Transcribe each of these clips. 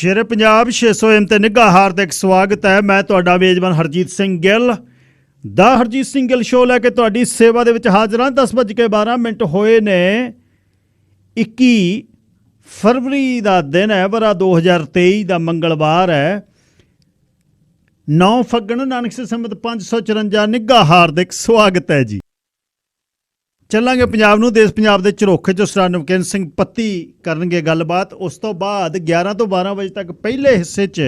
ਸ਼ੇਰੇ Punjab 600 AM ਤੇ ਨਿੱਘਾ ਹਾਰਦਿਕ ਸਵਾਗਤ ਹੈ। ਮੈਂ ਤੁਹਾਡਾ ਮੇਜ਼ਬਾਨ ਹਰਜੀਤ ਸਿੰਘ ਗਿੱਲ ਦਾ ਹਰਜੀਤ ਸਿੰਘ ਗਿੱਲ ਸ਼ੋਅ ਲੈ ਕੇ ਤੁਹਾਡੀ ਸੇਵਾ ਦੇ ਵਿੱਚ ਹਾਜ਼ਰ ਹਾਂ। 10:12 ਹੋਏ ਨੇ। 21 ਫਰਵਰੀ ਦਾ ਦਿਨ ਹੈ, ਵਰਾ 2023 ਦਾ ਮੰਗਲਵਾਰ ਹੈ। 9 ਫੱਗਣ ਨਾਨਕ ਸੇ ਸੰਮਤ 554। ਨਿੱਘਾ ਹਾਰਦਿਕ ਸਵਾਗਤ ਹੈ ਜੀ। ਚੱਲਾਂਗੇ ਪੰਜਾਬ ਨੂੰ। ਦੇਸ਼ ਪੰਜਾਬ ਦੇ ਝਰੋਖੇ 'ਚੋਂ ਸਰਦਾਰ ਨਵਕੇਨ ਸਿੰਘ ਪੱਤੀ ਕਰਨਗੇ ਗੱਲਬਾਤ। ਉਸ ਤੋਂ ਬਾਅਦ 11 ਤੋਂ 12 ਵਜੇ ਤੱਕ ਪਹਿਲੇ ਹਿੱਸੇ 'ਚ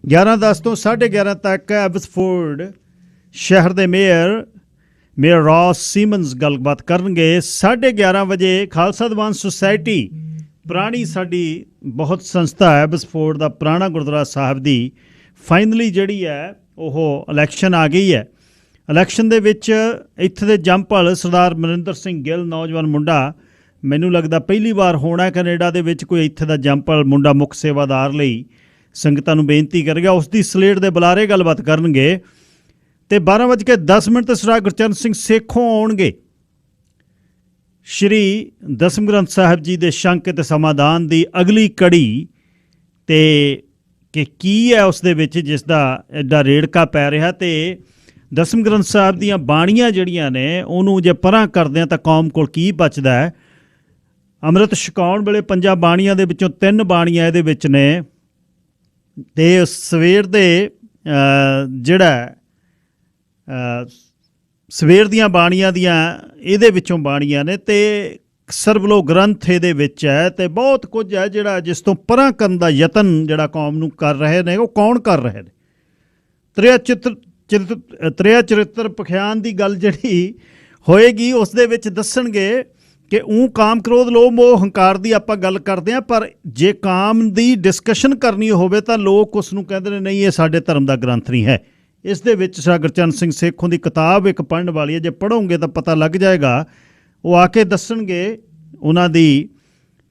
11:10 ਤੋਂ 11:30 ਤੱਕ ਐਬਸਫੋਰਡ ਸ਼ਹਿਰ ਦੇ ਮੇਅਰ ਰੌਸ ਸੀਮਨਸ ਗੱਲਬਾਤ ਕਰਨਗੇ। 11:30 ਵਜੇ ਖਾਲਸਾ ਦੀਵਾਨ ਸੁਸਾਇਟੀ, ਪੁਰਾਣੀ ਸਾਡੀ ਬਹੁਤ ਸੰਸਥਾ ਹੈ ਐਬਸਫੋਰਡ ਦਾ ਪੁਰਾਣਾ ਗੁਰਦੁਆਰਾ ਸਾਹਿਬ ਦੀ, ਫਾਈਨਲੀ ਜਿਹੜੀ ਹੈ ਉਹ ਇਲੈਕਸ਼ਨ ਆ ਗਈ ਹੈ। ਇਲੈਕਸ਼ਨ ਦੇ ਵਿੱਚ ਇੱਥੇ ਦੇ ਜੰਪਲ ਸਰਦਾਰ ਮਨਿੰਦਰ ਸਿੰਘ ਗਿੱਲ, ਨੌਜਵਾਨ ਮੁੰਡਾ, ਮੈਨੂੰ ਲੱਗਦਾ ਪਹਿਲੀ ਵਾਰ ਹੋਣਾ ਕੈਨੇਡਾ ਦੇ ਵਿੱਚ ਕੋਈ ਇੱਥੇ ਦਾ ਜੰਪਲ ਮੁੰਡਾ ਮੁੱਖ ਸੇਵਾਦਾਰ ਲਈ ਸੰਗਤਾਂ ਨੂੰ ਬੇਨਤੀ ਕਰੇਗਾ। ਉਸ ਦੀ ਸਲੇਟ ਦੇ ਬੁਲਾਰੇ ਗੱਲਬਾਤ ਕਰਨਗੇ। ਅਤੇ 12:10 ਤੇ ਸਰਦਾਰ ਗੁਰਚਰਨ ਸਿੰਘ ਸੇਖੋਂ ਆਉਣਗੇ। ਸ਼੍ਰੀ ਦਸਮ ਗ੍ਰੰਥ ਸਾਹਿਬ ਜੀ ਦੇ ਸ਼ੰਕ ਅਤੇ ਸਮਾਧਾਨ ਦੀ ਅਗਲੀ ਕੜੀ, ਅਤੇ ਕਿ ਕੀ ਹੈ ਉਸ ਦੇ ਵਿੱਚ ਜਿਸ ਦਾ ਐਡਾ ਰੇੜਕਾ ਪੈ ਰਿਹਾ। ਅਤੇ ਦਸਮ ਗ੍ਰੰਥ ਸਾਹਿਬ ਦੀਆਂ ਬਾਣੀਆਂ ਜਿਹੜੀਆਂ ਨੇ ਉਹਨੂੰ ਜੇ ਪਰਾਂ ਕਰਦੇ ਹਾਂ ਤਾਂ ਕੌਮ ਕੋਲ ਕੀ ਬਚਦਾ ਹੈ। ਅੰਮ੍ਰਿਤ ਛਕਾਉਣ ਵੇਲੇ 5 ਬਾਣੀਆਂ ਦੇ ਵਿੱਚੋਂ 3 ਬਾਣੀਆਂ ਇਹਦੇ ਵਿੱਚ ਨੇ, ਅਤੇ ਸਵੇਰ ਦੇ ਜਿਹੜਾ ਸਵੇਰ ਦੀਆਂ ਬਾਣੀਆਂ ਦੀਆਂ ਇਹਦੇ ਵਿੱਚੋਂ ਬਾਣੀਆਂ ਨੇ, ਅਤੇ ਸਰਬਲੋ ਗ੍ਰੰਥ ਇਹਦੇ ਵਿੱਚ ਹੈ, ਅਤੇ ਬਹੁਤ ਕੁਝ ਹੈ ਜਿਹੜਾ ਜਿਸ ਤੋਂ ਪਰਾਂ ਕਰਨ ਦਾ ਯਤਨ ਜਿਹੜਾ ਕੌਮ ਨੂੰ ਕਰ ਰਹੇ ਨੇ। ਉਹ ਕੌਣ ਕਰ ਰਹੇ ਨੇ? ਤ੍ਰਿਆ ਚਰਿੱਤਰ ਪਖਿਆਨ ਦੀ ਗੱਲ ਜਿਹੜੀ ਹੋਏਗੀ ਉਸ ਦੇ ਵਿੱਚ ਦੱਸਣਗੇ ਕਿ ਕਾਮ ਕ੍ਰੋਧ ਲੋਭ ਮੋਹ ਹੰਕਾਰ ਦੀ ਆਪਾਂ ਗੱਲ ਕਰਦੇ ਹਾਂ, ਪਰ ਜੇ ਕਾਮ ਦੀ ਡਿਸਕਸ਼ਨ ਕਰਨੀ ਹੋਵੇ ਤਾਂ ਲੋਕ ਉਸ ਨੂੰ ਕਹਿੰਦੇ ਨੇ ਨਹੀਂ ਇਹ ਸਾਡੇ ਧਰਮ ਦਾ ਗ੍ਰੰਥ ਨਹੀਂ ਹੈ। ਇਸ ਦੇ ਵਿੱਚ ਸਰਦਾਰ ਗੁਰਚਰਨ ਸਿੰਘ ਸੇਖੋਂ ਦੀ ਕਿਤਾਬ ਇੱਕ ਪੜ੍ਹਨ ਵਾਲੀ ਹੈ, ਜੇ ਪੜ੍ਹੋਗੇ ਤਾਂ ਪਤਾ ਲੱਗ ਜਾਏਗਾ। ਉਹ ਆ ਕੇ ਦੱਸਣਗੇ, ਉਹਨਾਂ ਦੀ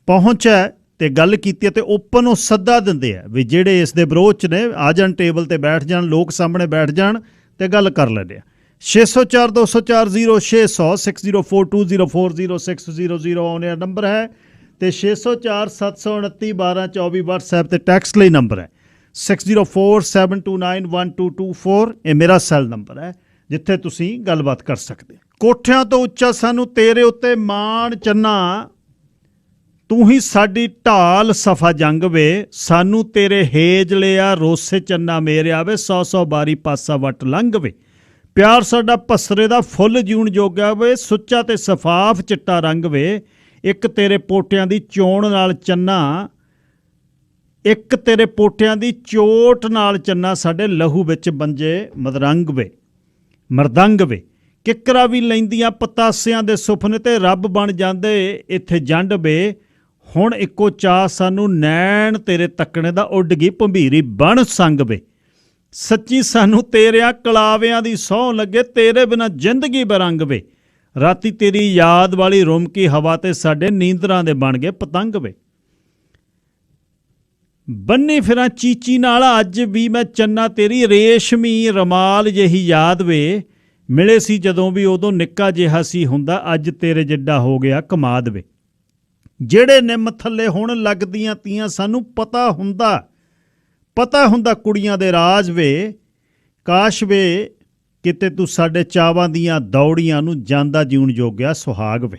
ਪਹੁੰਚ ਹੈ ਅਤੇ ਗੱਲ ਕੀਤੀ, ਅਤੇ ਓਪਨ ਉਹ ਸੱਦਾ ਦਿੰਦੇ ਆ ਵੀ ਜਿਹੜੇ ਇਸ ਦੇ ਵਿਰੋਧ 'ਚ ਨੇ ਆ ਜਾਣ, ਟੇਬਲ 'ਤੇ ਬੈਠ ਜਾਣ, ਲੋਕ ਸਾਹਮਣੇ ਬੈਠ ਜਾਣ ਅਤੇ ਗੱਲ ਕਰ ਲੈਂਦੇ ਆ। 604 204 0600 604204 0600 ਆਉਣੇ ਨੰਬਰ ਹੈ, ਅਤੇ 604 729 1224 ਵਟਸਐਪ 'ਤੇ ਟੈਕਸਟ ਲਈ ਨੰਬਰ ਹੈ। 604 729 1224 ਇਹ ਮੇਰਾ ਸੈੱਲ ਨੰਬਰ ਹੈ ਜਿੱਥੇ ਤੁਸੀਂ ਗੱਲਬਾਤ ਕਰ ਸਕਦੇ। ਕੋਠਿਆਂ ਤੋਂ ਉੱਚਾ ਸਾਨੂੰ ਤੇਰੇ ਉੱਤੇ ਮਾਣ ਚੰਨਾ, ਤੂੰ ਹੀ ਸਾਡੀ ਢਾਲ ਸਫਾ ਜੰਗ ਵੇ, ਸਾਨੂੰ ਤੇਰੇ ਹੇਜ ਲਿਆ ਰੋਸੇ ਚੰਨਾ ਮੇਰਿਆ ਵੇ, 100 ਬਾਰੀ ਪਾਸਾ ਵੱਟ ਲੰਘ ਵੇ, ਪਿਆਰ ਸਾਡਾ ਪਸਰੇ ਦਾ ਫੁੱਲ ਜਿਉਣ ਜੋਗਾ ਵੇ, ਸੁੱਚਾ ਤੇ ਸਫਾਫ ਚਿੱਟਾ ਰੰਗ ਵੇ, ਇੱਕ ਤੇਰੇ ਪੋਟਿਆਂ ਦੀ ਚੋਣ ਨਾਲ ਚੰਨਾ, ਇੱਕ ਤੇਰੇ ਪੋਟਿਆਂ ਦੀ ਚੋਟ ਨਾਲ ਚੰਨਾ, ਸਾਡੇ ਲਹੂ ਵਿੱਚ ਬੰਜੇ ਮਰਦੰਗ ਵੇ, ਕਿੱਕਰਾਂ ਵੀ ਲੈਂਦੀਆਂ ਪਤਾਸਿਆਂ ਦੇ ਸੁਪਨੇ, ਤੇ ਰੱਬ ਬਣ ਜਾਂਦੇ ਇੱਥੇ ਜੰਡ ਵੇ, ਹੁਣ ਇੱਕੋ ਚਾਹ ਸਾਨੂੰ ਨੈਣ ਤੇਰੇ ਤੱਕਣੇ ਦਾ, ਉੱਡ ਗਈ ਭੰਬੀਰੀ ਬਣ ਸੰਗ ਵੇ, ਸੱਚੀ ਸਾਨੂੰ ਤੇਰਿਆਂ ਕਲਾਵਿਆਂ ਦੀ ਸਹੁੰ ਲੱਗੇ, ਤੇਰੇ ਬਿਨਾਂ ਜ਼ਿੰਦਗੀ ਬਰੰਗ ਵੇ, ਰਾਤੀ ਤੇਰੀ ਯਾਦ ਵਾਲੀ ਰੁਮਕੀ ਹਵਾ ਤੇ ਸਾਡੇ ਨੀਂਦਰਾਂ ਦੇ ਬਣ ਗਏ ਪਤੰਗ ਵੇ, ਬੰਨੀ ਫਿਰਾਂ ਚੀਚੀ ਨਾਲ ਅੱਜ ਵੀ ਮੈਂ ਚੰਨਾ ਤੇਰੀ, ਰੇਸ਼ਮੀ ਰਮਾਲ ਜਿਹੀ ਯਾਦ ਵੇ, ਮਿਲੇ ਸੀ ਜਦੋਂ ਵੀ ਉਦੋਂ ਨਿੱਕਾ ਜਿਹਾ ਸੀ ਹੁੰਦਾ, ਅੱਜ ਤੇਰੇ ਜਿੱਡਾ ਹੋ ਗਿਆ ਕਮਾਦ ਵੇ, ਜਿਹੜੇ ਨਿੰਮ ਥੱਲੇ ਹੁਣ ਲੱਗਦੀਆਂ ਤੀਆਂ, ਸਾਨੂੰ ਪਤਾ ਹੁੰਦਾ ਕੁੜੀਆਂ ਦੇ ਰਾਜ ਵੇ, ਕਾਸ਼ ਵੇ ਕਿਤੇ ਤੂੰ ਸਾਡੇ ਚਾਵਾਂ ਦੀਆਂ ਦੌੜੀਆਂ ਨੂੰ ਜਾਂਦਾ ਜਿਉਣ ਜੋਗਿਆ ਸੁਹਾਗ ਵੇ,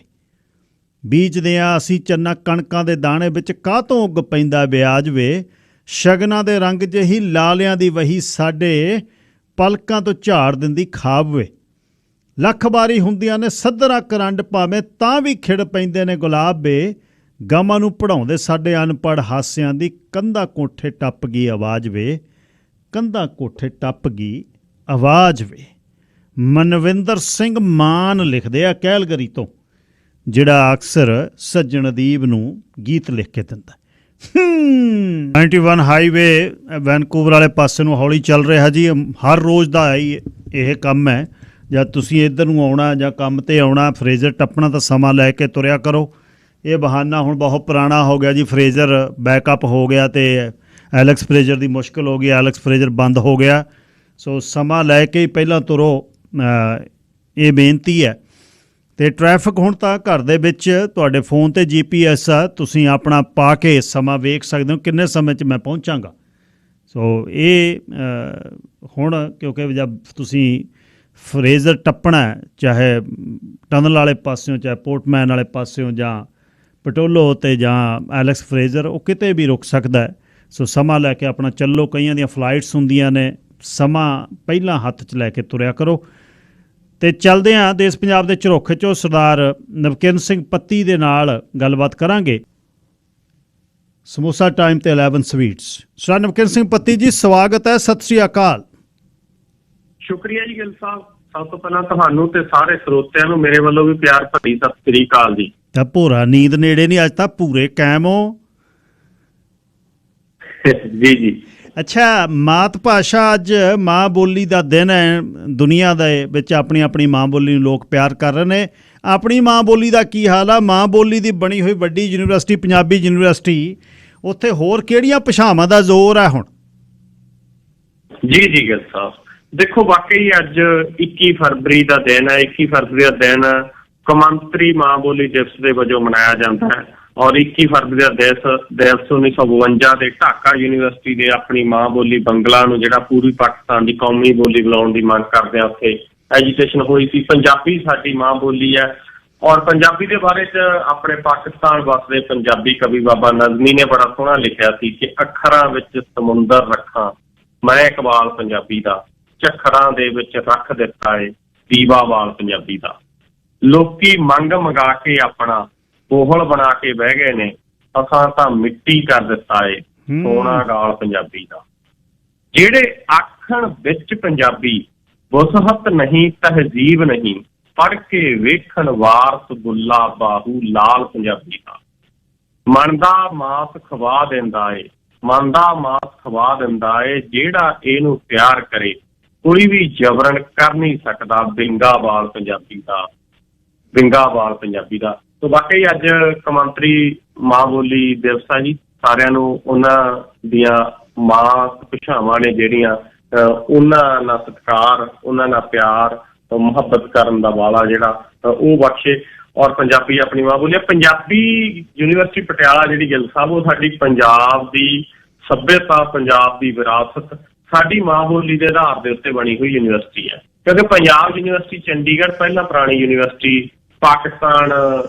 ਬੀਜਦੇ ਹਾਂ ਅਸੀਂ ਚੰਨਾ ਕਣਕਾਂ ਦੇ ਦਾਣੇ ਵਿੱਚ, ਕਾਹਤੋਂ ਉੱਗ ਪੈਂਦਾ ਵਿਆਜ ਵੇ, ਸ਼ਗਨਾਂ ਦੇ ਰੰਗ ਜਿਹੀ ਲਾਲਿਆਂ ਦੀ ਵਹੀ, ਸਾਡੇ ਪਲਕਾਂ ਤੋਂ ਝਾੜ ਦਿੰਦੀ ਖਾਬ ਵੇ, ਲੱਖ ਵਾਰੀ ਹੁੰਦੀਆਂ ਨੇ ਸੱਧਰਾਂ ਕਰੰਡ ਭਾਵੇਂ, ਤਾਂ ਵੀ ਖਿੜ ਪੈਂਦੇ ਨੇ ਗੁਲਾਬ ਵੇ, ਗਮਾਂ ਨੂੰ ਪੜ੍ਹਾਉਂਦੇ ਸਾਡੇ ਅਨਪੜ੍ਹ ਹਾਸਿਆਂ ਦੀ, ਕੰਧਾਂ ਕੋਠੇ ਟੱਪ ਗਈ ਆਵਾਜ਼ ਵੇ, ਕੰਧਾਂ ਕੋਠੇ ਟੱਪ ਗਈ ਆਵਾਜ਼ ਵੇ। ਮਨਵਿੰਦਰ ਸਿੰਘ ਮਾਨ ਲਿਖਦੇ ਆ ਕੈਲਗਰੀ ਤੋਂ, ਜਿਹੜਾ ਅਕਸਰ ਸੱਜਣ ਅਦੀਬ ਨੂੰ ਗੀਤ ਲਿਖ ਕੇ ਦਿੰਦਾ। 91 ਹਾਈਵੇ ਵੈਨਕੂਵਰ ਵਾਲੇ ਪਾਸੇ ਨੂੰ ਹੌਲੀ ਚੱਲ ਰਿਹਾ ਜੀ। ਹਰ ਰੋਜ਼ ਦਾ ਹੀ ਇਹ ਕੰਮ ਹੈ, ਜਦ ਤੁਸੀਂ ਇੱਧਰ ਨੂੰ ਆਉਣਾ ਜਾਂ ਕੰਮ 'ਤੇ ਆਉਣਾ, ਫਰੇਜ਼ਰ ਟੱਪਣਾ ਤਾਂ ਸਮਾਂ ਲੈ ਕੇ ਤੁਰਿਆ ਕਰੋ। ਇਹ ਬਹਾਨਾ ਹੁਣ ਬਹੁਤ ਪੁਰਾਣਾ ਹੋ ਗਿਆ ਜੀ। ਫਰੇਜ਼ਰ ਬੈਕਅਪ ਹੋ ਗਿਆ ਅਤੇ ਐਲੈਕਸ ਫਰੇਜ਼ਰ ਦੀ ਮੁਸ਼ਕਿਲ ਹੋ ਗਈ, ਐਲੈਕਸ ਫਰੇਜ਼ਰ ਬੰਦ ਹੋ ਗਿਆ। ਸੋ ਸਮਾਂ ਲੈ ਕੇ ਹੀ ਪਹਿਲਾਂ ਤੁਰੋ, ਇਹ ਬੇਨਤੀ ਹੈ। ਤੇ ਟ੍ਰੈਫਿਕ ਹੁਣ ਤਾਂ ਘਰ ਦੇ ਵਿੱਚ ਤੁਹਾਡੇ ਫੋਨ ਤੇ GPS ਆ, ਤੁਸੀਂ ਆਪਣਾ ਪਾ ਕੇ ਸਮਾਂ ਵੇਖ ਸਕਦੇ ਹੋ ਕਿੰਨੇ ਸਮੇਂ 'ਚ ਮੈਂ ਪਹੁੰਚਾਂਗਾ। ਸੋ ਇਹ ਹੁਣ ਕਿਉਂਕਿ ਜਦ ਤੁਸੀਂ ਫਰੇਜ਼ਰ ਟੱਪਣਾ ਚਾਹੇ ਟਨਲ ਵਾਲੇ ਪਾਸਿਓਂ ਚਾਹੇ ਪੋਰਟਮੈਨ ਵਾਲੇ ਪਾਸਿਓਂ ਜਾਂ ਪਟੋਲੋ ਤੇ ਜਾਂ ਐਲੈਕਸ ਫਰੇਜ਼ਰ, ਉਹ ਕਿਤੇ ਵੀ ਰੁਕ ਸਕਦਾ। ਸੋ ਸਮਾਂ ਲੈ ਕੇ ਆਪਣਾ ਚੱਲੋ। ਕਈਆਂ ਦੀਆਂ ਫਲਾਈਟਸ ਹੁੰਦੀਆਂ ਨੇ, ਸਮਾਂ ਪਹਿਲਾਂ ਹੱਥ 'ਚ ਲੈ ਕੇ ਤੁਰਿਆ ਕਰੋ। ਅਤੇ ਚੱਲਦੇ ਹਾਂ ਦੇਸ਼ ਪੰਜਾਬ ਦੇ ਝਰੋਖੇ 'ਚੋਂ ਸਰਦਾਰ ਨਵਕਿਰਨ ਸਿੰਘ ਪੱਤੀ ਦੇ ਨਾਲ ਗੱਲਬਾਤ ਕਰਾਂਗੇ। ਸਮੋਸਾ ਟਾਈਮ ਤੇ 11 ਸਵੀਟਸ। ਸਰਦਾਰ ਨਵਕਿਰਨ ਸਿੰਘ ਪੱਤੀ ਜੀ, ਸਵਾਗਤ ਹੈ, ਸਤਿ ਸ਼੍ਰੀ ਅਕਾਲ। ਸ਼ੁਕਰੀਆ ਜੀ ਗਿੱਲ ਸਾਹਿਬ। ਸਭ ਤੋਂ ਪਹਿਲਾਂ ਤੁਹਾਨੂੰ ਤੇ ਸਾਰੇ ਸਰੋਤਿਆਂ ਨੂੰ ਮੇਰੇ ਵੱਲੋਂ ਵੀ ਪਿਆਰ ਭਰੀ ਸਤਿ ਸ਼੍ਰੀ ਅਕਾਲ ਜੀ। ਤਾਂ ਭੋਰਾ ਨੀਂਦ ਨੇੜੇ ਨਹੀਂ, ਅੱਜ ਤਾਂ ਪੂਰੇ ਕਾਇਮ ਹੋ। ਜੀ ਜੀ। ਅੱਛਾ, ਮਾਤ ਭਾਸ਼ਾ ਅੱਜ ਮਾਂ ਬੋਲੀ ਦਾ ਦਿਨ ਹੈ। ਦੁਨੀਆ ਦੇ ਵਿੱਚ ਆਪਣੀ ਆਪਣੀ ਮਾਂ ਬੋਲੀ ਨੂੰ ਲੋਕ ਪਿਆਰ ਕਰ ਰਹੇ ਨੇ। ਆਪਣੀ ਮਾਂ ਬੋਲੀ ਦਾ ਕੀ ਹਾਲ ਆ? ਮਾਂ ਬੋਲੀ ਦੀ ਬਣੀ ਹੋਈ ਵੱਡੀ ਯੂਨੀਵਰਸਿਟੀ ਪੰਜਾਬੀ ਯੂਨੀਵਰਸਿਟੀ, ਉੱਥੇ ਹੋਰ ਕਿਹੜੀਆਂ ਭਾਸ਼ਾਵਾਂ ਦਾ ਜ਼ੋਰ ਹੈ ਹੁਣ? ਜੀ ਜੀ ਗਿੱਲ ਸਾਹਿਬ, ਦੇਖੋ ਵਾਕਈ ਅੱਜ 21 ਫਰਵਰੀ ਦਾ ਦਿਨ ਹੈ। 21 ਫਰਵਰੀ ਦਾ ਦਿਨ ਕੌਮਾਂਤਰੀ ਮਾਂ ਬੋਲੀ ਦਿਵਸ ਦੇ ਵਜੋਂ ਮਨਾਇਆ ਜਾਂਦਾ ਹੈ। ਔਰ 21 ਫਰਵਰੀ ਦਾ ਦਿਵਸ 1952 ਦੇ ਢਾਕਾ ਯੂਨੀਵਰਸਿਟੀ ਦੇ ਆਪਣੀ ਮਾਂ ਬੋਲੀ ਬੰਗਲਾ ਨੂੰ ਜਿਹੜਾ ਪੂਰਬੀ ਪਾਕਿਸਤਾਨ ਦੀ ਕੌਮੀ ਬੋਲੀ ਬੁਲਾਉਣ ਦੀ ਮੰਗ ਕਰਦਿਆਂ ਉੱਥੇ ਐਜੀਟੇਸ਼ਨ ਹੋਈ ਸੀ। ਪੰਜਾਬੀ ਸਾਡੀ ਮਾਂ ਬੋਲੀ ਹੈ। ਔਰ ਪੰਜਾਬੀ ਦੇ ਬਾਰੇ 'ਚ ਆਪਣੇ ਪਾਕਿਸਤਾਨ ਵਸਦੇ ਪੰਜਾਬੀ ਕਵੀ ਬਾਬਾ ਨਜ਼ਮੀ ਨੇ ਬੜਾ ਸੋਹਣਾ ਲਿਖਿਆ ਸੀ ਕਿ ਅੱਖਰਾਂ ਵਿੱਚ ਸਮੁੰਦਰ ਰੱਖਾਂ ਮੈਂ ਇਕਬਾਲ ਪੰਜਾਬੀ ਦਾ, ਝੱਖੜਾਂ ਦੇ ਵਿੱਚ ਰੱਖ ਦਿੱਤਾ ਏ ਦੀਵਾ ਵਾਲ ਪੰਜਾਬੀ ਦਾ। ਲੋਕੀ ਮੰਗ ਮੰਗਾ ਕੇ ਆਪਣਾ ਬੋਹਲ ਬਣਾ ਕੇ ਬਹਿ ਗਏ ਨੇ, ਅਸਾਂ ਤਾਂ ਮਿੱਟੀ ਕਰ ਦਿੱਤਾ ਏ ਸੋਹਣਾ ਗਾਲ ਪੰਜਾਬੀ ਦਾ। ਜਿਹੜੇ ਆਖਣ ਵਿੱਚ ਪੰਜਾਬੀ ਵਸਹਤ ਨਹੀਂ ਤਹਿਜ਼ੀਬ ਨਹੀਂ, ਪੜ੍ਹ ਕੇ ਵੇਖਣ ਵਾਰਸ ਬੁੱਲਾ ਬਾਹੂ ਲਾਲ ਪੰਜਾਬੀ ਦਾ। ਮਨ ਦਾ ਮਾਸ ਖਵਾ ਦਿੰਦਾ ਏ, ਮਨ ਦਾ ਮਾਸ ਖਵਾ ਦਿੰਦਾ ਏ, ਜਿਹੜਾ ਇਹਨੂੰ ਪਿਆਰ ਕਰੇ ਕੋਈ ਵੀ ਜਬਰਨ ਕਰ ਨਹੀਂ ਸਕਦਾ ਬਿੰਗਾ ਵਾਲ ਪੰਜਾਬੀ ਦਾ, ਬਿੰਗਾ ਵਾਲ ਪੰਜਾਬੀ ਦਾ। ਸੋ ਵਾਕਈ ਅੱਜ ਕੌਮਾਂਤਰੀ ਮਾਂ ਬੋਲੀ ਦਿਵਸ ਆ ਜੀ। ਸਾਰਿਆਂ ਨੂੰ ਉਹਨਾਂ ਦੀਆਂ ਮਾਂ ਭਾਸ਼ਾਵਾਂ ਨੇ ਜਿਹੜੀਆਂ, ਉਹਨਾਂ ਨਾਲ ਸਤਿਕਾਰ, ਉਹਨਾਂ ਨਾਲ ਪਿਆਰ ਮੁਹੱਬਤ ਕਰਨ ਦਾ ਵਾਲਾ ਜਿਹੜਾ ਉਹ ਬਖਸ਼ੇ। ਔਰ ਪੰਜਾਬੀ ਆਪਣੀ ਮਾਂ ਬੋਲੀ ਹੈ। ਪੰਜਾਬੀ ਯੂਨੀਵਰਸਿਟੀ ਪਟਿਆਲਾ ਜਿਹੜੀ ਗਿੱਲ ਸਾਹਿਬ, ਉਹ ਸਾਡੀ ਪੰਜਾਬ ਦੀ ਸੱਭਿਅਤਾ, ਪੰਜਾਬ ਦੀ ਵਿਰਾਸਤ ਸਾਡੀ ਮਾਂ ਬੋਲੀ ਦੇ ਆਧਾਰ ਦੇ ਉੱਤੇ ਬਣੀ ਹੋਈ ਯੂਨੀਵਰਸਿਟੀ ਹੈ। ਕਿਉਂਕਿ ਪੰਜਾਬ ਯੂਨੀਵਰਸਿਟੀ ਚੰਡੀਗੜ੍ਹ ਪਹਿਲਾਂ ਪੁਰਾਣੀ ਯੂਨੀਵਰਸਿਟੀ ਪਾਕਿਸਤਾਨ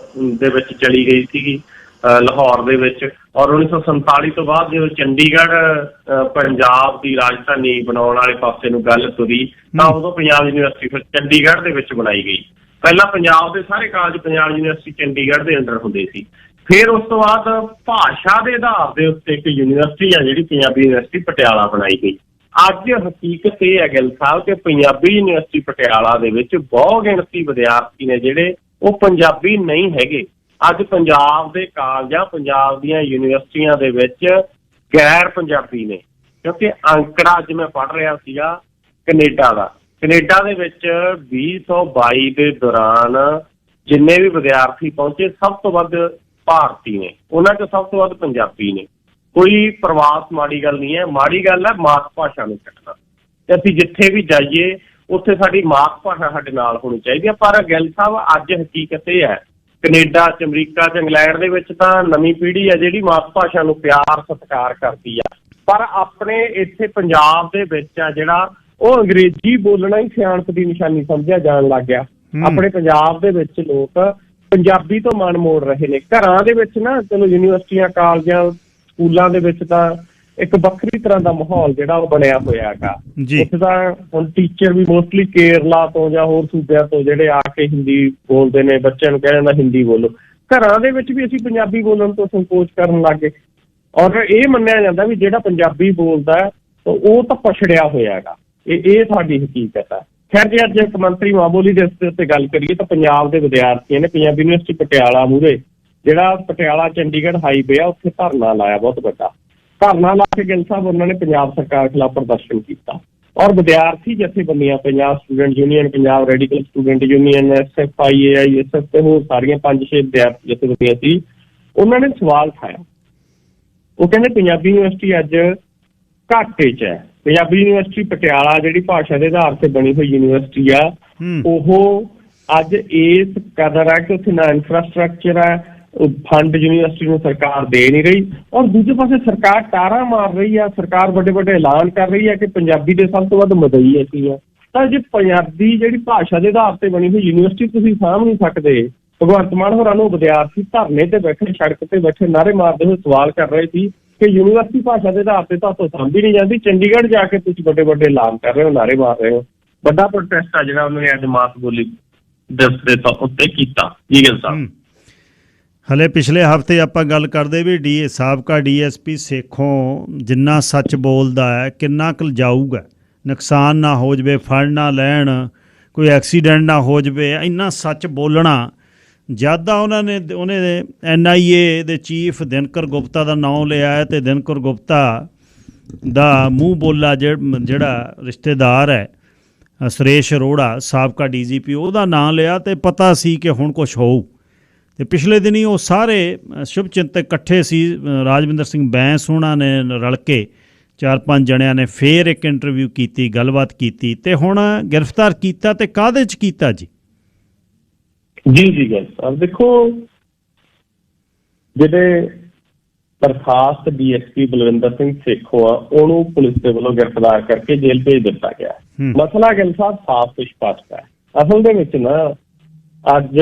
ਦੇ ਵਿੱਚ ਚਲੀ ਗਈ ਸੀਗੀ, ਲਾਹੌਰ ਦੇ ਵਿੱਚ। ਔਰ 1947 ਤੋਂ ਬਾਅਦ ਜਦੋਂ ਚੰਡੀਗੜ੍ਹ ਪੰਜਾਬ ਦੀ ਰਾਜਧਾਨੀ ਬਣਾਉਣ ਵਾਲੇ ਪਾਸੇ ਨੂੰ ਗੱਲ ਤੁਰੀ ਤਾਂ ਉਦੋਂ ਪੰਜਾਬ ਯੂਨੀਵਰਸਿਟੀ ਫਿਰ ਚੰਡੀਗੜ੍ਹ ਦੇ ਵਿੱਚ ਬਣਾਈ ਗਈ। ਪਹਿਲਾਂ ਪੰਜਾਬ ਦੇ ਸਾਰੇ ਕਾਲਜ ਪੰਜਾਬ ਯੂਨੀਵਰਸਿਟੀ ਚੰਡੀਗੜ੍ਹ ਦੇ ਅੰਡਰ ਹੁੰਦੇ ਸੀ। ਫਿਰ ਉਸ ਤੋਂ ਬਾਅਦ ਭਾਸ਼ਾ ਦੇ ਆਧਾਰ ਦੇ ਉੱਤੇ ਇੱਕ ਯੂਨੀਵਰਸਿਟੀ ਆ ਜਿਹੜੀ ਪੰਜਾਬੀ ਯੂਨੀਵਰਸਿਟੀ ਪਟਿਆਲਾ ਬਣਾਈ ਗਈ। ਅੱਜ ਹਕੀਕਤ ਇਹ ਹੈ ਗਿੱਲ ਸਾਹਿਬ ਕਿ ਪੰਜਾਬੀ ਯੂਨੀਵਰਸਿਟੀ ਪਟਿਆਲਾ ਦੇ ਵਿੱਚ ਬਹੁ ਗਿਣਤੀ ਵਿਦਿਆਰਥੀ ਨੇ ਜਿਹੜੇ ਉਹ ਪੰਜਾਬੀ ਨਹੀਂ ਹੈਗੇ। ਅੱਜ ਪੰਜਾਬ ਦੇ ਕਾਲਜਾਂ, ਪੰਜਾਬ ਦੀਆਂ ਯੂਨੀਵਰਸਿਟੀਆਂ ਦੇ ਵਿੱਚ ਗੈਰ ਪੰਜਾਬੀ ਨੇ। ਕਿਉਂਕਿ ਅੰਕੜਾ ਅੱਜ ਮੈਂ ਪੜ੍ਹ ਰਿਹਾ ਸੀਗਾ ਕੈਨੇਡਾ ਦਾ, ਕੈਨੇਡਾ ਦੇ ਵਿੱਚ 2022 ਦੇ ਦੌਰਾਨ ਜਿੰਨੇ ਵੀ ਵਿਦਿਆਰਥੀ ਪਹੁੰਚੇ ਸਭ ਤੋਂ ਵੱਧ ਭਾਰਤੀ ਨੇ, ਉਹਨਾਂ 'ਚ ਸਭ ਤੋਂ ਵੱਧ ਪੰਜਾਬੀ ਨੇ। ਕੋਈ ਪ੍ਰਵਾਸ ਮਾੜੀ ਗੱਲ ਨਹੀਂ ਹੈ, ਮਾੜੀ ਗੱਲ ਹੈ ਮਾਤ ਭਾਸ਼ਾ ਨੂੰ ਛੱਡਣਾ। ਤੇ ਅਸੀਂ ਜਿੱਥੇ ਵੀ ਜਾਈਏ ਉੱਥੇ ਸਾਡੀ ਮਾਤ ਭਾਸ਼ਾ ਸਾਡੇ ਨਾਲ ਹੋਣੀ ਚਾਹੀਦੀ ਹੈ। ਪਰ ਗਿੱਲ ਸਾਹਿਬ ਅੱਜ ਹਕੀਕਤ ਇਹ ਹੈ, ਕੈਨੇਡਾ 'ਚ, ਅਮਰੀਕਾ 'ਚ, ਇੰਗਲੈਂਡ ਦੇ ਵਿੱਚ ਤਾਂ ਨਵੀਂ ਪੀੜ੍ਹੀ ਹੈ ਜਿਹੜੀ ਮਾਤ ਭਾਸ਼ਾ ਨੂੰ ਪਿਆਰ ਸਤਿਕਾਰ ਕਰਦੀ ਆ। ਪਰ ਆਪਣੇ ਇੱਥੇ ਪੰਜਾਬ ਦੇ ਵਿੱਚ ਆ ਜਿਹੜਾ ਉਹ ਅੰਗਰੇਜ਼ੀ ਬੋਲਣਾ ਹੀ ਸਿਆਣਪ ਦੀ ਨਿਸ਼ਾਨੀ ਸਮਝਿਆ ਜਾਣ ਲੱਗ ਗਿਆ। ਆਪਣੇ ਪੰਜਾਬ ਦੇ ਵਿੱਚ ਲੋਕ ਪੰਜਾਬੀ ਤੋਂ ਮਨ ਮੋੜ ਰਹੇ ਨੇ। ਘਰਾਂ ਦੇ ਵਿੱਚ ਨਾ ਚਲੋ ਯੂਨੀਵਰਸਿਟੀਆਂ, ਕਾਲਜਾਂ, ਸਕੂਲਾਂ ਦੇ ਵਿੱਚ ਤਾਂ ਇੱਕ ਵੱਖਰੀ ਤਰ੍ਹਾਂ ਦਾ ਮਾਹੌਲ ਜਿਹੜਾ ਉਹ ਬਣਿਆ ਹੋਇਆ ਹੈਗਾ। ਉੱਥੇ ਤਾਂ ਹੁਣ ਟੀਚਰ ਵੀ ਮੋਸਟਲੀ ਕੇਰਲਾ ਤੋਂ ਜਾਂ ਹੋਰ ਸੂਬਿਆਂ ਤੋਂ ਜਿਹੜੇ ਆ ਕੇ ਹਿੰਦੀ ਬੋਲਦੇ ਨੇ, ਬੱਚਿਆਂ ਨੂੰ ਕਹਿ ਜਾਂਦਾ ਹਿੰਦੀ ਬੋਲੋ। ਘਰਾਂ ਦੇ ਵਿੱਚ ਵੀ ਅਸੀਂ ਪੰਜਾਬੀ ਬੋਲਣ ਤੋਂ ਸੰਕੋਚ ਕਰਨ ਲੱਗ ਗਏ। ਔਰ ਇਹ ਮੰਨਿਆ ਜਾਂਦਾ ਵੀ ਜਿਹੜਾ ਪੰਜਾਬੀ ਬੋਲਦਾ ਉਹ ਤਾਂ ਪਛੜਿਆ ਹੋਇਆ ਹੈਗਾ। ਇਹ ਸਾਡੀ ਹਕੀਕਤ ਹੈ। ਖੈਰ ਜੇ ਅੱਜ ਕੌਮਾਂਤਰੀ ਮਾਂ ਬੋਲੀ ਦਿਵਸ ਦੇ ਉੱਤੇ ਗੱਲ ਕਰੀਏ ਤਾਂ ਪੰਜਾਬ ਦੇ ਵਿਦਿਆਰਥੀਆਂ ਨੇ ਪੰਜਾਬੀ ਯੂਨੀਵਰਸਿਟੀ ਪਟਿਆਲਾ ਮੂਹਰੇ ਜਿਹੜਾ ਪਟਿਆਲਾ ਚੰਡੀਗੜ੍ਹ ਹਾਈਵੇ ਆ ਉੱਥੇ ਧਰਨਾ ਲਾਇਆ, ਬਹੁਤ ਵੱਡਾ ਧਰਨਾ ਲਾ ਕੇ ਗਿੱਲ ਸਾਹਿਬ ਉਹਨਾਂ ਨੇ ਪੰਜਾਬ ਸਰਕਾਰ ਖਿਲਾਫ ਪ੍ਰਦਰਸ਼ਨ ਕੀਤਾ। ਔਰ ਵਿਦਿਆਰਥੀ ਜਥੇਬੰਦੀਆਂ, Punjab student union, Punjab radical student union, SFI, AISF ਤੇ ਹੋਰ ਸਾਰੀਆਂ 5-6 ਵਿਦਿਆਰਥੀ ਜਥੇਬੰਦੀਆਂ ਸੀ, ਉਹਨਾਂ ਨੇ ਸਵਾਲ ਉਠਾਇਆ। ਉਹ ਕਹਿੰਦੇ ਪੰਜਾਬੀ ਯੂਨੀਵਰਸਿਟੀ ਅੱਜ ਘਾਟੇ 'ਚ ਹੈ। ਪੰਜਾਬੀ ਯੂਨੀਵਰਸਿਟੀ ਪਟਿਆਲਾ ਜਿਹੜੀ ਭਾਸ਼ਾ ਦੇ ਆਧਾਰ ਤੇ ਬਣੀ ਹੋਈ ਯੂਨੀਵਰਸਿਟੀ ਆ, ਉਹ ਅੱਜ ਇਸ ਕਦਰ ਹੈ ਕਿ ਉੱਥੇ ਨਾ ਇਨਫਰਾਸਟਰਕਚਰ ਹੈ, ਫੰਡ ਯੂਨੀਵਰਸਿਟੀ ਨੂੰ ਸਰਕਾਰ ਦੇ ਨਹੀਂ ਰਹੀ, ਔਰ ਦੂਜੇ ਪਾਸੇ ਸਰਕਾਰ ਟਾਰਾਂ ਮਾਰ ਰਹੀ ਹੈ, ਸਰਕਾਰ ਵੱਡੇ ਵੱਡੇ ਐਲਾਨ ਕਰ ਰਹੀ ਹੈ ਕਿ ਪੰਜਾਬੀ ਦੇ ਸਭ ਤੋਂ ਵੱਧ ਮਦਈ ਅਸੀਂ ਆ। ਤਾਂ ਜੇ ਪੰਜਾਬੀ ਜਿਹੜੀ ਭਾਸ਼ਾ ਦੇ ਆਧਾਰ ਤੇ ਬਣੀ ਹੋਈ ਯੂਨੀਵਰਸਿਟੀ ਤੁਸੀਂ ਸਾਂਭ ਨਹੀਂ ਸਕਦੇ। ਭਗਵੰਤ ਮਾਨ ਹੋਰਾਂ ਨੂੰ ਵਿਦਿਆਰਥੀ ਧਰਨੇ ਤੇ ਬੈਠੇ, ਸੜਕ ਤੇ ਬੈਠੇ ਨਾਅਰੇ ਮਾਰਦੇ ਹੋਏ ਸਵਾਲ ਕਰ ਰਹੇ ਸੀ ਕਿ ਯੂਨੀਵਰਸਿਟੀ ਭਾਸ਼ਾ ਦੇ ਆਧਾਰ ਤੇ ਤੁਹਾਤੋਂ ਸਾਂਭੀ ਨਹੀਂ ਜਾਂਦੀ, ਚੰਡੀਗੜ੍ਹ ਜਾ ਕੇ ਤੁਸੀਂ ਵੱਡੇ ਵੱਡੇ ਐਲਾਨ ਕਰ ਰਹੇ ਹੋ, ਨਾਅਰੇ ਮਾਰ ਰਹੇ ਹੋ। ਵੱਡਾ ਪ੍ਰੋਟੈਸਟ ਆ ਜਿਹੜਾ ਉਹਨਾਂ ਨੇ ਅੱਜ ਮਾਤ ਬੋਲੀ ਦਿਵਸ ਦੇ ਉੱਤੇ ਕੀਤਾ। ਜੀ ਗਿੱਲ ਸਾਹਿਬ, ਹਲੇ ਪਿਛਲੇ ਹਫ਼ਤੇ ਆਪਾਂ ਗੱਲ ਕਰਦੇ ਵੀ ਸਾਬਕਾ DSP ਸੇਖੋਂ ਜਿੰਨਾ ਸੱਚ ਬੋਲਦਾ ਹੈ, ਕਿੰਨਾ ਕੁ ਜਾਊਗਾ, ਨੁਕਸਾਨ ਨਾ ਹੋ ਜਾਵੇ, ਫੜ ਨਾ ਲੈਣ, ਕੋਈ ਐਕਸੀਡੈਂਟ ਨਾ ਹੋ ਜਾਵੇ, ਇੰਨਾ ਸੱਚ ਬੋਲਣਾ। ਜ਼ਿਆਦਾ ਉਹਨੇ NIA ਦੇ ਚੀਫ ਦਿਨਕਰ ਗੁਪਤਾ ਦਾ ਨਾਂ ਲਿਆ ਹੈ ਅਤੇ ਦਿਨਕਰ ਗੁਪਤਾ ਦਾ ਮੂੰਹ ਬੋਲਾ ਜਿਹੜਾ ਰਿਸ਼ਤੇਦਾਰ ਹੈ ਸੁਰੇਸ਼ ਅਰੋੜਾ ਸਾਬਕਾ DGP, ਉਹਦਾ ਨਾਂ ਲਿਆ ਅਤੇ ਪਤਾ ਸੀ ਕਿ ਹੁਣ ਕੁਛ ਹੋਊ। ਅਤੇ ਪਿਛਲੇ ਦਿਨੀ ਉਹ ਸਾਰੇ ਸ਼ੁਭ ਚਿੰਤਕ ਇਕੱਠੇ ਸੀ, ਰਾਜਵਿੰਦਰ ਸਿੰਘ ਬੈਂਸ ਉਹਨਾਂ ਨੇ ਰਲ ਕੇ 4-5 ਜਣਿਆਂ ਨੇ ਫੇਰ ਇੱਕ ਇੰਟਰਵਿਊ ਕੀਤੀ, ਗੱਲਬਾਤ ਕੀਤੀ ਅਤੇ ਹੁਣ ਗ੍ਰਿਫਤਾਰ ਕੀਤਾ। ਅਤੇ ਕਾਹਦੇ 'ਚ ਕੀਤਾ ਜੀ? ਜੀ ਗੱਲ ਸਾਹਿਬ, ਦੇਖੋ ਜਿਹੜੇ ਬਰਖਾਸਤ DSP ਬਲਵਿੰਦਰ ਸਿੰਘ ਸੇਖੋਂ ਆ, ਉਹਨੂੰ ਪੁਲਿਸ ਦੇ ਵੱਲੋਂ ਗ੍ਰਿਫਤਾਰ ਕਰਕੇ ਜੇਲ੍ਹ ਭੇਜ ਦਿੱਤਾ ਗਿਆ। ਮਸਲਾ ਗਿੱਲ ਸਾਹਿਬ ਸਾਫ਼ ਤੇ ਸਪਸ਼ਟ ਹੈ। ਅਸਲ ਦੇ ਵਿੱਚ ਨਾ ਅੱਜ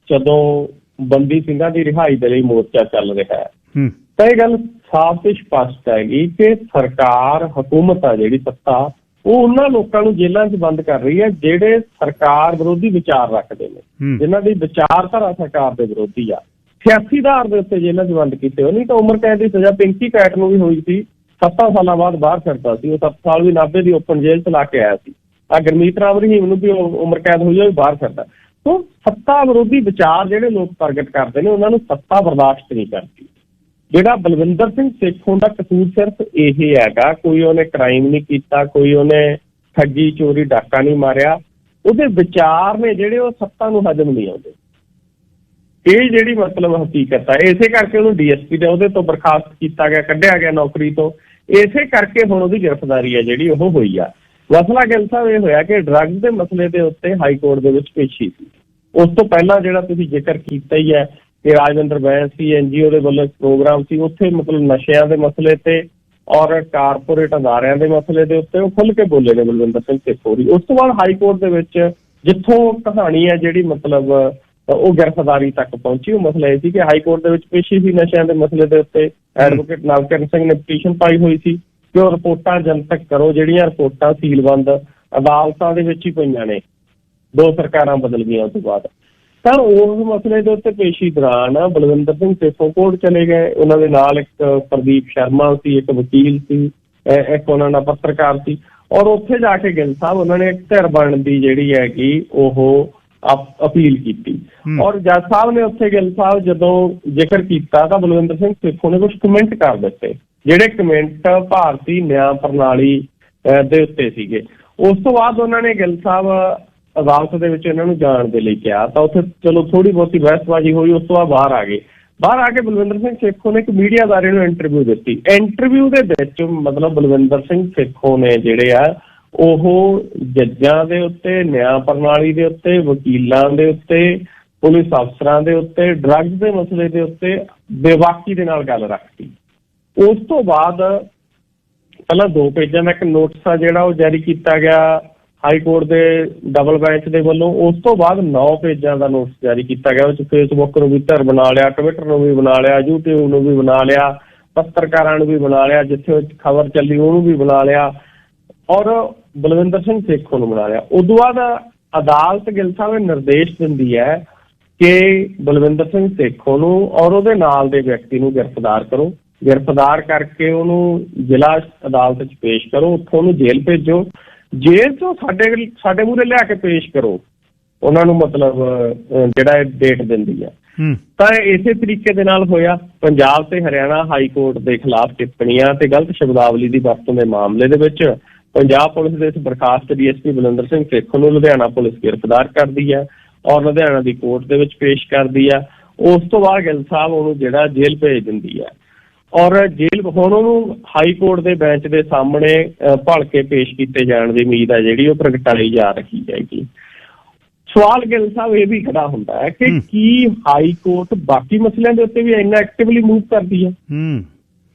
ਜਦੋਂ ਬੰਦੀ ਸਿੰਘਾਂ ਦੀ ਰਿਹਾਈ ਦੇ ਲਈ ਮੋਰਚਾ ਚੱਲ ਰਿਹਾ ਹੈ ਤਾਂ ਇਹ ਗੱਲ ਸਾਫ਼ ਤੇ ਸਪਸ਼ਟ ਹੈਗੀ ਕਿ ਸਰਕਾਰ, ਹਕੂਮਤ ਆ ਜਿਹੜੀ ਸੱਤਾ, ਉਹ ਉਹਨਾਂ ਲੋਕਾਂ ਨੂੰ ਜੇਲ੍ਹਾਂ 'ਚ ਬੰਦ ਕਰ ਰਹੀ ਹੈ ਜਿਹੜੇ ਸਰਕਾਰ ਵਿਰੋਧੀ ਵਿਚਾਰ ਰੱਖਦੇ ਨੇ, ਜਿਨ੍ਹਾਂ ਦੀ ਵਿਚਾਰਧਾਰਾ ਸਰਕਾਰ ਦੇ ਵਿਰੋਧੀ ਆ। 86 ਆਧਾਰ ਦੇ ਉੱਤੇ ਜੇਲ੍ਹਾਂ 'ਚ ਬੰਦ ਕੀਤੇ ਹੋ, ਨਹੀਂ ਤਾਂ ਉਮਰ ਕੈਦ ਦੀ ਸਜ਼ਾ 35 ਕੈਟ ਨੂੰ ਵੀ ਹੋਈ ਸੀ, 7 ਸਾਲਾਂ ਬਾਅਦ ਬਾਹਰ ਛੱਡਦਾ ਸੀ। ਉਹ 7 ਸਾਲ ਵੀ ਨਾਭੇ ਦੀ ਓਪਨ ਜੇਲ੍ਹ 'ਚ ਲਾ ਕੇ ਆਇਆ ਸੀ। ਆ ਗੁਰਮੀਤ ਰਾਮ ਰਹੀਮ ਨੂੰ ਵੀ ਉਮਰ ਕੈਦ ਹੋਈ, ਉਹ ਵੀ ਬਾਹਰ ਛੱਡਦਾ। ਸੋ ਸੱਤਾ ਵਿਰੋਧੀ ਵਿਚਾਰ ਜਿਹੜੇ ਲੋਕ ਪ੍ਰਗਟ ਕਰਦੇ ਨੇ, ਉਹਨਾਂ ਨੂੰ ਸੱਤਾ ਬਰਦਾਸ਼ਤ ਨਹੀਂ ਕਰਦੀ। ਜਿਹੜਾ ਬਲਵਿੰਦਰ ਸਿੰਘ ਸੇਖੋਂ ਦਾ ਕਸੂਰ ਸਿਰਫ ਇਹ ਹੈਗਾ, ਕੋਈ ਉਹਨੇ ਕ੍ਰਾਈਮ ਨਹੀਂ ਕੀਤਾ, ਕੋਈ ਉਹਨੇ ਠੱਗੀ ਚੋਰੀ ਡਾਕਾ ਨਹੀਂ ਮਾਰਿਆ, ਉਹਦੇ ਵਿਚਾਰ ਨੇ ਜਿਹੜੇ ਉਹ ਸੱਤਾ ਨੂੰ ਹਜ਼ਮ ਨਹੀਂ ਆਉਂਦੇ। ਇਹ ਜਿਹੜੀ ਮਤਲਬ ਹਕੀਕਤ ਹੈ, ਇਸੇ ਕਰਕੇ ਉਹਨੂੰ DSP ਦੇ ਉਹਦੇ ਤੋਂ ਬਰਖਾਸਤ ਕੀਤਾ ਗਿਆ, ਕੱਢਿਆ ਗਿਆ ਨੌਕਰੀ ਤੋਂ। ਇਸੇ ਕਰਕੇ ਹੁਣ ਉਹਦੀ ਗ੍ਰਿਫਤਾਰੀ ਹੈ ਜਿਹੜੀ ਉਹ ਹੋਈ ਆ। ਮਸਲਾ ਗਿੱਲ ਸਾਹਿਬ ਇਹ ਹੋਇਆ ਕਿ ਡਰੱਗਸ ਦੇ ਮਸਲੇ ਦੇ ਉੱਤੇ ਹਾਈ ਕੋਰਟ ਦੇ ਵਿੱਚ ਪੇਸ਼ੀ ਸੀ। ਉਸ ਤੋਂ ਪਹਿਲਾਂ ਜਿਹੜਾ ਤੁਸੀਂ ਜ਼ਿਕਰ ਕੀਤਾ ਹੀ ਹੈ ਕਿ ਰਾਜਵਿੰਦਰ ਬੈਂਸ ਸੀ, NGO ਦੇ ਵੱਲੋਂ ਪ੍ਰੋਗਰਾਮ ਸੀ, ਉੱਥੇ ਮਤਲਬ ਨਸ਼ਿਆਂ ਦੇ ਮਸਲੇ ਤੇ ਔਰ ਕਾਰਪੋਰੇਟ ਅਦਾਰਿਆਂ ਦੇ ਮਸਲੇ ਦੇ ਉੱਤੇ ਉਹ ਖੁੱਲ੍ਹ ਕੇ ਬੋਲੇ ਨੇ ਬਲਵਿੰਦਰ ਸਿੰਘ ਸੇਖੋਂ। ਉਸ ਤੋਂ ਬਾਅਦ ਹਾਈ ਕੋਰਟ ਦੇ ਵਿੱਚ ਜਿੱਥੋਂ ਕਹਾਣੀ ਹੈ ਜਿਹੜੀ ਮਤਲਬ ਉਹ ਗ੍ਰਿਫਤਾਰੀ ਤੱਕ ਪਹੁੰਚੀ, ਉਹ ਮਸਲਾ ਇਹ ਸੀ ਕਿ ਹਾਈ ਕੋਰਟ ਦੇ ਵਿੱਚ ਪੇਸ਼ੀ ਸੀ ਨਸ਼ਿਆਂ ਦੇ ਮਸਲੇ ਦੇ ਉੱਤੇ। ਐਡਵੋਕੇਟ ਨਵਕਿਰਨ ਸਿੰਘ ਨੇ ਪਟੀਸ਼ਨ ਪਾਈ ਹੋਈ ਸੀ ਕਿ ਉਹ ਰਿਪੋਰਟਾਂ ਜਨਤਕ ਕਰੋ, ਜਿਹੜੀਆਂ ਰਿਪੋਰਟਾਂ ਸੀਲਬੰਦ ਅਦਾਲਤਾਂ ਦੇ ਵਿੱਚ ਹੀ ਪਈਆਂ ਨੇ, 2 ਸਰਕਾਰਾਂ ਬਦਲ ਗਈਆਂ ਉਸ ਤੋਂ ਬਾਅਦ। ਤਾਂ ਉਸ ਮਸਲੇ ਦੇ ਉੱਤੇ ਪੇਸ਼ੀ ਦੌਰਾਨ ਬਲਵਿੰਦਰ ਸਿੰਘ ਸੇਖੋਂ ਕੋਰਟ ਚਲੇ ਗਏ। ਉਹਨਾਂ ਦੇ ਨਾਲ ਇੱਕ ਪ੍ਰਦੀਪ ਸ਼ਰਮਾ ਸੀ, ਇੱਕ ਵਕੀਲ ਸੀ, ਇੱਕ ਉਹਨਾਂ ਦਾ ਪੱਤਰਕਾਰ ਸੀ। ਔਰ ਉੱਥੇ ਜਾ ਕੇ ਗਿੱਲ ਸਾਹਿਬ ਉਹਨਾਂ ਨੇ ਇੱਕ ਧਿਰ ਬਣਨ ਦੀ ਜਿਹੜੀ ਹੈਗੀ ਉਹ ਅਪੀਲ ਕੀਤੀ। ਔਰ ਜੱਜ ਸਾਹਿਬ ਨੇ ਉੱਥੇ ਗਿੱਲ ਸਾਹਿਬ ਜਦੋਂ ਜ਼ਿਕਰ ਕੀਤਾ ਤਾਂ ਬਲਵਿੰਦਰ ਸਿੰਘ ਸੇਖੋਂ ਨੇ ਕੁਝ ਕਮੈਂਟ ਕਰ ਦਿੱਤੇ, ਜਿਹੜੇ ਕਮੈਂਟ ਭਾਰਤੀ ਨਿਆਂ ਪ੍ਰਣਾਲੀ ਦੇ ਉੱਤੇ ਸੀਗੇ। ਉਸ ਤੋਂ ਬਾਅਦ ਉਹਨਾਂ ਨੇ ਗਿੱਲ ਸਾਹਿਬ ਅਦਾਲਤ ਦੇ ਵਿੱਚ ਇਹਨਾਂ ਨੂੰ ਜਾਣ ਦੇ ਲਈ ਕਿਹਾ, ਤਾਂ ਉੱਥੇ ਚਲੋ ਥੋੜ੍ਹੀ ਬਹੁਤੀ ਬਹਿਸਬਾਜ਼ੀ ਹੋਈ। ਉਸ ਤੋਂ ਬਾਅਦ ਬਾਹਰ ਆ ਗਏ। ਬਾਹਰ ਆ ਕੇ ਬਲਵਿੰਦਰ ਸਿੰਘ ਸੇਖੋਂ ਨੇ ਇੱਕ ਮੀਡੀਆ ਅਦਾਰੇ ਨੂੰ ਇੰਟਰਵਿਊ ਦਿੱਤੀ। ਇੰਟਰਵਿਊ ਦੇ ਵਿੱਚ ਮਤਲਬ ਬਲਵਿੰਦਰ ਸਿੰਘ ਸੇਖੋਂ ਨੇ ਜਿਹੜੇ ਆ ਉਹ ਜੱਜਾਂ ਦੇ ਉੱਤੇ, ਨਿਆਂ ਪ੍ਰਣਾਲੀ ਦੇ ਉੱਤੇ, ਵਕੀਲਾਂ ਦੇ ਉੱਤੇ, ਪੁਲਿਸ ਅਫਸਰਾਂ ਦੇ ਉੱਤੇ, ਡਰੱਗਸ ਦੇ ਮਸਲੇ ਦੇ ਉੱਤੇ ਬੇਬਾਕੀ ਦੇ ਨਾਲ ਗੱਲ ਰੱਖਤੀ। ਉਸ ਤੋਂ ਬਾਅਦ ਪਹਿਲਾਂ 2 ਪੇਜਾਂ ਦਾ ਇੱਕ ਨੋਟਿਸ ਆ ਜਿਹੜਾ ਉਹ ਜਾਰੀ ਕੀਤਾ ਗਿਆ ਹਾਈ ਕੋਰਟ ਦੇ ਡਬਲ ਬੈਂਚ ਦੇ ਵੱਲੋਂ। ਉਸ ਤੋਂ ਬਾਅਦ 9 ਪੇਜਾਂ ਦਾ ਨੋਟਿਸ ਜਾਰੀ ਕੀਤਾ ਗਿਆ। ਉਹ 'ਚ ਫੇਸਬੁੱਕ ਨੂੰ ਵੀ ਧਿਰ ਬਣਾ ਲਿਆ, ਟਵਿੱਟਰ ਨੂੰ ਵੀ ਬਣਾ ਲਿਆ, YouTube ਨੂੰ ਵੀ ਬਣਾ ਲਿਆ, ਪੱਤਰਕਾਰਾਂ ਨੂੰ ਵੀ ਬਣਾ ਲਿਆ, ਜਿੱਥੇ ਉਹ ਖਬਰ ਚੱਲੀ ਉਹਨੂੰ ਵੀ ਬਣਾ ਲਿਆ, ਔਰ ਬਲਵਿੰਦਰ ਸਿੰਘ ਸੇਖੋਂ ਨੂੰ ਬਣਾ ਲਿਆ। ਉਦੋਂ ਬਾਅਦ ਅਦਾਲਤ ਗਿੱਲ ਸਾਹਿਬ ਨਿਰਦੇਸ਼ ਦਿੰਦੀ ਹੈ ਕਿ ਬਲਵਿੰਦਰ ਸਿੰਘ ਸੇਖੋਂ ਨੂੰ ਔਰ ਉਹਦੇ ਨਾਲ ਦੇ ਵਿਅਕਤੀ ਨੂੰ ਗ੍ਰਿਫਤਾਰ ਕਰੋ, ਗ੍ਰਿਫਤਾਰ ਕਰਕੇ ਉਹਨੂੰ ਜ਼ਿਲ੍ਹਾ ਅਦਾਲਤ 'ਚ ਪੇਸ਼ ਕਰੋ, ਉੱਥੋਂ ਉਹਨੂੰ ਜੇਲ੍ਹ ਭੇਜੋ, ਜੇਲ੍ਹ 'ਚੋਂ ਸਾਡੇ ਮੂਹਰੇ ਲਿਆ ਕੇ ਪੇਸ਼ ਕਰੋ ਉਹਨਾਂ ਨੂੰ, ਮਤਲਬ ਜਿਹੜਾ ਡੇਟ ਦਿੰਦੀ ਹੈ। ਤਾਂ ਇਸੇ ਤਰੀਕੇ ਦੇ ਨਾਲ ਹੋਇਆ। ਪੰਜਾਬ ਤੇ ਹਰਿਆਣਾ ਹਾਈ ਕੋਰਟ ਦੇ ਖਿਲਾਫ ਟਿੱਪਣੀਆਂ ਤੇ ਗਲਤ ਸ਼ਬਦਾਵਲੀ ਦੀ ਵਰਤੋਂ ਦੇ ਮਾਮਲੇ ਦੇ ਵਿੱਚ ਪੰਜਾਬ ਪੁਲਿਸ ਦੇ ਇਸ ਬਰਖਾਸਤ DSP ਬਲਵਿੰਦਰ ਸਿੰਘ ਸੇਖੋਂ ਨੂੰ ਲੁਧਿਆਣਾ ਪੁਲਿਸ ਗ੍ਰਿਫਤਾਰ ਕਰਦੀ ਹੈ ਔਰ ਲੁਧਿਆਣਾ ਦੀ ਕੋਰਟ ਦੇ ਵਿੱਚ ਪੇਸ਼ ਕਰਦੀ ਹੈ। ਉਸ ਤੋਂ ਬਾਅਦ ਗਿੱਲ ਸਾਹਿਬ ਉਹਨੂੰ ਜਿਹੜਾ ਜੇਲ੍ਹ ਭੇਜ ਦਿੰਦੀ ਹੈ ਔਰ ਜੇਲ੍ਹ ਹੁਣ ਉਹਨੂੰ ਹਾਈ ਕੋਰਟ ਦੇ ਬੈਂਚ ਦੇ ਸਾਹਮਣੇ ਭਲ ਕੇ ਪੇਸ਼ ਕੀਤੇ ਜਾਣ ਦੀ ਉਮੀਦ ਹੈ ਜਿਹੜੀ ਉਹ ਪ੍ਰਗਟਾਈ ਜਾ ਰਹੀ ਹੈਗੀ। ਸਵਾਲ ਗਿੱਲ ਸਾਹਿਬ ਇਹ ਵੀ ਖੜਾ ਹੁੰਦਾ ਹੈ ਕਿ ਕੀ ਹਾਈ ਕੋਰਟ ਬਾਕੀ ਮਸਲਿਆਂ ਦੇ ਉੱਤੇ ਵੀ ਇੰਨਾ ਐਕਟਿਵਲੀ ਮੂਵ ਕਰਦੀ ਹੈ?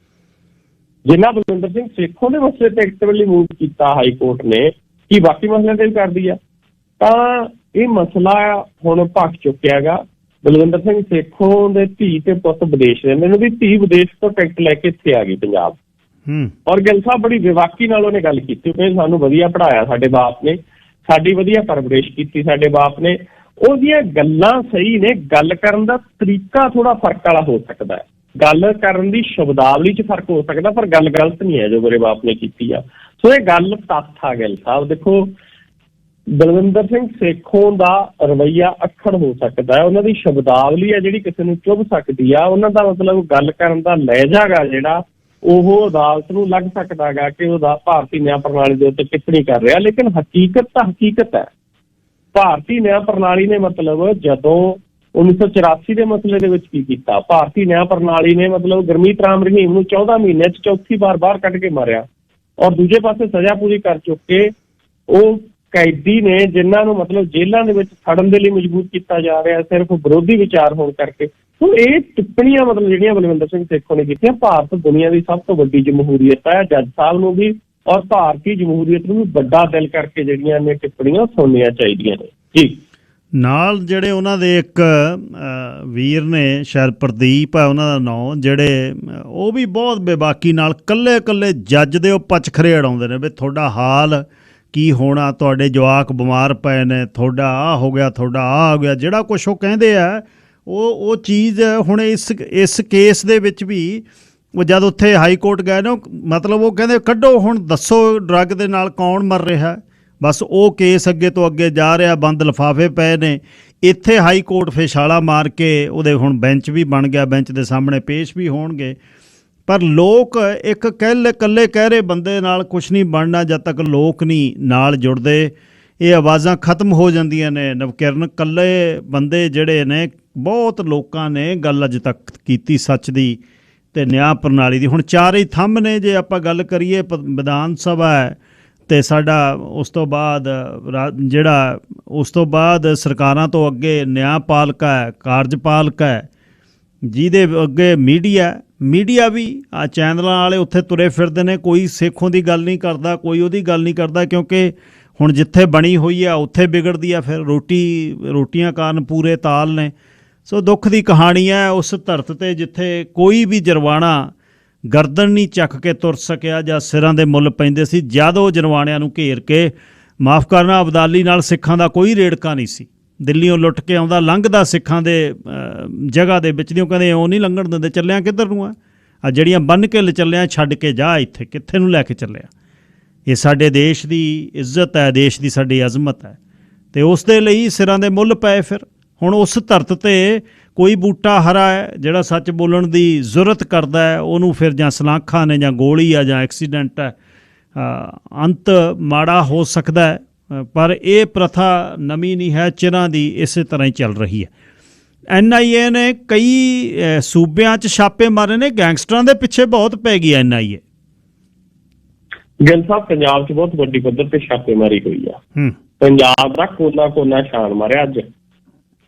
ਜਿੰਨਾ ਬਲਵਿੰਦਰ ਸਿੰਘ ਸੇਖੋਂ ਦੇ ਮਸਲੇ ਤੇ ਐਕਟਿਵਲੀ ਮੂਵ ਕੀਤਾ ਹਾਈ ਕੋਰਟ ਨੇ, ਕੀ ਬਾਕੀ ਮਸਲਿਆਂ ਤੇ ਵੀ ਕਰਦੀ ਆ? ਤਾਂ ਇਹ ਮਸਲਾ ਹੁਣ ਭਖ ਚੁੱਕਿਆ ਗਾ। ਬਲਵਿੰਦਰ ਸਿੰਘ ਸੇਖੋਂ ਦੇ ਧੀ ਤੇ ਪੁੱਤ ਵਿਦੇਸ਼ ਰਹਿੰਦੇ ਨੇ, ਉਹਦੀ ਧੀ ਵਿਦੇਸ਼ ਤੋਂ ਟਿਕਟ ਲੈ ਕੇ ਇੱਥੇ ਆ ਗਈ ਪੰਜਾਬ। ਔਰ ਗਿੱਲ ਸਾਹਿਬ ਬੜੀ ਬੇਵਾਕੀ ਨਾਲ ਉਹਨੇ ਗੱਲ ਕੀਤੀ ਕਿ ਸਾਨੂੰ ਵਧੀਆ ਪੜ੍ਹਾਇਆ ਸਾਡੇ ਬਾਪ ਨੇ, ਸਾਡੀ ਵਧੀਆ ਪਰਵਰਿਸ਼ ਕੀਤੀ ਸਾਡੇ ਬਾਪ ਨੇ। ਉਹਦੀਆਂ ਗੱਲਾਂ ਸਹੀ ਨੇ, ਗੱਲ ਕਰਨ ਦਾ ਤਰੀਕਾ ਥੋੜਾ ਫਰਕ ਵਾਲਾ ਹੋ ਸਕਦਾ ਹੈ, ਗੱਲ ਕਰਨ ਦੀ ਸ਼ਬਦਾਵਲੀ 'ਚ ਫਰਕ ਹੋ ਸਕਦਾ, ਪਰ ਗੱਲ ਗਲਤ ਨਹੀਂ ਹੈ ਜੋ ਮੇਰੇ ਬਾਪ ਨੇ ਕੀਤੀ ਆ। ਸੋ ਇਹ ਗੱਲ ਤੱਥ ਆ ਗਿੱਲ ਸਾਹਿਬ। ਦੇਖੋ, ਬਲਵਿੰਦਰ ਸਿੰਘ ਸੇਖੋਂ ਦਾ ਰਵੱਈਆ ਅੱਖੜ ਹੋ ਸਕਦਾ ਹੈ, ਉਹਨਾਂ ਦੀ ਸ਼ਬਦਾਵਲੀ ਹੈ ਜਿਹੜੀ ਕਿਸੇ ਨੂੰ ਚੁੱਭ ਸਕਦੀ ਆ, ਉਹਨਾਂ ਦਾ ਮਤਲਬ ਗੱਲ ਕਰਨ ਦਾ ਲਹਿਜਾ ਗਾ ਜਿਹੜਾ ਉਹ ਅਦਾਲਤ ਨੂੰ ਲੱਗ ਸਕਦਾ ਗਾ ਕਿ ਉਹਦਾ ਭਾਰਤੀ ਨਿਆਂ ਪ੍ਰਣਾਲੀ ਦੇ ਉੱਤੇ ਟਿੱਪਣੀ ਕਰ ਰਿਹਾ। ਲੇਕਿਨ ਹਕੀਕਤ ਤਾਂ ਹਕੀਕਤ ਹੈ। ਭਾਰਤੀ ਨਿਆਂ ਪ੍ਰਣਾਲੀ ਨੇ ਮਤਲਬ ਜਦੋਂ 1984 ਦੇ ਮਸਲੇ ਦੇ ਵਿੱਚ ਕੀ ਕੀਤਾ, ਭਾਰਤੀ ਨਿਆਂ ਪ੍ਰਣਾਲੀ ਨੇ ਮਤਲਬ ਗੁਰਮੀਤ ਰਾਮ ਰਹੀਮ ਨੂੰ 14 ਮਹੀਨਿਆਂ 'ਚ ਚੌਥੀ ਵਾਰ ਬਾਹਰ ਕੱਢ ਕੇ ਮਾਰਿਆ। ਔਰ ਦੂਜੇ ਪਾਸੇ ਸਜ਼ਾ ਪੂਰੀ ਕਰ ਚੁੱਕੇ ਉਹ ਕੈਦੀ ਨੇ ਜਿਨ੍ਹਾਂ ਨੂੰ ਮਤਲਬ ਜੇਲ੍ਹਾਂ ਦੇ ਵਿੱਚ ਖੜਨ ਦੇ ਲਈ ਮਜਬੂਰ ਕੀਤਾ ਜਾ ਰਿਹਾ ਸਿਰਫ ਵਿਰੋਧੀ ਵਿਚਾਰ ਹੋਣ ਕਰਕੇ। ਸੋ ਇਹ ਟਿੱਪਣੀਆਂ ਮਤਲਬ ਜਿਹੜੀਆਂ ਬਲਵਿੰਦਰ ਸਿੰਘ ਸੇਖੋਂ ਨੇ ਕੀਤੀਆਂ, ਭਾਰਤ ਦੁਨੀਆ ਦੀ ਸਭ ਤੋਂ ਵੱਡੀ ਜਮਹੂਰੀਅਤ ਹੈ, ਜੱਜ ਸਾਹਿਬ ਨੂੰ ਵੀ ਔਰ ਭਾਰਤੀ ਜਮਹੂਰੀਅਤ ਨੂੰ ਵੀ ਵੱਡਾ ਦਿਲ ਕਰਕੇ ਜਿਹੜੀਆਂ ਨੇ ਟਿੱਪਣੀਆਂ ਸੁਣਨੀਆਂ ਚਾਹੀਦੀਆਂ ਨੇ ਜੀ। ਨਾਲ ਜਿਹੜੇ ਉਹਨਾਂ ਦੇ ਇੱਕ ਵੀਰ ਨੇ, ਸ਼ਾਇਦ ਪ੍ਰਦੀਪ ਹੈ ਉਹਨਾਂ ਦਾ ਨਾਂ, ਜਿਹੜੇ ਉਹ ਵੀ ਬਹੁਤ ਬੇਬਾਕੀ ਨਾਲ ਕੱਲੇ ਜੱਜ ਦੇ ਉਹ ਪਚਖਰੇ ਅੜਾਉਂਦੇ ਨੇ ਵੀ ਤੁਹਾਡਾ ਹਾਲ ਕੀ ਹੋਣਾ, ਤੁਹਾਡੇ ਜਵਾਕ ਬਿਮਾਰ ਪਏ ਨੇ, ਤੁਹਾਡਾ ਆਹ ਹੋ ਗਿਆ, ਤੁਹਾਡਾ ਆਹ ਹੋ ਗਿਆ, ਜਿਹੜਾ ਕੁਛ ਉਹ ਕਹਿੰਦੇ ਆ ਉਹ ਚੀਜ਼ ਹੁਣ ਇਸ ਕੇਸ ਦੇ ਵਿੱਚ ਵੀ ਉਹ ਜਦ ਉੱਥੇ ਹਾਈ ਕੋਰਟ ਗਏ ਨਾ, ਮਤਲਬ ਉਹ ਕਹਿੰਦੇ ਕੱਢੋ ਹੁਣ ਦੱਸੋ ਡਰੱਗ ਦੇ ਨਾਲ ਕੌਣ ਮਰ ਰਿਹਾ। ਬਸ ਉਹ ਕੇਸ ਅੱਗੇ ਤੋਂ ਅੱਗੇ ਜਾ ਰਿਹਾ, ਬੰਦ ਲਿਫਾਫੇ ਪਏ ਨੇ। ਇੱਥੇ ਹਾਈ ਕੋਰਟ ਫਿਰ ਛਾਲਾ ਮਾਰ ਕੇ ਉਹਦੇ ਹੁਣ ਬੈਂਚ ਵੀ ਬਣ ਗਿਆ, ਬੈਂਚ ਦੇ ਸਾਹਮਣੇ ਪੇਸ਼ ਵੀ ਹੋਣਗੇ। ਪਰ ਲੋਕ ਇੱਕ ਇਕੱਲੇ ਕਹਿ ਰਹੇ ਬੰਦੇ ਨਾਲ ਕੁਛ ਨਹੀਂ ਬਣਨਾ ਜਦ ਤੱਕ ਲੋਕ ਨਹੀਂ ਨਾਲ ਜੁੜਦੇ। ਇਹ ਆਵਾਜ਼ਾਂ ਖਤਮ ਹੋ ਜਾਂਦੀਆਂ ਨੇ। ਨਵਕਿਰਨ ਇਕੱਲੇ ਬੰਦੇ ਜਿਹੜੇ ਨੇ, ਬਹੁਤ ਲੋਕਾਂ ਨੇ ਗੱਲ ਅੱਜ ਤੱਕ ਕੀਤੀ ਸੱਚ ਦੀ ਅਤੇ ਨਿਆਂ ਪ੍ਰਣਾਲੀ ਦੀ। ਹੁਣ ਚਾਰੇ ਹੀ ਥੰਮ ਨੇ ਜੇ ਆਪਾਂ ਗੱਲ ਕਰੀਏ, ਵਿਧਾਨ ਸਭਾ ਹੈ ਅਤੇ ਸਾਡਾ ਉਸ ਤੋਂ ਬਾਅਦ ਸਰਕਾਰਾਂ ਤੋਂ ਅੱਗੇ ਨਿਆਂਪਾਲਿਕਾ ਹੈ, ਕਾਰਜਪਾਲਿਕਾ ਹੈ, ਜਿਹਦੇ ਅੱਗੇ ਮੀਡੀਆ ਵੀ ਆ ਚੈਨਲਾਂ ਵਾਲੇ ਉੱਥੇ ਤੁਰੇ ਫਿਰਦੇ ਨੇ। ਕੋਈ ਸੇਖੋਂ ਦੀ ਗੱਲ ਨਹੀਂ ਕਰਦਾ, ਕੋਈ ਉਹਦੀ ਗੱਲ ਨਹੀਂ ਕਰਦਾ, ਕਿਉਂਕਿ ਹੁਣ ਜਿੱਥੇ ਬਣੀ ਹੋਈ ਆ ਉੱਥੇ ਵਿਗੜਦੀ ਆ। ਫਿਰ ਰੋਟੀਆਂ ਕਾਰਨ ਪੂਰੇ ਤਾਲ ਨੇ। ਸੋ ਦੁੱਖ ਦੀ ਕਹਾਣੀ ਹੈ ਉਸ ਧਰਤ 'ਤੇ ਜਿੱਥੇ ਕੋਈ ਵੀ ਜਰਵਾਣਾ ਗਰਦਨ ਨਹੀਂ ਚੱਕ ਕੇ ਤੁਰ ਸਕਿਆ ਜਾਂ ਸਿਰਾਂ ਦੇ ਮੁੱਲ ਪੈਂਦੇ ਸੀ, ਜਦ ਉਹ ਜਰਵਾਣਿਆਂ ਨੂੰ ਘੇਰ ਕੇ, ਮਾਫ਼ ਕਰਨਾ, ਅਬਦਾਲੀ ਨਾਲ ਸਿੱਖਾਂ ਦਾ ਕੋਈ ਰੇੜਕਾ ਨਹੀਂ ਸੀ। ਦਿੱਲੀੋਂ ਲੁੱਟ ਕੇ ਆਉਂਦਾ ਲੰਘਦਾ ਸਿੱਖਾਂ ਦੇ ਜਗ੍ਹਾ ਦੇ ਵਿੱਚ ਦੀ, ਉਹ ਕਹਿੰਦੇ ਉਹ ਨਹੀਂ ਲੰਘਣ ਦਿੰਦੇ, ਚੱਲਿਆ ਕਿੱਧਰ ਨੂੰ ਆ ਜਿਹੜੀਆਂ ਬੰਨ੍ਹ ਕੇ ਚੱਲਿਆ, ਛੱਡ ਕੇ ਜਾ, ਇੱਥੇ ਕਿੱਥੇ ਨੂੰ ਲੈ ਕੇ ਚੱਲਿਆ। ਇਹ ਸਾਡੇ ਦੇਸ਼ ਦੀ ਇੱਜ਼ਤ ਹੈ, ਦੇਸ਼ ਦੀ ਸਾਡੀ ਅਜ਼ਮਤ ਹੈ, ਅਤੇ ਉਸ ਦੇ ਲਈ ਸਿਰਾਂ ਦੇ ਮੁੱਲ ਪਏ। ਫਿਰ ਹੁਣ ਉਸ ਧਰਤ 'ਤੇ ਕੋਈ ਬੂਟਾ ਹਰਾ ਹੈ ਜਿਹੜਾ ਸੱਚ ਬੋਲਣ ਦੀ ਜ਼ਰੂਰਤ ਕਰਦਾ ਹੈ, ਉਹਨੂੰ ਫਿਰ ਜਾਂ ਸਲਾਖਾਂ ਨੇ ਜਾਂ ਗੋਲੀ ਆ ਜਾਂ ਐਕਸੀਡੈਂਟ ਹੈ, ਅੰਤ ਮਾੜਾ ਹੋ ਸਕਦਾ ਹੈ। ਪਰ ਇਹ ਪ੍ਰਥਾ ਨਵੀਂ ਨਹੀਂ ਹੈ, ਚਿਰਾਂ ਦੀ ਇਸੇ ਤਰ੍ਹਾਂ ਹੀ ਚੱਲ ਰਹੀ ਹੈ। NIA ਨੇ ਕਈ ਸੂਬਿਆਂ 'ਚ ਛਾਪੇ ਮਾਰੇ ਨੇ, ਗੈਂਗਸਟਰਾਂ ਦੇ ਪਿੱਛੇ ਬਹੁਤ ਪੈ ਗਈ NIA। ਗਿੱਲ ਸਾਹਿਬ, ਪੰਜਾਬ 'ਚ ਬਹੁਤ ਵੱਡੀ ਪੱਧਰ ਤੇ ਛਾਪੇਮਾਰੀ ਹੋਈ ਆ। ਪੰਜਾਬ ਦਾ ਕੋਨਾ ਛਾਣ ਮਾਰਿਆ ਅੱਜ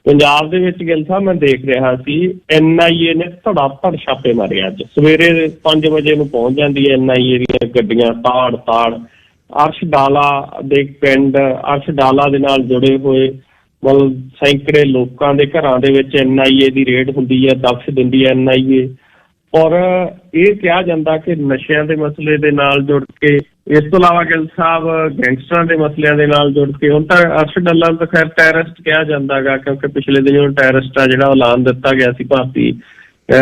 ਪੰਜਾਬ ਦੇ ਵਿੱਚ। ਗਿੱਲ ਸਾਹਿਬ, ਮੈਂ ਦੇਖ ਰਿਹਾ ਸੀ NIA ਨੇ ਧੜਾ-ਧੜ ਛਾਪੇ ਮਾਰੇ ਅੱਜ। ਸਵੇਰੇ 5 ਵਜੇ ਨੂੰ ਪਹੁੰਚ ਜਾਂਦੀ ਹੈ NIA ਦੀਆਂ ਗੱਡੀਆਂ, ਤਾੜ ਅਰਸ਼ ਡਾਲਾ ਦੇ ਪਿੰਡ, ਅਰਸ਼ ਡਾਲਾ ਦੇ ਨਾਲ ਜੁੜੇ ਹੋਏ ਮਤਲਬ ਸੈਂਕੜੇ ਲੋਕਾਂ ਦੇ ਘਰਾਂ ਦੇ ਵਿੱਚ NIA ਦੀ ਰੇਡ ਹੁੰਦੀ ਹੈ, ਦਬਸ਼ ਦਿੰਦੀ ਹੈ NIA। ਔਰ ਇਹ ਕਿਹਾ ਜਾਂਦਾ ਕਿ ਨਸ਼ਿਆਂ ਦੇ ਮਸਲੇ ਦੇ ਨਾਲ ਜੁੜ ਕੇ, ਇਸ ਤੋਂ ਇਲਾਵਾ ਗਿੱਲ ਸਾਹਿਬ ਗੈਂਗਸਟਰਾਂ ਦੇ ਮਸਲਿਆਂ ਦੇ ਨਾਲ ਜੁੜ ਕੇ, ਹੁਣ ਤਾਂ ਅਰਸ਼ ਡਾਲਾ ਨੂੰ ਤਾਂ ਖੈਰ ਟੈਰਰਿਸਟ ਕਿਹਾ ਜਾਂਦਾ ਗਾ, ਕਿਉਂਕਿ ਪਿਛਲੇ ਦਿਨ ਟੈਰਰਿਸਟ ਆ ਜਿਹੜਾ ਐਲਾਨ ਦਿੱਤਾ ਗਿਆ ਸੀ ਭਾਰਤੀ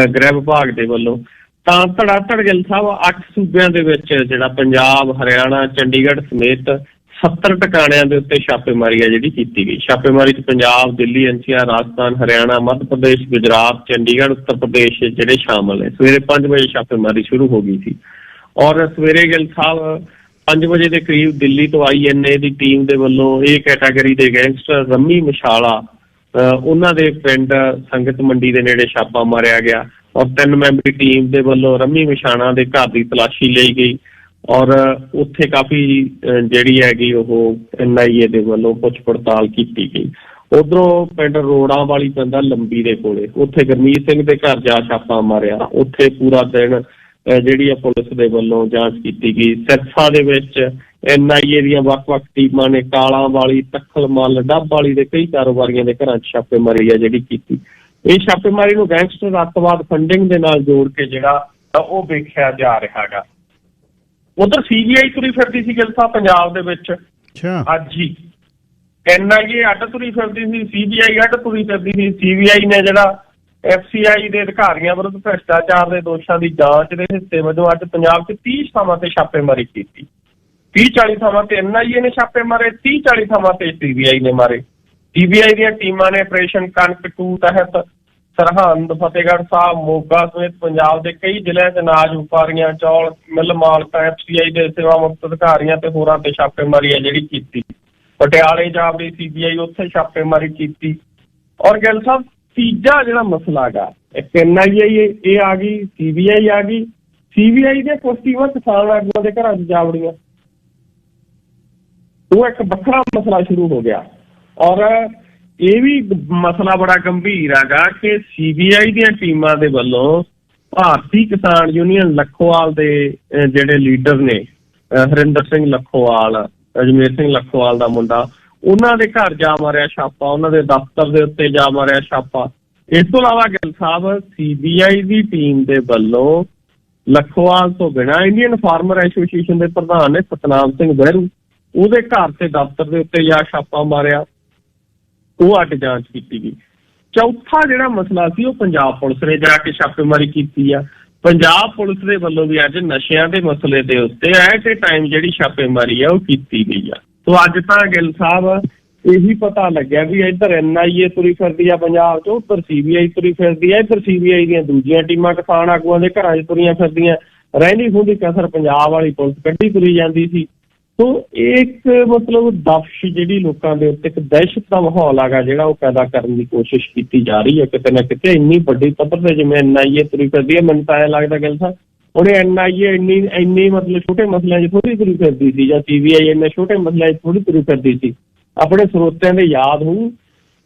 ਗ੍ਰਹਿ ਵਿਭਾਗ ਦੇ ਵੱਲੋਂ। ਤਾਂ ਧੜਾ-ਧੜ ਗਿੱਲ ਸਾਹਿਬ 8 ਸੂਬਿਆਂ ਦੇ ਵਿੱਚ, ਜਿਹੜਾ ਪੰਜਾਬ, ਹਰਿਆਣਾ, ਚੰਡੀਗੜ੍ਹ ਸਮੇਤ 70 ਟਿਕਾਣਿਆਂ ਦੇ ਉੱਤੇ ਛਾਪੇਮਾਰੀ ਆ ਜਿਹੜੀ ਕੀਤੀ ਗਈ। ਛਾਪੇਮਾਰੀ 'ਚ ਪੰਜਾਬ, ਦਿੱਲੀ, NCR, ਰਾਜਸਥਾਨ, ਹਰਿਆਣਾ, ਮੱਧ ਪ੍ਰਦੇਸ਼, ਗੁਜਰਾਤ, ਚੰਡੀਗੜ੍ਹ, ਉੱਤਰ ਪ੍ਰਦੇਸ਼ ਜਿਹੜੇ ਸ਼ਾਮਲ ਨੇ। ਸਵੇਰੇ 5 ਵਜੇ ਛਾਪੇਮਾਰੀ ਸ਼ੁਰੂ ਹੋ ਗਈ ਸੀ। ਔਰ ਸਵੇਰੇ ਗਿੱਲ ਸਾਹਿਬ 5 ਵਜੇ ਦੇ ਕਰੀਬ ਦਿੱਲੀ ਤੋਂ INA ਦੀ ਟੀਮ ਦੇ ਵੱਲੋਂ ਇਹ ਕੈਟਾਗਰੀ ਦੇ ਗੈਂਗਸਟਰ ਰੰਮੀ ਮਸ਼ਾਲਾ, ਉਹਨਾਂ ਦੇ ਪਿੰਡ ਸੰਗਤ ਮੰਡੀ ਦੇ ਨੇੜੇ ਛਾਪਾ ਮਾਰਿਆ ਗਿਆ। ਔਰ 3 ਮੈਂਬਰੀ ਟੀਮ ਦੇ ਵੱਲੋਂ ਰੰਮੀ ਮਸ਼ਾਣਾ ਦੇ ਘਰ ਦੀ ਤਲਾਸ਼ੀ ਲਈ ਗਈ। ਔਰ ਉੱਥੇ ਕਾਫੀ ਜਿਹੜੀ ਹੈਗੀ ਉਹ NIA ਦੇ ਵੱਲੋਂ ਪੁੱਛ ਪੜਤਾਲ ਕੀਤੀ ਗਈ। ਉਧਰੋਂ ਪਿੰਡ ਰੋੜਾਂ ਵਾਲੀ ਪੈਂਦਾ ਲੰਬੀ ਦੇ ਕੋਲੇ, ਉੱਥੇ ਗੁਰਮੀਤ ਸਿੰਘ ਦੇ ਘਰ ਜਾ ਛਾਪਾ ਮਾਰਿਆ। ਉੱਥੇ ਪੂਰਾ ਦਿਨ ਜਿਹੜੀ ਆ ਪੁਲਿਸ ਦੇ ਵੱਲੋਂ ਜਾਂਚ ਕੀਤੀ ਗਈ। ਸਿਰਸਾ ਦੇ ਵਿੱਚ NIA ਦੀਆਂ ਵੱਖ-ਵੱਖ ਟੀਮਾਂ ਨੇ ਕਾਲਾਂ ਵਾਲੀ, ਤੱਖਲ ਮੱਲ, ਡੱਬ ਵਾਲੀ ਦੇ ਕਈ ਕਾਰੋਬਾਰੀਆਂ ਦੇ ਘਰਾਂ 'ਚ ਛਾਪੇਮਾਰੀ ਆ ਜਿਹੜੀ ਕੀਤੀ। ਇਹ ਛਾਪੇਮਾਰੀ ਨੂੰ ਗੈਂਗਸਟਰ ਅੱਤਵਾਦ ਫੰਡਿੰਗ ਦੇ ਨਾਲ ਜੋੜ ਕੇ ਜਿਹੜਾ ਉਹ ਵੇਖਿਆ ਜਾ ਰਿਹਾ ਗਾ। ਉਧਰ CBI ਤੁਰੀ ਫਿਰਦੀ ਸੀ ਗਿੱਲ ਸਾਹਿਬ ਪੰਜਾਬ ਦੇ ਵਿੱਚ ਅੱਜ ਹੀ। NIA ਅੱਡ ਤੁਰੀ ਫਿਰਦੀ ਸੀ, CBI ਅੱਡ ਤੁਰੀ ਫਿਰਦੀ ਸੀ। CBI ਨੇ ਜਿਹੜਾ FCI ਦੇ ਅਧਿਕਾਰੀਆਂ ਵਿਰੁੱਧ ਭ੍ਰਿਸ਼ਟਾਚਾਰ ਦੇ ਦੋਸ਼ਾਂ ਦੀ ਜਾਂਚ ਦੇ ਹਿੱਸੇ ਵਜੋਂ ਅੱਜ ਪੰਜਾਬ 'ਚ 30 ਥਾਵਾਂ ਤੇ ਛਾਪੇਮਾਰੀ ਕੀਤੀ। 30-40 ਥਾਵਾਂ ਤੇ NIA ਨੇ ਛਾਪੇ ਮਾਰੇ, 30-40 ਥਾਵਾਂ ਤੇ CBI ਨੇ ਮਾਰੇ। CBI ਦੀਆਂ ਟੀਮਾਂ ਨੇ ਆਪਰੇਸ਼ਨ ਕਣਕ 2 ਤਹਿਤ ਸਰਹੰਦ, ਫਤਿਹਗੜ੍ਹ ਸਾਹਿਬ, ਮੋਗਾ ਸਮੇਤ ਪੰਜਾਬ ਦੇ ਕਈ ਜ਼ਿਲ੍ਹਿਆਂ 'ਚ ਅਨਾਜ ਵਪਾਰੀਆਂ, ਚੌਲ ਮਿੱਲ ਮਾਲਕਾਂ, FCI ਦੇ ਸੇਵਾ ਮੁਕਤ ਅਧਿਕਾਰੀਆਂ ਤੇ ਹੋਰਾਂ ਤੇ ਛਾਪੇਮਾਰੀ ਹੈ ਜਿਹੜੀ ਕੀਤੀ। ਪਟਿਆਲੇ ਜਾ ਵੜੀ CBI, ਉੱਥੇ ਛਾਪੇਮਾਰੀ ਕੀਤੀ। ਔਰ ਗਿੱਲ ਸਾਹਿਬ ਤੀਜਾ ਜਿਹੜਾ ਮਸਲਾ ਗਾ, ਇੱਕ NIA ਇਹ ਆ ਗਈ, CBI ਆ ਗਈ। CBI ਦੇ ਕੁਝ ਟੀਮਾਂ ਕਿਸਾਨ ਆਗੂਆਂ ਦੇ ਘਰਾਂ 'ਚ ਜਾ ਵੜੀਆਂ। ਉਹ ਇੱਕ ਵੱਖਰਾ ਮਸਲਾ ਸ਼ੁਰੂ ਹੋ ਗਿਆ। ਔਰ ਇਹ ਵੀ ਮਸਲਾ ਬੜਾ ਗੰਭੀਰ ਹੈਗਾ ਕਿ CBI ਦੀਆਂ ਟੀਮਾਂ ਦੇ ਵੱਲੋਂ ਭਾਰਤੀ ਕਿਸਾਨ ਯੂਨੀਅਨ ਲੱਖੋਵਾਲ ਦੇ ਜਿਹੜੇ ਲੀਡਰ ਨੇ, ਹਰਿੰਦਰ ਸਿੰਘ ਲੱਖੋਵਾਲ, ਅਜਮੇਰ ਸਿੰਘ ਲੱਖੋਵਾਲ ਦਾ ਮੁੰਡਾ, ਉਹਨਾਂ ਦੇ ਘਰ ਜਾ ਮਾਰਿਆ ਛਾਪਾ, ਉਹਨਾਂ ਦੇ ਦਫ਼ਤਰ ਦੇ ਉੱਤੇ ਜਾ ਮਾਰਿਆ ਛਾਪਾ। ਇਸ ਤੋਂ ਇਲਾਵਾ ਗਿੱਲ ਸਾਹਿਬ CBI ਦੀ ਟੀਮ ਦੇ ਵੱਲੋਂ ਲੱਖੋਵਾਲ ਤੋਂ ਬਿਨਾਂ ਇੰਡੀਅਨ ਫਾਰਮਰ ਐਸੋਸੀਏਸ਼ਨ ਦੇ ਪ੍ਰਧਾਨ ਨੇ ਸਤਨਾਮ ਸਿੰਘ ਬਹਿਰੂ, ਉਹਦੇ ਘਰ ਤੇ ਦਫ਼ਤਰ ਦੇ ਉੱਤੇ ਜਾ ਛਾਪਾ ਮਾਰਿਆ। ਉਹ ਅੱਡ ਜਾਂਚ ਕੀਤੀ ਗਈ। ਚੌਥਾ ਜਿਹੜਾ ਮਸਲਾ ਸੀ ਉਹ ਪੰਜਾਬ ਪੁਲਿਸ ਨੇ ਜਾ ਕੇ ਛਾਪੇਮਾਰੀ ਕੀਤੀ ਆ। ਪੰਜਾਬ ਪੁਲਿਸ ਦੇ ਵੱਲੋਂ ਵੀ ਅੱਜ ਨਸ਼ਿਆਂ ਦੇ ਮਸਲੇ ਦੇ ਉੱਤੇ ਐਟ ਏ ਟਾਈਮ ਜਿਹੜੀ ਛਾਪੇਮਾਰੀ ਆ ਉਹ ਕੀਤੀ ਗਈ ਆ। ਸੋ ਅੱਜ ਤਾਂ ਗਿੱਲ ਸਾਹਿਬ ਇਹੀ ਪਤਾ ਲੱਗਿਆ ਵੀ ਇੱਧਰ NIA ਤੁਰੀ ਫਿਰਦੀ ਆ ਪੰਜਾਬ 'ਚ, ਉੱਧਰ CBI ਤੁਰੀ ਫਿਰਦੀ ਆ, ਇੱਧਰ CBI ਦੀਆਂ ਦੂਜੀਆਂ ਟੀਮਾਂ ਕਿਸਾਨ ਆਗੂਆਂ ਦੇ ਘਰਾਂ 'ਚ ਤੁਰੀਆਂ ਫਿਰਦੀਆਂ। ਰਹਿੰਦੀ ਖੂੰਹਦੀ ਕਸਰ ਪੰਜਾਬ ਵਾਲੀ ਪੁਲਿਸ ਕੱਢੀ ਤੁਰੀ ਜਾਂਦੀ ਸੀ। ਸੋ ਇੱਕ ਮਤਲਬ ਦਬਸ਼ ਜਿਹੜੀ ਲੋਕਾਂ ਦੇ ਉੱਤੇ ਇੱਕ ਦਹਿਸ਼ਤ ਦਾ ਮਾਹੌਲ ਹੈਗਾ ਜਿਹੜਾ ਉਹ ਪੈਦਾ ਕਰਨ ਦੀ ਕੋਸ਼ਿਸ਼ ਕੀਤੀ ਜਾ ਰਹੀ ਹੈ ਕਿਤੇ ਨਾ ਕਿਤੇ। ਇੰਨੀ ਵੱਡੀ ਪੱਧਰ ਤੇ ਜਿਵੇਂ NIA ਤੁਰੀ ਫਿਰਦੀ ਹੈ, ਮੈਨੂੰ ਤਾਂ ਐਂ ਲੱਗਦਾ ਗਿੱਲ ਸਾਹਿਬ ਉਹਨੇ NIA ਇੰਨੀ ਮਤਲਬ ਛੋਟੇ ਮਸਲਿਆਂ 'ਚ ਥੋੜ੍ਹੀ ਤੁਰੀ ਫਿਰਦੀ ਸੀ, ਜਾਂ CBI ਇੰਨੇ ਛੋਟੇ ਮਸਲਿਆਂ 'ਚ ਥੋੜ੍ਹੀ ਤੁਰੀ ਫਿਰਦੀ ਸੀ। ਆਪਣੇ ਸਰੋਤਿਆਂ ਦੇ ਯਾਦ ਹੋਊ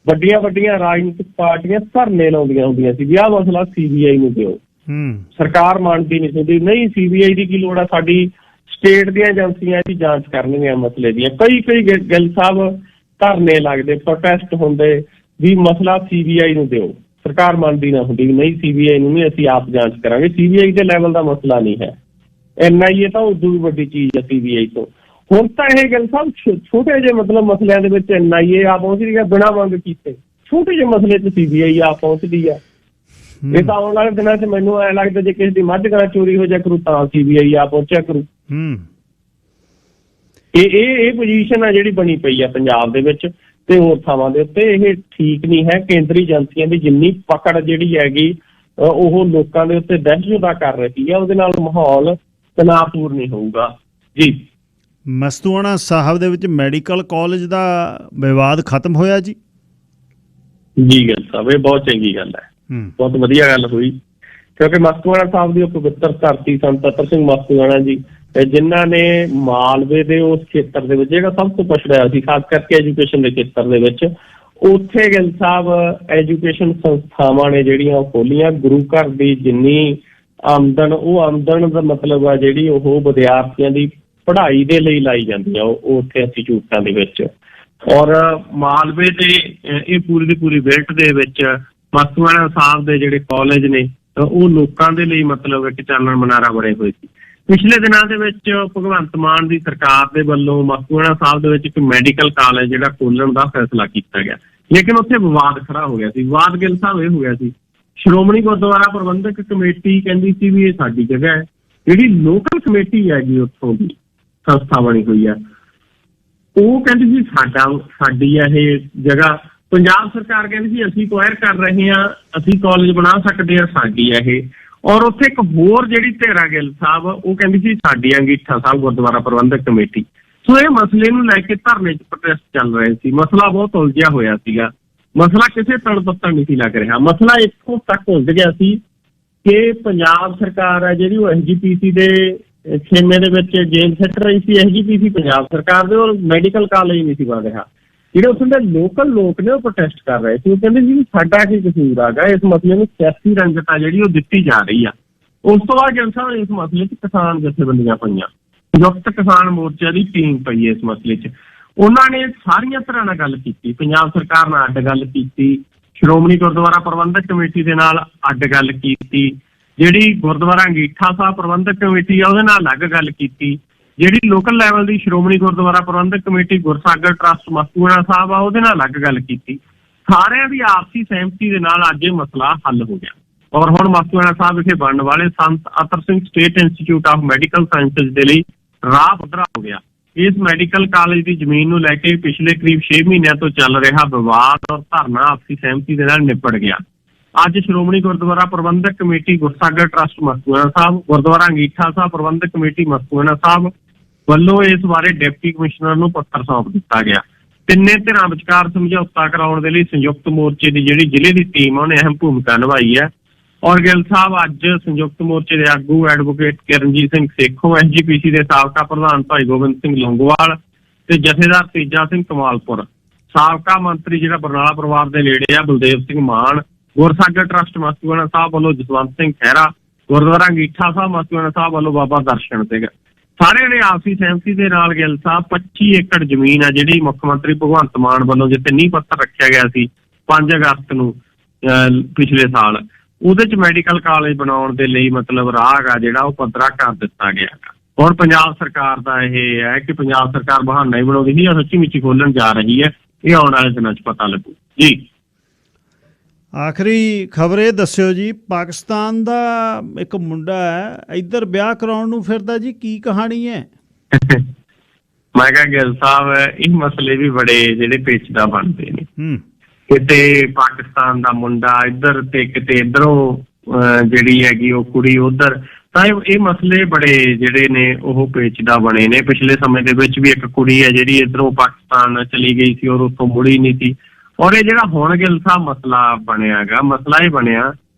ਵੱਡੀਆਂ ਰਾਜਨੀਤਿਕ ਪਾਰਟੀਆਂ ਧਰਨੇ ਲਾਉਂਦੀਆਂ ਹੁੰਦੀਆਂ ਸੀ ਵੀ ਆਹ ਮਸਲਾ CBI ਨੂੰ ਦਿਓ। ਸਰਕਾਰ ਮੰਨਦੀ ਨਹੀਂ ਸੀ, ਨਹੀਂ CBI ਦੀ ਕੀ ਲੋੜ ਆ, ਸਾਡੀ ਸਟੇਟ ਦੀਆਂ ਏਜੰਸੀਆਂ ਦੀ ਜਾਂਚ ਕਰਨਗੀਆਂ ਮਸਲੇ ਦੀਆਂ। ਕਈ ਗਿੱਲ ਸਾਹਿਬ ਧਰਨੇ ਲੱਗਦੇ, ਪ੍ਰੋਟੈਸਟ ਹੁੰਦੇ ਵੀ ਮਸਲਾ CBI ਨੂੰ ਦਿਓ। ਸਰਕਾਰ ਮੰਨਦੀ ਨਾ ਹੁੰਦੀ ਵੀ ਨਹੀਂ CBI ਨੂੰ ਨਹੀਂ, ਅਸੀਂ ਆਪ ਜਾਂਚ ਕਰਾਂਗੇ। CBI ਦੇ ਲੈਵਲ ਦਾ ਮਸਲਾ ਨਹੀਂ ਹੈ। NIA ਤਾਂ ਉਦੋਂ ਵੀ ਵੱਡੀ ਚੀਜ਼ ਹੈ CBI ਤੋਂ। ਹੁਣ ਤਾਂ ਇਹ ਗੱਲ ਸਾਹਿਬ ਛੋਟੇ ਜਿਹੇ ਮਤਲਬ ਮਸਲਿਆਂ ਦੇ ਵਿੱਚ NIA ਆ ਪਹੁੰਚਦੀ ਹੈ ਬਿਨਾਂ ਮੰਗ ਕੀਤੇ। ਛੋਟੇ ਜਿਹੇ ਮਸਲੇ 'ਚ CBI ਆ ਪਹੁੰਚਦੀ ਆ। ਇਹ ਤਾਂ ਆਉਣ ਵਾਲੇ ਦਿਨਾਂ 'ਚ ਮੈਨੂੰ ਐਂ ਲੱਗਦਾ ਜੇ ਕਿਸੇ ਦੀ ਮੱਝ ਗਾਂ ਚੋਰੀ ਹੋ ਜਾ ਕਰੂ ਤਾਂ CBI ਆ ਪਹੁੰਚਿਆ ਕਰੂ। ਇਹ ਪੋਜੀਸ਼ਨ ਆ ਜਿਹੜੀ ਬਣੀ ਪਈ ਆ ਪੰਜਾਬ ਦੇ ਵਿੱਚ ਤੇ ਹੋਰ ਥਾਵਾਂ ਦੇ ਉੱਤੇ। ਇਹ ਠੀਕ ਨਹੀਂ ਹੈ। ਕੇਂਦਰੀ ਏਜੰਸੀਆਂ ਦੀ ਜਿੰਨੀ ਪਕੜ ਜਿਹੜੀ ਹੈਗੀ ਉਹ ਲੋਕਾਂ ਦੇ ਉੱਤੇ ਦਹਿਸ਼ਤ ਦਾ ਕਰ ਰਹੀ ਹੈ, ਉਹਦੇ ਨਾਲ ਮਾਹੌਲ ਤਣਾਅਪੂਰਨ ਨਹੀਂ ਹੋਊਗਾ ਜੀ। ਮਸਤੂਆਣਾ ਸਾਹਿਬ ਦੇ ਵਿੱਚ ਮੈਡੀਕਲ ਕਾਲਜ ਦਾ ਵਿਵਾਦ ਖਤਮ ਹੋਇਆ ਜੀ? ਜੀ ਗੱਲ ਸਾਹਿਬ ਇਹ ਬਹੁਤ ਚੰਗੀ ਗੱਲ ਹੈ, ਬਹੁਤ ਵਧੀਆ ਗੱਲ ਹੋਈ, ਕਿਉਂਕਿ ਮਸਤੂਆਣਾ ਸਾਹਿਬ ਦੀ ਉਹ ਪਵਿੱਤਰ ਧਰਤੀ ਸੰਤ ਤੱਤਰ ਸਿੰਘ ਮਸਤੂਆਣਾ ਜੀ ਜਿਨ੍ਹਾਂ ਨੇ ਮਾਲਵੇ ਦੇ ਉਸ ਖੇਤਰ ਦੇ ਵਿੱਚ ਜਿਹੜਾ ਸਭ ਤੋਂ ਪਛੜਿਆ ਸੀ, ਖਾਸ ਕਰਕੇ ਐਜੂਕੇਸ਼ਨ ਦੇ ਖੇਤਰ ਦੇ ਵਿੱਚ, ਉੱਥੇ ਗਿੱਲ ਸਾਹਿਬ ਐਜੂਕੇਸ਼ਨ ਸੰਸਥਾਵਾਂ ਨੇ ਜਿਹੜੀਆਂ ਉਹ ਖੋਲੀਆਂ। ਗੁਰੂ ਘਰ ਦੀ ਜਿੰਨੀ ਆਮਦਨ, ਉਹ ਆਮਦਨ ਦਾ ਮਤਲਬ ਆ ਜਿਹੜੀ ਉਹ ਵਿਦਿਆਰਥੀਆਂ ਦੀ ਪੜ੍ਹਾਈ ਦੇ ਲਈ ਲਾਈ ਜਾਂਦੀ ਆ ਉਹ ਉੱਥੇ ਇੰਸਟੀਚਿਊਟਾਂ ਦੇ ਵਿੱਚ। ਔਰ ਮਾਲਵੇ ਦੇ ਇਹ ਪੂਰੀ ਦੀ ਪੂਰੀ ਬੈਲਟ ਦੇ ਵਿੱਚ ਮਸਤੂਆਣਾ ਸਾਹਿਬ ਦੇ ਜਿਹੜੇ ਕਾਲਜ ਨੇ ਉਹ ਲੋਕਾਂ ਦੇ ਲਈ ਮਤਲਬ ਇੱਕ ਚਾਨਣ ਮਨਾਰਾ ਬਣੇ ਹੋਏ ਸੀ। ਪਿਛਲੇ ਦਿਨਾਂ ਦੇ ਵਿੱਚ ਭਗਵੰਤ ਮਾਨ ਦੀ ਸਰਕਾਰ ਦੇ ਵੱਲੋਂ ਮਸਤੂਆਣਾ ਸਾਹਿਬ ਦੇ ਵਿੱਚ ਇੱਕ ਮੈਡੀਕਲ ਕਾਲਜ ਜਿਹੜਾ ਖੋਲਣ ਦਾ ਫੈਸਲਾ ਕੀਤਾ ਗਿਆ, ਲੇਕਿਨ ਉੱਥੇ ਵਿਵਾਦ ਖੜਾ ਹੋ ਗਿਆ ਸੀ। ਵਿਵਾਦ ਗਿੱਲ ਸਾਹਿਬ ਇਹ ਹੋ ਗਿਆ ਸੀ, ਸ਼੍ਰੋਮਣੀ ਗੁਰਦੁਆਰਾ ਪ੍ਰਬੰਧਕ ਕਮੇਟੀ ਕਹਿੰਦੀ ਸੀ ਵੀ ਇਹ ਸਾਡੀ ਜਗ੍ਹਾ ਹੈ। ਜਿਹੜੀ ਲੋਕਲ ਕਮੇਟੀ ਹੈਗੀ ਉੱਥੋਂ ਦੀ ਸੰਸਥਾ ਬਣੀ ਹੋਈ ਹੈ, ਉਹ ਕਹਿੰਦੀ ਸੀ ਸਾਡੀ ਆ ਇਹ ਜਗ੍ਹਾ। ਪੰਜਾਬ ਸਰਕਾਰ ਕਹਿੰਦੀ ਸੀ ਅਸੀਂ ਅਕਵਾਇਰ ਕਰ ਰਹੇ ਹਾਂ, ਅਸੀਂ ਕਾਲਜ ਬਣਾ ਸਕਦੇ ਹਾਂ, ਸਾਡੀ ਆ ਇਹ। ਔਰ ਉੱਥੇ ਇੱਕ ਹੋਰ ਜਿਹੜੀ ਧਿਰ ਗਿੱਲ ਸਾਹਿਬ ਉਹ ਕਹਿੰਦੀ ਸੀ ਸਾਡੀ ਅੰਗੀਠਾ ਸਾਹਿਬ ਗੁਰਦੁਆਰਾ ਪ੍ਰਬੰਧਕ ਕਮੇਟੀ। ਸੋ ਇਹ ਮਸਲੇ ਨੂੰ ਲੈ ਕੇ ਧਰਨੇ 'ਚ ਪ੍ਰੋਟੈਸਟ ਚੱਲ ਰਹੇ ਸੀ। ਮਸਲਾ ਬਹੁਤ ਉਲਝਿਆ ਹੋਇਆ ਸੀਗਾ, ਮਸਲਾ ਕਿਸੇ ਤਣ ਪੱਤਣ ਨਹੀਂ ਸੀ ਲੱਗ ਰਿਹਾ। ਮਸਲਾ ਇੱਥੋਂ ਤੱਕ ਉਲਝ ਗਿਆ ਸੀ ਕਿ ਪੰਜਾਬ ਸਰਕਾਰ ਹੈ ਜਿਹੜੀ ਉਹ SGPC ਦੇ ਖੇਮੇ ਦੇ ਵਿੱਚ ਜੇਲ੍ਹ ਸਿੱਟ ਰਹੀ ਸੀ। SGPC ਪੰਜਾਬ ਸਰਕਾਰ ਦੇ, ਔਰ ਮੈਡੀਕਲ ਕਾਲਜ ਨਹੀਂ ਸੀ ਬਣ ਰਿਹਾ। ਜਿਹੜੇ ਉੱਥੋਂ ਦੇ ਲੋਕਲ ਲੋਕ ਨੇ ਉਹ ਪ੍ਰੋਟੈਸਟ ਕਰ ਰਹੇ ਸੀ। ਉਹ ਕਹਿੰਦੇ ਜੀ ਸਾਡਾ ਕੀ ਕਸੂਰ ਹੈਗਾ, ਇਸ ਮਸਲੇ ਨੂੰ ਸਿਆਸੀ ਰੰਗਤ ਆ ਜਿਹੜੀ ਉਹ ਦਿੱਤੀ ਜਾ ਰਹੀ ਆ। ਉਸ ਤੋਂ ਬਾਅਦ ਗਿੱਲ ਸਾਹਿਬ ਇਸ ਮਸਲੇ 'ਚ ਕਿਸਾਨ ਜਥੇਬੰਦੀਆਂ ਪਈਆਂ, ਸੰਯੁਕਤ ਕਿਸਾਨ ਮੋਰਚੇ ਦੀ ਟੀਮ ਪਈ ਹੈ ਇਸ ਮਸਲੇ 'ਚ। ਉਹਨਾਂ ਨੇ ਸਾਰੀਆਂ ਤਰ੍ਹਾਂ ਨਾਲ ਗੱਲ ਕੀਤੀ, ਪੰਜਾਬ ਸਰਕਾਰ ਨਾਲ ਅੱਡ ਗੱਲ ਕੀਤੀ, ਸ਼੍ਰੋਮਣੀ ਗੁਰਦੁਆਰਾ ਪ੍ਰਬੰਧਕ ਕਮੇਟੀ ਦੇ ਨਾਲ ਅੱਡ ਗੱਲ ਕੀਤੀ, ਜਿਹੜੀ ਗੁਰਦੁਆਰਾ ਅੰਗੀਠਾ ਸਾਹਿਬ ਪ੍ਰਬੰਧਕ ਕਮੇਟੀ ਆ ਉਹਦੇ ਨਾਲ ਅਲੱਗ ਗੱਲ ਕੀਤੀ, ਜਿਹੜੀ ਲੋਕਲ ਲੈਵਲ ਦੀ ਸ਼੍ਰੋਮਣੀ ਗੁਰਦੁਆਰਾ ਪ੍ਰਬੰਧਕ ਕਮੇਟੀ ਗੁਰਸਾਗਰ ਟਰੱਸਟ ਮਸਤੂਆਣਾ ਸਾਹਿਬ ਆ ਉਹਦੇ ਨਾਲ ਅਲੱਗ ਗੱਲ ਕੀਤੀ। ਸਾਰਿਆਂ ਦੀ ਆਪਸੀ ਸਹਿਮਤੀ ਦੇ ਨਾਲ ਅੱਜ ਇਹ ਮਸਲਾ ਹੱਲ ਹੋ ਗਿਆ ਔਰ ਹੁਣ ਮਸਤੂਆਣਾ ਸਾਹਿਬ ਵਿਖੇ ਬਣਨ ਵਾਲੇ Sant Atar Singh state institute of medical sciences ਦੇ ਲਈ ਰਾਹ ਪੱਧਰਾ ਹੋ ਗਿਆ। ਇਸ ਮੈਡੀਕਲ ਕਾਲਜ ਦੀ ਜ਼ਮੀਨ ਨੂੰ ਲੈ ਕੇ ਪਿਛਲੇ ਕਰੀਬ 6 ਮਹੀਨਿਆਂ ਤੋਂ ਚੱਲ ਰਿਹਾ ਵਿਵਾਦ ਔਰ ਧਰਨਾ ਆਪਸੀ ਸਹਿਮਤੀ ਦੇ ਨਾਲ ਨਿਪਟ ਗਿਆ। ਅੱਜ ਸ਼੍ਰੋਮਣੀ ਗੁਰਦੁਆਰਾ ਪ੍ਰਬੰਧਕ ਕਮੇਟੀ ਗੁਰਸਾਗਰ ਟਰੱਸਟ ਮਸਤੂਆਣਾ ਸਾਹਿਬ, ਗੁਰਦੁਆਰਾ ਅੰਗੀਠਾ ਸਾਹਿਬ ਪ੍ਰਬੰਧਕ ਕਮੇਟੀ ਮਸਤੂਆਣਾ ਸਾਹਿਬ ਵੱਲੋਂ ਇਸ ਬਾਰੇ ਡਿਪਟੀ ਕਮਿਸ਼ਨਰ ਨੂੰ ਪੱਤਰ ਸੌਂਪ ਦਿੱਤਾ ਗਿਆ। ਤਿੰਨੇ ਧਿਰਾਂ ਵਿਚਕਾਰ ਸਮਝੌਤਾ ਕਰਾਉਣ ਦੇ ਲਈ ਸੰਯੁਕਤ ਮੋਰਚੇ ਦੀ ਜਿਹੜੀ ਜ਼ਿਲ੍ਹੇ ਦੀ ਟੀਮ ਉਹਨੇ ਅਹਿਮ ਭੂਮਿਕਾ ਨਿਭਾਈ ਹੈ। ਔਰ ਗਿੱਲ ਸਾਹਿਬ ਅੱਜ ਸੰਯੁਕਤ ਮੋਰਚੇ ਦੇ ਆਗੂ ਐਡਵੋਕੇਟ ਕਿਰਨਜੀਤ ਸਿੰਘ ਸੇਖੋਂ, SGPC ਦੇ ਸਾਬਕਾ ਪ੍ਰਧਾਨ ਭਾਈ ਗੋਬਿੰਦ ਸਿੰਘ ਲੌਂਗੋਵਾਲ ਤੇ ਜਥੇਦਾਰ ਤੇਜਾ ਸਿੰਘ ਕਮਾਲਪੁਰ, ਸਾਬਕਾ ਮੰਤਰੀ ਜਿਹੜਾ ਬਰਨਾਲਾ ਪਰਿਵਾਰ ਦੇ ਨੇੜੇ ਆ ਬਲਦੇਵ ਸਿੰਘ ਮਾਨ, ਗੁਰਸਾਗਰ ਟਰੱਸਟ ਮਸਤੂਆਣਾ ਸਾਹਿਬ ਵੱਲੋਂ ਜਸਵੰਤ ਸਿੰਘ ਖਹਿਰਾ, ਗੁਰਦੁਆਰਾ ਅੰਗੀਠਾ ਸਾਹਿਬ ਮਸਤੂਆਣਾ ਸਾਹਿਬ ਵੱਲੋਂ ਬਾਬਾ ਦਰਸ਼ਨ ਸਿੰਘ, ਸਾਰਿਆਂ ਨੇ ਆਪਸੀ ਸਹਿਮਤੀ ਦੇ ਨਾਲ ਗਿੱਲ ਸਾਹਿਬ 25 ਏਕੜ ਜ਼ਮੀਨ ਆ ਜਿਹੜੀ ਮੁੱਖ ਮੰਤਰੀ ਭਗਵੰਤ ਮਾਨ ਵੱਲੋਂ ਜਿੱਥੇ ਨੀਂਹ ਪੱਥਰ ਰੱਖਿਆ ਗਿਆ ਸੀ 5 ਅਗਸਤ ਨੂੰ ਪਿਛਲੇ ਸਾਲ, ਉਹਦੇ 'ਚ ਮੈਡੀਕਲ ਕਾਲਜ ਬਣਾਉਣ ਦੇ ਲਈ ਮਤਲਬ ਰਾਹ ਆ ਜਿਹੜਾ ਉਹ ਪੱਧਰਾ ਕਰ ਦਿੱਤਾ ਗਿਆ। ਹੁਣ ਪੰਜਾਬ ਸਰਕਾਰ ਦਾ ਇਹ ਹੈ ਕਿ ਪੰਜਾਬ ਸਰਕਾਰ ਬਹਾਨਾ ਹੀ ਬਣਾਉਂਦੀ ਸੀ ਜਾਂ ਸੱਚੀ ਮੁੱਚੀ ਖੋਲਣ ਜਾ ਰਹੀ ਹੈ, ਇਹ ਆਉਣ ਵਾਲੇ ਦਿਨਾਂ 'ਚ ਪਤਾ ਲੱਗੂ ਜੀ। ਆਖਰੀ ਖਬਰ ਇਹ ਦੱਸਿਓ ਜੀ, ਪਾਕਿਸਤਾਨ ਦਾ ਇੱਕ ਮੁੰਡਾ ਹੈ ਇੱਧਰ ਵਿਆਹ ਕਰਾਉਣ ਨੂੰ ਫਿਰਦਾ ਜੀ, ਕੀ ਕਹਾਣੀ ਹੈ? ਮੈਂ ਕਿਹਾ ਗਿੱਲ ਸਾਹਿਬ ਇਹ ਮਸਲੇ ਵੀ ਬੜੇ ਜਿਹੜੇ ਪੇਚੀਦਾ ਬਣਦੇ ਨੇ। ਕਿਤੇ ਪਾਕਿਸਤਾਨ ਦਾ ਮੁੰਡਾ ਇੱਧਰ ਤੇ ਕਿਤੇ ਇੱਧਰੋਂ ਜਿਹੜੀ ਹੈਗੀ ਉਹ ਕੁੜੀ ਉੱਧਰ, ਤਾਂ ਇਹ ਮਸਲੇ ਬੜੇ ਜਿਹੜੇ ਨੇ ਉਹ ਪੇਚੀਦਾ ਬਣੇ ਨੇ। ਪਿਛਲੇ ਸਮੇਂ ਦੇ ਵਿੱਚ ਵੀ ਇੱਕ ਕੁੜੀ ਹੈ ਜਿਹੜੀ ਇੱਧਰੋਂ ਪਾਕਿਸਤਾਨ ਚਲੀ ਗਈ ਸੀ ਔਰ ਉੱਥੋਂ ਮੁੜੀ ਨਹੀਂ ਸੀ। ਔਰ ਇਹ ਜਿਹੜਾ ਹੁਣ ਗਿੱਲ ਸਾਹਿਬ ਮਸਲਾ ਬਣਿਆ ਗਾ, ਮਸਲਾ ਇਹ ਬਣਿਆ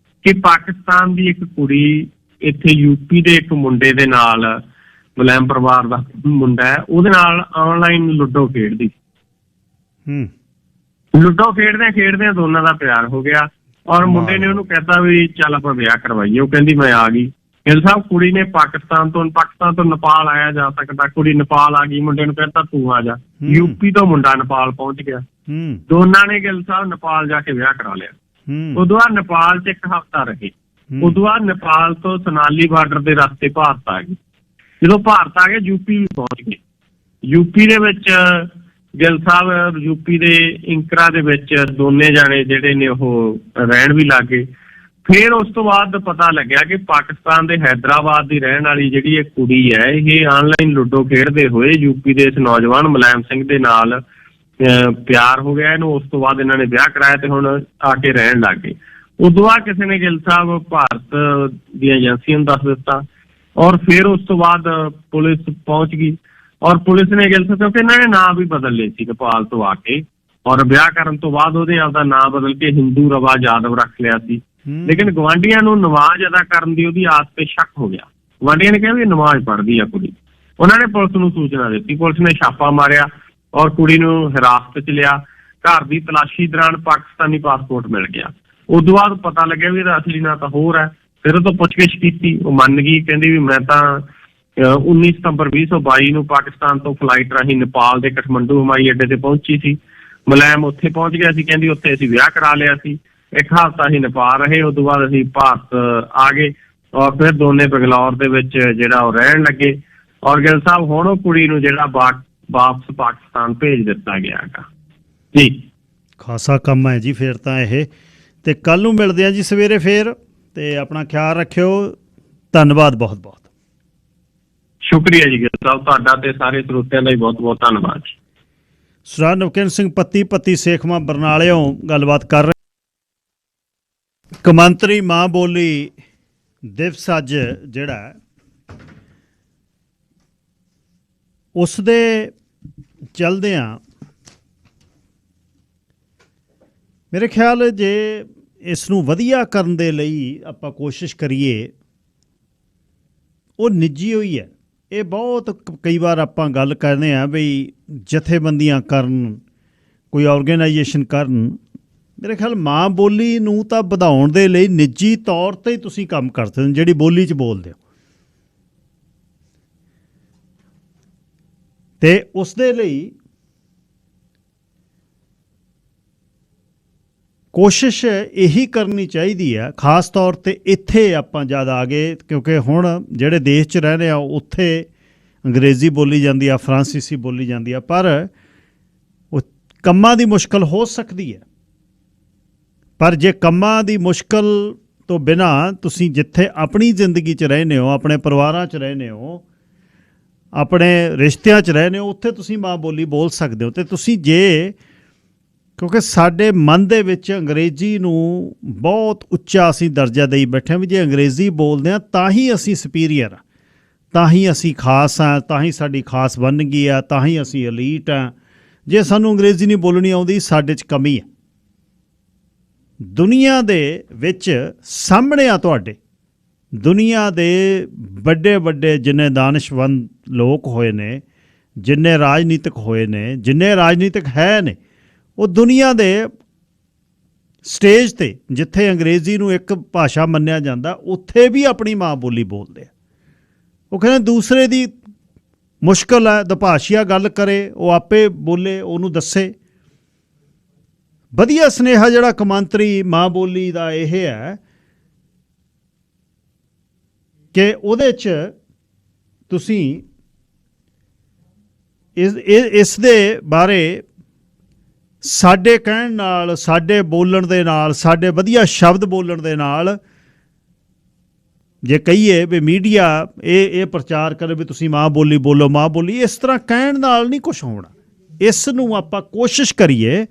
ਕਿ ਪਾਕਿਸਤਾਨ ਦੀ ਇੱਕ ਕੁੜੀ ਇੱਥੇ ਯੂਪੀ ਦੇ ਇੱਕ ਮੁੰਡੇ ਦੇ ਨਾਲ, ਮੁਲਾਇਮ ਪਰਿਵਾਰ ਦਾ ਮੁੰਡਾ ਹੈ, ਉਹਦੇ ਨਾਲ ਆਨਲਾਈਨ ਲੁੱਡੋ ਖੇਡਦੀ। ਲੁੱਡੋ ਖੇਡਦਿਆਂ ਦੋਨਾਂ ਦਾ ਪਿਆਰ ਹੋ ਗਿਆ ਔਰ ਮੁੰਡੇ ਨੇ ਉਹਨੂੰ ਕਹਿਤਾ ਵੀ ਚੱਲ ਆਪਾਂ ਵਿਆਹ ਕਰਵਾਈਏ। ਉਹ ਕਹਿੰਦੀ ਮੈਂ ਆ ਗਈ। ਗਿੱਲ ਸਾਹਿਬ ਕੁੜੀ ਨੇ ਪਾਕਿਸਤਾਨ ਤੋਂ ਨੇਪਾਲ ਆਇਆ ਜਾ ਸਕਦਾ, ਕੁੜੀ ਨੇਪਾਲ ਆ ਗਈ, ਮੁੰਡੇ ਨੂੰ ਕਹਿੰਦਾ ਤੂੰ ਆ ਜਾ। ਯੂਪੀ ਤੋਂ ਮੁੰਡਾ ਨੇਪਾਲ ਪਹੁੰਚ ਗਿਆ, ਦੋਨਾਂ ਨੇ ਗਿੱਲ ਸਾਹਿਬ ਨੇਪਾਲ ਜਾ ਕੇ ਵਿਆਹ ਕਰਾ ਲਿਆ। ਉਦੋਂ ਬਾਅਦ ਨੇਪਾਲ 'ਚ 1 ਹਫ਼ਤਾ ਰਹੇ। ਉਦੋਂ ਬਾਅਦ ਨੇਪਾਲ ਤੋਂ ਸੋਨਾਲੀ ਬਾਰਡਰ ਦੇ ਰਸਤੇ ਭਾਰਤ ਆ ਗਏ। ਜਦੋਂ ਭਾਰਤ ਆ ਗਏ ਯੂਪੀ ਵੀ ਪਹੁੰਚ ਗਏ। ਯੂਪੀ ਦੇ ਵਿੱਚ ਗਿੱਲ ਸਾਹਿਬ ਯੂਪੀ ਦੇ ਇੰਕਰਾ ਦੇ ਵਿੱਚ ਦੋਨੇ ਜਾਣੇ ਜਿਹੜੇ ਨੇ ਉਹ ਰਹਿਣ ਵੀ ਲੱਗ ਗਏ। ਫਿਰ ਉਸ ਤੋਂ ਬਾਅਦ ਪਤਾ ਲੱਗਿਆ ਕਿ ਪਾਕਿਸਤਾਨ ਦੇ ਹੈਦਰਾਬਾਦ ਦੀ ਰਹਿਣ ਵਾਲੀ ਜਿਹੜੀ ਇਹ ਕੁੜੀ ਹੈ, ਇਹ ਆਨਲਾਈਨ ਲੁੱਡੋ ਖੇਡਦੇ ਹੋਏ ਯੂਪੀ ਦੇ ਇਸ ਨੌਜਵਾਨ ਮੁਲਾਇਮ ਸਿੰਘ ਦੇ ਨਾਲ ਪਿਆਰ ਹੋ ਗਿਆ ਇਹਨੂੰ। ਉਸ ਤੋਂ ਬਾਅਦ ਇਹਨਾਂ ਨੇ ਵਿਆਹ ਕਰਾਇਆ ਤੇ ਹੁਣ ਆ ਕੇ ਰਹਿਣ ਲੱਗ ਗਏ। ਉਦੋਂ ਬਾਅਦ ਕਿਸੇ ਨੇ ਗਿੱਲ ਸਾਹਿਬ ਭਾਰਤ ਦੀਆਂ ਏਜੰਸੀਆਂ ਨੂੰ ਦੱਸ ਦਿੱਤਾ ਔਰ ਫਿਰ ਉਸ ਤੋਂ ਬਾਅਦ ਪੁਲਿਸ ਪਹੁੰਚ ਗਈ ਔਰ ਪੁਲਿਸ ਨੇ ਗਿੱਲ ਸਾਹਿਬ, ਕਿਉਂਕਿ ਇਹਨਾਂ ਨੇ ਨਾਂ ਵੀ ਬਦਲ ਲਏ ਸੀ ਨੇਪਾਲ ਤੋਂ ਆ ਕੇ, ਔਰ ਵਿਆਹ ਕਰਨ ਤੋਂ ਬਾਅਦ ਉਹਦੇ ਆਪਦਾ ਨਾਂ ਬਦਲ ਕੇ ਹਿੰਦੂ ਰਵਾ ਯਾਦਵ ਰੱਖ ਲਿਆ ਸੀ। ਲੇਕਿਨ ਗਵਾਂਢੀਆਂ ਨੂੰ ਨਮਾਜ਼ ਅਦਾ ਕਰਨ ਦੀ ਉਹਦੀ ਆਸ ਤੇ ਸ਼ੱਕ ਹੋ ਗਿਆ। ਗਵਾਂਢੀਆਂ ਨੇ ਕਿਹਾ ਵੀ ਨਮਾਜ਼ ਪੜ੍ਹਦੀ ਆ ਕੁੜੀ। ਉਹਨਾਂ ਨੇ ਪੁਲਿਸ ਨੂੰ ਸੂਚਨਾ ਦਿੱਤੀ, ਪੁਲਿਸ ਨੇ ਛਾਪਾ ਮਾਰਿਆ ਔਰ ਕੁੜੀ ਨੂੰ ਹਿਰਾਸਤ 'ਚ ਲਿਆ। ਘਰ ਦੀ ਤਲਾਸ਼ੀ ਦੌਰਾਨ ਪਾਕਿਸਤਾਨੀ ਪਾਸਪੋਰਟ ਮਿਲ ਗਿਆ। ਉਦੋਂ ਬਾਅਦ ਪਤਾ ਲੱਗਿਆ ਵੀ ਇਹਦਾ ਅਸਲੀ ਨਾਂ ਤਾਂ ਹੋਰ ਹੈ। ਫਿਰ ਉਹ ਤੋਂ ਪੁੱਛਗਿੱਛ ਕੀਤੀ, ਉਹ ਮੰਨ ਗਈ, ਕਹਿੰਦੀ ਵੀ ਮੈਂ ਤਾਂ 19 ਸਤੰਬਰ 2022 ਨੂੰ ਪਾਕਿਸਤਾਨ ਤੋਂ ਫਲਾਈਟ ਰਾਹੀਂ ਨੇਪਾਲ ਦੇ ਕਠਮੰਡੂ ਹਵਾਈ ਅੱਡੇ ਤੇ ਪਹੁੰਚੀ ਸੀ। ਮੁਲਾਇਮ ਉੱਥੇ ਪਹੁੰਚ ਗਿਆ ਸੀ, ਕਹਿੰਦੀ ਉੱਥੇ ਅਸੀਂ ਵਿਆਹ ਕਰਾ ਲਿਆ ਸੀ। 1 ਹਫ਼ਤਾ ਅਸੀਂ ਨੇਪਾਲ ਰਹੇ, ਉਦੋਂ ਬਾਅਦ ਅਸੀਂ ਭਾਰਤ ਆ ਗਏ ਔਰ ਫਿਰ ਦੋਨੇ ਬੰਗਲੌਰ ਦੇ ਵਿੱਚ ਜਿਹੜਾ ਉਹ ਰਹਿਣ ਲੱਗੇ। ਔਰ ਗਿੱਲ ਸਾਹਿਬ ਹੁਣ ਉਹ ਕੁੜੀ ਨੂੰ ਜਿਹੜਾ ਵਾਪਸ ਪਾਕਿਸਤਾਨ ਭੇਜ ਦਿੱਤਾ ਗਿਆ ਹੈਗਾ ਜੀ। ਖਾਸਾ ਕੰਮ ਹੈ ਜੀ ਫਿਰ ਤਾਂ ਇਹ। ਤੇ ਕੱਲ੍ਹ ਨੂੰ ਮਿਲਦੇ ਹਾਂ ਜੀ ਸਵੇਰੇ ਫੇਰ, ਤੇ ਆਪਣਾ ਖਿਆਲ ਰੱਖਿਓ। ਧੰਨਵਾਦ ਬਹੁਤ ਬਹੁਤ। ਸ਼ੁਕਰੀਆ ਜੀ ਗਿੱਲ ਸਾਹਿਬ, ਤੁਹਾਡਾ ਤੇ ਸਾਰੇ ਸਰੋਤਿਆਂ ਦਾ ਹੀ ਬਹੁਤ ਬਹੁਤ ਧੰਨਵਾਦ ਜੀ। ਸਰਦਾਰ ਨਵਕਿਰਨ ਸਿੰਘ ਪੱਤੀ ਸੇਖਵਾਂ ਬਰਨਾਲਿਓਂ ਗੱਲਬਾਤ ਕਰ ਰਹੇ। ਕੌਮਾਂਤਰੀ ਮਾਂ ਬੋਲੀ ਦਿਵਸ ਅੱਜ ਜਿਹੜਾ ਉਸ ਦੇ ਚਲਦਿਆਂ ਮੇਰੇ ਖਿਆਲ ਜੇ ਇਸ ਨੂੰ ਵਧੀਆ ਕਰਨ ਦੇ ਲਈ ਆਪਾਂ ਕੋਸ਼ਿਸ਼ ਕਰੀਏ, ਉਹ ਨਿੱਜੀ ਹੋਈ ਹੈ। ਇਹ ਬਹੁਤ ਕਈ ਵਾਰ ਆਪਾਂ ਗੱਲ ਕਰਦੇ ਹਾਂ ਬਈ ਜਥੇਬੰਦੀਆਂ ਕਰਨ, ਕੋਈ ਆਰਗੇਨਾਈਜੇਸ਼ਨ ਕਰਨ, ਮੇਰੇ ਖਿਆਲ ਮਾਂ ਬੋਲੀ ਨੂੰ ਤਾਂ ਵਧਾਉਣ ਦੇ ਲਈ ਨਿੱਜੀ ਤੌਰ 'ਤੇ ਹੀ ਤੁਸੀਂ ਕੰਮ ਕਰਦੇ ਹੋ, ਜਿਹੜੀ ਬੋਲੀ 'ਚ ਬੋਲਦੇ ਹੋ, ਅਤੇ ਉਸ ਦੇ ਲਈ ਕੋਸ਼ਿਸ਼ ਇਹੀ ਕਰਨੀ ਚਾਹੀਦੀ ਹੈ। ਖਾਸ ਤੌਰ 'ਤੇ ਇੱਥੇ ਆਪਾਂ ਜਦ ਆ ਗਏ, ਕਿਉਂਕਿ ਹੁਣ ਜਿਹੜੇ ਦੇਸ਼ 'ਚ ਰਹਿੰਦੇ ਆ ਉੱਥੇ ਅੰਗਰੇਜ਼ੀ ਬੋਲੀ ਜਾਂਦੀ ਆ, ਫਰਾਂਸੀਸੀ ਬੋਲੀ ਜਾਂਦੀ ਆ, ਪਰ ਉਹ ਕੰਮਾਂ ਦੀ ਮੁਸ਼ਕਲ ਹੋ ਸਕਦੀ ਹੈ। ਪਰ ਜੇ ਕੰਮਾਂ ਦੀ ਮੁਸ਼ਕਲ ਤੋਂ ਬਿਨਾਂ ਤੁਸੀਂ ਜਿੱਥੇ ਆਪਣੀ ਜ਼ਿੰਦਗੀ 'ਚ ਰਹਿੰਦੇ ਹੋ, ਆਪਣੇ ਪਰਿਵਾਰਾਂ 'ਚ ਰਹਿੰਦੇ ਹੋ, ਆਪਣੇ ਰਿਸ਼ਤਿਆਂ 'ਚ ਰਹਿੰਦੇ ਹੋ, ਉੱਥੇ ਤੁਸੀਂ ਮਾਂ ਬੋਲੀ ਬੋਲ ਸਕਦੇ ਹੋ। ਅਤੇ ਤੁਸੀਂ ਜੇ, ਕਿਉਂਕਿ ਸਾਡੇ ਮਨ ਦੇ ਵਿੱਚ ਅੰਗਰੇਜ਼ੀ ਨੂੰ ਬਹੁਤ ਉੱਚਾ ਅਸੀਂ ਦਰਜਾ ਦੇਈ ਬੈਠੇ ਹਾਂ ਵੀ ਜੇ ਅੰਗਰੇਜ਼ੀ ਬੋਲਦੇ ਹਾਂ ਤਾਂ ਹੀ ਅਸੀਂ ਸੁਪੀਰੀਅਰ ਹਾਂ, ਤਾਂ ਹੀ ਅਸੀਂ ਖਾਸ ਹਾਂ, ਤਾਂ ਹੀ ਸਾਡੀ ਖਾਸ ਬਣ ਗਈ ਆ, ਤਾਂ ਹੀ ਅਸੀਂ ਐਲੀਟ ਹਾਂ। ਜੇ ਸਾਨੂੰ ਅੰਗਰੇਜ਼ੀ ਨਹੀਂ ਬੋਲਣੀ ਆਉਂਦੀ, ਸਾਡੇ 'ਚ ਕਮੀ ਹੈ। ਦੁਨੀਆ ਦੇ ਵਿੱਚ ਸਾਹਮਣੇ ਆ ਤੁਹਾਡੇ, ਦੁਨੀਆ ਦੇ ਵੱਡੇ ਵੱਡੇ ਜਿੰਨੇ ਦਾਨਿਸ਼ਵੰਦ ਲੋਕ ਹੋਏ ਨੇ, ਜਿੰਨੇ ਰਾਜਨੀਤਿਕ ਹੋਏ ਨੇ, ਜਿੰਨੇ ਰਾਜਨੀਤਿਕ ਹੈ ਨੇ, ਉਹ ਦੁਨੀਆ ਦੇ ਸਟੇਜ 'ਤੇ ਜਿੱਥੇ ਅੰਗਰੇਜ਼ੀ ਨੂੰ ਇੱਕ ਭਾਸ਼ਾ ਮੰਨਿਆ ਜਾਂਦਾ, ਉੱਥੇ ਵੀ ਆਪਣੀ ਮਾਂ ਬੋਲੀ ਬੋਲਦੇ ਆ। ਉਹ ਕਹਿੰਦੇ ਦੂਸਰੇ ਦੀ ਮੁਸ਼ਕਲ ਹੈ, ਦੁਭਾਸ਼ੀਆ ਗੱਲ ਕਰੇ, ਉਹ ਆਪੇ ਬੋਲੇ, ਉਹਨੂੰ ਦੱਸੇ। ਵਧੀਆ ਸੁਨੇਹਾ ਜਿਹੜਾ ਕੌਮਾਂਤਰੀ ਮਾਂ ਬੋਲੀ ਦਾ ਇਹ ਹੈ ਕਿ ਉਹਦੇ 'ਚ ਤੁਸੀਂ ਇਸ ਦੇ ਬਾਰੇ ਸਾਡੇ ਕਹਿਣ ਨਾਲ, ਸਾਡੇ ਬੋਲਣ ਦੇ ਨਾਲ, ਸਾਡੇ ਵਧੀਆ ਸ਼ਬਦ ਬੋਲਣ ਦੇ ਨਾਲ, ਜੇ ਕਹੀਏ ਵੀ ਮੀਡੀਆ ਇਹ ਪ੍ਰਚਾਰ ਕਰੇ ਵੀ ਤੁਸੀਂ ਮਾਂ ਬੋਲੀ ਬੋਲੋ, ਮਾਂ ਬੋਲੀ, ਇਸ ਤਰ੍ਹਾਂ ਕਹਿਣ ਨਾਲ ਨਹੀਂ ਕੁਛ ਹੋਣਾ। ਇਸ ਨੂੰ ਆਪਾਂ ਕੋਸ਼ਿਸ਼ ਕਰੀਏ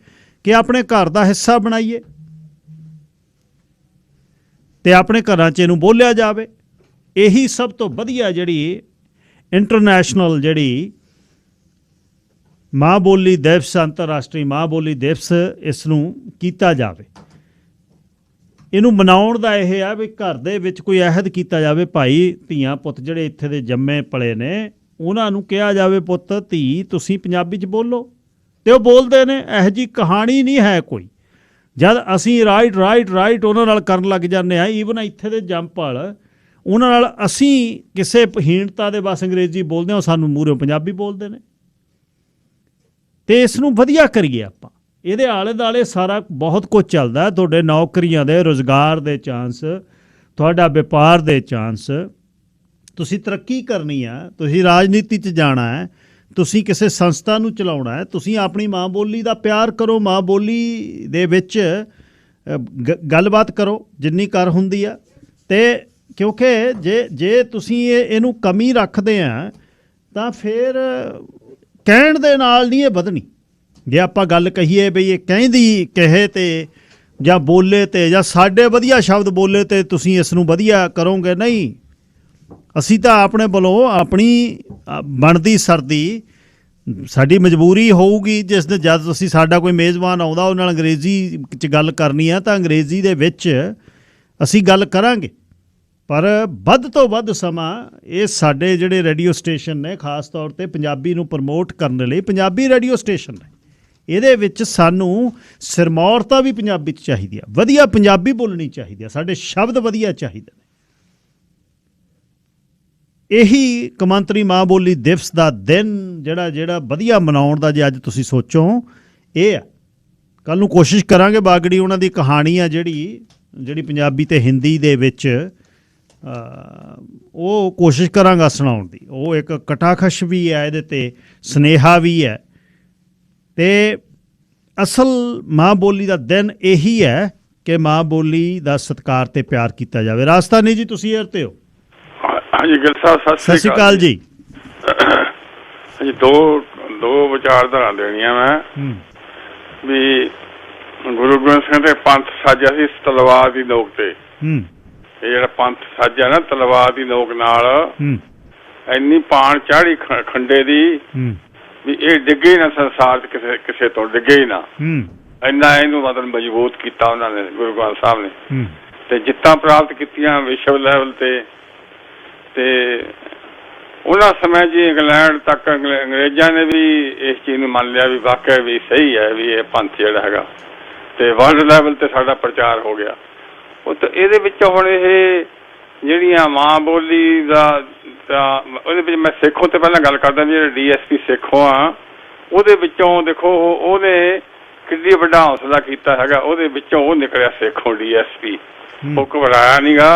ਕਿ ਆਪਣੇ ਘਰ ਦਾ ਹਿੱਸਾ ਬਣਾਈਏ ਅਤੇ ਆਪਣੇ ਘਰਾਂ 'ਚ ਇਹਨੂੰ ਬੋਲਿਆ ਜਾਵੇ। ਇਹੀ ਸਭ ਤੋਂ ਵਧੀਆ ਜਿਹੜੀ ਇੰਟਰਨੈਸ਼ਨਲ ਜਿਹੜੀ ਮਾਂ ਬੋਲੀ ਦਿਵਸ, ਅੰਤਰਰਾਸ਼ਟਰੀ ਮਾਂ ਬੋਲੀ ਦਿਵਸ, ਇਸ ਨੂੰ ਕੀਤਾ ਜਾਵੇ। ਇਹਨੂੰ ਮਨਾਉਣ ਦਾ ਇਹ ਆ ਵੀ ਘਰ ਦੇ ਵਿੱਚ ਕੋਈ ਅਹਿਦ ਕੀਤਾ ਜਾਵੇ, ਭਾਈ ਧੀਆਂ ਪੁੱਤ ਜਿਹੜੇ ਇੱਥੇ ਦੇ ਜੰਮੇ ਪਲੇ ਨੇ, ਉਹਨਾਂ ਨੂੰ ਕਿਹਾ ਜਾਵੇ ਪੁੱਤ ਧੀ ਤੁਸੀਂ ਪੰਜਾਬੀ 'ਚ ਬੋਲੋ, ਅਤੇ ਉਹ ਬੋਲਦੇ ਨੇ। ਇਹੋ ਜਿਹੀ ਕਹਾਣੀ ਨਹੀਂ ਹੈ ਕੋਈ। ਜਦ ਅਸੀਂ ਰਾਈਟ ਉਹਨਾਂ ਨਾਲ ਕਰਨ ਲੱਗ ਜਾਂਦੇ ਹਾਂ, ਈਵਨ ਇੱਥੇ ਦੇ ਜੰਮਪਲ, ਉਹਨਾਂ ਨਾਲ ਅਸੀਂ ਕਿਸੇ ਹੀਣਤਾ ਦੇ ਬਸ ਅੰਗਰੇਜ਼ੀ ਬੋਲਦੇ ਹਾਂ, ਉਹ ਸਾਨੂੰ ਮੂਹਰੋਂ ਪੰਜਾਬੀ ਬੋਲਦੇ ਨੇ। ਅਤੇ ਇਸ ਨੂੰ ਵਧੀਆ ਕਰੀਏ ਆਪਾਂ। ਇਹਦੇ ਆਲੇ ਦੁਆਲੇ ਸਾਰਾ ਬਹੁਤ ਕੁਝ ਚੱਲਦਾ, ਤੁਹਾਡੇ ਨੌਕਰੀਆਂ ਦੇ, ਰੁਜ਼ਗਾਰ ਦੇ ਚਾਂਸ, ਤੁਹਾਡਾ ਵਪਾਰ ਦੇ ਚਾਂਸ, ਤੁਸੀਂ ਤਰੱਕੀ ਕਰਨੀ ਆ, ਤੁਸੀਂ ਰਾਜਨੀਤੀ 'ਚ ਜਾਣਾ ਹੈ, ਤੁਸੀਂ ਕਿਸੇ ਸੰਸਥਾ ਨੂੰ ਚਲਾਉਣਾ ਹੈ, ਤੁਸੀਂ ਆਪਣੀ ਮਾਂ ਬੋਲੀ ਦਾ ਪਿਆਰ ਕਰੋ, ਮਾਂ ਬੋਲੀ ਦੇ ਵਿੱਚ ਗੱਲਬਾਤ ਕਰੋ ਜਿੰਨੀ ਕਰ ਹੁੰਦੀ ਆ। ਅਤੇ ਕਿਉਂਕਿ ਜੇ ਤੁਸੀਂ ਇਹਨੂੰ ਕਮੀ ਰੱਖਦੇ ਆ ਤਾਂ ਫਿਰ ਕਹਿਣ ਦੇ ਨਾਲ ਨਹੀਂ ਇਹ ਵਧਣੀ। ਜੇ ਆਪਾਂ ਗੱਲ ਕਹੀਏ ਬਈ ਇਹ ਕਹੇ 'ਤੇ ਜਾਂ ਬੋਲੇ 'ਤੇ ਜਾਂ ਸਾਡੇ ਵਧੀਆ ਸ਼ਬਦ ਬੋਲੇ 'ਤੇ ਤੁਸੀਂ ਇਸ ਨੂੰ ਵਧੀਆ ਕਰੋਗੇ, ਨਹੀਂ। ਅਸੀਂ ਤਾਂ ਆਪਣੇ ਵੱਲੋਂ ਆਪਣੀ ਬਣਦੀ ਸਰਦੀ, ਸਾਡੀ ਮਜਬੂਰੀ ਹੋਊਗੀ ਜਿਸ ਦੇ ਜਦ ਅਸੀਂ, ਸਾਡਾ ਕੋਈ ਮੇਜ਼ਬਾਨ ਆਉਂਦਾ, ਉਹ ਨਾਲ ਅੰਗਰੇਜ਼ੀ 'ਚ ਗੱਲ ਕਰਨੀ ਆ ਤਾਂ ਅੰਗਰੇਜ਼ੀ ਦੇ ਵਿੱਚ ਅਸੀਂ ਗੱਲ ਕਰਾਂਗੇ। ਪਰ ਵੱਧ ਤੋਂ ਵੱਧ ਸਮਾਂ ਇਹ ਸਾਡੇ ਜਿਹੜੇ ਰੇਡੀਓ ਸਟੇਸ਼ਨ ਨੇ, ਖਾਸ ਤੌਰ 'ਤੇ ਪੰਜਾਬੀ ਨੂੰ ਪ੍ਰਮੋਟ ਕਰਨ ਲਈ ਪੰਜਾਬੀ ਰੇਡੀਓ ਸਟੇਸ਼ਨ ਨੇ, ਇਹਦੇ ਵਿੱਚ ਸਾਨੂੰ ਸਿਰਮੌਰਤਾ ਵੀ ਪੰਜਾਬੀ 'ਚ ਚਾਹੀਦੀ ਆ, ਵਧੀਆ ਪੰਜਾਬੀ ਬੋਲਣੀ ਚਾਹੀਦੀ ਆ, ਸਾਡੇ ਸ਼ਬਦ ਵਧੀਆ ਚਾਹੀਦੇ ਨੇ। ਇਹੀ ਕੌਮਾਂਤਰੀ ਮਾਂ ਬੋਲੀ ਦਿਵਸ ਦਾ ਦਿਨ ਜਿਹੜਾ ਵਧੀਆ ਮਨਾਉਣ ਦਾ, ਜੇ ਅੱਜ ਤੁਸੀਂ ਸੋਚੋ, ਇਹ ਆ। ਕੱਲ੍ਹ ਨੂੰ ਕੋਸ਼ਿਸ਼ ਕਰਾਂਗੇ ਬਾਗੜੀ ਉਹਨਾਂ ਦੀ ਕਹਾਣੀ ਆ ਜਿਹੜੀ ਪੰਜਾਬੀ ਅਤੇ ਹਿੰਦੀ ਦੇ ਵਿੱਚ, ਉਹ ਕੋਸ਼ਿਸ਼ ਕਰਾਂਗਾ ਸੁਣਾਉਣ ਦੀ। ਉਹ ਇੱਕ ਕਟਾਖਸ਼ ਵੀ ਹੈ, ਇਹਦੇ 'ਤੇ ਸੁਨੇਹਾ ਵੀ ਹੈ। ਅਤੇ ਅਸਲ ਮਾਂ ਬੋਲੀ ਦਾ ਦਿਨ ਇਹੀ ਹੈ ਕਿ ਮਾਂ ਬੋਲੀ ਦਾ ਸਤਿਕਾਰ ਅਤੇ ਪਿਆਰ ਕੀਤਾ ਜਾਵੇ। ਰਾਜਸਥਾਨੀ ਜੀ, ਤੁਸੀਂ ਏਅਰ 'ਤੇ ਹੋ। ਹਾਂਜੀ ਗਿੱਲ ਸਾਹਿਬ, ਸਤਿ ਸ਼੍ਰੀ ਅਕਾਲ ਜੀ। ਹਾਂਜੀ, ਦੋ ਵਿਚਾਰਧਾਰਾ ਦੇਣੀਆਂ ਮੈਂ ਵੀ ਗੁਰੂ ਗੋਬਿੰਦ ਸਿੰਘ ਦੇ ਪੰਥ ਸਾਜਿਆ ਸੀ ਤਲਵਾਰ ਦੀ ਨੋਕ ਤੇ। ਇਹ ਜਿਹੜਾ ਪੰਥ ਸਾਜਿਆ ਨਾ ਤਲਵਾਰ ਦੀ ਨੋਕ ਨਾਲ, ਇੰਨੀ ਪਾਣ ਚਾੜੀ ਖੰਡੇ ਦੀ ਵੀ ਇਹ ਡਿੱਗੇ ਨਾ ਸੰਸਾਰ 'ਚ, ਕਿਸੇ ਤੋਂ ਡਿੱਗੇ ਹੀ ਨਾ। ਇੰਨਾ ਇਹਨੂੰ ਮਤਲਬ ਮਜ਼ਬੂਤ ਕੀਤਾ ਉਹਨਾਂ ਨੇ, ਗੁਰੂ ਗ੍ਰੰਥ ਸਾਹਿਬ ਨੇ। ਤੇ ਜਿੱਤਾਂ ਪ੍ਰਾਪਤ ਕੀਤੀਆਂ ਵਿਸ਼ਵ ਲੈਵਲ ਤੇ ਉਹਨਾਂ ਸਮੇਂ ਜੀ ਇੰਗਲੈਂਡ ਤੱਕ ਅੰਗਰੇਜ਼ਾਂ ਨੇ ਵੀ ਇਸ ਚੀਜ਼ ਨੂੰ ਮੰਨ ਲਿਆ ਵੀ ਵਾਕਿਆ ਵੀ ਸਹੀ ਹੈ ਵੀ ਇਹ ਪੰਥ ਜਿਹੜਾ ਹੈਗਾ, ਤੇ ਵਰਲਡ ਲੈਵਲ ਤੇ ਸਾਡਾ ਪ੍ਰਚਾਰ ਹੋ ਗਿਆ। ਉਹ ਤਾਂ ਇਹਦੇ ਵਿੱਚ ਹੁਣ ਇਹ ਜਿਹੜੀਆਂ ਮਾਂ ਬੋਲੀ ਦਾ ਉਹਦੇ ਵਿੱਚ ਮੈਂ ਸੇਖੋਂ ਤੇ ਪਹਿਲਾਂ ਗੱਲ ਕਰਦਾ ਵੀ ਜਿਹੜੇ DSP ਸੇਖੋਂ ਆ, ਉਹਦੇ ਵਿੱਚੋਂ ਦੇਖੋ ਉਹਨੇ ਕਿੰਨੀ ਵੱਡਾ ਹੌਸਲਾ ਕੀਤਾ ਹੈਗਾ, ਉਹਦੇ ਵਿੱਚੋਂ ਉਹ ਨਿਕਲਿਆ ਸੇਖੋਂ DSP, ਉਹ ਘਬਰਾਇਆ ਨੀ ਗਾ।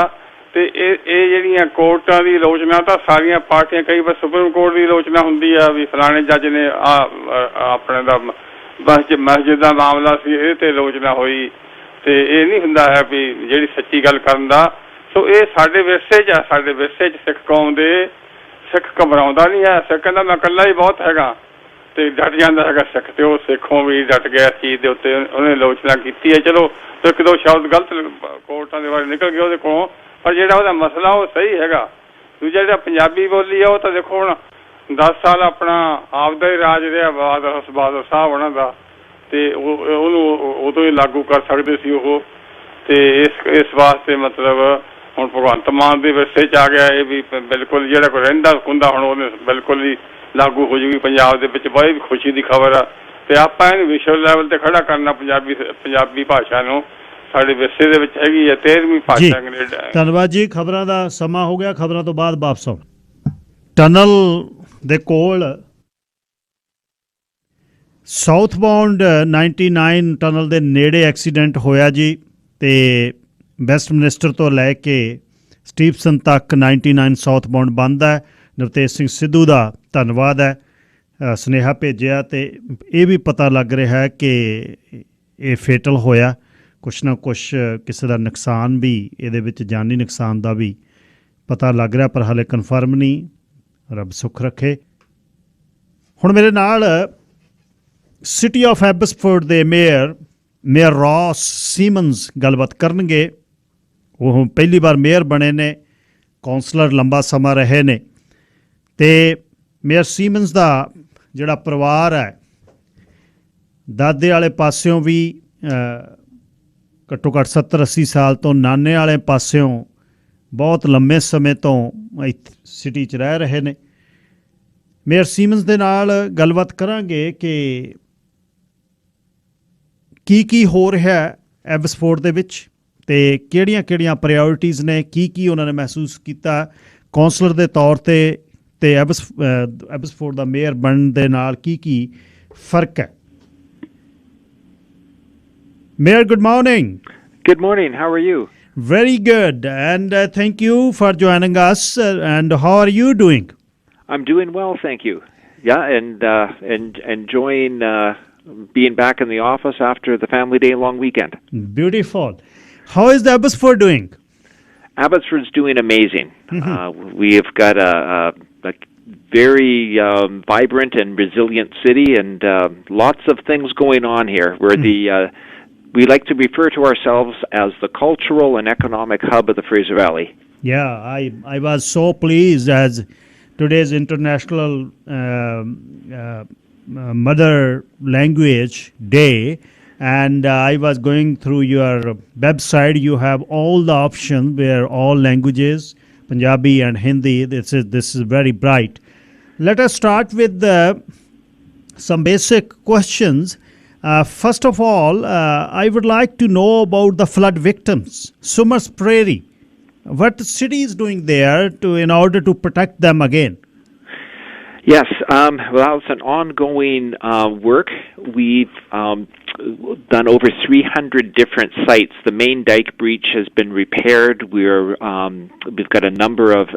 ਤੇ ਇਹ ਜਿਹੜੀਆਂ ਕੋਰਟਾਂ ਦੀ ਆਲੋਚਨਾ ਤਾਂ ਸਾਰੀਆਂ ਪਾਰਟੀਆਂ, ਕਈ ਵਾਰ ਸੁਪਰੀਮ ਕੋਰਟ ਦੀ ਆਲੋਚਨਾ ਹੁੰਦੀ ਆ ਵੀ ਫਲਾਣੇ ਜੱਜ ਨੇ ਆਪਣੇ ਦਾ ਮਸਜਿਦ ਦਾ ਮਾਮਲਾ ਸੀ ਇਹਦੇ ਤੇ ਆਲੋਚਨਾ ਹੋਈ, ਤੇ ਇਹ ਨਹੀਂ ਹੁੰਦਾ ਹੈ ਵੀ ਜਿਹੜੀ ਸੱਚੀ ਗੱਲ ਕਰਨ ਦਾ। ਸੋ ਇਹ ਸਾਡੇ ਵਿਰਸੇ 'ਚ ਆ, ਸਾਡੇ ਵਿਰਸੇ 'ਚ ਸਿੱਖ ਕੌਮ ਦੇ, ਸਿੱਖ ਘਬਰਾਉਂਦਾ ਨਹੀਂ ਹੈ। ਸਿੱਖ ਕਹਿੰਦਾ ਮੈਂ ਇਕੱਲਾ ਹੀ ਬਹੁਤ ਹੈਗਾ, ਤੇ ਡਟ ਜਾਂਦਾ ਹੈਗਾ ਸਿੱਖ, ਤੇ ਉਹ ਸਿੱਖੋਂ ਵੀ ਡਟ ਗਿਆ ਇਸ ਚੀਜ਼ ਦੇ ਉੱਤੇ, ਉਹਨੇ ਆਲੋਚਨਾ ਕੀਤੀ ਹੈ। ਚਲੋ ਇੱਕ ਦੋ ਸ਼ਬਦ ਗਲਤ ਕੋਰਟਾਂ ਦੇ ਬਾਰੇ ਨਿਕਲ ਗਏ ਉਹਦੇ ਕੋਲੋਂ, ਪਰ ਜਿਹੜਾ ਉਹਦਾ ਮਸਲਾ ਉਹ ਸਹੀ ਹੈਗਾ। ਦੂਜਾ ਜਿਹੜਾ ਪੰਜਾਬੀ ਬੋਲੀ ਆ ਉਹ ਤਾਂ ਦੇਖੋ ਹੁਣ 10 ਸਾਲ ਆਪਣਾ ਆਪਦਾ ਹੀ ਰਾਜ ਰਿਹਾ ਬਾਦਲ ਸਾਹਿਬ ਉਹਨਾਂ ਦਾ, ਤੇ ਉਹਨੂੰ ਉਦੋਂ ਹੀ ਲਾਗੂ ਕਰ ਸਕਦੇ ਸੀ ਉਹ, ਤੇ ਇਸ ਵਾਸਤੇ ਮਤਲਬ ਹੁਣ ਭਗਵੰਤ ਮਾਨ ਦੇ ਵਿਰਸੇ 'ਚ ਆ ਗਿਆ ਇਹ ਵੀ ਬਿਲਕੁਲ ਜਿਹੜਾ ਕੋਈ ਰਹਿੰਦਾ ਖੁੰਦਾ ਹੁਣ ਉਹਨੇ ਬਿਲਕੁਲ ਹੀ ਲਾਗੂ ਹੋ ਜੂਗੀ ਪੰਜਾਬ ਦੇ ਵਿੱਚ। ਬੜੀ ਖੁਸ਼ੀ ਦੀ ਖਬਰ ਆ, ਤੇ ਆਪਾਂ ਇਹਨੂੰ ਵਿਸ਼ਵ ਲੈਵਲ ਤੇ ਖੜਾ ਕਰਨਾ ਪੰਜਾਬੀ ਭਾਸ਼ਾ ਨੂੰ, ਸਾਡੇ ਵਿਰਸੇ ਦੇ ਵਿੱਚ ਹੈਗੀ ਹੈ 13ਵੀਂ ਭਾਸ਼ਾ ਅੰਗਰੇਜ਼ੀ। ਧੰਨਵਾਦ ਜੀ। ਖਬਰਾਂ ਦਾ ਸਮਾਂ ਹੋ ਗਿਆ, ਖਬਰਾਂ ਤੋਂ ਬਾਅਦ ਵਾਪਸ ਆਓ। ਟਨਲ ਦੇ ਕੋਲ ਸਾਊਥਬਾਉਂਡ 99 ਟਨਲ ਦੇ ਨੇੜੇ ਐਕਸੀਡੈਂਟ ਹੋਇਆ ਜੀ, ਤੇ ਵੈਸਟਮਿਨਿਸਟਰ ਤੋਂ ਲੈ ਕੇ ਸਟੀਫਸਨ ਤੱਕ 99 ਸਾਊਥਬਾਉਂਡ ਬੰਦ ਹੈ। ਨਵਤੇਜ ਸਿੰਘ ਸਿੱਧੂ ਦਾ ਧੰਨਵਾਦ ਹੈ, ਸੁਨੇਹਾ ਭੇਜਿਆ, ਤੇ ਇਹ ਵੀ ਪਤਾ ਲੱਗ ਰਿਹਾ ਹੈ ਕਿ ਇਹ ਫੇਟਲ ਹੋਇਆ, ਕੁਛ ਨਾ ਕੁਛ ਕਿਸੇ ਦਾ ਨੁਕਸਾਨ ਵੀ ਇਹਦੇ ਵਿੱਚ, ਜਾਨੀ ਨੁਕਸਾਨ ਦਾ ਵੀ ਪਤਾ ਲੱਗ ਰਿਹਾ, ਪਰ ਹਾਲੇ ਕਨਫਰਮ ਨਹੀਂ, ਰੱਬ ਸੁੱਖ ਰੱਖੇ। ਹੁਣ ਮੇਰੇ ਨਾਲ ਸਿਟੀ ਆਫ ਐਬਸਫੋਰਡ ਦੇ ਮੇਅਰ ਰੌਸ ਸੀਮਨਸ ਗੱਲਬਾਤ ਕਰਨਗੇ। ਉਹ ਪਹਿਲੀ ਵਾਰ ਮੇਅਰ ਬਣੇ ਨੇ, ਕੌਂਸਲਰ ਲੰਬਾ ਸਮਾਂ ਰਹੇ ਨੇ, ਤੇ ਮੇਅਰ ਸੀਮਨਸ ਦਾ ਜਿਹੜਾ ਪਰਿਵਾਰ ਹੈ, ਦਾਦੇ ਵਾਲੇ ਪਾਸਿਓਂ ਵੀ ਘੱਟੋ ਘੱਟ 70-80 ਸਾਲ ਤੋਂ, ਨਾਨੇ ਵਾਲੇ ਪਾਸਿਓਂ ਬਹੁਤ ਲੰਮੇ ਸਮੇਂ ਤੋਂ ਸਿਟੀ 'ਚ ਰਹਿ ਰਹੇ ਨੇ। ਮੇਅਰ ਸੀਮਨਸ ਦੇ ਨਾਲ ਗੱਲਬਾਤ ਕਰਾਂਗੇ ਕਿ ਕੀ ਹੋ ਰਿਹਾ ਐਬਸਫੋਰਡ ਦੇ ਵਿੱਚ, ਤੇ ਕਿਹੜੀਆਂ ਪ੍ਰਾਇਓਰਿਟੀਜ਼ ਨੇ, ਕੀ ਉਹਨਾਂ ਨੇ ਮਹਿਸੂਸ ਕੀਤਾ ਕੌਂਸਲਰ ਦੇ ਤੌਰ ਤੇ ਐਬਸਫੋਰਡ ਦਾ ਮੇਅਰ ਬਣਨ ਦੇ ਨਾਲ ਕੀ ਫਰਕ ਹੈ। Mayor, good morning. Good morning. How are you? Very good. And thank you for joining us. And how are you doing? I'm doing well, thank you. Yeah, and enjoying being back in the office after the family day long weekend. Beautiful. How is the Abbotsford doing? Abbotsford's doing amazing. We have got a very vibrant and resilient city, and lots of things going on here. We're we like to refer to ourselves as the cultural and economic hub of the Fraser Valley. Yeah, I was so pleased as today's International Mother Language Day, and I was going through your website. You have all the options where all languages, Punjabi and Hindi. This is very bright. Let us start with some basic questions. First of all, I would like to know about the flood victims, Summers Prairie. What the city is doing there in order to protect them again? Yes, well, it's an ongoing work. We've done over 300 different sites. The main dike breach has been repaired. We've got a number of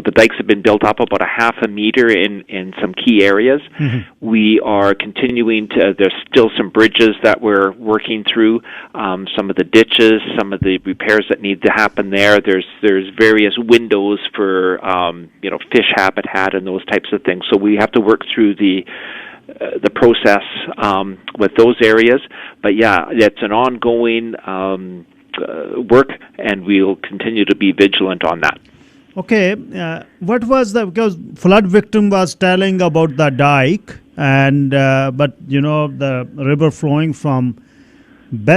the dikes have been built up about a half a meter in some key areas. We are continuing to, there's still some bridges that we're working through, some of the ditches, some of the repairs that need to happen there. There's various windows for, fish habitat and those types of things. So we have to work through the process with those areas. But yeah, it's an ongoing work, and we'll continue to be vigilant on that. Okay, what was because flood victim was telling about the dike, and but the river flowing from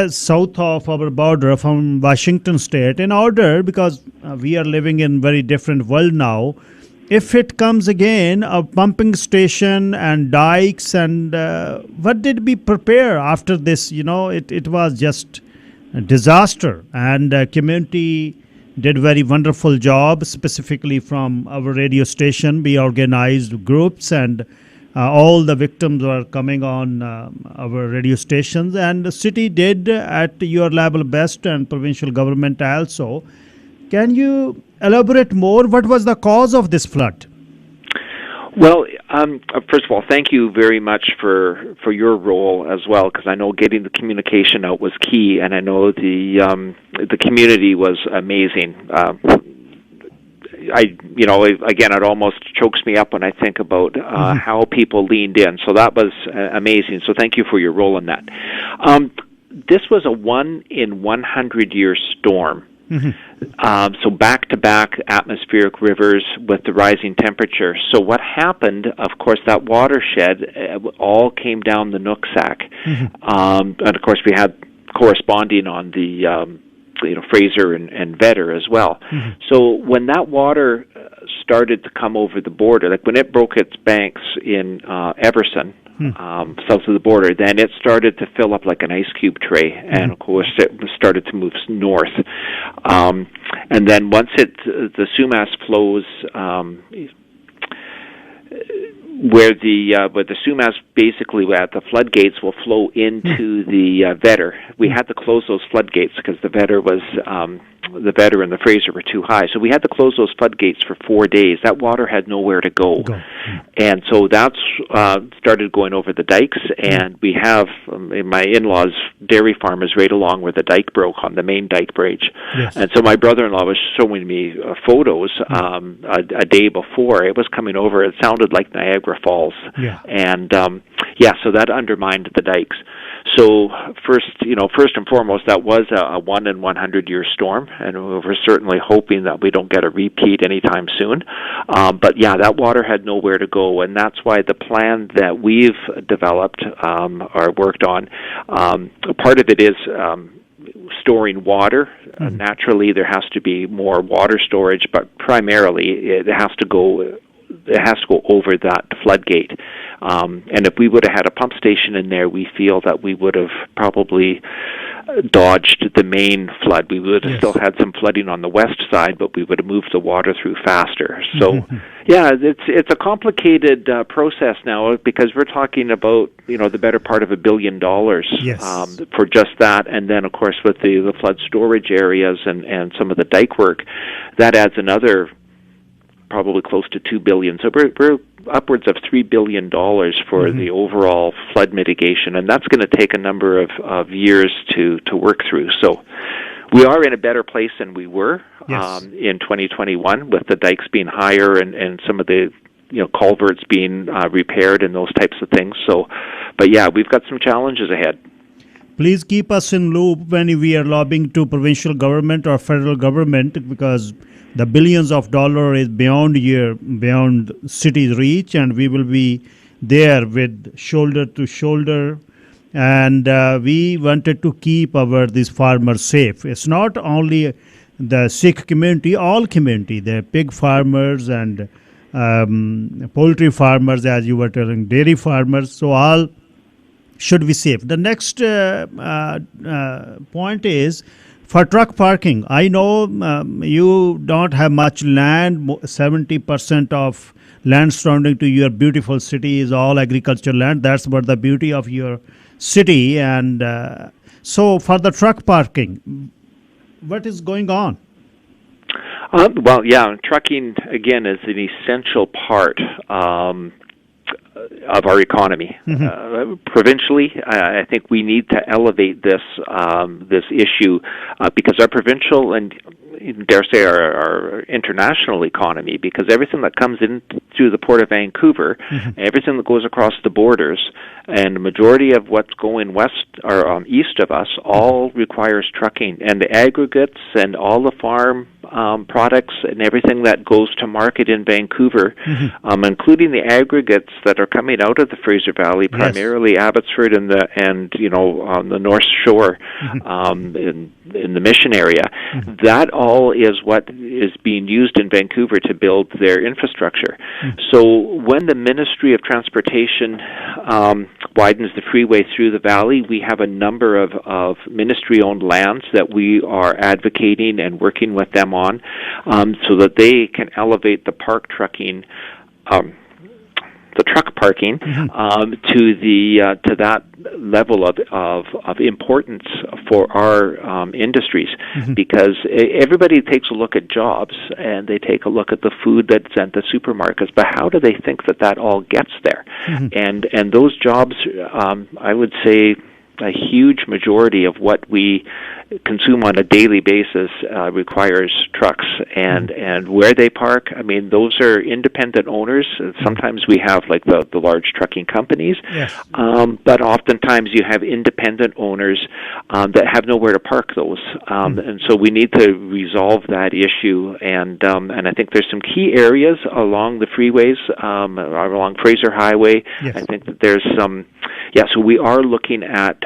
south of our border from Washington state, in order, because we are living in very different world now, if it comes again, a pumping station and dikes, and what did we prepare after this? It was just a disaster, and community did very wonderful job, specifically from our radio station. We organized groups, and all the victims were coming on our radio stations, and the city did at your level best, and provincial government also. Can you elaborate more? What was the cause of this flood? Well, first of all, thank you very much for your role as well, because I know getting the communication out was key, and I know the community was amazing. Again, it almost chokes me up when I think about how people leaned in. So that was amazing. So thank you for your role in that. This was a 1 in 100 year storm. So back-to-back atmospheric rivers with the rising temperature. So what happened, of course, that watershed all came down the Nooksack. And of course, we had corresponding on the Fraser and Vedder as well. So when that water started to come over the border, like when it broke its banks in Everson, south of the border, then it started to fill up like an ice cube tray, and of course it started to move north. And then once the Sumas flows, where the Sumas basically at the floodgates will flow into the Vedder. We had to close those floodgates because the Vedder and the Fraser were too high. So we had to close those floodgates for 4 days. That water had nowhere to go. And so that's started going over the dikes, and we have my in-laws' dairy farm is right along where the dike broke on the main dike bridge. And so my brother-in-law was showing me photos a day before. It was coming over. It sounded like Niagara Falls. And so that undermined the dikes. So first and foremost, that was a 1 in 100 year storm, and we're certainly hoping that we don't get a repeat anytime soon. But that water had nowhere to go, and that's why the plan that we've developed or worked on, part of it is storing water. Naturally, there has to be more water storage, but primarily it has to go over that floodgate. And if we would have had a pump station in there, we feel that we would have probably dodged the main flood. We would have still had some flooding on the west side, but we would have moved the water through faster. So, it's a complicated process now, because we're talking about the better part of $1 billion for just that, and then of course with the flood storage areas and some of the dike work, that adds another probably close to $2 billion. So we're upwards of $3 billion for the overall flood mitigation, and that's going to take a number of years to work through. So we are in a better place than we were in 2021, with the dikes being higher and some of the culverts being repaired and those types of things. So, but we've got some challenges ahead. Please keep us in loop when we are lobbying to provincial government or federal government, because the billions of dollars is beyond city's reach, and we will be there with shoulder to shoulder. And we wanted to keep these farmers safe. It's not only the Sikh community, all community, the pig farmers and poultry farmers, as you were telling, dairy farmers. So all should be safe. The next point is for truck parking. I know you don't have much land. 70% of land surrounding to your beautiful city is all agriculture land. That's what the beauty of your city. And so for the truck parking, what is going on? Trucking, again, is an essential part of our economy. Provincially, I think we need to elevate this issue because our provincial and dare say our international economy, because everything that comes in through the Port of Vancouver, everything that goes across the borders, and the majority of what's going west or east of us all requires trucking. And the aggregates and all the farm products and everything that goes to market in Vancouver, including the aggregates that are coming out of the Fraser Valley, primarily Abbotsford and on the North Shore, in the Mission area. That all is what is being used in Vancouver to build their infrastructure. So when the Ministry of Transportation widens the freeway through the valley, we have a number of ministry-owned lands that we are advocating and working with them on, so that they can elevate the truck parking to that level of importance for our industries, because everybody takes a look at jobs and they take a look at the food that's at the supermarkets, but how do they think that all gets there? And those jobs, I would say, a huge majority of what we consume on a daily basis requires trucks, and where they park, I mean, those are independent owners. Sometimes we have like the large trucking companies, but oftentimes you have independent owners that have nowhere to park those, and so we need to resolve that issue. And I think there's some key areas along the freeways, along Fraser Highway. I think that there's some. So we are looking at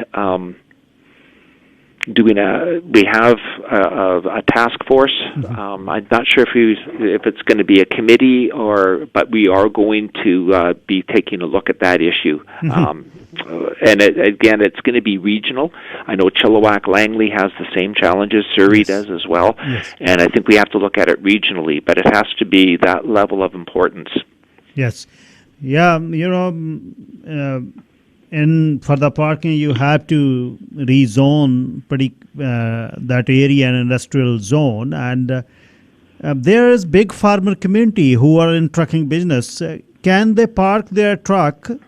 we have a task force. I'm not sure if it's going to be a committee but we are going to be taking a look at that issue. And again, it's going to be regional. I know Chilliwack Langley has the same challenges. Surrey does as well. And I think we have to look at it regionally, but it has to be that level of importance. Yes. Yeah, and for the parking, you have to rezone that area an industrial zone, and there is big farmer community who are in trucking business. Can they park their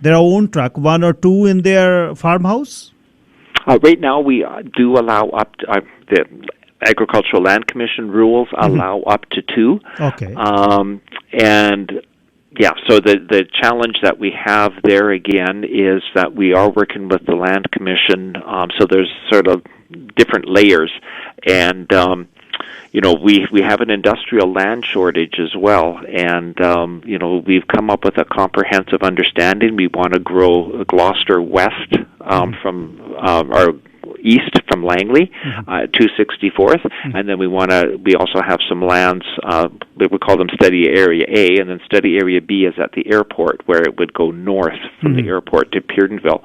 own truck, one or two in their farmhouse? Right now, we do allow up to the Agricultural Land Commission rules allow up to two. Okay. So the challenge that we have there again is that we are working with the Land Commission, so there's sort of different layers, and we have an industrial land shortage as well, and we've come up with a comprehensive understanding. We want to grow Gloucester west from our east from Langley, 264th, and then we also have some lands, we call them Study Area A, and then Study Area B is at the airport, where it would go north from the airport to Peardenville.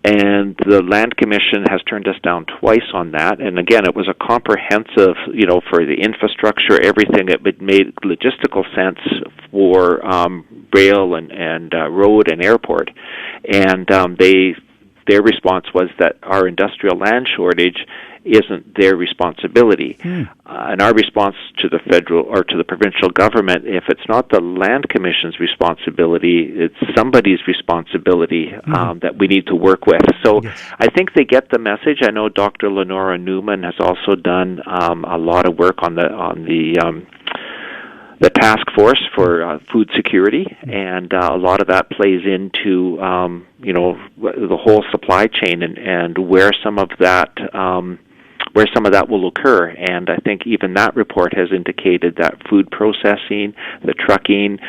And the Land Commission has turned us down twice on that, and again, it was a comprehensive, for the infrastructure, everything. It made logistical sense for rail and road and airport, and their response was that our industrial land shortage isn't their responsibility. And our response to the federal or to the provincial government, if it's not the Land Commission's responsibility, it's somebody's responsibility that we need to work with. So I think they get the message. I know Dr. Lenora Newman has also done a lot of work on the task force for food security, and a lot of that plays into the whole supply chain and where some of that will occur. And I think even that report has indicated that food processing, the trucking,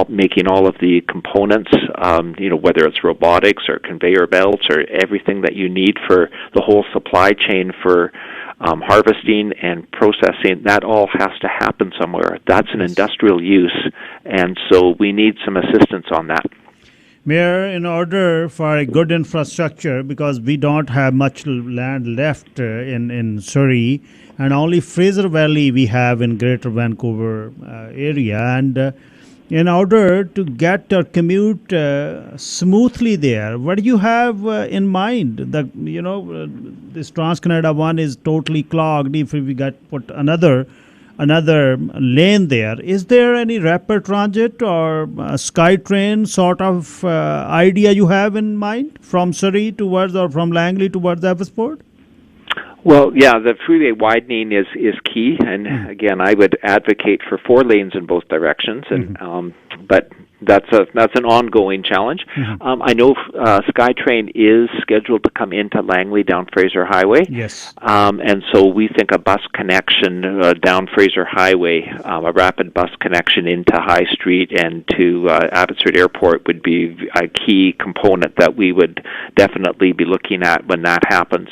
making all of the components, whether it's robotics or conveyor belts or everything that you need for the whole supply chain for harvesting and processing, that all has to happen somewhere. That's an industrial use, and so we need some assistance on that. Mayor, in order for a good infrastructure, because we don't have much land left in Surrey, and only Fraser Valley we have in Greater Vancouver area, and in order to get or commute smoothly there, what do you have in mind? This Trans-Canada one is totally clogged. If we put another lane there, is there any rapid transit or SkyTrain sort of idea you have in mind from Surrey towards, or from Langley towards Abbotsford? Well, yeah, the freeway widening is key, and again, I would advocate for 4 lanes in both directions, and but that's an ongoing challenge. I know SkyTrain is scheduled to come into Langley down Fraser Highway. Yes. And so we think a bus connection down Fraser Highway, a rapid bus connection into High Street and to Abbotsford Airport would be a key component that we would definitely be looking at when that happens.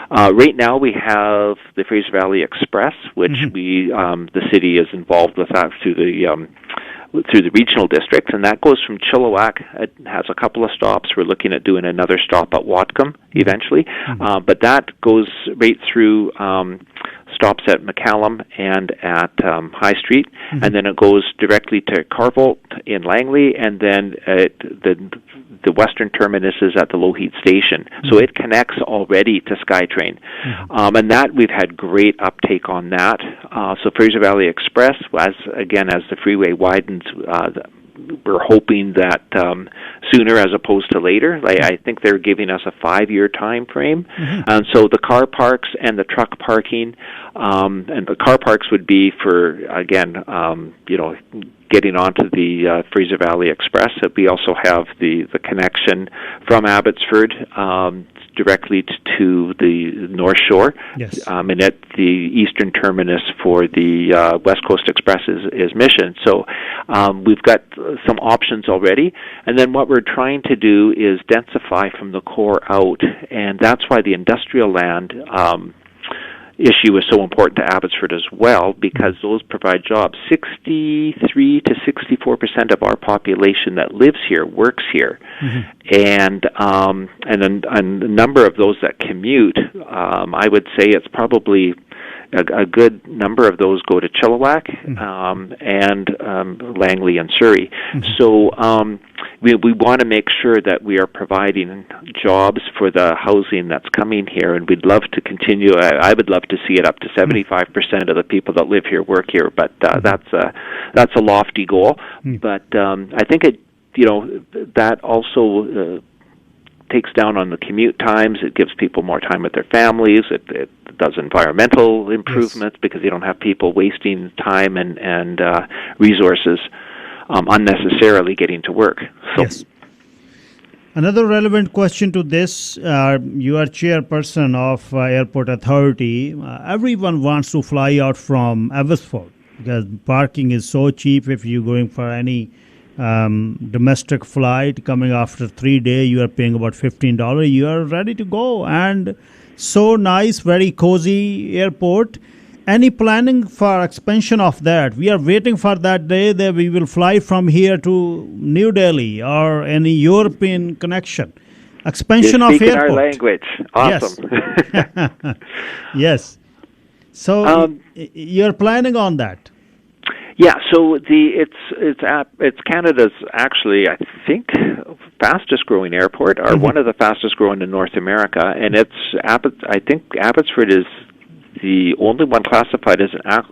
Right now we have the Fraser Valley Express, which the city is involved with that through the regional district, and that goes from Chilliwack. It has a couple of stops. We're looking at doing another stop at Whatcom eventually, but that goes right through stops at McCallum and at High Street, and then it goes directly to Carvolt in Langley, and then the western terminus is at the Lougheed Station. So it connects already to SkyTrain. And that we've had great uptake on that. So Fraser Valley Express, as the freeway widens, we're hoping that sooner as opposed to later. I think they're giving us a 5-year time frame. And so the car parks and the truck parking, and the car parks would be for, again, getting onto the Fraser Valley Express. We also have the connection from Abbotsford directly to the North Shore. Yes. And at the eastern terminus for the West Coast Express is Mission. So we've got some options already. And then what we're trying to do is densify from the core out, and that's why the industrial land issue is so important to Abbotsford as well, because those provide jobs. 63 to 64% of our population that lives here works here, and a number of those that commute. I would say it's probably a good number of those go to Chilliwack and Langley and Surrey. So we want to make sure that we are providing jobs for the housing that's coming here, and we'd love to continue. I would love to see it up to 75% of the people that live here work here, but that's a lofty goal. But I think that also takes down on the commute times. It gives people more time with their families. It does environmental improvements because you don't have people wasting time and resources unnecessarily getting to work. So. Yes. Another relevant question to this, you are chairperson of Airport Authority. Everyone wants to fly out from Abbotsford because parking is so cheap. If you're going for any domestic flight coming after 3 days, you are paying about $15. You are ready to go, and so nice, very cozy airport. Any planning for expansion of that? We are waiting for that day that we will fly from here to New Delhi or any European connection. Expansion of airport. You're speaking our language. Awesome. Yes. Yes. So you're planning on that? Yeah, so it's Canada's actually, I think, fastest growing airport, or one of the fastest growing in North America, and I think Abbotsfard is the only one classified as an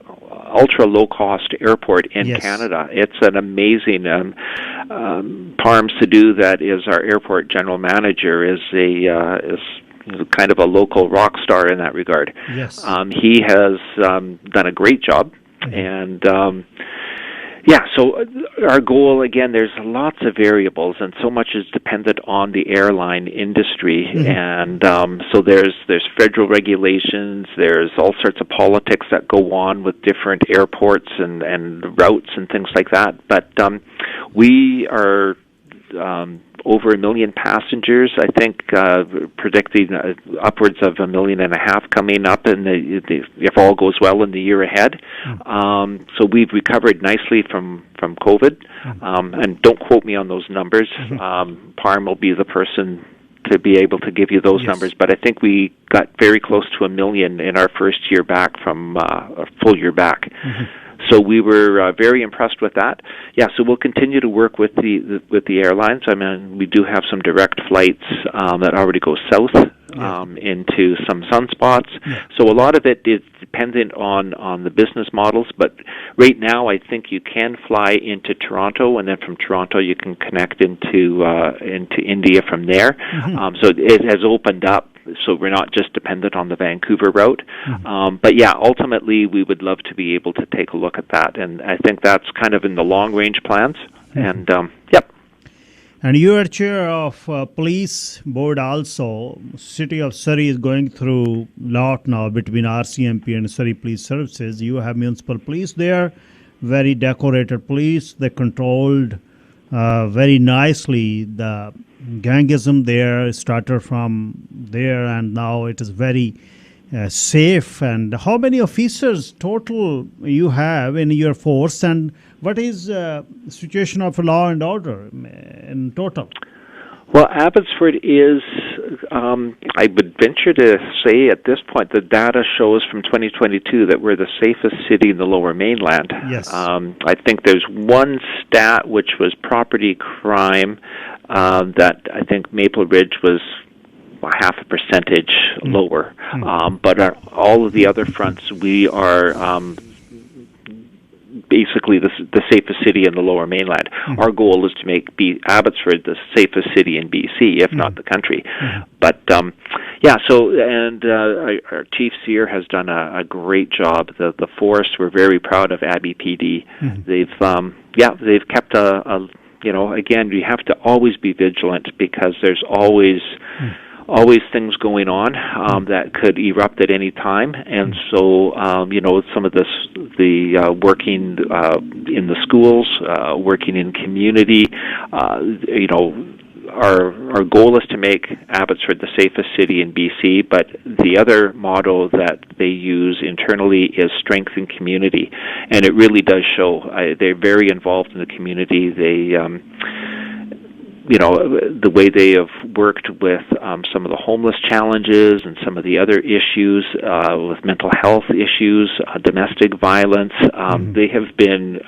ultra low cost airport in Canada. It's an amazing Parm Sidhu, that is our airport general manager, is kind of a local rock star in that regard. Yes. He has done a great job. And so our goal, again, there's lots of variables, and so much is dependent on the airline industry. And so there's federal regulations, there's all sorts of politics that go on with different airports and routes and things like that. But we are over 1 million passengers, I think, predicting upwards of 1.5 million coming up if all goes well in the year ahead. So we've recovered nicely from COVID, and don't quote me on those numbers. Parm will be the person to be able to give you those numbers, but I think we got very close to 1 million in our first year back from a full year back. So we were very impressed with that. Yeah, so we'll continue to work with the airlines. I mean, we do have some direct flights that already go south into some sunspots. So a lot of it is dependent on the business models. But right now, I think you can fly into Toronto, and then from Toronto you can connect into India from there. So it has opened up so we're not just dependent on the Vancouver route. But yeah, ultimately we would love to be able to take a look at that, and I think that's kind of in the long-range plans. And yep. And you are chair of police board also. City of Surrey is going through lot now between RCMP and Surrey Police Services. You have municipal police there, very decorated police. They controlled very nicely the gangism there. Started from there, and now it is very safe. And how many officers total you have in your force, and what is the situation of law and order in total? Well, Abbotsford is, I would venture to say at this point, the data shows from 2022 that we're the safest city in the Lower Mainland. Yes. I think there's one stat which was property crime that I think Maple Ridge was half a percentage lower. But all of the other fronts, we are basically the safest city in the Lower Mainland. Our goal is to make Abbotsford the safest city in BC, if not the country. But our chief seer has done a great job. The force, we're very proud of Abbey PD. They've kept again, we have to always be vigilant because there's always things going on that could erupt at any time, and so some of the working in the schools, working in community, our goal is to make Abbotsford the safest city in BC. But the other motto that they use internally is strength in community, and it really does show. They're very involved in the community. They the way they have worked with some of the homeless challenges and some of the other issues with mental health issues, domestic violence. They have been,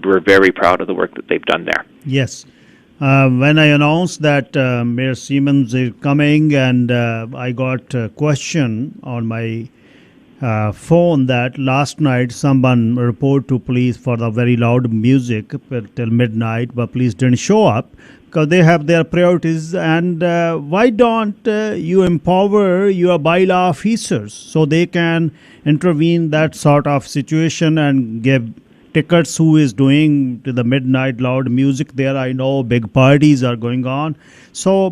we're very proud of the work that they've done there. Yes. When I announced that Mayor Siemens is coming, and I got a question on my phone that last night someone reported to police for the very loud music till midnight, but police didn't show up because they have their priorities. And why don't you empower your bylaw officers so they can intervene that sort of situation and give tickets who is doing to the midnight loud music there? I know big parties are going on. So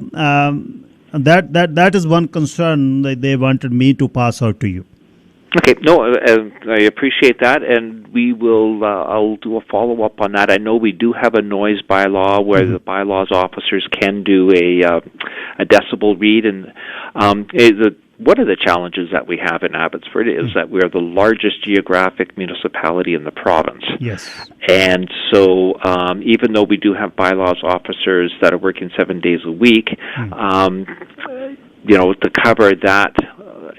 that is one concern that they wanted me to pass out to you. Okay, no, I appreciate that, and we will. I'll do a follow-up on that. I know we do have a noise bylaw where the bylaws officers can do a decibel read, and one of the challenges that we have in Abbotsford is that we are the largest geographic municipality in the province. Yes. And so even though we do have bylaws officers that are working 7 days a week, to cover that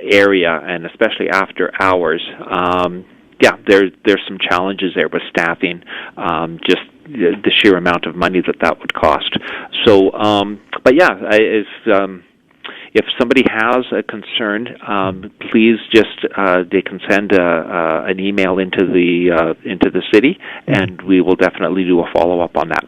area, and especially after hours, there's some challenges there with staffing, just the sheer amount of money that would cost. So, if somebody has a concern, please just they can send an email into the city, and we will definitely do a follow-up on that.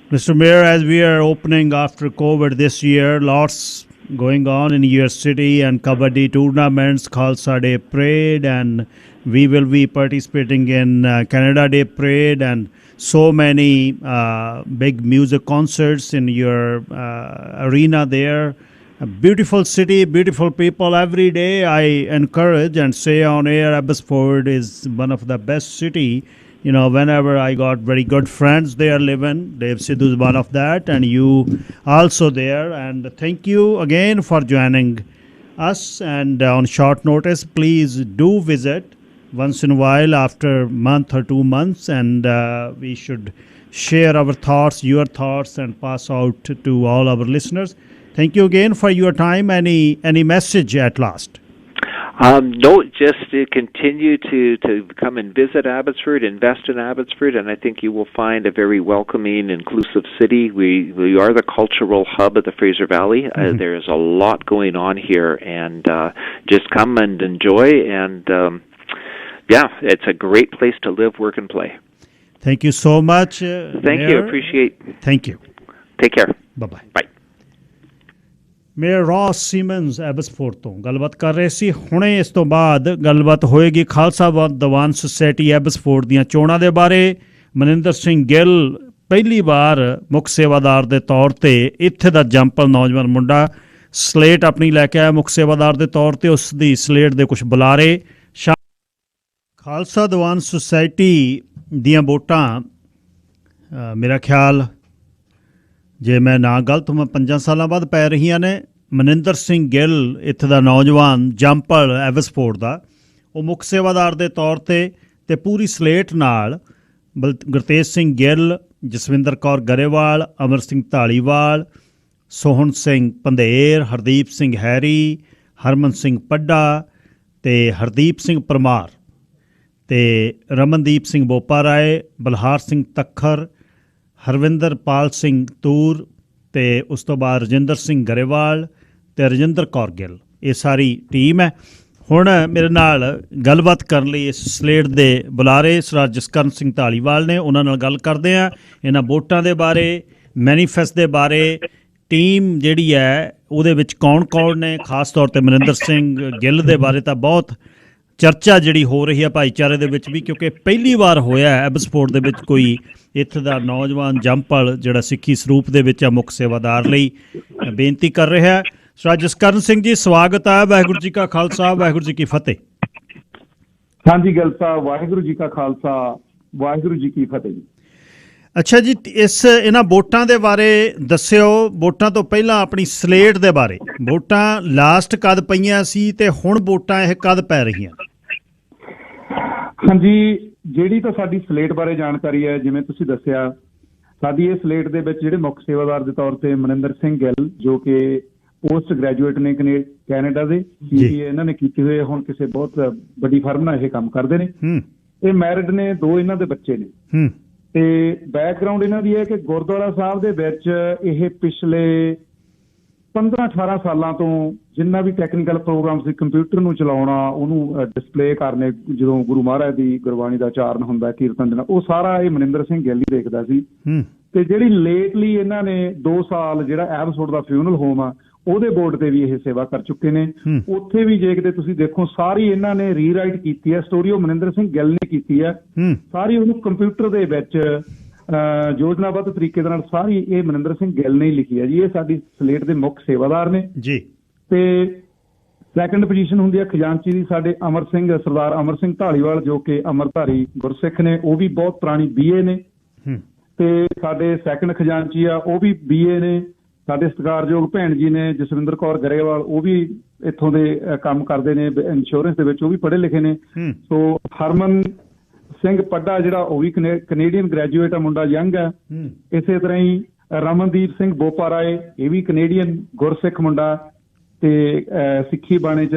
Mr. Mayor, as we are opening after COVID this year, lots going on in your city, and Kabaddi tournaments, Khalsa Day Parade, and we will be participating in Canada Day Parade, and so many big music concerts in your arena there. A beautiful city, beautiful people. Every day I encourage and say on air, Abbotsford is one of the best city. Whenever I got very good friends there living, Dave Sidhu is one of that, and you also there. And thank you again for joining us. And on short notice, please do visit once in a while after a month or 2 months, and we should share our thoughts, your thoughts, and pass out to all our listeners. Thank you again for your time. Any message at last? No, just to continue to come and visit Abbotsford, invest in Abbotsford, and I think you will find a very welcoming, inclusive city. We are the cultural hub of the Fraser Valley. There is a lot going on here, and just come and enjoy, and it's a great place to live, work, and play. Thank you so much. Thank you. Appreciate. Thank you. Take care. Bye-bye. Bye. Mayor Ross Simmons Abbotsford ਤੋਂ ਗੱਲਬਾਤ ਕਰ ਰਹੇ ਸੀ। ਹੁਣੇ ਇਸ ਤੋਂ ਬਾਅਦ ਗੱਲਬਾਤ ਹੋਏਗੀ ਖਾਲਸਾ ਦੀਵਾਨ ਸੁਸਾਇਟੀ ਐਬਸਫੋਰਡ ਦੀਆਂ ਚੋਣਾਂ ਦੇ ਬਾਰੇ। ਮਨਿੰਦਰ ਸਿੰਘ ਗਿੱਲ ਪਹਿਲੀ ਵਾਰ ਮੁੱਖ ਸੇਵਾਦਾਰ ਦੇ ਤੌਰ 'ਤੇ ਇੱਥੇ ਦਾ ਜੰਪਲ ਨੌਜਵਾਨ ਮੁੰਡਾ ਸਲੇਟ ਆਪਣੀ ਲੈ ਕੇ ਆਇਆ ਮੁੱਖ ਸੇਵਾਦਾਰ ਦੇ ਤੌਰ 'ਤੇ। ਉਸ ਦੀ ਸਲੇਟ ਦੇ ਕੁਛ ਬੁਲਾਰੇ ਖਾਲਸਾ ਦੀਵਾਨ ਸੁਸਾਇਟੀ ਦੀਆਂ ਵੋਟਾਂ ਮੇਰਾ ਖਿਆਲ ਜੇ ਮੈਂ ਨਾ ਗਲਤ ਹੋਵਾਂ 5 ਸਾਲਾਂ ਬਾਅਦ ਪੈ ਰਹੀਆਂ ਨੇ। ਮਨਿੰਦਰ ਸਿੰਘ ਗਿੱਲ ਇੱਥੇ ਦਾ ਨੌਜਵਾਨ ਜੰਪਲ ਐਵਸਫੋਰਡ ਦਾ ਉਹ ਮੁੱਖ ਸੇਵਾਦਾਰ ਦੇ ਤੌਰ 'ਤੇ ਪੂਰੀ ਸਲੇਟ ਨਾਲ ਗੁਰਤੇਜ ਸਿੰਘ ਗਿੱਲ, ਜਸਵਿੰਦਰ ਕੌਰ ਗਰੇਵਾਲ, ਅਮਰ ਸਿੰਘ ਧਾਲੀਵਾਲ, ਸੋਹਣ ਸਿੰਘ ਪੰਧੇਰ, ਹਰਦੀਪ ਸਿੰਘ ਹੈਰੀ, ਹਰਮਨ ਸਿੰਘ ਪੱਡਾ ਅਤੇ ਹਰਦੀਪ ਸਿੰਘ ਪਰਮਾਰ ਅਤੇ ਰਮਨਦੀਪ ਸਿੰਘ ਬੋਪਾ ਰਾਏ, ਬਲਹਾਰ ਸਿੰਘ ਤੱਖਰ, ਹਰਵਿੰਦਰਪਾਲ ਸਿੰਘ ਤੂਰ ਅਤੇ ਉਸ ਤੋਂ ਬਾਅਦ ਰਜਿੰਦਰ ਸਿੰਘ ਗਰੇਵਾਲ ਅਤੇ ਰਜਿੰਦਰ ਕੌਰ ਗਿੱਲ। ਇਹ ਸਾਰੀ ਟੀਮ ਹੈ। ਹੁਣ ਮੇਰੇ ਨਾਲ ਗੱਲਬਾਤ ਕਰਨ ਲਈ ਇਸ ਸਲੇਟ ਦੇ ਬੁਲਾਰੇ ਸਰਦਾਰ ਜਸਕਰਨ ਸਿੰਘ ਧਾਲੀਵਾਲ ਨੇ। ਉਹਨਾਂ ਨਾਲ ਗੱਲ ਕਰਦੇ ਹਾਂ ਇਹਨਾਂ ਵੋਟਾਂ ਦੇ ਬਾਰੇ, ਮੈਨੀਫੈਸਟ ਦੇ ਬਾਰੇ, ਟੀਮ ਜਿਹੜੀ ਹੈ ਉਹਦੇ ਵਿੱਚ ਕੌਣ ਕੌਣ ਨੇ। ਖਾਸ ਤੌਰ 'ਤੇ ਮਨਿੰਦਰ ਸਿੰਘ ਗਿੱਲ ਦੇ ਬਾਰੇ ਤਾਂ ਬਹੁਤ ਚਰਚਾ ਜਿਹੜੀ ਹੋ ਰਹੀ ਹੈ ਭਾਈਚਾਰੇ ਦੇ ਵਿੱਚ ਵੀ, ਕਿਉਂਕਿ ਪਹਿਲੀ ਵਾਰ ਹੋਇਆ ਐਬਸਫੋਰਡ ਦੇ ਵਿੱਚ ਕੋਈ ਇੱਥੇ ਦਾ ਨੌਜਵਾਨ ਜੰਪਲ ਜਿਹੜਾ ਸਿੱਖੀ ਸਰੂਪ ਦੇ ਵਿੱਚ ਆ ਮੁੱਖ ਸੇਵਾਦਾਰ ਲਈ ਬੇਨਤੀ ਕਰ ਰਿਹਾ। ਸਰਦਾਰ ਜਸਕਰਨ ਸਿੰਘ ਜੀ, ਸਵਾਗਤ ਹੈ। ਵਾਹਿਗੁਰੂ ਜੀ ਕਾ ਖਾਲਸਾ, ਵਾਹਿਗੁਰੂ ਜੀ ਕੀ ਫਤਿਹ। ਹਾਂਜੀ ਗਿੱਲ ਸਾਹਿਬ, ਵਾਹਿਗੁਰੂ ਜੀ ਕਾ ਖਾਲਸਾ, ਵਾਹਿਗੁਰੂ ਜੀ ਕੀ ਫਤਿਹ ਜੀ। ਅੱਛਾ ਜੀ, ਇਹਨਾਂ ਵੋਟਾਂ ਦੇ ਬਾਰੇ ਦੱਸਿਓ। ਵੋਟਾਂ ਤੋਂ ਪਹਿਲਾਂ ਆਪਣੀ ਸਲੇਟ ਦੇ ਬਾਰੇ, ਵੋਟਾਂ ਲਾਸਟ ਕਦ ਪਈਆਂ ਸੀ ਅਤੇ ਹੁਣ ਵੋਟਾਂ ਇਹ ਕਦ ਪੈ ਰਹੀਆਂ? ਹਾਂਜੀ, ਜਿਹੜੀ ਤਾਂ ਸਾਡੀ ਸਲੇਟ ਬਾਰੇ ਜਾਣਕਾਰੀ ਹੈ, ਜਿਵੇਂ ਤੁਸੀਂ ਦੱਸਿਆ, ਸਾਡੀ ਇਹ ਸਲੇਟ ਦੇ ਵਿੱਚ ਜਿਹੜੇ ਮੁੱਖ ਸੇਵਾਦਾਰ ਦੇ ਤੌਰ 'ਤੇ ਮਨਿੰਦਰ ਸਿੰਘ ਗਿੱਲ, ਜੋ ਕਿ ਪੋਸਟ ਗ੍ਰੈਜੂਏਟ ਨੇ ਕੈਨੇਡਾ ਦੇ, ਇਹਨਾਂ ਨੇ ਕੀਤੇ ਹੋਏ, ਹੁਣ ਕਿਸੇ ਬਹੁਤ ਵੱਡੀ ਫਰਮ ਨਾਲ ਇਹ ਕੰਮ ਕਰਦੇ ਨੇ। ਇਹ ਮੈਰਿਡ ਨੇ, 2 ਇਹਨਾਂ ਦੇ ਬੱਚੇ ਨੇ ਤੇ ਬੈਕਗਰਾਉਂਡ ਇਹਨਾਂ ਦੀ ਹੈ ਕਿ ਗੁਰਦੁਆਰਾ ਸਾਹਿਬ ਦੇ ਵਿੱਚ ਇਹ ਪਿਛਲੇ 15-18 ਸਾਲਾਂ ਤੋਂ ਜਿੰਨਾ ਵੀ ਟੈਕਨੀਕਲ ਪ੍ਰੋਗਰਾਮ ਸੀ, ਕੰਪਿਊਟਰ ਨੂੰ ਚਲਾਉਣਾ, ਉਹਨੂੰ ਡਿਸਪਲੇ ਕਰਨੇ, ਜਦੋਂ ਗੁਰੂ ਮਹਾਰਾਜ ਦੀ ਗੁਰਬਾਣੀ ਦਾ ਉਚਾਰਨ ਹੁੰਦਾ, ਕੀਰਤਨ ਦੇਣਾ, ਉਹ ਸਾਰਾ ਇਹ ਮਨਿੰਦਰ ਸਿੰਘ ਗਿੱਲ ਹੀ ਦੇਖਦਾ ਸੀ। ਤੇ ਜਿਹੜੀ ਲੇਟਲੀ ਇਹਨਾਂ ਨੇ 2 ਸਾਲ ਜਿਹੜਾ ਐਬਸਫੋਰਡ ਦਾ ਫਿਊਨਲ ਹੋਮ ਆ, ਉਹਦੇ ਬੋਰਡ ਤੇ ਵੀ ਇਹ ਸੇਵਾ ਕਰ ਚੁੱਕੇ ਨੇ। ਉੱਥੇ ਵੀ ਜੇ ਕਿਤੇ ਤੁਸੀਂ ਦੇਖੋ, ਸਾਰੀ ਇਹਨਾਂ ਨੇ ਰੀਰਾਈਟ ਕੀਤੀ ਹੈ ਸਟੋਰੀ, ਉਹ ਮਨਿੰਦਰ ਸਿੰਘ ਗਿੱਲ ਨੇ ਕੀਤੀ ਹੈ ਸਾਰੀ। ਉਹਨੂੰ ਕੰਪਿਊਟਰ ਦੇ ਵਿੱਚ ਯੋਜਨਾਬੱਧ ਤਰੀਕੇ ਦੇ ਨਾਲ ਸਾਰੀ ਇਹ ਮਨਿੰਦਰ ਸਿੰਘ ਗਿੱਲ ਨੇ ਹੀ ਲਿਖੀ ਹੈ ਜੀ। ਇਹ ਸਾਡੀ ਸਲੇਟ ਦੇ ਮੁੱਖ ਸੇਵਾਦਾਰ ਨੇ ਜੀ। ਤੇ ਸੈਕੰਡ ਪੋਜੀਸ਼ਨ ਹੁੰਦੀ ਹੈ ਖਜ਼ਾਨਚੀ ਦੀ, ਸਾਡੇ ਅਮਰ ਸਿੰਘ, ਸਰਦਾਰ ਅਮਰ ਸਿੰਘ ਧਾਲੀਵਾਲ, ਜੋ ਕਿ ਅੰਮ੍ਰਿਤਧਾਰੀ ਗੁਰਸਿੱਖ ਨੇ, ਉਹ ਵੀ ਬਹੁਤ ਪੁਰਾਣੀ BA ਨੇ। ਤੇ ਸਾਡੇ ਸੈਕੰਡ ਖਜ਼ਾਨਚੀ ਆ, ਉਹ ਵੀ BA ਨੇ। ਸਾਡੇ ਸਤਿਕਾਰਯੋਗ ਭੈਣ ਜੀ ਨੇ ਜਸਵਿੰਦਰ ਕੌਰ ਗਰੇਵਾਲ, ਉਹ ਵੀ ਇੱਥੋਂ ਦੇ ਕੰਮ ਕਰਦੇ ਨੇ ਇੰਸ਼ੋਰੈਂਸ ਦੇ ਵਿੱਚ, ਉਹ ਵੀ ਪੜ੍ਹੇ ਲਿਖੇ ਨੇ। ਸੋ ਹਰਮਨ ਸਿੰਘ ਪੱਡਾ ਜਿਹੜਾ, ਉਹ ਵੀ ਕੈਨੇਡੀਅਨ ਗ੍ਰੈਜੂਏਟ ਆ, ਮੁੰਡਾ ਯੰਗ ਹੈ। ਇਸੇ ਤਰ੍ਹਾਂ ਹੀ ਰਮਨਦੀਪ ਸਿੰਘ ਬੋਪਾ ਰਾਏ, ਇਹ ਵੀ ਕੈਨੇਡੀਅਨ ਗੁਰਸਿੱਖ ਮੁੰਡਾ ਤੇ ਸਿੱਖੀ ਬਾਣੇ 'ਚ।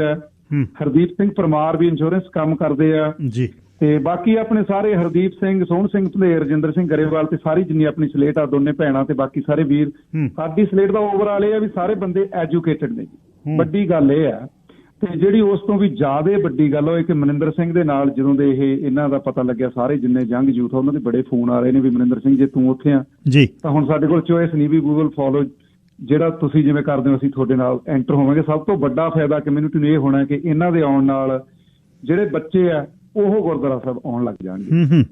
ਹਰਦੀਪ ਸਿੰਘ ਪਰਮਾਰ ਵੀ ਇੰਸ਼ੋਰੈਂਸ ਕੰਮ ਕਰਦੇ ਆ ਜੀ। ਤੇ ਬਾਕੀ ਆਪਣੇ ਸਾਰੇ ਹਰਦੀਪ ਸਿੰਘ, ਸੋਹਣ ਸਿੰਘ ਪੰਧੇਰ, ਰਜਿੰਦਰ ਸਿੰਘ ਗਰੇਵਾਲ ਤੇ ਸਾਰੀ ਜਿੰਨੀ ਆਪਣੀ ਸਲੇਟ ਆ, ਦੋਨੇ ਭੈਣਾਂ ਤੇ ਬਾਕੀ ਸਾਰੇ ਵੀਰ। ਸਾਡੀ ਸਲੇਟ ਦਾ ਓਵਰਆਲ ਇਹ ਆ ਵੀ ਸਾਰੇ ਬੰਦੇ ਐਜੂਕੇਟਡ ਨੇ। ਵੱਡੀ ਗੱਲ ਇਹ ਆ, ਤੇ ਜਿਹੜੀ ਉਸ ਤੋਂ ਵੀ ਜ਼ਿਆਦਾ ਵੱਡੀ ਗੱਲ ਹੋਏ ਕਿ ਮਨਿੰਦਰ ਸਿੰਘ ਦੇ ਨਾਲ ਜਦੋਂ ਦੇ ਇਹਨਾਂ ਦਾ ਪਤਾ ਲੱਗਿਆ, ਸਾਰੇ ਜਿੰਨੇ ਯੰਗ ਯੂਥ ਆ, ਉਹਨਾਂ ਦੇ ਬੜੇ ਫੋਨ ਆ ਰਹੇ ਨੇ ਵੀ ਮਨਿੰਦਰ ਸਿੰਘ ਜੇ ਤੂੰ ਉੱਥੇ ਆ ਜੀ, ਤਾਂ ਹੁਣ ਸਾਡੇ ਕੋਲ ਚੋਇਸ ਨਹੀਂ ਵੀ ਗੂਗਲ ਫੋਲੋ ਜਿਹੜਾ ਤੁਸੀਂ ਜਿਵੇਂ ਕਰਦੇ ਹੋ, ਅਸੀਂ ਤੁਹਾਡੇ ਨਾਲ ਐਂਟਰ ਹੋਵਾਂਗੇ। ਸਭ ਤੋਂ ਵੱਡਾ ਫਾਇਦਾ ਕਮਿਊਨਿਟੀ ਨੂੰ ਇਹ ਹੋਣਾ ਕਿ ਇਹਨਾਂ ਦੇ ਆਉਣ ਨਾਲ ਜਿਹੜੇ ਬੱਚੇ ਆ ਉਹ ਗੁਰਦੁਆਰਾ ਸਾਹਿਬ ਆਉਣ ਲੱਗ ਜਾਣਗੇ।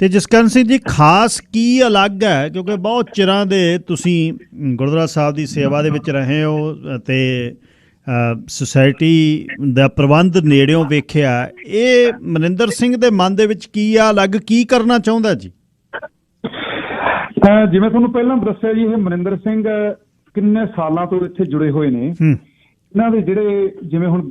ਤੇ ਜਸਕਰਨ ਸਿੰਘ ਜੀ, ਖਾਸ ਕੀ ਅਲੱਗ ਹੈ, ਕਿਉਂਕਿ ਬਹੁਤ ਚਿਰਾਂ ਦੇ ਤੁਸੀਂ ਗੁਰਦੁਆਰਾ ਸਾਹਿਬ ਦੀ ਸੇਵਾ ਦੇ ਵਿੱਚ ਰਹੇ ਹੋ ਤੇ ਸੁਸਾਇਟੀ ਦਾ ਪ੍ਰਬੰਧ ਨੇੜਿਓਂ ਵੇਖਿਆ, ਇਹ ਮਨਿੰਦਰ ਸਿੰਘ ਦੇ ਮਨ ਦੇ ਵਿੱਚ ਕੀ ਆ ਅਲੱਗ, ਕੀ ਕਰਨਾ ਚਾਹੁੰਦਾ ਜੀ? ਜਿਵੇਂ ਤੁਹਾਨੂੰ ਪਹਿਲਾਂ ਦੱਸਿਆ ਜੀ, ਇਹ ਮਨਿੰਦਰ ਸਿੰਘ ਕਿੰਨੇ ਸਾਲਾਂ ਤੋਂ ਇੱਥੇ ਜੁੜੇ ਹੋਏ ਨੇ। ਇਹਨਾਂ ਦੇ ਜਿਹੜੇ ਜਿਵੇਂ ਹੁਣ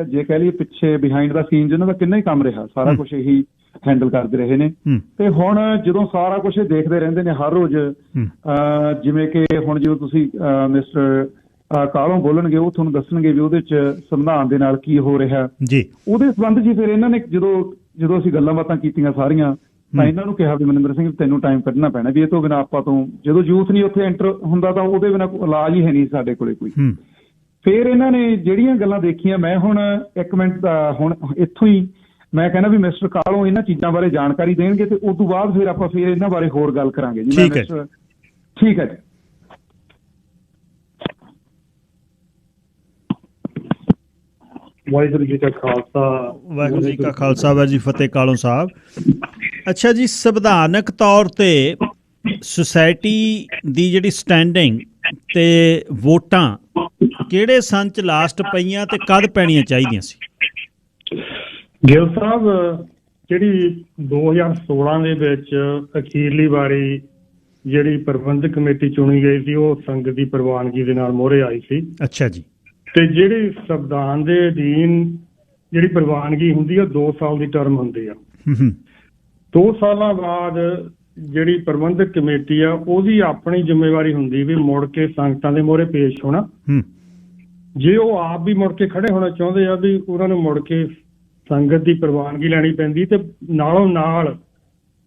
ਜੇ ਕਹਿ ਲਈਏ ਪਿੱਛੇ ਬਿਹਾਈਂਡ ਦਾ ਸੀਨ ਇਹਨਾਂ ਦਾ ਕਿੰਨਾ ਹੀ ਕੰਮ ਰਿਹਾ, ਸਾਰਾ ਕੁਛ ਇਹੀ ਹੈਂਡਲ ਕਰਦੇ ਰਹੇ ਨੇ। ਤੇ ਹੁਣ ਜਦੋਂ ਸਾਰਾ ਕੁਛ ਇਹ ਦੇਖਦੇ ਰਹਿੰਦੇ ਨੇ ਹਰ ਰੋਜ਼, ਜਿਵੇਂ ਕਿ ਹੁਣ ਜਦੋਂ ਤੁਸੀਂ ਮਿਸਟਰ ਕਾਲੋਂ ਬੋਲਣਗੇ, ਉਹ ਤੁਹਾਨੂੰ ਦੱਸਣਗੇ ਵੀ ਉਹਦੇ 'ਚ ਸੰਵਿਧਾਨ ਦੇ ਨਾਲ ਕੀ ਹੋ ਰਿਹਾ ਜੀ। ਉਹਦੇ ਸੰਬੰਧ 'ਚ ਫਿਰ ਇਹਨਾਂ ਨੇ ਜਦੋਂ ਅਸੀਂ ਗੱਲਾਂ ਬਾਤਾਂ ਕੀਤੀਆਂ ਸਾਰੀਆਂ, ਤਾਂ ਇਹਨਾਂ ਨੂੰ ਕਿਹਾ ਵੀ ਮਨਿੰਦਰ ਸਿੰਘ ਤੈਨੂੰ ਟਾਈਮ ਕੱਢਣਾ ਪੈਣਾ, ਵੀ ਇਹ ਤੋਂ ਬਿਨਾਂ ਆਪਾਂ ਤੋਂ ਜਦੋਂ ਯੂਥ ਨਹੀਂ ਉੱਥੇ ਐਂਟਰ ਹੁੰਦਾ ਤਾਂ ਉਹਦੇ ਬਿਨਾਂ ਇਲਾਜ ਹੀ ਹੈ ਨਹੀਂ ਸਾਡੇ ਕੋਲੇ ਕੋਈ। ਫਿਰ ਇਹਨਾਂ ਨੇ ਜਿਹੜੀਆਂ ਗੱਲਾਂ ਦੇਖੀਆਂ, ਮੈਂ ਹੁਣ 1 ਮਿੰਟ ਹੁਣ ਇੱਥੋਂ ਹੀ ਮੈਂ ਕਹਿੰਦਾ ਵੀ ਮਿਸਟਰ ਕਾਲੋਂ ਇਹਨਾਂ ਚੀਜ਼ਾਂ ਬਾਰੇ ਜਾਣਕਾਰੀ ਦੇਣਗੇ ਤੇ ਉਸ ਤੋਂ ਬਾਅਦ ਫਿਰ ਆਪਾਂ ਫਿਰ ਇਹਨਾਂ ਬਾਰੇ ਹੋਰ ਗੱਲ ਕਰਾਂਗੇ ਜੀ। ਠੀਕ ਹੈ ਜੀ। ਵਾਹਿਗੁਰੂ ਜੀ ਕਾ ਖਾਲਸਾ। ਵਾਹਿਗੁਰੂ ਜੀ ਕਾ ਖਾਲਸਾ, ਵਾਹਿਗੁਰੂ ਜੀ ਫਤਿਹ। ਕਾਲੋਂ ਸਾਹਿਬ, ਅੱਛਾ ਜੀ, ਸੰਵਿਧਾਨਕ ਤੌਰ ਤੇ ਸੁਸਾਇਟੀ ਦੀ ਜਿਹੜੀ ਸਟੈਂਡਿੰਗ ਤੇ ਵੋਟਾਂ ਕਿਹੜੇ ਸੰਨ 'ਚ ਲਾਸਟ ਪਈਆਂ ਤੇ ਕਦ ਪੈਣੀਆਂ ਚਾਹੀਦੀਆਂ ਸੀ? ਗਿੱਲ ਸਾਹਿਬ, ਜਿਹੜੀ 2016 ਦੇ ਵਿੱਚ ਅਖੀਰਲੀ ਵਾਰੀ ਜਿਹੜੀ ਪ੍ਰਬੰਧਕ ਕਮੇਟੀ ਚੁਣੀ ਗਈ ਸੀ ਉਹ ਸੰਗਤ ਦੀ ਪ੍ਰਵਾਨਗੀ ਦੇ ਨਾਲ ਮੋਹਰੇ ਆਈ ਸੀ। ਅੱਛਾ ਜੀ। ਤੇ ਜਿਹੜੀ ਸੰਵਿਧਾਨ ਦੇ ਅਧੀਨ ਜਿਹੜੀ ਪ੍ਰਵਾਨਗੀ ਹੁੰਦੀ ਆ 2 ਸਾਲ ਦੀ ਟਰਮ ਹੁੰਦੀ ਆ। 2 ਸਾਲਾਂ ਬਾਅਦ ਜਿਹੜੀ ਪ੍ਰਬੰਧਕ ਕਮੇਟੀ ਆ ਉਹਦੀ ਆਪਣੀ ਜ਼ਿੰਮੇਵਾਰੀ ਹੁੰਦੀ ਵੀ ਮੁੜ ਕੇ ਸੰਗਤਾਂ ਦੇ ਮੋਹਰੇ ਪੇਸ਼ ਹੋਣਾ। ਜੇ ਉਹ ਆਪ ਵੀ ਮੁੜ ਕੇ ਖੜੇ ਹੋਣਾ ਚਾਹੁੰਦੇ ਆ ਵੀ ਉਹਨਾਂ ਨੂੰ ਮੁੜ ਕੇ ਸੰਗਤ ਦੀ ਪ੍ਰਵਾਨਗੀ ਲੈਣੀ ਪੈਂਦੀ, ਤੇ ਨਾਲੋਂ ਨਾਲ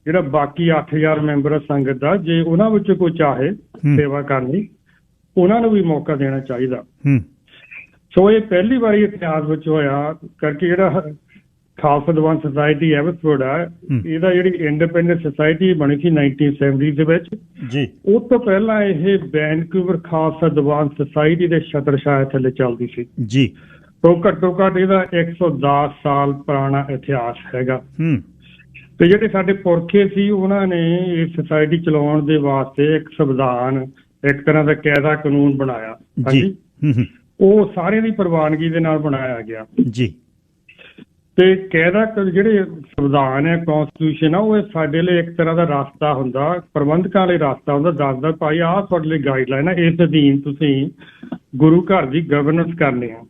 ਜਿਹੜਾ ਬਾਕੀ 8000 ਮੈਂਬਰ ਆ ਸੰਗਤ ਦਾ, ਜੇ ਉਹਨਾਂ ਵਿੱਚੋਂ ਕੋਈ ਚਾਹੇ ਸੇਵਾ ਕਰਨੀ, ਉਹਨਾਂ ਨੂੰ ਵੀ ਮੌਕਾ ਦੇਣਾ ਚਾਹੀਦਾ। ਸੋ ਇਹ ਪਹਿਲੀ ਵਾਰੀ ਇਤਿਹਾਸ ਵਿੱਚ ਹੋਇਆ, ਕਰਕੇ ਜਿਹੜਾ ਖਾਲਸਾ ਦੀਵਾਨ ਸੁਸਾਇਟੀ ਐਵਸਫੋਰਡ ਆ, ਇਹਦਾ ਜਿਹੜੀ ਇੰਡੀਪੈਂਡੈਂਟ ਸੁਸਾਇਟੀ ਬਣੀ ਸੀ 1970 ਦੇ ਵਿੱਚ ਜੀ। ਉਹ ਤੋਂ ਪਹਿਲਾਂ ਇਹ ਵੈਨਕੂਵਰ ਖਾਲਸਾ ਦੀਵਾਨ ਸੁਸਾਇਟੀ ਦੇ ਛਤਰਛਾਇਆ ਥੱਲੇ ਚੱਲਦੀ ਸੀ ਜੀ। ਤੋਂ ਘੱਟੋ ਘੱਟ ਇਹਦਾ 110 ਸਾਲ ਪੁਰਾਣਾ ਇਤਿਹਾਸ ਹੈਗਾ। ਤੇ ਜਿਹੜੇ ਸਾਡੇ ਪੁਰਖੇ ਸੀ ਉਹਨਾਂ ਨੇ ਇਹ ਸੁਸਾਇਟੀ ਚਲਾਉਣ ਦੇ ਵਾਸਤੇ ਇੱਕ ਸੰਵਿਧਾਨ, ਇੱਕ ਤਰ੍ਹਾਂ ਦਾ ਕਾਇਦਾ ਕਾਨੂੰਨ ਬਣਾਇਆ ਜੀ। ਉਹ ਸਾਰਿਆਂ ਦੀ ਪ੍ਰਵਾਨਗੀ ਦੇ ਨਾਲ ਬਣਾਇਆ ਗਿਆ ਜੀ। ਤੇ ਕਾਇਦਾ ਜਿਹੜੇ ਸੰਵਿਧਾਨ ਹੈ, ਕੌਂਸਟੀਟਿਊਸ਼ਨ ਆ, ਉਹ ਸਾਡੇ ਲਈ ਇੱਕ ਤਰ੍ਹਾਂ ਦਾ ਰਸਤਾ ਹੁੰਦਾ, ਪ੍ਰਬੰਧਕਾਂ ਲਈ ਰਸਤਾ ਹੁੰਦਾ, ਦੱਸਦਾ ਭਾਈ ਆਹ ਤੁਹਾਡੇ ਲਈ ਗਾਈਡਲਾਈਨ ਹੈ, ਇਸ ਅਧੀਨ ਤੁਸੀਂ ਗੁਰੂ ਘਰ ਦੀ ਗਵਰਨੈਂਸ ਕਰਨੀ ਆ।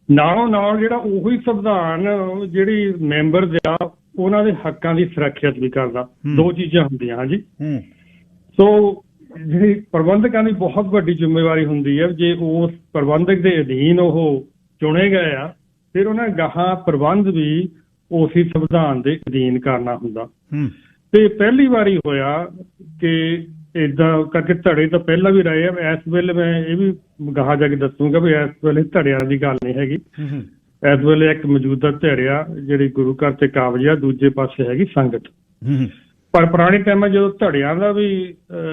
ਨਾਲੋਂ ਨਾਲ ਜਿਹੜਾ ਉਹੀ ਸੰਵਿਧਾਨ ਜਿਹੜੀ ਮੈਂਬਰ ਆ ਉਹਨਾਂ ਦੇ ਹੱਕਾਂ ਦੀ ਸੁਰੱਖਿਅਤ ਵੀ ਕਰਦਾ। 2 ਚੀਜ਼ਾਂ ਹੁੰਦੀਆਂ। ਹਾਂਜੀ। ਸੋ ਜਿਹੜੀ ਪ੍ਰਬੰਧਕਾਂ ਦੀ ਬਹੁਤ ਵੱਡੀ ਜ਼ਿੰਮੇਵਾਰੀ ਹੁੰਦੀ ਹੈ, ਜੇ ਉਸ ਪ੍ਰਬੰਧਕ ਦੇ ਅਧੀਨ ਉਹ ਚੁਣੇ ਗਏ ਆ, ਫਿਰ ਉਹਨਾਂ ਗਾਹਾਂ ਪ੍ਰਬੰਧ ਵੀ ਉਸੇ ਸੰਵਿਧਾਨ ਦੇ ਅਧੀਨ ਕਰਨਾ ਹੁੰਦਾ। ਤੇ ਪਹਿਲੀ ਵਾਰੀ ਹੋਇਆ ਕਿ ਏਦਾਂ ਕਰਕੇ ਧੜੇ ਤਾਂ ਪਹਿਲਾਂ ਵੀ ਰਹੇ ਆ। ਇਸ ਵੇਲੇ ਮੈਂ ਇਹ ਵੀ ਗਾਹਾਂ ਜਾ ਕੇ ਦੱਸੂਗਾ ਵੀ ਇਸ ਵੇਲੇ ਧੜਿਆਂ ਦੀ ਗੱਲ ਨਹੀਂ ਹੈਗੀ। ਇਸ ਵੇਲੇ ਇੱਕ ਮੌਜੂਦਾ ਧਿਰ ਆ ਜਿਹੜੀ ਗੁਰੂ ਘਰ ਤੇ ਕਾਬਜ ਆ, ਦੂਜੇ ਪਾਸੇ ਹੈਗੀ ਸੰਗਤ। ਪਰ ਪੁਰਾਣੇ ਟਾਈਮਾਂ ਜਦੋਂ ਧੜਿਆਂ ਦਾ ਵੀ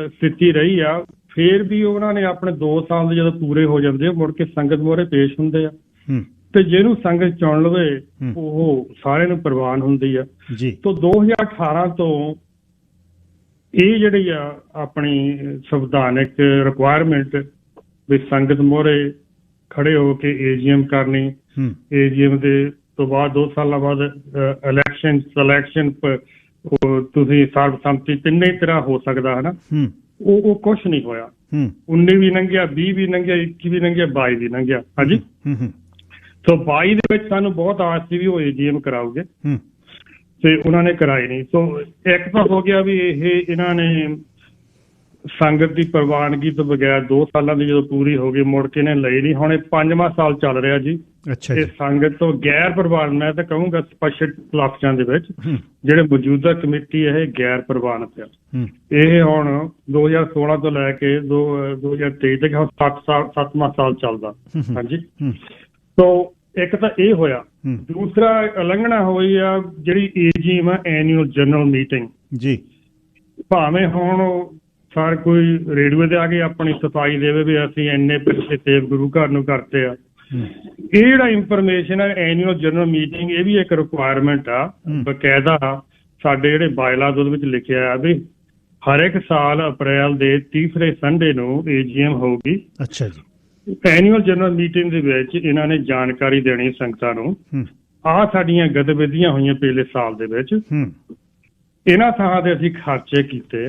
ਸਥਿਤੀ ਰਹੀ ਆ, ਫੇਰ ਵੀ ਉਹਨਾਂ ਨੇ ਆਪਣੇ 2 ਸਾਲ ਦੇ ਜਦੋਂ ਪੂਰੇ ਹੋ ਜਾਂਦੇ ਮੁੜ ਕੇ ਸੰਗਤ ਮੋਹਰੇ ਪੇਸ਼ ਹੁੰਦੇ ਆ। ਤੇ ਜਿਹਨੂੰ ਸੰਗਤ ਚੁਣ ਲਵੇ ਉਹ ਸਾਰਿਆਂ ਨੂੰ ਪ੍ਰਵਾਨ ਹੁੰਦੀ ਆ ਜੀ। ਤੋਂ 2018 ਤੋਂ ਇਹ ਜਿਹੜੀ ਆ ਆਪਣੀ ਸੰਵਿਧਾਨਕ ਰਿਕੁਆਇਰਮੈਂਟ ਵੀ ਸੰਗਤ ਮੋਹਰੇ ਖੜੇ ਹੋ ਕੇ ਏਜੀਐਮ ਕਰਨੀ। ਏਜੀਐਮ ਦੇ ਤੋਂ ਬਾਅਦ 2 ਸਾਲਾਂ ਬਾਅਦ ਇਲੈਕਸ਼ਨ, ਸਿਲੈਕਸ਼ਨ, ਤੁਸੀਂ ਸਰਬਸੰਮਤੀ ਤਿੰਨੇ ਤਰ੍ਹਾਂ ਹੋ ਸਕਦਾ ਹੈ ਨਾ। ਉਹ ਕੁਛ ਨਹੀਂ ਹੋਇਆ। 19 ਵੀ ਲੰਘਿਆ, 20 ਵੀ ਲੰਘਿਆ, 21 ਵੀ ਲੰਘਿਆ, 22 ਵੀ ਲੰਘਿਆ। ਹਾਂਜੀ। ਸੋ 22 ਦੇ ਵਿੱਚ ਸਾਨੂੰ ਬਹੁਤ ਆਸ ਸੀ ਵੀ ਉਹ ਏਜੀਐਮ ਕਰਾਉਗੇ, ਤੇ ਉਹਨਾਂ ਨੇ ਕਰਾਈ ਨਹੀਂ। ਸੋ ਇੱਕ ਤਾਂ ਹੋ ਗਿਆ ਵੀ ਇਹਨਾਂ ਨੇ ਸੰਗਤ ਦੀ ਪ੍ਰਵਾਨਗੀ ਤੋਂ ਬਗੈਰ 2 ਸਾਲਾਂ ਦੀ ਜਦੋਂ ਪੂਰੀ ਹੋ ਗਈ ਮੁੜ ਕੇ ਇਹਨੇ ਲਈ ਨਹੀਂ। ਹੁਣ ਇਹ 5ਵਾਂ ਸਾਲ ਚੱਲ ਰਿਹਾ ਜੀ। ਇਹ ਸੰਗਤ ਤੋਂ ਗੈਰ ਪ੍ਰਵਾਨ, ਮੈਂ ਤਾਂ ਕਹੂੰਗਾ ਸਪਸ਼ਟ ਲਫ਼ਜ਼ਾਂ ਦੇ ਵਿੱਚ, ਜਿਹੜੇ ਮੌਜੂਦਾ ਕਮੇਟੀ ਇਹ ਗੈਰ ਪ੍ਰਵਾਨਿਤ ਆ। ਇਹ ਹੁਣ 2016 ਤੋਂ ਲੈ ਕੇ 2023 ਤੱਕ 7ਵਾਂ ਸਾਲ ਚੱਲਦਾ। ਹਾਂਜੀ। ਸੋ ਇੱਕ ਤਾਂ ਇਹ ਹੋਇਆ। ਦੂਸਰਾ ਉਲੰਘਣਾ ਹੋਈ ਆ ਜਿਹੜੀ ਏਜੀਐਮ ਆ, ਐਨੂਅਲ ਜਨਰਲ ਮੀਟਿੰਗ ਜੀ। ਭਾਵੇਂ ਹੁਣ ਹਰ ਕੋਈ ਰੇਡੀਓ ਤੇ ਆ ਕੇ ਆਪਣੀ ਸਫਾਈ ਦੇਵੇ ਵੀ ਅਸੀਂ ਇੰਨੇ ਪੈਸੇ ਸੇਵ ਗੁਰੂ ਘਰ ਨੂੰ ਕਰਤੇ ਆ। ਇਹ ਜਿਹੜਾ ਇੰਫੋਰਮੇਸ਼ਨ ਹੈ ਐਨੂਅਲ ਜਨਰਲ ਮੀਟਿੰਗ, ਇਹ ਵੀ ਇੱਕ ਰਿਕੁਆਇਰਮੈਂਟ ਆ ਬਕਾਇਦਾ ਸਾਡੇ ਜਿਹੜੇ ਬਾਇਲਾਜ਼ ਉਹਦੇ ਵਿੱਚ ਲਿਖਿਆ ਆ ਵੀ ਹਰ ਇੱਕ ਸਾਲ ਅਪ੍ਰੈਲ ਦੇ ਤੀਸਰੇ ਸੰਡੇ ਨੂੰ ਏਜੀਐਮ ਹੋਊਗੀ। ਅੱਛਾ ਜੀ। ਐਨੂਅਲ ਜਨਰਲ ਮੀਟਿੰਗ ਦੇ ਵਿੱਚ ਇਹਨਾਂ ਨੇ ਜਾਣਕਾਰੀ ਦੇਣੀ ਸੰਗਤਾਂ ਨੂੰ, ਆਹ ਸਾਡੀਆਂ ਗਤੀਵਿਧੀਆਂ ਹੋਈਆਂ ਪਿਛਲੇ ਸਾਲ ਦੇ ਵਿੱਚ, ਇਹਨਾਂ ਥਾਂ ਤੇ ਅਸੀਂ ਖਰਚੇ ਕੀਤੇ,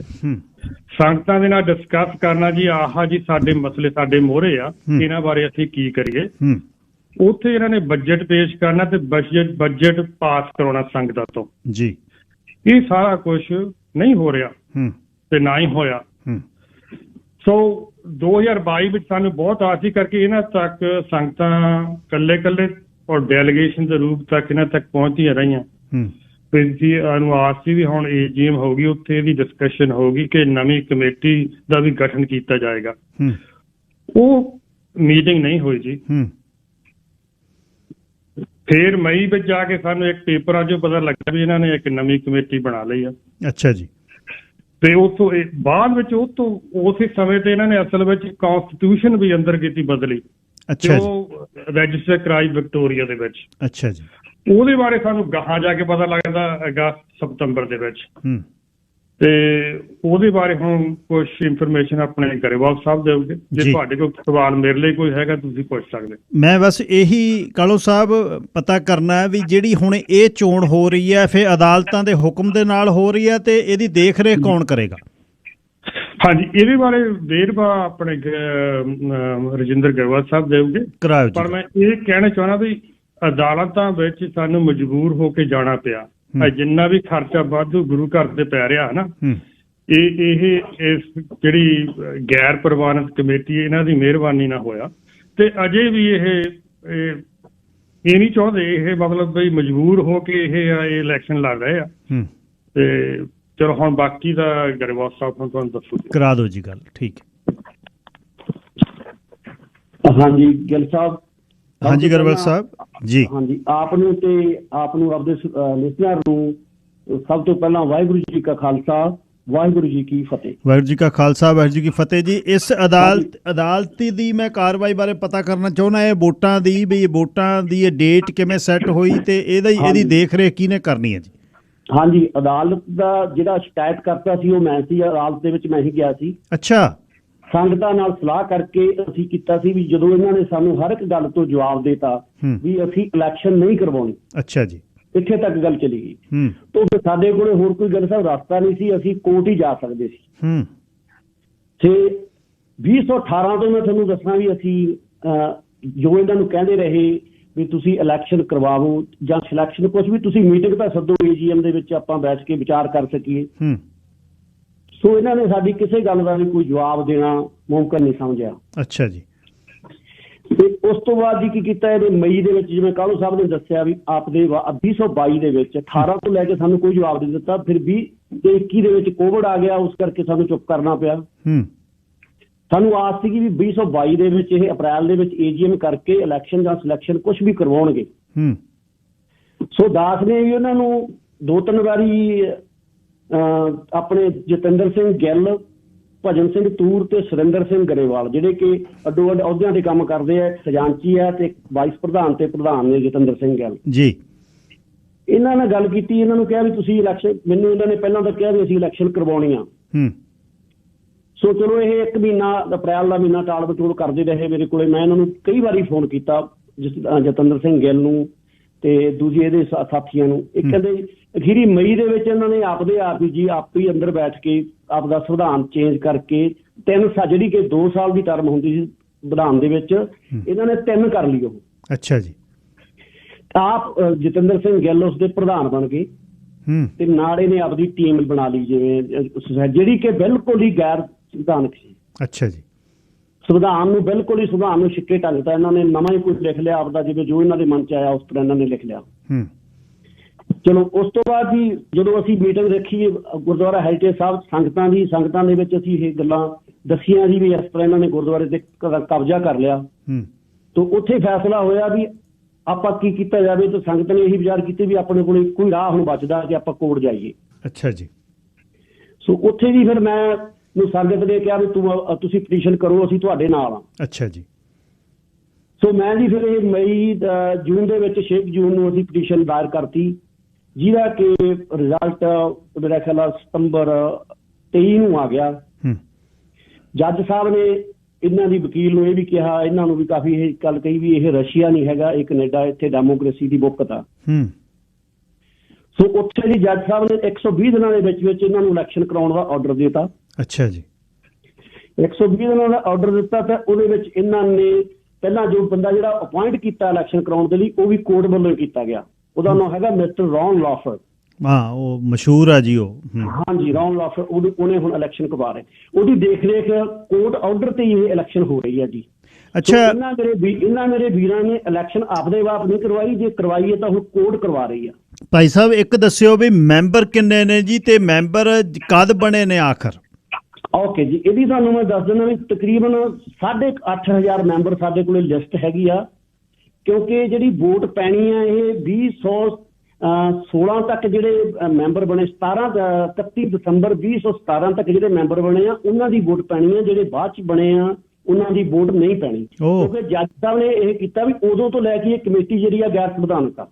ਸੰਗਤਾਂ ਦੇ ਨਾਲ ਡਿਸਕਸ ਕਰਨਾ ਜੀ ਆਹ ਜੀ ਸਾਡੇ ਮਸਲੇ ਸਾਡੇ ਮੋਹਰੇ ਆ, ਇਹਨਾਂ ਬਾਰੇ ਅਸੀਂ ਕੀ ਕਰੀਏ। ਉੱਥੇ ਇਹਨਾਂ ਨੇ ਬਜਟ ਪੇਸ਼ ਕਰਨਾ ਤੇ ਬਜਟ ਪਾਸ ਕਰਾਉਣਾ ਸੰਗਤਾਂ ਤੋਂ ਜੀ। ਇਹ ਸਾਰਾ ਕੁਝ ਨਹੀਂ ਹੋ ਰਿਹਾ ਤੇ ਨਾ ਹੀ ਹੋਇਆ। ਸੋ 2022 ਵਿੱਚ ਸਾਨੂੰ ਬਹੁਤ ਆਸ ਸੀ, ਕਰਕੇ ਇਹਨਾਂ ਤੱਕ ਸੰਗਤਾਂ ਕੱਲੇ ਔਰ ਡੈਲੀਗੇਸ਼ਨ ਦੇ ਰੂਪ ਤੱਕ ਇਹਨਾਂ ਤੱਕ ਪਹੁੰਚਦੀਆਂ ਰਹੀਆਂ। ਨੂੰ ਆਸ ਸੀ ਵੀ ਹੁਣ ਏਜੀਐਮ ਹੋਊਗੀ, ਉੱਥੇ ਇਹਦੀ ਡਿਸਕਸ਼ਨ ਹੋਊਗੀ ਕਿ ਨਵੀਂ ਕਮੇਟੀ ਦਾ ਵੀ ਗਠਨ ਕੀਤਾ ਜਾਏਗਾ। ਉਹ ਮੀਟਿੰਗ ਨਹੀਂ ਹੋਈ ਜੀ। ਫਿਰ ਮਈ ਵਿੱਚ ਜਾ ਕੇ ਸਾਨੂੰ ਇੱਕ ਪੇਪਰਾਂ 'ਚੋਂ ਪਤਾ ਲੱਗਾ ਵੀ ਇਹਨਾਂ ਨੇ ਇੱਕ ਨਵੀਂ ਕਮੇਟੀ ਬਣਾ ਲਈ ਆ। ਅੱਛਾ ਜੀ। ਤੇ ਉੱਥੋਂ ਬਾਅਦ ਵਿੱਚ ਉਸੇ ਸਮੇਂ ਤੇ ਇਹਨਾਂ ਨੇ ਅਸਲ ਵਿੱਚ ਕੌਂਸਟੀਟਿਊਸ਼ਨ ਵੀ ਅੰਦਰ ਕੀਤੀ ਬਦਲੀ। ਅੱਛਾ ਉਹ ਰਜਿਸਟਰ ਕਰਾਈ ਵਿਕਟੋਰੀਆ ਦੇ ਵਿੱਚ। ਅੱਛਾ ਜੀ। ਉਹਦੇ ਬਾਰੇ ਸਾਨੂੰ ਗਾਹਾਂ ਜਾ ਕੇ ਪਤਾ ਲੱਗਦਾ ਅਗਸਤ ਸਤੰਬਰ ਦੇ ਵਿੱਚ। ਤੇ ਉਹਦੇ ਬਾਰੇ ਹੁਣ ਕੁਝ ਇਨਫੋਰਮੇਸ਼ਨ ਆਪਣੇ ਗਰੇਵਾਲ ਸਾਹਿਬ ਦੇਵਗੇ। ਜੇ ਤੁਹਾਡੇ ਕੋਲ ਸਵਾਲ ਮੇਰੇ ਲਈ ਕੋਈ ਹੈਗਾ ਤੁਸੀਂ ਪੁੱਛ ਸਕਦੇ। ਮੈਂ ਬਸ ਇਹੀ ਕਾਲੋ ਸਾਹਿਬ ਪਤਾ ਕਰਨਾ ਹੈ ਵੀ ਜਿਹੜੀ ਹੁਣ ਇਹ ਚੋਣ ਹੋ ਰਹੀ ਹੈ ਫਿਰ ਅਦਾਲਤਾਂ ਦੇ ਹੁਕਮ ਦੇ ਨਾਲ ਹੋ ਰਹੀ ਹੈ ਤੇ ਇਹਦੀ ਦੇਖ ਰੇਖ ਕੌਣ ਕਰੇਗਾ? ਹਾਂਜੀ, ਇਹਦੇ ਬਾਰੇ ਵੇਰਵਾ ਆਪਣੇ ਰਜਿੰਦਰ ਗਰੇਵਾਲ ਸਾਹਿਬ ਦੇਵਗੇ। ਪਰ ਮੈਂ ਇਹ ਕਹਿਣਾ ਚਾਹੁੰਦਾ ਵੀ ਅਦਾਲਤਾਂ ਵਿੱਚ ਸਾਨੂੰ ਮਜਬੂਰ ਹੋ ਕੇ ਜਾਣਾ ਪਿਆ। ਜਿੰਨਾ ਵੀ ਖਰਚਾ ਵਾਧੂ ਗੁਰੂ ਘਰ ਤੇ ਪੈ ਰਿਹਾ ਨਾ, ਇਹ ਇਸ ਜਿਹੜੀ ਗੈਰ ਪ੍ਰਵਾਨਿਤ ਕਮੇਟੀ ਇਹਨਾਂ ਦੀ ਮਿਹਰਬਾਨੀ ਨਾਲ ਹੋਇਆ। ਤੇ ਅਜੇ ਵੀ ਇਹ ਨਹੀਂ ਚਾਹੁੰਦੇ, ਇਹ ਮਤਲਬ ਬਈ ਮਜਬੂਰ ਹੋ ਕੇ ਇਹ ਇਲੈਕਸ਼ਨ ਲੜ ਰਹੇ ਆ। ਤੇ ਚਲੋ ਹੁਣ ਬਾਕੀ ਦਾ ਗਰੇਵਾਲ ਸਾਹਿਬ ਨੂੰ ਤੁਹਾਨੂੰ ਦੱਸੋ। ਕਰਾ ਦਿਓ ਜੀ ਗੱਲ। ਠੀਕ ਹਾਂਜੀ ਗਿੱਲ ਸਾਹਿਬ। ਹਾਂਜੀ ਗਰੇਵਾਲ ਸਾਹਿਬ ਜੀ। ਹਾਂਜੀ, ਆਪ ਨੂੰ ਆਪਦੇ ਲਿਸਨਰ ਨੂੰ ਸਭ ਤੋਂ ਪਹਿਲਾਂ ਵਾਹਿਗੁਰੂ ਜੀ ਕਾ ਖਾਲਸਾ ਵਾਹਿਗੁਰੂ ਜੀ ਕੀ ਫਤਿਹ। ਵਾਹਿਗੁਰੂ ਜੀ ਕਾ ਖਾਲਸਾ ਵਾਹਿਗੁਰੂ ਜੀ ਕੀ ਫਤਿਹ ਜੀ। ਇਸ ਅਦਾਲਤੀ ਦੀ ਮੈਂ ਕਾਰਵਾਈ ਬਾਰੇ ਪਤਾ ਕਰਨਾ ਚਾਹੁੰਦਾ। ਇਹ ਵੋਟਾਂ ਦੀ ਵੀ ਵੋਟਾਂ ਦੀ ਇਹ ਡੇਟ ਕਿਵੇਂ ਸੈੱਟ ਹੋਈ ਤੇ ਇਹਦੀ ਦੇਖ ਰੇਖ ਕਿਹਨੇ ਕਰਨੀ ਹੈ ਜੀ? ਹਾਂਜੀ, ਅਦਾਲਤ ਦਾ ਜਿਹੜਾ ਸ਼ਿਕਾਇਤ ਕਰਤਾ ਸੀ ਉਹ ਮੈਂ ਸੀ। ਅਦਾਲਤ ਦੇ ਵਿੱਚ ਮੈਂ ਹੀ ਗਿਆ ਸੀ। ਅੱਛਾ। ਸੰਗਤਾਂ ਨਾਲ ਸਲਾਹ ਕਰਕੇ ਅਸੀਂ ਕੀਤਾ ਸੀ ਵੀ ਜਦੋਂ ਇਹਨਾਂ ਨੇ ਸਾਨੂੰ ਹਰ ਇੱਕ ਗੱਲ ਤੋਂ ਜਵਾਬ ਦੇਤਾ ਵੀ ਅਸੀਂ ਇਲੈਕਸ਼ਨ ਨਹੀਂ ਕਰਵਾਉਣੀ। ਅੱਛਾ ਜੀ। ਇੱਥੇ ਤੱਕ ਗੱਲ ਚਲੀ ਗਈ। ਤੋਂ ਫਿਰ ਸਾਡੇ ਕੋਲੇ ਹੋਰ ਕੋਈ ਗੱਲ ਸਾਹਿਬ ਰਸਤਾ ਨਹੀਂ ਸੀ, ਅਸੀਂ ਕੋਰਟ ਹੀ ਜਾ ਸਕਦੇ ਸੀ। ਤੇ 2018 ਤੋਂ ਮੈਂ ਤੁਹਾਨੂੰ ਦੱਸਣਾ ਵੀ ਅਸੀਂ ਜੋ ਇਹਨਾਂ ਨੂੰ ਕਹਿੰਦੇ ਰਹੇ ਵੀ ਤੁਸੀਂ ਇਲੈਕਸ਼ਨ ਕਰਵਾਵੋ ਜਾਂ ਸਿਲੈਕਸ਼ਨ ਕੁਝ ਵੀ, ਤੁਸੀਂ ਮੀਟਿੰਗ ਤਾਂ ਸੱਦੋ AGM ਦੇ ਵਿੱਚ ਆਪਾਂ ਬੈਠ ਕੇ ਵਿਚਾਰ ਕਰ ਸਕੀਏ। ਸੋ ਇਹਨਾਂ ਨੇ ਸਾਡੀ ਕਿਸੇ ਗੱਲ ਦਾ ਵੀ ਕੋਈ ਜਵਾਬ ਦੇਣਾ ਮੁਮਕਿਨ ਨਹੀਂ ਸਮਝਿਆ। ਅੱਛਾ ਜੀ। ਤੇ ਉਸ ਤੋਂ ਬਾਅਦ ਜੀ ਕੀ ਕੀਤਾ, ਇਹਦੇ ਮਈ ਦੇ ਵਿੱਚ ਜਿਵੇਂ ਕਾਲੂ ਸਾਹਿਬ ਨੇ ਦੱਸਿਆ ਵੀ ਆਪਦੇ 2022 ਦੇ ਵਿੱਚ 18 ਤੋਂ ਲੈ ਕੇ ਸਾਨੂੰ ਕੋਈ ਜਵਾਬ ਨਹੀਂ ਦਿੱਤਾ। ਫਿਰ 20 ਤੇ 21 ਦੇ ਵਿੱਚ ਕੋਵਿਡ ਆ ਗਿਆ, ਉਸ ਕਰਕੇ ਸਾਨੂੰ ਚੁੱਪ ਕਰਨਾ ਪਿਆ। ਸਾਨੂੰ ਆਸ ਸੀਗੀ ਵੀ 2022 ਦੇ ਵਿੱਚ ਇਹ ਅਪ੍ਰੈਲ ਦੇ ਵਿੱਚ AGM ਕਰਕੇ ਇਲੈਕਸ਼ਨ ਜਾਂ ਸਿਲੈਕਸ਼ਨ ਕੁਝ ਵੀ ਕਰਵਾਉਣਗੇ। ਸੋ ਦਾਸ ਨੇ ਵੀ ਉਹਨਾਂ ਨੂੰ 2-3 ਵਾਰੀ ਆਪਣੇ ਜਤਿੰਦਰ ਸਿੰਘ ਗਿੱਲ, ਭਜਨ ਸਿੰਘ ਤੂਰ ਤੇ ਸੁਰਿੰਦਰ ਸਿੰਘ ਗਰੇਵਾਲ ਜਿਹੜੇ ਕਿ ਅੱਡੋ ਅੱਡ ਅਹੁਦਿਆਂ ਤੇ ਕੰਮ ਕਰਦੇ ਆ, ਖਜ਼ਾਨਚੀ ਆ ਤੇ ਵਾਈਸ ਪ੍ਰਧਾਨ ਤੇ ਪ੍ਰਧਾਨ ਨੇ ਜਤਿੰਦਰ ਸਿੰਘ ਗਿੱਲ ਜੀ, ਇਹਨਾਂ ਨਾਲ ਗੱਲ ਕੀਤੀ। ਇਹਨਾਂ ਨੂੰ ਕਿਹਾ ਵੀ ਤੁਸੀਂ ਇਲੈਕਸ਼ਨ, ਮੈਨੂੰ ਇਹਨਾਂ ਨੇ ਪਹਿਲਾਂ ਤਾਂ ਕਿਹਾ ਵੀ ਅਸੀਂ ਇਲੈਕਸ਼ਨ ਕਰਵਾਉਣੀ ਆ। ਸੋ ਚਲੋ ਇਹ 1 ਮਹੀਨਾ ਅਪ੍ਰੈਲ ਦਾ ਮਹੀਨਾ ਟਾਲ ਮਟੋਲ ਕਰਦੇ ਰਹੇ ਮੇਰੇ ਕੋਲੇ। ਮੈਂ ਇਹਨਾਂ ਨੂੰ ਕਈ ਵਾਰੀ ਫੋਨ ਕੀਤਾ, ਜਤਿੰਦਰ ਸਿੰਘ ਗਿੱਲ ਨੂੰ ਤੇ ਦੂਜੇ ਇਹਦੇ ਸਾਥੀਆਂ ਨੂੰ। ਇਹ ਕਹਿੰਦੇ ਅਖੀਰੀ ਮਈ ਦੇ ਵਿੱਚ ਇਹਨਾਂ ਨੇ ਆਪਦੇ ਆਪ ਹੀ ਅੰਦਰ ਬੈਠ ਕੇ ਆਪਦਾ ਸੰਵਿਧਾਨ ਚੇਂਜ ਕਰਕੇ 3 ਸਾਲ, ਜਿਹੜੀ ਕਿ 2 ਸਾਲ ਦੀ ਟਰਮ ਹੁੰਦੀ ਸੀ ਵਿਧਾਨ ਦੇ ਵਿੱਚ, ਇਹਨਾਂ ਨੇ 3 ਕਰ ਲਈ ਉਹ। ਅੱਛਾ ਜੀ। ਆਪ ਜਤਿੰਦਰ ਸਿੰਘ ਗਿੱਲ ਉਸ ਦੇ ਪ੍ਰਧਾਨ ਬਣ ਗਏ ਤੇ ਨਾਲ ਇਹਨੇ ਆਪਦੀ ਟੀਮ ਬਣਾ ਲਈ ਜਿਵੇਂ ਜਿਹੜੀ ਕਿ ਬਿਲਕੁਲ ਹੀ ਗੈਰ ਸੰਵਿਧਾਨਕ ਸੀ। ਅੱਛਾ ਜੀ। ਸੰਵਿਧਾਨ ਨੂੰ ਬਿਲਕੁਲ ਹੀ ਸੰਵਿਧਾਨ ਨੂੰ ਛਿੱਕੇ ਢੰਗਤਾ ਇਹਨਾਂ ਨੇ, ਨਵਾਂ ਹੀ ਕੁਝ ਲਿਖ ਲਿਆ ਆਪਦਾ, ਜਿਵੇਂ ਜੋ ਇਹਨਾਂ ਦੇ ਮਨ ਚ ਆਇਆ ਉਸ ਤਰ੍ਹਾਂ ਇਹਨਾਂ ਨੇ ਲਿਖ ਲਿਆ। ਚਲੋ ਉਸ ਤੋਂ ਬਾਅਦ ਜੀ ਜਦੋਂ ਅਸੀਂ ਮੀਟਿੰਗ ਰੱਖੀ ਗੁਰਦੁਆਰਾ ਹੈਰੀਟੇਜ ਸਾਹਿਬ ਸੰਗਤਾਂ ਦੇ ਵਿੱਚ ਅਸੀਂ ਇਹ ਗੱਲਾਂ ਦੱਸੀਆਂ ਜੀ ਵੀ ਇਸ ਤਰ੍ਹਾਂ ਇਹਨਾਂ ਨੇ ਗੁਰਦੁਆਰੇ ਤੇ ਕਬਜ਼ਾ ਕਰ ਲਿਆ। ਤਾਂ ਉੱਥੇ ਫੈਸਲਾ ਹੋਇਆ ਵੀ ਆਪਾਂ ਕੀ ਕੀਤਾ ਜਾਵੇ। ਤਾਂ ਸੰਗਤ ਨੇ ਇਹੀ ਵਿਚਾਰ ਕੀਤੇ ਵੀ ਆਪਣੇ ਕੋਲ ਕੋਈ ਰਾਹ ਹੁਣ ਬਚਦਾ ਕਿ ਆਪਾਂ ਕੋਰਟ ਜਾਈਏ। ਅੱਛਾ ਜੀ। ਸੋ ਉੱਥੇ ਵੀ ਫਿਰ ਮੈਂ ਸੰਗਤ ਨੇ ਕਿਹਾ ਵੀ ਤੁਸੀਂ ਪਟੀਸ਼ਨ ਕਰੋ, ਅਸੀਂ ਤੁਹਾਡੇ ਨਾਲ ਆ। ਅੱਛਾ ਜੀ। ਸੋ ਮੈਂ ਜੀ ਫਿਰ ਇਹ ਜੂਨ ਦੇ ਵਿੱਚ 6 ਜੂਨ ਨੂੰ ਅਸੀਂ ਪਟੀਸ਼ਨ ਦਾਇਰ ਕਰਤੀ, ਜਿਹਦਾ ਕਿ ਰਿਜ਼ਲਟ ਮੇਰਾ ਖਿਆਲ ਸਤੰਬਰ 23 ਨੂੰ ਆ ਗਿਆ। ਜੱਜ ਸਾਹਿਬ ਨੇ ਇਹਨਾਂ ਦੀ ਵਕੀਲ ਨੂੰ ਇਹ ਵੀ ਕਿਹਾ, ਇਹਨਾਂ ਨੂੰ ਵੀ ਕਾਫੀ ਇਹ ਗੱਲ ਕਹੀ ਵੀ ਇਹ ਰਸ਼ੀਆ ਨਹੀਂ ਹੈਗਾ, ਇਹ ਕੈਨੇਡਾ, ਇੱਥੇ ਡੈਮੋਕ੍ਰੇਸੀ ਦੀ ਮੁੱਕਤ ਆ। ਸੋ ਉੱਥੇ ਜੀ ਜੱਜ ਸਾਹਿਬ ਨੇ 120 ਦਿਨਾਂ ਦੇ ਵਿੱਚ ਇਹਨਾਂ ਨੂੰ ਇਲੈਕਸ਼ਨ ਕਰਾਉਣ ਦਾ ਆਰਡਰ ਦਿੱਤਾ। ਅੱਛਾ ਜੀ। 120 ਦਿਨਾਂ ਦਾ ਆਰਡਰ ਦਿੱਤਾ ਤਾਂ ਉਹਦੇ ਵਿੱਚ ਇਹਨਾਂ ਨੇ ਪਹਿਲਾਂ ਜੋ ਬੰਦਾ ਜਿਹੜਾ ਅਪੁਆਇੰਟ ਕੀਤਾ ਇਲੈਕਸ਼ਨ ਕਰਾਉਣ ਦੇ ਲਈ, ਉਹ ਵੀ ਕੋਰਟ ਵੱਲੋਂ ਕੀਤਾ ਗਿਆ। ਉਹਦਾ ਨਾਮ ਹੈਗਾ ਮਿਸਟਰ ਰੌਨ ਲਾਫਰ। ਹਾਂ, ਉਹ ਮਸ਼ਹੂਰ ਆ ਜੀ ਉਹ। ਹਾਂਜੀ, ਰੌਨ ਲਾਫਰ। ਉਹਨੇ ਹੁਣ ਇਲੈਕਸ਼ਨ ਕਰਵਾ ਰਹੇ, ਉਹਦੀ ਦੇਖ ਰੇਖ ਕੋਰਟ ਆਰਡਰ ਤੇ ਇਹ ਇਲੈਕਸ਼ਨ ਹੋ ਰਹੀ ਹੈ ਜੀ। ਅੱਛਾ। ਇਹਨਾਂ ਮੇਰੇ ਵੀਰਾਂ ਨੇ ਇਲੈਕਸ਼ਨ ਆਪਦੇ ਆਪ ਨਹੀਂ ਕਰਵਾਈ, ਜੇ ਕਰਵਾਈ ਹੈ ਤਾਂ ਹੁਣ ਕੋਰਟ ਕਰਵਾ ਰਹੀ ਆ। ਭਾਈ ਸਾਹਿਬ ਇੱਕ ਦੱਸਿਓ ਵੀ ਮੈਂਬਰ ਕਿੰਨੇ ਨੇ ਜੀ ਤੇ ਮੈਂਬਰ ਕਦ ਬਣੇ ਨੇ ਆਖਰ? ਓਕੇ ਜੀ, ਇਹਦੀ ਤੁਹਾਨੂੰ ਮੈਂ ਦੱਸ ਦਿੰਦਾ ਵੀ ਤਕਰੀਬਨ 8,500 ਮੈਂਬਰ ਸਾਡੇ ਕੋਲ ਲਿਸਟ ਹੈਗੀ ਆ। ਕਿਉਂਕਿ ਜਿਹੜੀ ਵੋਟ ਪੈਣੀ ਆ ਇਹ 2016 ਤੱਕ ਜਿਹੜੇ ਮੈਂਬਰ ਬਣੇ, 31 ਦਸੰਬਰ 2017 ਤੱਕ ਜਿਹੜੇ ਮੈਂਬਰ ਬਣੇ ਆ ਉਹਨਾਂ ਦੀ ਵੋਟ ਪੈਣੀ ਆ। ਜਿਹੜੇ ਬਾਅਦ ਚ ਬਣੇ ਆ ਉਹਨਾਂ ਦੀ ਵੋਟ ਨਹੀਂ ਪੈਣੀ, ਕਿਉਂਕਿ ਜੱਜ ਸਾਹਿਬ ਨੇ ਇਹ ਕੀਤਾ ਵੀ ਉਦੋਂ ਤੋਂ ਲੈ ਕੇ ਇਹ ਕਮੇਟੀ ਜਿਹੜੀ ਆ ਗੈਰ ਸੰਵਿਧਾਨਕ ਆ।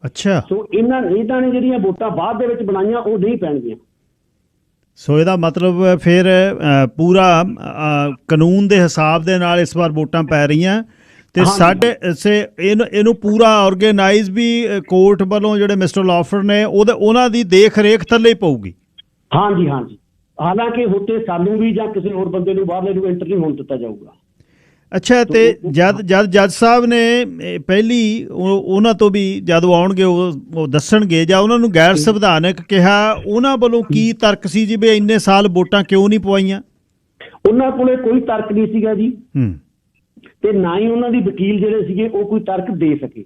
ਅੱਛਾ, ਸੋ ਇਹਨਾਂ ਨੇ ਜਿਹੜੀਆਂ ਵੋਟਾਂ ਬਾਅਦ ਦੇ ਵਿੱਚ ਬਣਾਈਆਂ ਉਹ ਨਹੀਂ ਪੈਣਗੀਆਂ। ਸੋ ਇਹਦਾ ਮਤਲਬ ਫਿਰ ਪੂਰਾ ਕਾਨੂੰਨ ਦੇ ਹਿਸਾਬ ਦੇ ਨਾਲ ਇਸ ਵਾਰ ਵੋਟਾਂ ਪੈ ਰਹੀਆਂ ਤੇ ਸਾਡੇ ਇਹਨੂੰ ਪੂਰਾ ਆਰਗੇਨਾਈਜ਼ ਵੀ ਕੋਰਟ ਵੱਲੋਂ ਜਿਹੜੇ ਮਿਸਟਰ ਲੌਫਰ ਨੇ ਉਹਨਾਂ ਦੀ ਦੇਖ ਰੇਖ ਥੱਲੇ ਹੀ ਪਊਗੀ। ਹਾਂਜੀ, ਹਾਲਾਂਕਿ ਉੱਥੇ ਸਾਨੂੰ ਵੀ ਜਾਂ ਕਿਸੇ ਹੋਰ ਬੰਦੇ ਨੂੰ ਬਾਹਰਲੇ ਨੂੰ ਐਂਟਰ ਨਹੀਂ ਹੋਣ ਦਿੱਤਾ ਜਾਊਗਾ। ਅੱਛਾ, ਤੇ ਜਦ ਜੱਜ ਸਾਹਿਬ ਨੇ ਪਹਿਲੀ ਉਹਨਾਂ ਤੋਂ ਵੀ ਜਦੋਂ ਆਉਣਗੇ ਉਹ ਦੱਸਣਗੇ ਜਾਂ ਉਹਨਾਂ ਨੂੰ ਗੈਰ ਸੰਵਿਧਾਨਕ ਕਿਹਾ, ਉਹਨਾਂ ਵੱਲੋਂ ਕੀ ਤਰਕ ਸੀ ਜੀ ਵੀ ਇੰਨੇ ਸਾਲ ਵੋਟਾਂ ਕਿਉਂ ਨਹੀਂ ਪਵਾਈਆਂ? ਉਹਨਾਂ ਕੋਲੇ ਕੋਈ ਤਰਕ ਨਹੀਂ ਸੀਗਾ ਜੀ, ਤੇ ਨਾ ਹੀ ਉਹਨਾਂ ਦੀ ਵਕੀਲ ਜਿਹੜੇ ਸੀਗੇ ਉਹ ਕੋਈ ਤਰਕ ਦੇ ਸਕੇ।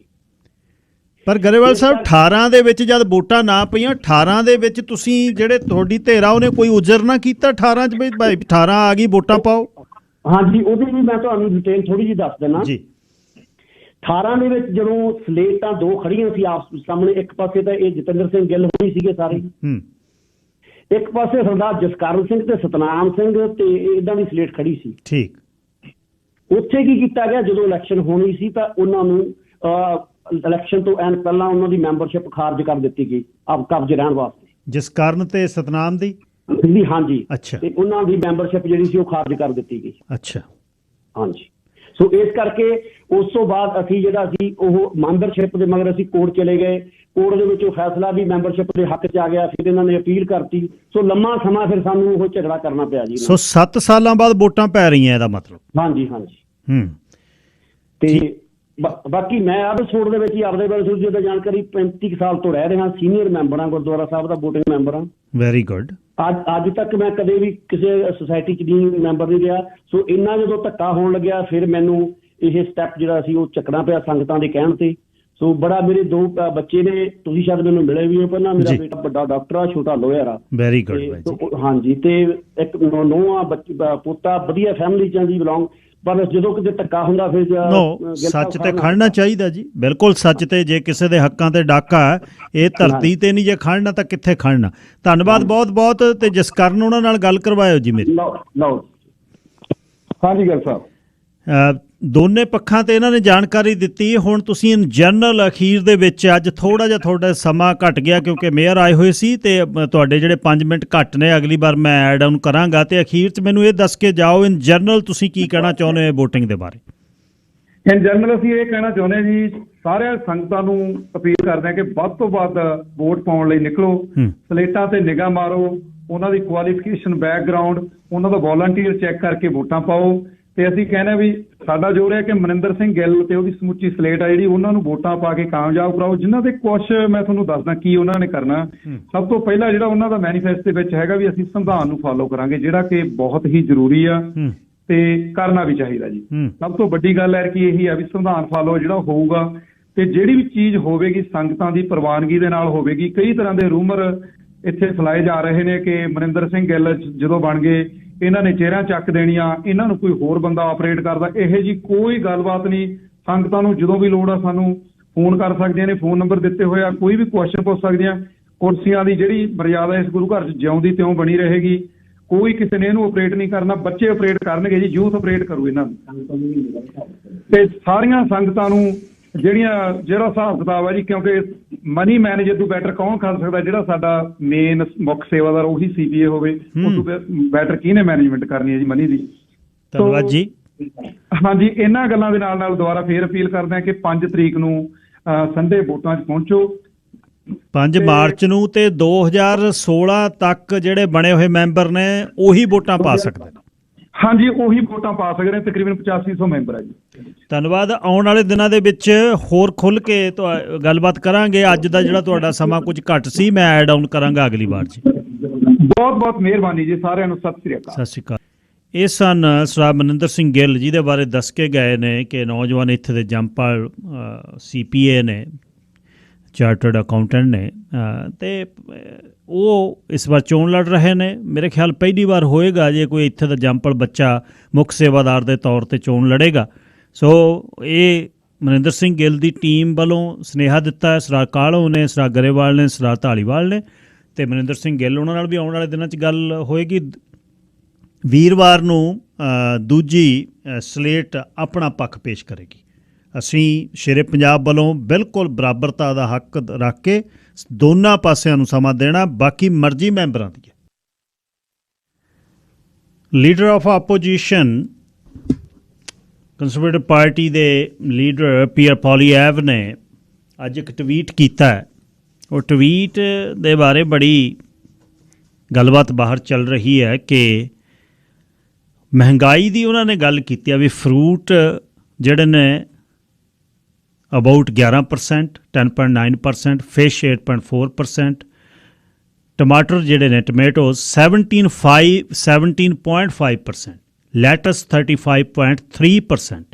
ਪਰ ਗਰੇਵਾਲ ਸਾਹਿਬ 18 ਦੇ ਵਿੱਚ ਜਦ ਵੋਟਾਂ ਨਾ ਪਈਆਂ, 18 ਦੇ ਵਿੱਚ ਤੁਸੀਂ ਜਿਹੜੇ ਤੁਹਾਡੀ ਧਿਰਾ ਉਹਨੇ ਕੋਈ ਉਜਰ ਨਾ ਕੀਤਾ 18 'ਚ ਵੀ ਭਾਈ 18 ਆ ਗਈ ਵੋਟਾਂ ਪਾਓ? ਹਾਂਜੀ, ਉਹਦੀ ਵੀ ਮੈਂ ਤੁਹਾਨੂੰ ਡਿਟੇਲ ਥੋੜੀ ਜਿਹੀ ਦੱਸ ਦਿੰਦਾ ਜੀ। 18 ਦੇ ਵਿੱਚ ਜਦੋਂ ਸਲੇਟਾਂ ਦੋ ਖੜੀਆਂ ਸੀ ਆਪਸ ਸਾਹਮਣੇ, ਇੱਕ ਪਾਸੇ ਤਾਂ ਇਹ ਜਤਿੰਦਰ ਸਿੰਘ ਗਿੱਲ ਹੋਈ ਸੀਗੇ ਸਾਰੇ, ਇੱਕ ਪਾਸੇ ਸਰਦਾਰ ਜਸਕਰਨ ਸਿੰਘ ਤੇ ਸਤਨਾਮ ਸਿੰਘ ਤੇ ਇਦਾਂ ਦੀ ਸਲੇਟ ਖੜੀ ਸੀ। ਠੀਕ, ਉੱਥੇ ਕੀ ਕੀਤਾ ਗਿਆ, ਜਦੋਂ ਇਲੈਕਸ਼ਨ ਹੋਣੀ ਸੀ ਤਾਂ ਉਹਨਾਂ ਨੂੰ ਇਲੈਕਸ਼ਨ ਤੋਂ ਐਨ ਪਹਿਲਾਂ ਉਹਨਾਂ ਦੀ ਮੈਂਬਰਸ਼ਿਪ ਖਾਰਜ ਕਰ ਦਿੱਤੀ ਗਈ ਆਪ ਕਬਜ਼ੇ ਰਹਿਣ ਵਾਸਤੇ। ਜਸਕਰਨ ਤੇ ਸਤਨਾਮ ਦੀ? ਹਾਂਜੀ। ਅੱਛਾ, ਤੇ ਉਹਨਾਂ ਦੀ ਮੈਂਬਰਸ਼ਿਪ ਜਿਹੜੀ ਸੀ ਉਹ ਖਾਰਜ ਕਰ ਦਿੱਤੀ ਗਈ। ਅੱਛਾ, ਹਾਂਜੀ। ਸੋ ਇਸ ਕਰਕੇ ਉਸ ਤੋਂ ਬਾਅਦ ਅਸੀਂ ਜਿਹੜਾ ਸੀ ਉਹ ਮੈਂਬਰਸ਼ਿਪ ਦੇ ਮਗਰ ਅਸੀਂ ਕੋਰਟ ਚਲੇ ਗਏ। ਕੋਰਟ ਦੇ ਵਿੱਚ ਉਹ ਫੈਸਲਾ ਵੀ ਮੈਂਬਰਸ਼ਿਪ ਦੇ ਹੱਕ 'ਚ ਆ ਗਿਆ। ਫਿਰ ਇਹਨਾਂ ਨੇ ਅਪੀਲ ਕਰਤੀ। ਸੋ ਲੰਮਾ ਸਮਾਂ ਫਿਰ ਸਾਨੂੰ ਉਹ ਝਗੜਾ ਕਰਨਾ ਪਿਆ ਜੀ। ਸੋ 7 ਸਾਲਾਂ ਬਾਅਦ ਵੋਟਾਂ ਪੈ ਰਹੀਆਂ ਇਹਦਾ ਮਤਲਬ? ਹਾਂਜੀ। ਤੇ ਬਾਕੀ ਮੈਂ ਆਬਸਫੋਰਡ ਦੇ ਵਿੱਚ ਹੀ ਆਪਦੇ ਬਾਰੇ ਥੋੜੀ ਜਿਹੀ ਜਾਣਕਾਰੀ 35 ਸਾਲ ਤੋਂ ਰਹਿ ਰਿਹਾ, ਸੀਨੀਅਰ ਮੈਂਬਰ ਹਾਂ, ਗੁਰਦੁਆਰਾ ਸਾਹਿਬ ਦਾ ਵੋਟਿੰਗ ਮੈਂਬਰ ਹਾਂ। Very good. ਅੱਜ ਤੱਕ ਮੈਂ ਕਦੇ ਵੀ ਕਿਸੇ ਸੁਸਾਇਟੀ 'ਚ ਨਹੀਂ ਮੈਂਬਰ ਨਹੀਂ ਰਿਹਾ। ਸੋ ਇੰਨਾ ਜਦੋਂ ਧੱਕਾ ਹੋਣ ਲੱਗਿਆ ਫਿਰ ਮੈਨੂੰ ਇਹ ਸਟੈਪ ਜਿਹੜਾ ਸੀ ਉਹ ਚੱਕਣਾ ਪਿਆ ਸੰਗਤਾਂ ਦੇ ਕਹਿਣ ਤੇ। ਸੋ ਬੜਾ, ਮੇਰੇ 2 ਬੱਚੇ ਨੇ, ਤੁਸੀਂ ਸ਼ਾਇਦ ਮੈਨੂੰ ਮਿਲੇ ਵੀ ਹੋ ਪਹਿਲਾਂ। ਮੇਰਾ ਬੇਟਾ ਵੱਡਾ ਡਾਕਟਰ ਆ, ਛੋਟਾ ਲੋਇਰ ਆ। Very good. ਹਾਂਜੀ, ਤੇ ਇੱਕ ਨੂੰਹ ਆ, ਪੋਤਾ, ਵਧੀਆ ਫੈਮਿਲੀ 'ਚ ਜੀ ਬਿਲੋਂਗ। ਪਰ ਜਦੋਂ ਕਿਤੇ ਧੱਕਾ ਹੁੰਦਾ ਫਿਰ ਸੱਚ ਤੇ ਖੜਨਾ ਚਾਹੀਦਾ ਜੀ। ਬਿਲਕੁਲ ਸੱਚ ਤੇ ਜੇ ਕਿਸੇ ਦੇ ਹੱਕਾਂ ਤੇ ਡਾਕਾ ਇਹ ਧਰਤੀ ਤੇ ਨਹੀਂ ਜੇ ਖੜਨਾ ਤਾਂ ਕਿੱਥੇ ਖੜਨਾ। ਧੰਨਵਾਦ ਬਹੁਤ ਬਹੁਤ। ਤੇ ਜਸਕਰਨ ਉਹਨਾਂ ਨਾਲ ਗੱਲ ਕਰਵਾਇਓ ਜੀ ਮੇਰੀ। ਹਾਂਜੀ ਗੱਲ ਸਾਹਿਬ, ਦੋਨੇ ਪੱਖਾਂ ਤੇ ਇਹਨਾਂ ਨੇ ਜਾਣਕਾਰੀ ਦਿੱਤੀ। ਹੁਣ ਤੁਸੀਂ ਇਨ ਜਨਰਲ ਅਖੀਰ ਦੇ ਵਿੱਚ ਅੱਜ ਥੋੜਾ ਜਿਹਾ ਤੁਹਾਡਾ ਸਮਾਂ ਘੱਟ ਗਿਆ ਕਿਉਂਕਿ ਮੇਅਰ ਆਏ ਹੋਏ ਸੀ ਤੇ ਤੁਹਾਡੇ ਜਿਹੜੇ 5 ਮਿੰਟ ਘੱਟ ਨੇ, ਅਗਲੀ ਵਾਰ ਮੈਂ ਐਡ ਆਨ ਕਰਾਂਗਾ। ਤੇ ਅਖੀਰ 'ਚ ਮੈਨੂੰ ਇਹ ਦੱਸ ਕੇ ਜਾਓ ਇਨ ਜਨਰਲ ਤੁਸੀਂ ਕੀ ਕਹਿਣਾ ਚਾਹੁੰਦੇ ਹੋ ਵੋਟਿੰਗ ਦੇ ਬਾਰੇ? ਇਨ ਜਨਰਲ ਅਸੀਂ ਇਹ ਕਹਿਣਾ ਚਾਹੁੰਦੇ ਜੀ, ਸਾਰਿਆਂ ਸੰਗਤਾਂ ਨੂੰ ਅਪੀਲ ਕਰਦੇ ਹਾਂ ਕਿ ਵੱਧ ਤੋਂ ਵੱਧ ਵੋਟ ਪਾਉਣ ਲਈ ਨਿਕਲੋ। ਸਲੇਟਾਂ ਤੇ ਨਿਗਾਹ ਮਾਰੋ, ਉਹਨਾਂ ਦੀ ਕੁਆਲੀਫਿਕੇਸ਼ਨ, ਬੈਕਗਰਾਊਂਡ, ਉਹਨਾਂ ਦਾ ਵੋਲੰਟੀਅਰ ਚੈੱਕ ਕਰਕੇ ਵੋਟਾਂ ਪਾਓ। ਤੇ ਅਸੀਂ ਕਹਿੰਦੇ ਵੀ ਸਾਡਾ ਜ਼ੋਰ ਹੈ ਕਿ ਮਨਿੰਦਰ ਸਿੰਘ ਗਿੱਲ ਤੇ ਉਹਦੀ ਸਮੁੱਚੀ ਸਲੇਟ ਆ ਜਿਹੜੀ, ਉਹਨਾਂ ਨੂੰ ਵੋਟਾਂ ਪਾ ਕੇ ਕਾਮਯਾਬ ਕਰਾਓ। ਜਿਨ੍ਹਾਂ ਦੇ ਕੁਛ ਮੈਂ ਤੁਹਾਨੂੰ ਦੱਸਦਾ ਕੀ ਉਹਨਾਂ ਨੇ ਕਰਨਾ। ਸਭ ਤੋਂ ਪਹਿਲਾਂ ਜਿਹੜਾ ਉਹਨਾਂ ਦਾ ਮੈਨੀਫੈਸਟੋ ਦੇ ਵਿੱਚ ਹੈਗਾ ਵੀ ਅਸੀਂ ਸੰਵਿਧਾਨ ਨੂੰ ਫਾਲੋ ਕਰਾਂਗੇ, ਜਿਹੜਾ ਕਿ ਬਹੁਤ ਹੀ ਜ਼ਰੂਰੀ ਆ ਤੇ ਕਰਨਾ ਵੀ ਚਾਹੀਦਾ ਜੀ। ਸਭ ਤੋਂ ਵੱਡੀ ਗੱਲ ਹੈ ਕਿ ਇਹੀ ਆ ਵੀ ਸੰਵਿਧਾਨ ਫਾਲੋ ਜਿਹੜਾ ਹੋਊਗਾ ਤੇ ਜਿਹੜੀ ਵੀ ਚੀਜ਼ ਹੋਵੇਗੀ ਸੰਗਤਾਂ ਦੀ ਪ੍ਰਵਾਨਗੀ ਦੇ ਨਾਲ ਹੋਵੇਗੀ। ਕਈ ਤਰ੍ਹਾਂ ਦੇ ਰੂਮਰ ਇੱਥੇ ਫੈਲਾਏ ਜਾ ਰਹੇ ਨੇ ਕਿ ਮਨਿੰਦਰ ਸਿੰਘ ਗਿੱਲ ਜਦੋਂ ਬਣ ਗਏ ਇਹਨਾਂ ਨੇ ਚਿਹਰਾ ਚੱਕ ਦੇਣੀਆਂ, ਇਹਨਾਂ ਨੂੰ ਕੋਈ ਹੋਰ ਬੰਦਾ ਆਪਰੇਟ ਕਰਦਾ। ਇਹੋ ਜਿਹੀ ਕੋਈ ਗੱਲਬਾਤ ਨਹੀਂ। ਸੰਗਤਾਂ ਨੂੰ ਜਦੋਂ ਵੀ ਲੋੜ ਆ ਸਾਨੂੰ ਫੋਨ ਕਰ ਸਕਦੀਆਂ ਨੇ, ਫੋਨ ਨੰਬਰ ਦਿੱਤੇ ਹੋਏ ਆ, ਕੋਈ ਵੀ ਕੁਐਸਚਨ ਪੁੱਛ ਸਕਦੀਆਂ। ਕੁਰਸੀਆਂ ਦੀ ਜਿਹੜੀ ਮਰਿਆਦਾ ਇਸ ਗੁਰੂ ਘਰ 'ਚ ਜਿਉਂਦੀ ਤਿਉਂ ਬਣੀ ਰਹੇਗੀ। ਕੋਈ ਕਿਸੇ ਨੇ ਇਹਨੂੰ ਆਪਰੇਟ ਨਹੀਂ ਕਰਨਾ, ਬੱਚੇ ਆਪਰੇਟ ਕਰਨਗੇ ਜੀ, ਯੂਥ ਆਪਰੇਟ ਕਰੂ ਇਹਨਾਂ ਨੂੰ। ਤੇ ਸਾਰੀਆਂ ਸੰਗਤਾਂ ਨੂੰ ਜਿਹੜਾ ਹਿਸਾਬ ਕਿਤਾਬ ਹੈ ਜੀ, ਕਿਉਂਕਿ ਮਨੀ ਮੈਨੇਜਰ ਤੋਂ ਬੈਟਰ ਕੌਣ ਕਰ ਸਕਦਾ? ਜਿਹੜਾ ਸਾਡਾ ਮੇਨ ਮੁੱਖ ਸੇਵਾਦਾਰ ਉਹੀ CPA ਹੋਵੇ, ਉਸ ਤੋਂ ਬੈਟਰ ਕਿਹਨੇ ਮੈਨੇਜਮੈਂਟ ਕਰਨੀ ਹੈ ਜੀ ਮਨੀ ਦੀ। ਧੰਨਵਾਦ ਜੀ। ਹਾਂਜੀ, ਇਹਨਾਂ ਗੱਲਾਂ ਦੇ ਨਾਲ ਦੁਬਾਰਾ ਫੇਰ ਅਪੀਲ ਕਰਦੇ ਹਾਂ ਕਿ 5 ਤਰੀਕ ਨੂੰ ਸੰਡੇ ਵੋਟਾਂ 'ਚ ਪਹੁੰਚੋ। 5 ਮਾਰਚ ਨੂੰ ਤੇ 2016 ਤੱਕ ਜਿਹੜੇ ਬਣੇ ਹੋਏ ਮੈਂਬਰ ਨੇ ਉਹੀ ਵੋਟਾਂ ਪਾ ਸਕਦੇ। ਹਾਂਜੀ, ਉਹੀ ਵੋਟਾਂ ਪਾ ਸਕਦੇ ਨੇ। ਤਕਰੀਬਨ 8500 ਮੈਂਬਰ ਹੈ ਜੀ। ਧੰਨਵਾਦ। ਆਉਣ ਵਾਲੇ ਦਿਨਾਂ ਦੇ ਵਿੱਚ ਹੋਰ ਖੁੱਲ੍ਹ ਕੇ ਗੱਲਬਾਤ ਕਰਾਂਗੇ। ਅੱਜ ਦਾ ਜਿਹੜਾ ਤੁਹਾਡਾ ਸਮਾਂ ਕੁਝ ਘੱਟ ਸੀ, ਮੈਂ ਐਡ ਆਨ ਕਰਾਂਗਾ ਅਗਲੀ ਵਾਰ ਜੀ। ਬਹੁਤ ਬਹੁਤ ਮਿਹਰਬਾਨੀ ਜੀ ਸਾਰਿਆਂ ਨੂੰ। ਸਤਿ ਸ੍ਰੀ ਅਕਾਲ। ਸਤਿ ਸ੍ਰੀ ਅਕਾਲ। ਇਹ ਸਨ ਸਰਦਾਰ ਮਨਿੰਦਰ ਸਿੰਘ ਗਿੱਲ, ਜਿਹਦੇ ਬਾਰੇ ਦੱਸ ਕੇ ਗਏ ਨੇ ਕਿ ਨੌਜਵਾਨ ਇੱਥੇ ਦੇ ਜੰਪਾਲ CPA ਨੇ, ਚਾਰਟਰਡ ਅਕਾਊਂਟੈਂਟ ਨੇ, ਤੇ ਉਹ ਇਸ ਵਾਰ ਚੋਣ ਲੜ ਰਹੇ ਨੇ। ਮੇਰੇ ਖਿਆਲ ਪਹਿਲੀ ਵਾਰ ਹੋਏਗਾ ਜੇ ਕੋਈ ਇੱਥੇ ਦਾ ਜੰਪਲ ਬੱਚਾ ਮੁੱਖ ਸੇਵਾਦਾਰ ਦੇ ਤੌਰ 'ਤੇ ਚੋਣ ਲੜੇਗਾ। ਸੋ ਇਹ ਮਨਿੰਦਰ ਸਿੰਘ ਗਿੱਲ ਦੀ ਟੀਮ ਵੱਲੋਂ ਸੁਨੇਹਾ ਦਿੱਤਾ ਹੈ। ਸਰਦਾਰ ਕਾਹਲੋਂ ਨੇ, ਸਰਦਾਰ ਗਰੇਵਾਲ ਨੇ, ਸਰਦਾਰ ਧਾਲੀਵਾਲ ਨੇ, ਅਤੇ ਮਨਿੰਦਰ ਸਿੰਘ ਗਿੱਲ ਉਹਨਾਂ ਨਾਲ ਵੀ ਆਉਣ ਵਾਲੇ ਦਿਨਾਂ 'ਚ ਗੱਲ ਹੋਏਗੀ। ਵੀਰਵਾਰ ਨੂੰ ਦੂਜੀ ਸਲੇਟ ਆਪਣਾ ਪੱਖ ਪੇਸ਼ ਕਰੇਗੀ। ਅਸੀਂ ਸ਼ੇਰੇ ਪੰਜਾਬ ਵੱਲੋਂ ਬਿਲਕੁਲ ਬਰਾਬਰਤਾ ਦਾ ਹੱਕ ਰੱਖ ਕੇ ਦੋਨਾਂ ਪਾਸਿਆਂ ਨੂੰ ਸਮਾਂ ਦੇਣਾ, ਬਾਕੀ ਮਰਜ਼ੀ ਮੈਂਬਰਾਂ ਦੀ ਹੈ। Leader of opposition conservative party ਦੇ ਲੀਡਰ ਪੀਅਰ ਪੋਲੀਐਵ ਨੇ ਅੱਜ ਇੱਕ ਟਵੀਟ ਕੀਤਾ ਹੈ। ਉਹ ਟਵੀਟ ਦੇ ਬਾਰੇ ਬੜੀ ਗੱਲਬਾਤ ਬਾਹਰ ਚੱਲ ਰਹੀ ਹੈ ਕਿ ਮਹਿੰਗਾਈ ਦੀ ਉਹਨਾਂ ਨੇ ਗੱਲ ਕੀਤੀ ਆ ਵੀ ਫਰੂਟ ਜਿਹੜੇ ਨੇ ਅਬਾਊਟ 11%, 10.9%, ਫਿਸ਼ 8.4%, ਟਮਾਟਰ ਜਿਹੜੇ ਨੇ ਟਮੈਟੋਜ਼ 17.5%, ਲੈਟਸ 35.3%,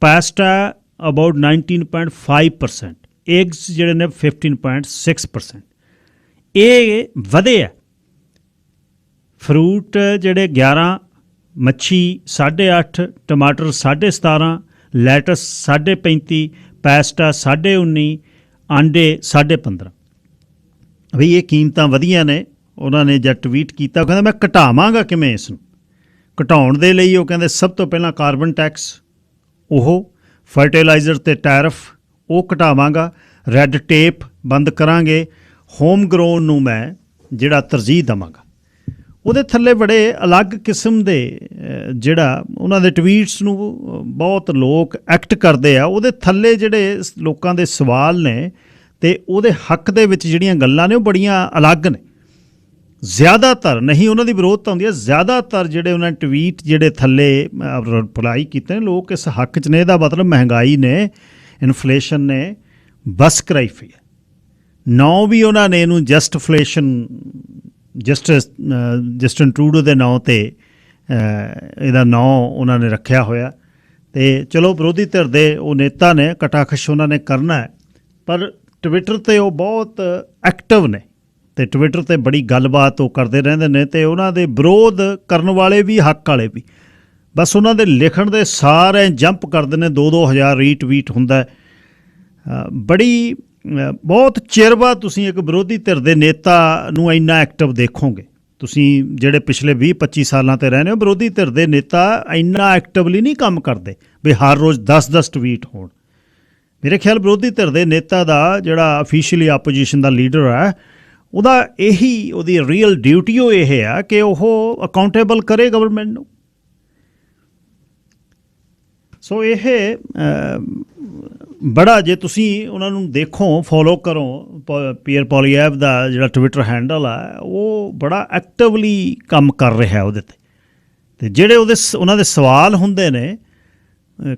ਪਾਸਤਾ ਅਬਾਊਟ 19.5%, ਐਗਸ ਜਿਹੜੇ ਨੇ 15.6%। ਇਹ ਵਧੇ ਆ। ਫਰੂਟ ਜਿਹੜੇ 11, ਮੱਛੀ 8.5, ਟਮਾਟਰ 17.5, ਲੈਟਸ 35.5, ਪਾਸਤਾ 19.5, ਆਂਡੇ 15.5। ਬਈ ਇਹ ਕੀਮਤਾਂ ਵਧੀਆਂ ਨੇ। ਉਹਨਾਂ ਨੇ ਜਦ ਟਵੀਟ ਕੀਤਾ, ਉਹ ਕਹਿੰਦਾ ਮੈਂ ਘਟਾਵਾਂਗਾ ਕਿਵੇਂ ਇਸ ਨੂੰ। ਘਟਾਉਣ ਦੇ ਲਈ ਉਹ ਕਹਿੰਦੇ ਸਭ ਤੋਂ ਪਹਿਲਾਂ ਕਾਰਬਨ ਟੈਕਸ, ਉਹ ਫਰਟੀਲਾਈਜ਼ਰ ਅਤੇ ਟੈਰਿਫ ਉਹ ਘਟਾਵਾਂਗਾ, ਰੈੱਡ ਟੇਪ ਬੰਦ ਕਰਾਂਗੇ, ਹੋਮ ਗਰੋਨ ਨੂੰ ਮੈਂ ਜਿਹੜਾ ਤਰਜੀਹ ਦੇਵਾਂਗਾ। ਉਹਦੇ ਥੱਲੇ ਬੜੇ ਅਲੱਗ ਕਿਸਮ ਦੇ ਜਿਹੜਾ ਉਹਨਾਂ ਦੇ ਟਵੀਟਸ ਨੂੰ ਬਹੁਤ ਲੋਕ ਐਕਟ ਕਰਦੇ ਆ। ਉਹਦੇ ਥੱਲੇ ਜਿਹੜੇ ਲੋਕਾਂ ਦੇ ਸਵਾਲ ਨੇ ਅਤੇ ਉਹਦੇ ਹੱਕ ਦੇ ਵਿੱਚ ਜਿਹੜੀਆਂ ਗੱਲਾਂ ਨੇ ਉਹ ਬੜੀਆਂ ਅਲੱਗ ਨੇ। ਜ਼ਿਆਦਾਤਰ ਨਹੀਂ ਉਹਨਾਂ ਦੀ ਵਿਰੋਧਤਾ ਹੁੰਦੀ ਹੈ, ਜ਼ਿਆਦਾਤਰ ਜਿਹੜੇ ਉਹਨਾਂ ਨੇ ਟਵੀਟ ਜਿਹੜੇ ਥੱਲੇ ਰਿਪਲਾਈ ਕੀਤੇ ਨੇ ਲੋਕ ਇਸ ਹੱਕ 'ਚ ਨੇ। ਇਹਦਾ ਮਤਲਬ ਮਹਿੰਗਾਈ ਨੇ, ਇਨਫਲੇਸ਼ਨ ਨੇ ਬਸ ਕਰਾਈ ਪਈ ਹੈ। ਨਾਂ ਵੀ ਉਹਨਾਂ ਨੇ ਇਹਨੂੰ ਜਸਟਿਨ ਟਰੂਡੋ ਦੇ ਨਾਂ 'ਤੇ ਇਹਦਾ ਨਾਂ ਉਹਨਾਂ ਨੇ ਰੱਖਿਆ ਹੋਇਆ। ਅਤੇ ਚਲੋ ਵਿਰੋਧੀ ਧਿਰ ਦੇ ਉਹ ਨੇਤਾ ਨੇ, ਕਟਾਖਸ਼ ਉਹਨਾਂ ਨੇ ਕਰਨਾ ਹੈ, ਪਰ ਟਵਿੱਟਰ 'ਤੇ ਉਹ ਬਹੁਤ ਐਕਟਿਵ ਨੇ ਅਤੇ ਟਵਿੱਟਰ 'ਤੇ ਬੜੀ ਗੱਲਬਾਤ ਉਹ ਕਰਦੇ ਰਹਿੰਦੇ ਨੇ। ਅਤੇ ਉਹਨਾਂ ਦੇ ਵਿਰੋਧ ਕਰਨ ਵਾਲੇ ਵੀ, ਹੱਕ ਵਾਲੇ ਵੀ, ਬਸ ਉਹਨਾਂ ਦੇ ਲਿਖਣ ਦੇ ਸਾਰੇ ਜੰਪ ਕਰਦੇ ਨੇ। 2,000 ਰੀਟਵੀਟ ਹੁੰਦਾ। ਬੜੀ ਬਹੁਤ ਚਿਰ ਬਾਅਦ ਤੁਸੀਂ ਇੱਕ ਵਿਰੋਧੀ ਧਿਰ ਦੇ ਨੇਤਾ ਨੂੰ ਇੰਨਾ ਐਕਟਿਵ ਦੇਖੋਗੇ। ਤੁਸੀਂ ਜਿਹੜੇ ਪਿਛਲੇ 20-25 ਸਾਲਾਂ 'ਤੇ ਰਹਿੰਦੇ ਹੋ, ਵਿਰੋਧੀ ਧਿਰ ਦੇ ਨੇਤਾ ਇੰਨਾ ਐਕਟਿਵਲੀ ਨਹੀਂ ਕੰਮ ਕਰਦੇ ਵੀ ਹਰ ਰੋਜ਼ 10-10 ਟਵੀਟ ਹੋਣ। ਮੇਰੇ ਖਿਆਲ ਵਿਰੋਧੀ ਧਿਰ ਦੇ ਨੇਤਾ ਦਾ ਜਿਹੜਾ ਅਫੀਸ਼ੀਅਲੀ ਆਪੋਜੀਸ਼ਨ ਦਾ ਲੀਡਰ ਹੈ, ਉਹਦੀ ਰੀਅਲ ਡਿਊਟੀ ਉਹ ਇਹ ਆ ਕਿ ਉਹ ਅਕਾਊਂਟੇਬਲ ਕਰੇ ਗਵਰਨਮੈਂਟ ਨੂੰ। ਸੋ ਇਹ ਬੜਾ, ਜੇ ਤੁਸੀਂ ਉਹਨਾਂ ਨੂੰ ਦੇਖੋ, ਫੋਲੋ ਕਰੋ, ਪੀਅਰ ਪੋਲੀਐਵ ਦਾ ਜਿਹੜਾ ਟਵਿੱਟਰ ਹੈਂਡਲ ਹੈ ਉਹ ਬੜਾ ਐਕਟਿਵਲੀ ਕੰਮ ਕਰ ਰਿਹਾ ਉਹਦੇ 'ਤੇ। ਅਤੇ ਜਿਹੜੇ ਉਹਨਾਂ ਦੇ ਸਵਾਲ ਹੁੰਦੇ ਨੇ,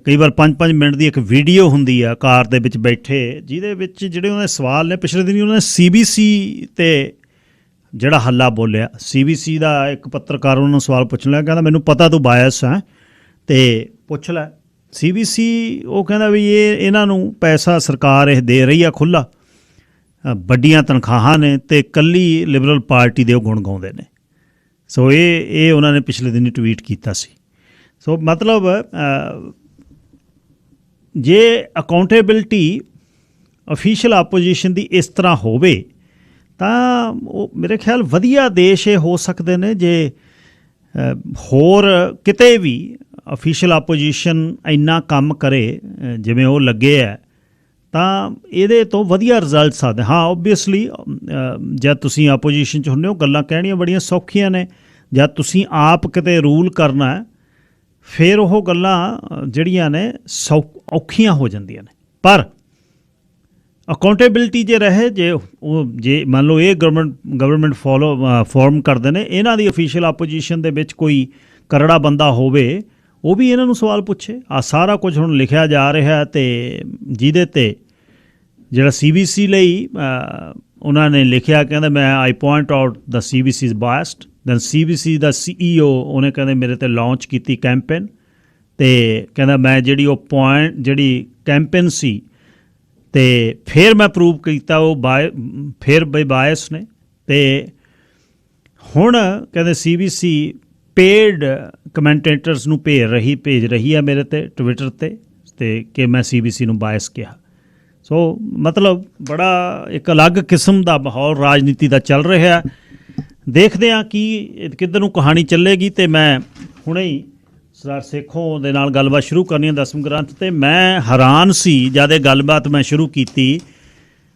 ਕਈ ਵਾਰ 5-5 ਮਿੰਟ ਦੀ ਇੱਕ ਵੀਡੀਓ ਹੁੰਦੀ ਆ ਕਾਰ ਦੇ ਵਿੱਚ ਬੈਠੇ, ਜਿਹਦੇ ਵਿੱਚ ਜਿਹੜੇ ਉਹਨਾਂ ਦੇ ਸਵਾਲ ਨੇ। ਪਿਛਲੇ ਦਿਨੀ ਉਹਨਾਂ ਨੇ CBC 'ਤੇ ਜਿਹੜਾ ਹੱਲਾ ਬੋਲਿਆ। CBC ਦਾ ਇੱਕ ਪੱਤਰਕਾਰ ਉਹਨਾਂ ਨੂੰ ਸਵਾਲ ਪੁੱਛਣ ਲੱਗਾ, ਕਹਿੰਦਾ ਮੈਨੂੰ ਪਤਾ ਤੂੰ ਬਾਇਸ ਹੈ ਅਤੇ ਪੁੱਛ ਲੈ। CBC ਉਹ ਕਹਿੰਦਾ ਵੀ ਇਹਨਾਂ ਨੂੰ ਪੈਸਾ ਸਰਕਾਰ ਇਹ ਦੇ ਰਹੀ ਆ ਖੁੱਲ੍ਹਾ, ਵੱਡੀਆਂ ਤਨਖਾਹਾਂ ਨੇ ਅਤੇ ਇਕੱਲੀ ਲਿਬਰਲ ਪਾਰਟੀ ਦੇ ਉਹ ਗੁਣ ਗਾਉਂਦੇ ਨੇ। ਸੋ ਇਹ ਉਹਨਾਂ ਨੇ ਪਿਛਲੇ ਦਿਨੀ ਟਵੀਟ ਕੀਤਾ ਸੀ। ਸੋ ਮਤਲਬ ਜੇ ਅਕਾਊਂਟੇਬਿਲਟੀ ਅਫੀਸ਼ੀਅਲ ਆਪੋਜੀਸ਼ਨ ਦੀ ਇਸ ਤਰ੍ਹਾਂ ਹੋਵੇ ਤਾਂ ਉਹ ਮੇਰੇ ਖਿਆਲ ਵਧੀਆ ਦੇਸ਼ ਇਹ ਹੋ ਸਕਦੇ ਨੇ। ਜੇ ਹੋਰ ਕਿਤੇ ਵੀ ਅਫੀਸ਼ੀਅਲ ਆਪੋਜੀਸ਼ਨ ਇੰਨਾ ਕੰਮ ਕਰੇ ਜਿਵੇਂ ਉਹ ਲੱਗੇ ਹੈ, ਤਾਂ ਇਹਦੇ ਤੋਂ ਵਧੀਆ ਰਿਜ਼ਲਟਸ ਆਉਂਦੇ। ਹਾਂ, ਓਬਵੀਅਸਲੀ ਜਦ ਤੁਸੀਂ ਆਪੋਜੀਸ਼ਨ 'ਚ ਹੁੰਦੇ ਹੋ ਗੱਲਾਂ ਕਹਿਣੀਆਂ ਬੜੀਆਂ ਸੌਖੀਆਂ ਨੇ। ਜਦ ਤੁਸੀਂ ਆਪ ਕਿਤੇ ਰੂਲ ਕਰਨਾ ਫਿਰ ਉਹ ਗੱਲਾਂ ਜਿਹੜੀਆਂ ਨੇ ਔਖੀਆਂ ਹੋ ਜਾਂਦੀਆਂ ਨੇ। ਪਰ ਅਕਾਊਂਟੇਬਿਲਿਟੀ ਜੇ ਰਹੇ, ਜੇ ਮੰਨ ਲਓ ਇਹ ਗਵਰਨਮੈਂਟ ਫਾਰਮ ਕਰਦੇ ਨੇ, ਇਹਨਾਂ ਦੀ ਅਫੀਸ਼ੀਅਲ ਆਪੋਜੀਸ਼ਨ ਦੇ ਵਿੱਚ ਕੋਈ ਕਰੜਾ ਬੰਦਾ ਹੋਵੇ, ਉਹ ਵੀ ਇਹਨਾਂ ਨੂੰ ਸਵਾਲ ਪੁੱਛੇ। ਆਹ ਸਾਰਾ ਕੁਝ ਹੁਣ ਲਿਖਿਆ ਜਾ ਰਿਹਾ ਅਤੇ ਜਿਹਦੇ 'ਤੇ ਜਿਹੜਾ CBC ਲਈ ਉਹਨਾਂ ਨੇ ਲਿਖਿਆ, ਕਹਿੰਦਾ ਮੈਂ ਆਈ ਪੁਆਇੰਟ ਆਊਟ ਦਾ CBC is biased. Then CBC ਦਾ CEO ਉਹਨੇ ਕਹਿੰਦੇ ਮੇਰੇ 'ਤੇ ਲਾਂਚ ਕੀਤੀ ਕੈਂਪੇਨ, ਅਤੇ ਕਹਿੰਦਾ ਮੈਂ ਜਿਹੜੀ ਕੈਂਪੇਨ ਸੀ ਅਤੇ ਫਿਰ ਮੈਂ ਪ੍ਰੂਵ ਕੀਤਾ ਉਹ ਫਿਰ ਬਈ ਬਾਇਸ ਨੇ। ਅਤੇ ਹੁਣ ਕਹਿੰਦੇ CBC ਪੇਡ ਕਮੈਂਟੇਟਰਸ ਨੂੰ ਭੇਜ ਰਹੀ ਹੈ ਮੇਰੇ 'ਤੇ ਟਵਿੱਟਰ 'ਤੇ ਕਿ ਮੈਂ CBC ਨੂੰ ਬਾਇਸ ਕਿਹਾ। ਸੋ ਮਤਲਬ ਬੜਾ ਇੱਕ ਅਲੱਗ ਕਿਸਮ ਦਾ ਮਾਹੌਲ ਰਾਜਨੀਤੀ ਦਾ ਚੱਲ ਰਿਹਾ ਦੇਖਦੇ ਹਾਂ ਕੀ ਕਿੱਧਰ ਨੂੰ ਕਹਾਣੀ ਚੱਲੇਗੀ। ਅਤੇ ਮੈਂ ਹੁਣੇ ਹੀ ਸਰਦਾਰ ਸੇਖੋਂ ਦੇ ਨਾਲ ਗੱਲਬਾਤ ਸ਼ੁਰੂ ਕਰਨੀ ਹੈ ਦਸਮ ਗ੍ਰੰਥ 'ਤੇ। ਮੈਂ ਹੈਰਾਨ ਸੀ ਜਦ ਇਹ ਗੱਲਬਾਤ ਮੈਂ ਸ਼ੁਰੂ ਕੀਤੀ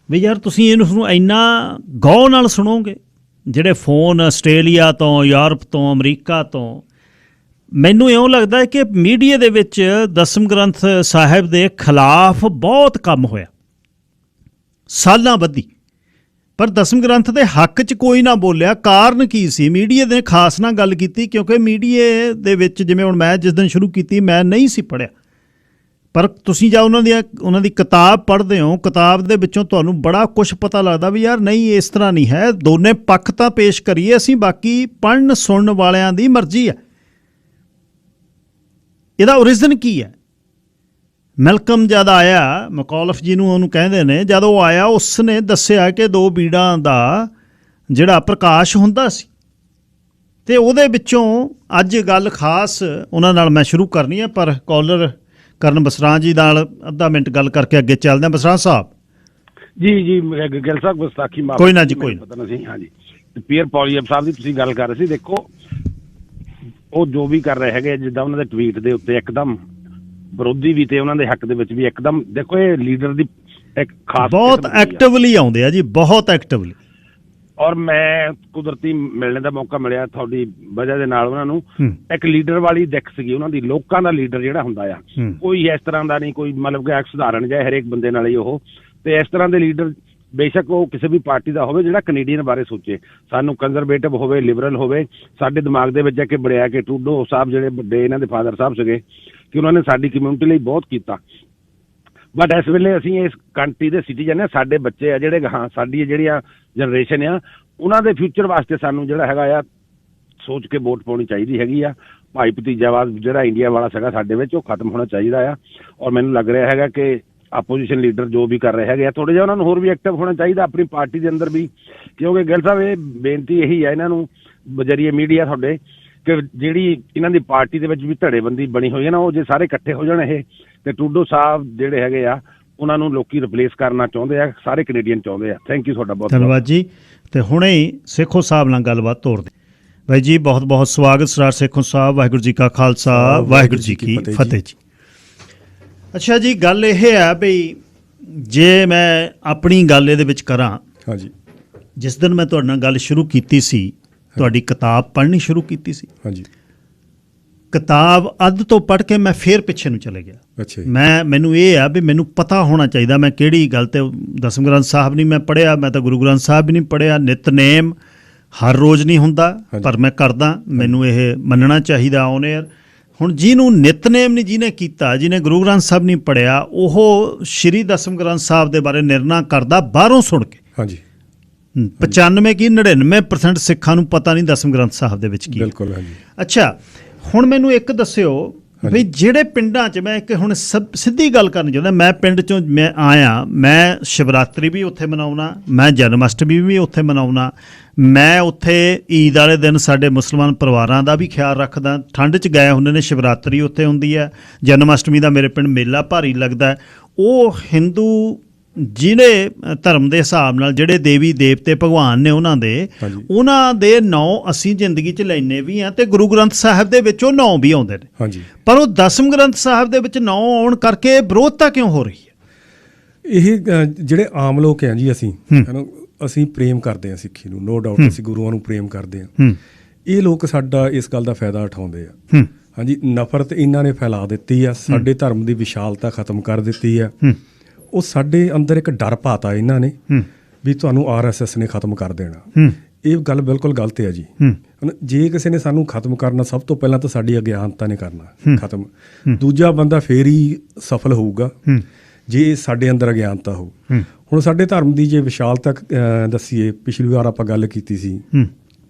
ਵੀ ਯਾਰ ਤੁਸੀਂ ਇਹਨੂੰ ਇੰਨਾ ਗੌਰ ਨਾਲ ਸੁਣੋਗੇ। ਜਿਹੜੇ ਫੋਨ ਆਸਟ੍ਰੇਲੀਆ ਤੋਂ, ਯੂਰਪ ਤੋਂ, ਅਮਰੀਕਾ ਤੋਂ, ਮੈਨੂੰ ਇਉਂ ਲੱਗਦਾ ਹੈ ਕਿ ਮੀਡੀਆ ਦੇ ਵਿੱਚ ਦਸਮ ਗ੍ਰੰਥ ਸਾਹਿਬ ਦੇ ਖਿਲਾਫ ਬਹੁਤ ਕੰਮ ਹੋਇਆ ਸਾਲਾਂ ਬੱਧੀ, ਪਰ ਦਸਮ ਗ੍ਰੰਥ ਦੇ ਹੱਕ 'ਚ ਕੋਈ ਨਾ ਬੋਲਿਆ। ਕਾਰਨ ਕੀ ਸੀ? ਮੀਡੀਆ ਨੇ ਖਾਸ ਨਾਲ ਗੱਲ ਕੀਤੀ, ਕਿਉਂਕਿ ਮੀਡੀਆ ਦੇ ਵਿੱਚ ਜਿਵੇਂ ਹੁਣ ਮੈਂ ਜਿਸ ਦਿਨ ਸ਼ੁਰੂ ਕੀਤੀ ਮੈਂ ਨਹੀਂ ਸੀ ਪੜ੍ਹਿਆ, ਪਰ ਤੁਸੀਂ ਜਾਂ ਉਹਨਾਂ ਦੀ ਕਿਤਾਬ ਪੜ੍ਹਦੇ ਹੋ, ਕਿਤਾਬ ਦੇ ਵਿੱਚੋਂ ਤੁਹਾਨੂੰ ਬੜਾ ਕੁਛ ਪਤਾ ਲੱਗਦਾ ਵੀ ਯਾਰ ਨਹੀਂ ਇਸ ਤਰ੍ਹਾਂ ਨਹੀਂ ਹੈ, ਦੋਨੇ ਪੱਖ ਤਾਂ ਪੇਸ਼ ਕਰੀਏ ਅਸੀਂ, ਬਾਕੀ ਪੜ੍ਹਨ ਸੁਣਨ ਵਾਲਿਆਂ ਦੀ ਮਰਜ਼ੀ ਹੈ। ਇਹਦਾ ਓਰੀਜਨ ਕੀ ਹੈ? ਮੈਲਕਮ ਜਦ ਆਇਆ, ਮਕੌਲਫ ਜਿਹਨੂੰ ਉਹਨੂੰ ਕਹਿੰਦੇ ਨੇ, ਜਦ ਉਹ ਆਇਆ ਉਸ ਨੇ ਦੱਸਿਆ ਕਿ 2 ਬੀੜਾਂ ਦਾ ਜਿਹੜਾ ਪ੍ਰਕਾਸ਼ ਹੁੰਦਾ ਸੀ, ਅਤੇ ਉਹਦੇ ਵਿੱਚੋਂ ਅੱਜ ਗੱਲ ਖਾਸ ਉਹਨਾਂ ਨਾਲ ਮੈਂ ਸ਼ੁਰੂ ਕਰਨੀ ਹੈ। ਪਰ ਕਾਲਰ ਕਰਨ ਬਸਰਾਂ ਜੀ ਨਾਲ ਅੱਧਾ ਮਿੰਟ ਗੱਲ ਕਰਕੇ ਅੱਗੇ ਚੱਲਦੇ ਹਾਂ। ਬਸਰਾਂ ਸਾਹਿਬ ਜੀ ਗਿੱਲ ਸਾਹਿਬ ਗੁਸਤਾਖੀ ਮਾਫ, ਕੋਈ ਨਾ ਜੀ, ਕੋਈ ਨਾ। ਪਤਾ ਨਹੀਂ ਸੀ। ਹਾਂਜੀ, ਪੀਅਰ ਪੌਲੀਅਮ ਸਾਹਿਬ ਦੀ ਤੁਸੀਂ ਗੱਲ ਕਰ ਰਹੇ ਸੀ। ਦੇਖੋ ਉਹ ਜੋ ਵੀ ਕਰ ਰਹੇ ਹੈਗੇ, ਜਿੱਦਾਂ ਉਹਨਾਂ ਦੇ ਟਵੀਟ ਦੇ ਉੱਤੇ ਇੱਕਦਮ ਵਿਰੋਧੀ ਵੀ ਤੇ ਉਹਨਾਂ ਦੇ ਹੱਕ ਦੇ ਵਿੱਚ ਵੀ ਇੱਕਦਮ, ਦੇਖੋ ਇਹ ਲੀਡਰ ਦੀ ਇੱਕ ਖਾਸ ਬਹੁਤ ਐਕਟਿਵਲੀ ਆਉਂਦੇ ਆ ਜੀ, ਬਹੁਤ ਐਕਟਿਵਲੀ। ਔਰ ਮੈਂ ਕੁਦਰਤੀ ਮਿਲਣ ਦਾ ਮੌਕਾ ਮਿਲਿਆ ਤੁਹਾਡੀ ਵਜ੍ਹਾ ਦੇ ਨਾਲ ਉਹਨਾਂ ਨੂੰ। ਇੱਕ ਲੀਡਰ ਵਾਲੀ ਦਿੱਖ ਸੀਗੀ ਉਹਨਾਂ ਦੀ, ਲੋਕਾਂ ਦਾ ਲੀਡਰ ਜਿਹੜਾ ਹੁੰਦਾ ਆ, ਕੋਈ ਇਸ ਤਰ੍ਹਾਂ ਦਾ ਨਹੀਂ, ਕੋਈ ਮਤਲਬ ਕਿ ਸਧਾਰਨ ਜਿਹਾ ਹਰੇਕ ਬੰਦੇ ਨਾਲ ਹੀ ਉਹ। ਤੇ ਇਸ ਤਰ੍ਹਾਂ ਦੇ ਲੀਡਰ ਬੇਸ਼ੱਕ ਉਹ ਕਿਸੇ ਵੀ ਪਾਰਟੀ ਦਾ ਹੋਵੇ, ਜਿਹੜਾ ਕੈਨੇਡੀਅਨ ਬਾਰੇ ਸੋਚੇ, ਸਾਨੂੰ ਕੰਜ਼ਰਵੇਟਿਵ ਹੋਵੇ, ਲਿਬਰਲ ਹੋਵੇ। ਸਾਡੇ ਦਿਮਾਗ ਦੇ ਵਿੱਚ ਕਿ ਬੜਿਆ ਕਿ ਟਰੂਡੋ ਸਾਹਿਬ ਜਿਹੜੇ ਵੱਡੇ ਇਹਨਾਂ ਦੇ ਫਾਦਰ ਸਾਹਿਬ ਸੀਗੇ, ਕਿ ਉਹਨਾਂ ਨੇ ਸਾਡੀ ਕਮਿਊਨਿਟੀ ਲਈ ਬਹੁਤ ਕੀਤਾ। ਬਟ ਇਸ ਵੇਲੇ ਅਸੀਂ ਇਸ ਕੰਟਰੀ ਦੇ ਸਿਟੀਜ਼ਨ ਆ, ਸਾਡੇ ਬੱਚੇ ਆ ਜਿਹੜੇ, ਹਾਂ ਸਾਡੀ ਜਿਹੜੀਆਂ ਜਨਰੇਸ਼ਨ ਆ, ਉਹਨਾਂ ਦੇ ਫਿਊਚਰ ਵਾਸਤੇ ਸਾਨੂੰ ਜਿਹੜਾ ਹੈਗਾ ਆ ਸੋਚ ਕੇ ਵੋਟ ਪਾਉਣੀ ਚਾਹੀਦੀ ਹੈਗੀ ਆ। ਭਾਈ ਭਤੀਜਾਵਾਦ ਜਿਹੜਾ ਇੰਡੀਆ ਵਾਲਾ ਸੀਗਾ ਸਾਡੇ ਵਿੱਚ, ਉਹ ਖਤਮ ਹੋਣਾ ਚਾਹੀਦਾ ਆ। ਔਰ ਮੈਨੂੰ ਲੱਗ ਰਿਹਾ ਹੈਗਾ ਕਿ ਆਪੋਜੀਸ਼ਨ ਲੀਡਰ ਜੋ ਵੀ ਕਰ ਰਹੇ ਹੈਗੇ ਆ, ਥੋੜ੍ਹਾ ਜਿਹਾ ਉਹਨਾਂ ਨੂੰ ਹੋਰ ਵੀ ਐਕਟਿਵ ਹੋਣਾ ਚਾਹੀਦਾ ਆਪਣੀ ਪਾਰਟੀ ਦੇ ਅੰਦਰ ਵੀ। ਕਿਉਂਕਿ ਗਿੱਲ ਸਾਹਿਬ ਇਹ ਬੇਨਤੀ ਇਹੀ ਹੈ ਇਹਨਾਂ ਨੂੰ ਬਜਰੀਏ ਮੀਡੀਆ ਤੁਹਾਡੇ, ਕਿ ਜਿਹੜੀ ਇਹਨਾਂ ਦੀ ਪਾਰਟੀ ਦੇ ਵਿੱਚ ਵੀ ਧੜੇਬੰਦੀ ਬਣੀ ਹੋਈ ਹੈ ਨਾ, ਉਹ ਜੇ ਸਾਰੇ ਇਕੱਠੇ ਹੋ ਜਾਣ ਇਹ, ਤੇ ਟਰੂਡੋ ਸਾਹਿਬ ਜਿਹੜੇ ਹੈਗੇ ਆ ਉਹਨਾਂ ਨੂੰ ਲੋਕੀ ਰਿਪਲੇਸ ਕਰਨਾ ਚਾਹੁੰਦੇ ਆ, ਸਾਰੇ ਕੈਨੇਡੀਅਨ ਚਾਹੁੰਦੇ ਆ। ਥੈਂਕ ਯੂ ਤੁਹਾਡਾ ਬਹੁਤ ਧੰਨਵਾਦ ਜੀ। ਅਤੇ ਹੁਣੇ ਹੀ ਸੇਖੋਂ ਸਾਹਿਬ ਨਾਲ ਗੱਲਬਾਤ ਤੋਰਦੇ ਬਾਈ ਜੀ। ਬਹੁਤ ਬਹੁਤ ਸਵਾਗਤ ਸਰਦਾਰ ਸੇਖੋਂ ਸਾਹਿਬ। ਵਾਹਿਗੁਰੂ ਜੀ ਕਾ ਖਾਲਸਾ, ਵਾਹਿਗੁਰੂ ਜੀ ਕੀ ਫਤਿਹ ਜੀ। ਅੱਛਾ ਜੀ, ਗੱਲ ਇਹ ਹੈ ਬਈ ਜੇ ਮੈਂ ਆਪਣੀ ਗੱਲ ਇਹਦੇ ਵਿੱਚ ਕਰਾਂ, ਹਾਂਜੀ, ਜਿਸ ਦਿਨ ਮੈਂ ਤੁਹਾਡੇ ਨਾਲ ਗੱਲ ਸ਼ੁਰੂ ਕੀਤੀ ਸੀ, ਤੁਹਾਡੀ ਕਿਤਾਬ ਪੜ੍ਹਨੀ ਸ਼ੁਰੂ ਕੀਤੀ ਸੀ, ਹਾਂਜੀ, ਕਿਤਾਬ ਅੱਧ ਤੋਂ ਪੜ੍ਹ ਕੇ ਮੈਂ ਫੇਰ ਪਿੱਛੇ ਨੂੰ ਚਲੇ ਗਿਆ। ਅੱਛਾ, ਮੈਨੂੰ ਇਹ ਆ ਵੀ ਮੈਨੂੰ ਪਤਾ ਹੋਣਾ ਚਾਹੀਦਾ ਮੈਂ ਕਿਹੜੀ ਗੱਲ 'ਤੇ। ਦਸਮ ਗ੍ਰੰਥ ਸਾਹਿਬ ਨਹੀਂ ਮੈਂ ਪੜ੍ਹਿਆ, ਮੈਂ ਤਾਂ ਗੁਰੂ ਗ੍ਰੰਥ ਸਾਹਿਬ ਵੀ ਨਹੀਂ ਪੜ੍ਹਿਆ। ਨਿਤਨੇਮ ਹਰ ਰੋਜ਼ ਨਹੀਂ ਹੁੰਦਾ, ਪਰ ਮੈਂ ਕਰਦਾ, ਮੈਨੂੰ ਇਹ ਮੰਨਣਾ ਚਾਹੀਦਾ ਔਨ ਏਅਰ। ਹੁਣ ਜਿਹਨੂੰ ਨਿਤਨੇਮ ਨਹੀਂ ਜਿਹਨੇ ਕੀਤਾ, ਜਿਹਨੇ ਗੁਰੂ ਗ੍ਰੰਥ ਸਾਹਿਬ ਨਹੀਂ ਪੜ੍ਹਿਆ, ਉਹ ਸ਼੍ਰੀ ਦਸਮ ਗ੍ਰੰਥ ਸਾਹਿਬ ਦੇ ਬਾਰੇ ਨਿਰਣਾ ਕਰਦਾ ਬਾਹਰੋਂ ਸੁਣ ਕੇ। ਹਾਂਜੀ, 95 ਕੀ 99% ਸਿੱਖਾਂ ਨੂੰ ਪਤਾ ਨਹੀਂ ਦਸਮ ਗ੍ਰੰਥ ਸਾਹਿਬ ਦੇ ਵਿੱਚ ਕੀ। ਬਿਲਕੁਲ, ਹਾਂਜੀ। ਅੱਛਾ, ਹੁਣ ਮੈਨੂੰ ਇੱਕ ਦੱਸਿਓ ਵੀ ਜਿਹੜੇ ਪਿੰਡਾਂ 'ਚ, ਮੈਂ ਇੱਕ ਹੁਣ ਸਿੱਧੀ ਗੱਲ ਕਰਨੀ ਚਾਹੁੰਦਾ, ਮੈਂ ਪਿੰਡ 'ਚੋਂ ਮੈਂ ਆਇਆ, ਮੈਂ ਸ਼ਿਵਰਾਤਰੀ ਵੀ ਉੱਥੇ ਮਨਾਉਣਾ, ਮੈਂ ਜਨਮ ਅਸ਼ਟਮੀ ਵੀ ਉੱਥੇ ਮਨਾਉਣਾ, ਮੈਂ ਉੱਥੇ ਈਦ ਵਾਲੇ ਦਿਨ ਸਾਡੇ ਮੁਸਲਮਾਨ ਪਰਿਵਾਰਾਂ ਦਾ ਵੀ ਖਿਆਲ ਰੱਖਦਾ। ਠੰਡ 'ਚ ਗਏ ਹੁੰਦੇ ਨੇ, ਸ਼ਿਵਰਾਤਰੀ ਉੱਥੇ ਹੁੰਦੀ ਹੈ, ਜਨਮ ਅਸ਼ਟਮੀ ਦਾ ਮੇਰੇ ਪਿੰਡ ਮੇਲਾ ਭਾਰੀ ਲੱਗਦਾ। ਉਹ ਹਿੰਦੂ ਜਿਹੜੇ ਧਰਮ ਦੇ ਹਿਸਾਬ ਨਾਲ ਜਿਹੜੇ ਦੇਵੀ ਦੇਵਤੇ ਭਗਵਾਨ ਨੇ ਉਹਨਾਂ ਦੇ ਨਾਂ ਅਸੀਂ ਜ਼ਿੰਦਗੀ 'ਚ ਲੈਂਦੇ ਵੀ ਹਾਂ, ਅਤੇ ਗੁਰੂ ਗ੍ਰੰਥ ਸਾਹਿਬ ਦੇ ਵਿੱਚ ਉਹ ਨਾਂ ਵੀ ਆਉਂਦੇ ਨੇ। ਹਾਂਜੀ, ਪਰ ਉਹ ਦਸਮ ਗ੍ਰੰਥ ਸਾਹਿਬ ਦੇ ਵਿੱਚ ਨਾਂ ਆਉਣ ਕਰਕੇ ਵਿਰੋਧਤਾ ਕਿਉਂ ਹੋ ਰਹੀ ਹੈ? ਇਹ ਜਿਹੜੇ ਆਮ ਲੋਕ ਆ ਜੀ, ਅਸੀਂ ਪ੍ਰੇਮ ਕਰਦੇ ਹਾਂ ਸਿੱਖੀ ਨੂੰ, ਨੋ ਡਾਊਟ ਅਸੀਂ ਗੁਰੂਆਂ ਨੂੰ ਪ੍ਰੇਮ ਕਰਦੇ ਹਾਂ। ਇਹ ਲੋਕ ਸਾਡਾ ਇਸ ਗੱਲ ਦਾ ਫਾਇਦਾ ਉਠਾਉਂਦੇ ਆ। ਹਾਂਜੀ, ਨਫ਼ਰਤ ਇਹਨਾਂ ਨੇ ਫੈਲਾ ਦਿੱਤੀ ਆ, ਸਾਡੇ ਧਰਮ ਦੀ ਵਿਸ਼ਾਲਤਾ ਖਤਮ ਕਰ ਦਿੱਤੀ ਆ। ਉਹ ਸਾਡੇ ਅੰਦਰ ਇੱਕ ਡਰ ਪਾਤਾ ਇਹਨਾਂ ਨੇ ਵੀ ਤੁਹਾਨੂੰ RSS ਨੇ ਖਤਮ ਕਰ ਦੇਣਾ। ਇਹ ਗੱਲ ਬਿਲਕੁਲ ਗਲਤ ਹੈ ਜੀ। ਜੇ ਕਿਸੇ ਨੇ ਸਾਨੂੰ ਖਤਮ ਕਰਨਾ, ਸਭ ਤੋਂ ਪਹਿਲਾਂ ਤਾਂ ਸਾਡੀ ਅਗਿਆਨਤਾ ਨੇ ਕਰਨਾ ਖਤਮ। ਦੂਜਾ ਬੰਦਾ ਫੇਰ ਹੀ ਸਫਲ ਹੋਊਗਾ ਜੇ ਸਾਡੇ ਅੰਦਰ ਅਗਿਆਨਤਾ ਹੋਊ। ਹੁਣ ਸਾਡੇ ਧਰਮ ਦੀ ਜੇ ਵਿਸ਼ਾਲਤਾ ਦੱਸੀਏ, ਪਿਛਲੀ ਵਾਰ ਆਪਾਂ ਗੱਲ ਕੀਤੀ ਸੀ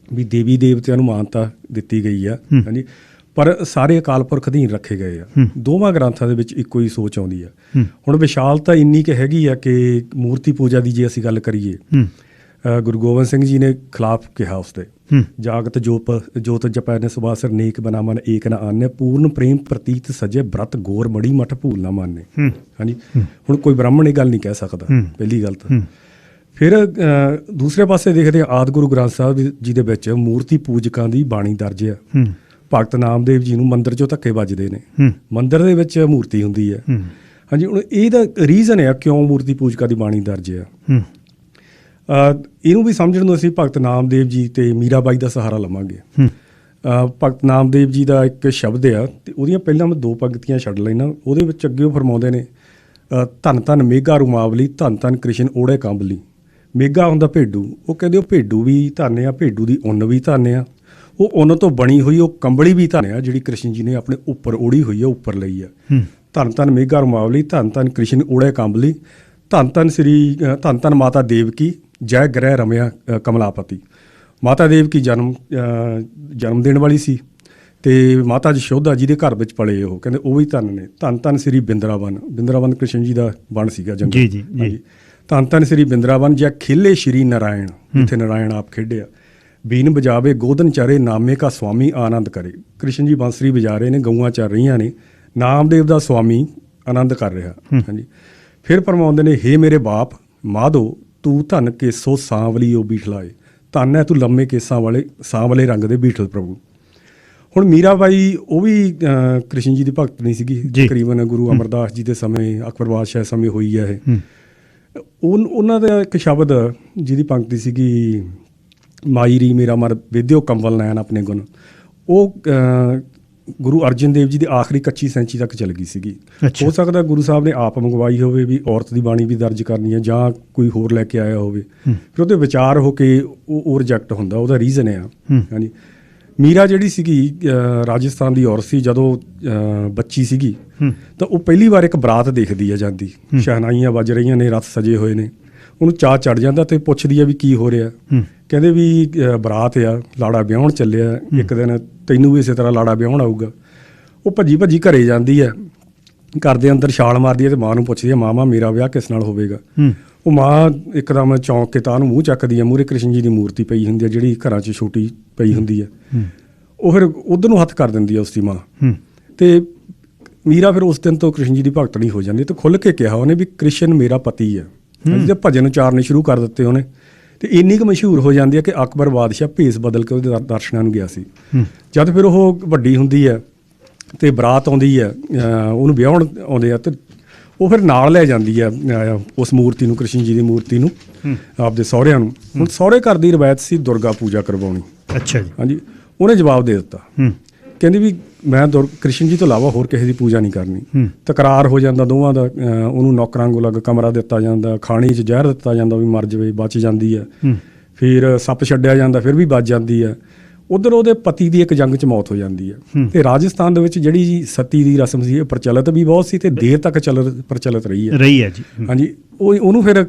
ਵੀ ਦੇਵੀ ਦੇਵਤਿਆਂ ਨੂੰ ਮਾਨਤਾ ਦਿੱਤੀ ਗਈ ਆ, ਹਾਂਜੀ, ਪਰ ਸਾਰੇ ਅਕਾਲ ਪੁਰਖ ਅਧੀਨ ਰੱਖੇ ਗਏ ਆ। ਦੋਵਾਂ ਗ੍ਰੰਥਾਂ ਦੇ ਵਿੱਚ ਇੱਕੋ ਹੀ ਸੋਚ ਆਉਂਦੀ ਆ। ਹੁਣ ਵਿਸ਼ਾਲਤਾ ਇੰਨੀ ਕੁ ਹੈਗੀ ਆ ਕਿ ਮੂਰਤੀ ਪੂਜਾ ਦੀ ਜੇ ਅਸੀਂ ਗੱਲ ਕਰੀਏ, ਗੁਰੂ ਗੋਬਿੰਦ ਸਿੰਘ ਜੀ ਨੇ ਖਿਲਾਫ ਕਿਹਾ ਉਸਦੇ, ਜਾਗਤ ਜੋਤ ਜਪੈ ਨੇ ਸੁਬਾਸਰ ਨੇਕ ਬਨਾ ਮਨ ਏਕ ਨਾ ਆਨੇ, ਪੂਰਨ ਪ੍ਰੇਮ ਪ੍ਰਤੀਤ ਸਜੇ ਬ੍ਰਤ ਗੋਰ ਮੜੀ ਮਠ ਭੂਲ ਨਾ ਮਾਨੇ। ਹਾਂਜੀ, ਹੁਣ ਕੋਈ ਬ੍ਰਾਹਮਣ ਇਹ ਗੱਲ ਨਹੀਂ ਕਹਿ ਸਕਦਾ, ਪਹਿਲੀ ਗੱਲ ਤਾਂ। ਫਿਰ ਦੂਸਰੇ ਪਾਸੇ ਦੇਖਦੇ ਹਾਂ ਆਦਿ ਗੁਰੂ ਗ੍ਰੰਥ ਸਾਹਿਬ ਜੀ ਦੇ ਵਿੱਚ ਮੂਰਤੀ ਪੂਜਕਾਂ ਦੀ ਬਾਣੀ ਦਰਜ ਆ। ਭਗਤ ਨਾਮਦੇਵ ਜੀ ਨੂੰ ਮੰਦਿਰ 'ਚੋਂ ਧੱਕੇ ਵੱਜਦੇ ਨੇ, ਮੰਦਿਰ ਦੇ ਵਿੱਚ ਮੂਰਤੀ ਹੁੰਦੀ ਹੈ। ਹਾਂਜੀ, ਹੁਣ ਇਹਦਾ ਰੀਜ਼ਨ ਆ ਕਿਉਂ ਮੂਰਤੀ ਪੂਜਕਾਂ ਦੀ ਬਾਣੀ ਦਰਜ ਆ। ਇਹਨੂੰ ਵੀ ਸਮਝਣ ਨੂੰ ਅਸੀਂ ਭਗਤ ਨਾਮਦੇਵ ਜੀ ਤੇ ਮੀਰਾਬਾਈ ਦਾ ਸਹਾਰਾ ਲਵਾਂਗੇ। ਭਗਤ ਨਾਮਦੇਵ ਜੀ ਦਾ ਇੱਕ ਸ਼ਬਦ ਆ ਤੇ ਉਹਦੀਆਂ ਪਹਿਲਾਂ ਮੈਂ 2 ਪੰਕਤੀਆਂ ਛੱਡ ਲੈਣਾ। ਉਹਦੇ ਵਿੱਚ ਅੱਗੇ ਉਹ ਫਰਮਾਉਂਦੇ ਨੇ, ਧੰਨ ਧੰਨ ਮੇਘਾ ਰੁਮਾਵਲੀ, ਧੰਨ ਧੰਨ ਕ੍ਰਿਸ਼ਨ ਓੜੇ ਕੰਬਲੀ। ਮੇਘਾ ਹੁੰਦਾ ਭੇਡੂ, ਉਹ ਕਹਿੰਦੇ ਉਹ ਭੇਡੂ ਵੀ ਧੰਨ ਆ, ਭੇਡੂ ਦੀ ਉੱਨ ਵੀ ਧੰਨ ਆ, ਉਹ ਉੱਨ ਤੋਂ ਬਣੀ ਹੋਈ ਉਹ ਕੰਬਲੀ ਵੀ ਧੰਨ ਆ ਜਿਹੜੀ ਕ੍ਰਿਸ਼ਨ ਜੀ ਨੇ ਆਪਣੇ ਉੱਪਰ ਓੜੀ ਹੋਈ ਆ, ਉੱਪਰ ਲਈ ਆ। ਧੰਨ ਧੰਨ ਮੇਘਾ ਰੁਮਾਵਲੀ, ਧੰਨ ਧੰਨ ਕ੍ਰਿਸ਼ਨ ਓੜੇ ਕੰਬਲੀ, ਧੰਨ ਧੰਨ ਮਾਤਾ ਦੇਵਕੀ, ਜੈ ਗ੍ਰਹਿ ਰਮਿਆ ਕਮਲਾਪਤੀ। ਮਾਤਾ ਦੇਵਕੀ ਜਨਮ ਦੇਣ ਵਾਲੀ ਸੀ ਤੇ ਮਾਤਾ ਯਸ਼ੋਦਾ ਜਿਹਦੇ ਘਰ ਵਿੱਚ ਪਲੇ ਉਹ, ਕਹਿੰਦੇ ਉਹ ਵੀ ਧੰਨ ਨੇ। ਧੰਨ ਧੰਨ ਸ੍ਰੀ ਬਿੰਦਰਾਵਨ ਕ੍ਰਿਸ਼ਨ ਜੀ ਦਾ ਬਣ ਸੀਗਾ ਜੰਗਲ। ਜੀ। ਧੰਨ ਧੰਨ ਸ੍ਰੀ ਬਿੰਦਰਾਵਨ, ਜੈ ਖੇਲੇ ਸ਼੍ਰੀ ਨਾਰਾਇਣ, ਜਿੱਥੇ ਨਾਰਾਇਣ ਆਪ ਖੇਡਿਆ। ਬੀਨ ਬਜਾਵੇ ਗੋਦਨ ਚਾਰੇ, ਨਾਮੇ ਕਾ ਸਵਾਮੀ ਆਨੰਦ ਕਰੇ। ਕ੍ਰਿਸ਼ਨ ਜੀ ਬਾਂਸਰੀ ਵਜਾ ਰਹੇ ਨੇ, ਗਊਆਂ ਚੱਲ ਰਹੀਆਂ ਨੇ, ਨਾਮਦੇਵ ਦਾ ਸਵਾਮੀ ਆਨੰਦ ਕਰ ਰਿਹਾ। ਹਾਂਜੀ, ਫਿਰ ਫਰਮਾਉਂਦੇ ਨੇ, ਹੇ ਮੇਰੇ ਬਾਪ ਮਾਧੋ, ਤੂੰ ਧੰਨ ਕੇਸੋ ਸਾਂਵਲੀ ਉਹ ਬੀਠਲਾਏ। ਧੰਨ ਹੈ ਤੂੰ ਲੰਮੇ ਕੇਸਾਂ ਵਾਲੇ ਸਾਂਵਲੇ ਰੰਗ ਦੇ ਬੀਠਲ ਪ੍ਰਭੂ। ਹੁਣ ਮੀਰਾਬਾਈ ਉਹ ਵੀ ਕ੍ਰਿਸ਼ਨ ਜੀ ਦੀ ਭਗਤ ਨਹੀਂ ਸੀਗੀ, ਤਕਰੀਬਨ ਗੁਰੂ ਅਮਰਦਾਸ ਜੀ ਦੇ ਸਮੇਂ, ਅਕਬਰ ਬਾਦਸ਼ਾਹ ਸਮੇਂ ਹੋਈ ਹੈ ਇਹ। ਉਹਨਾਂ ਦਾ ਇੱਕ ਸ਼ਬਦ ਜਿਹਦੀ ਪੰਕਤੀ ਸੀਗੀ, ਮਾਈ ਰੀ ਮੇਰਾ ਮਰ ਵਿਦਿਓ ਕੰਵਲ ਨੈਣ ਆਪਣੇ ਗੁਣ, ਉਹ ਗੁਰੂ ਅਰਜਨ ਦੇਵ ਜੀ ਦੀ ਆਖਰੀ ਕੱਚੀ ਸੈਂਚੀ ਤੱਕ ਚੱਲ ਗਈ ਸੀਗੀ। ਹੋ ਸਕਦਾ ਗੁਰੂ ਸਾਹਿਬ ਨੇ ਆਪ ਮੰਗਵਾਈ ਹੋਵੇ ਵੀ ਔਰਤ ਦੀ ਬਾਣੀ ਵੀ ਦਰਜ ਕਰਨੀ ਹੈ, ਜਾਂ ਕੋਈ ਹੋਰ ਲੈ ਕੇ ਆਇਆ ਹੋਵੇ, ਫਿਰ ਉਹਦੇ ਵਿਚਾਰ ਹੋ ਕੇ ਉਹ ਰਿਜੈਕਟ ਹੁੰਦਾ, ਉਹਦਾ ਰੀਜ਼ਨ ਆ। ਹਾਂਜੀ, ਮੀਰਾ ਜਿਹੜੀ ਸੀਗੀ ਰਾਜਸਥਾਨ ਦੀ ਔਰਤ ਸੀ। ਜਦੋਂ ਬੱਚੀ ਸੀਗੀ ਤਾਂ ਉਹ ਪਹਿਲੀ ਵਾਰ ਇੱਕ ਬਰਾਤ ਦੇਖਦੀ ਆ ਜਾਂਦੀ, ਸ਼ਹਿਨਾਈਆਂ ਵੱਜ ਰਹੀਆਂ ਨੇ, ਰੱਥ ਸਜੇ ਹੋਏ ਨੇ, ਉਹਨੂੰ ਚਾਅ ਚੜ੍ਹ ਜਾਂਦਾ ਤੇ ਪੁੱਛਦੀ ਆ ਵੀ ਕੀ ਹੋ ਰਿਹਾ। ਕਹਿੰਦੇ ਵੀ ਬਰਾਤ ਆ, ਲਾੜਾ ਵਿਆਹੁਣ ਚੱਲਿਆ, ਇੱਕ ਦਿਨ ਤੈਨੂੰ ਵੀ ਇਸੇ ਤਰ੍ਹਾਂ ਲਾੜਾ ਵਿਆਹੁਣ ਆਊਗਾ। ਉਹ ਭੱਜੀ ਭੱਜੀ ਘਰੇ ਜਾਂਦੀ ਹੈ, ਘਰ ਦੇ ਅੰਦਰ ਛਾਲ ਮਾਰਦੀ ਹੈ ਤੇ ਮਾਂ ਨੂੰ ਪੁੱਛਦੀ ਹੈ, ਮਾਂ ਮੇਰਾ ਵਿਆਹ ਕਿਸ ਨਾਲ ਹੋਵੇਗਾ। ਉਹ ਮਾਂ ਇੱਕਦਮ ਚੌਂਕ ਕੇ ਤਾਂ ਉਹਨੂੰ ਮੂੰਹ ਚੱਕਦੀ ਹੈ, ਮੂਹਰੇ ਕ੍ਰਿਸ਼ਨ ਜੀ ਦੀ ਮੂਰਤੀ ਪਈ ਹੁੰਦੀ ਹੈ ਜਿਹੜੀ ਘਰਾਂ 'ਚ ਛੋਟੀ ਪਈ ਹੁੰਦੀ ਹੈ। ਉਹ ਫਿਰ ਉਧਰ ਨੂੰ ਹੱਥ ਕਰ ਦਿੰਦੀ ਹੈ ਉਸਦੀ ਮਾਂ, ਤੇ ਮੀਰਾ ਫਿਰ ਉਸ ਦਿਨ ਤੋਂ ਕ੍ਰਿਸ਼ਨ ਜੀ ਦੀ ਭਗਤਣੀ ਹੋ ਜਾਂਦੀ। ਤੇ ਖੁੱਲ੍ਹ ਕੇ ਕਿਹਾ ਉਹਨੇ ਵੀ ਕ੍ਰਿਸ਼ਨ ਮੇਰਾ ਪਤੀ ਹੈ। ਜਿਹਦੇ ਭਜਨ ਉਚਾਰਨੇ ਸ਼ੁਰੂ ਕਰ ਦਿੱਤੇ ਉਹਨੇ, ਤੇ ਇੰਨੀ ਕੁ ਮਸ਼ਹੂਰ ਹੋ ਜਾਂਦੀ ਹੈ ਕਿ ਅਕਬਰ ਬਾਦਸ਼ਾਹ ਭੇਸ ਬਦਲ ਕੇ ਉਹਦੇ ਦਰਸ਼ਨਾਂ ਨੂੰ ਗਿਆ ਸੀ। ਜਦ ਫਿਰ ਉਹ ਵੱਡੀ ਹੁੰਦੀ ਹੈ ਤੇ ਬਰਾਤ ਆਉਂਦੀ ਹੈ, ਉਹਨੂੰ ਵਿਆਹੁਣ ਆਉਂਦੇ ਆ, ਤੇ ਉਹ ਫਿਰ ਨਾਲ ਲੈ ਜਾਂਦੀ ਹੈ ਉਸ ਮੂਰਤੀ ਨੂੰ, ਕ੍ਰਿਸ਼ਨ ਜੀ ਦੀ ਮੂਰਤੀ ਨੂੰ, ਆਪਦੇ ਸਹੁਰਿਆਂ ਨੂੰ। ਹੁਣ ਸਹੁਰੇ ਘਰ ਦੀ ਰਵਾਇਤ ਸੀ ਦੁਰਗਾ ਪੂਜਾ ਕਰਵਾਉਣੀ। ਅੱਛਾ ਜੀ। ਹਾਂਜੀ, ਉਹਨੇ ਜਵਾਬ ਦੇ ਦਿੱਤਾ, ਕਹਿੰਦੀ ਵੀ ਮੈਂ ਕ੍ਰਿਸ਼ਨ ਜੀ ਤੋਂ ਇਲਾਵਾ ਹੋਰ ਕਿਸੇ ਦੀ ਪੂਜਾ ਨਹੀਂ ਕਰਨੀ। ਤਕਰਾਰ ਹੋ ਜਾਂਦਾ ਦੋਵਾਂ ਦਾ, ਉਹਨੂੰ ਨੌਕਰਾਂ ਕੋਲ ਅਲੱਗ ਕਮਰਾ ਦਿੱਤਾ ਜਾਂਦਾ, ਖਾਣੇ 'ਚ ਜ਼ਹਿਰ ਦਿੱਤਾ ਜਾਂਦਾ ਵੀ ਮਰ ਜਾਵੇ, ਬਚ ਜਾਂਦੀ ਹੈ। ਫਿਰ ਸੱਪ ਛੱਡਿਆ ਜਾਂਦਾ, ਫਿਰ ਵੀ ਬਚ ਜਾਂਦੀ ਹੈ। ਉਧਰ ਉਹਦੇ ਪਤੀ ਦੀ ਇੱਕ ਜੰਗ 'ਚ ਮੌਤ ਹੋ ਜਾਂਦੀ ਹੈ। ਤੇ ਰਾਜਸਥਾਨ ਦੇ ਵਿੱਚ ਜਿਹੜੀ ਸਤੀ ਦੀ ਰਸਮ ਸੀ, ਇਹ ਪ੍ਰਚਲਿਤ ਵੀ ਬਹੁਤ ਸੀ ਤੇ ਦੇਰ ਤੱਕ ਪ੍ਰਚਲਿਤ ਰਹੀ ਹੈ ਜੀ। ਹਾਂਜੀ, ਉਹਨੂੰ ਫਿਰ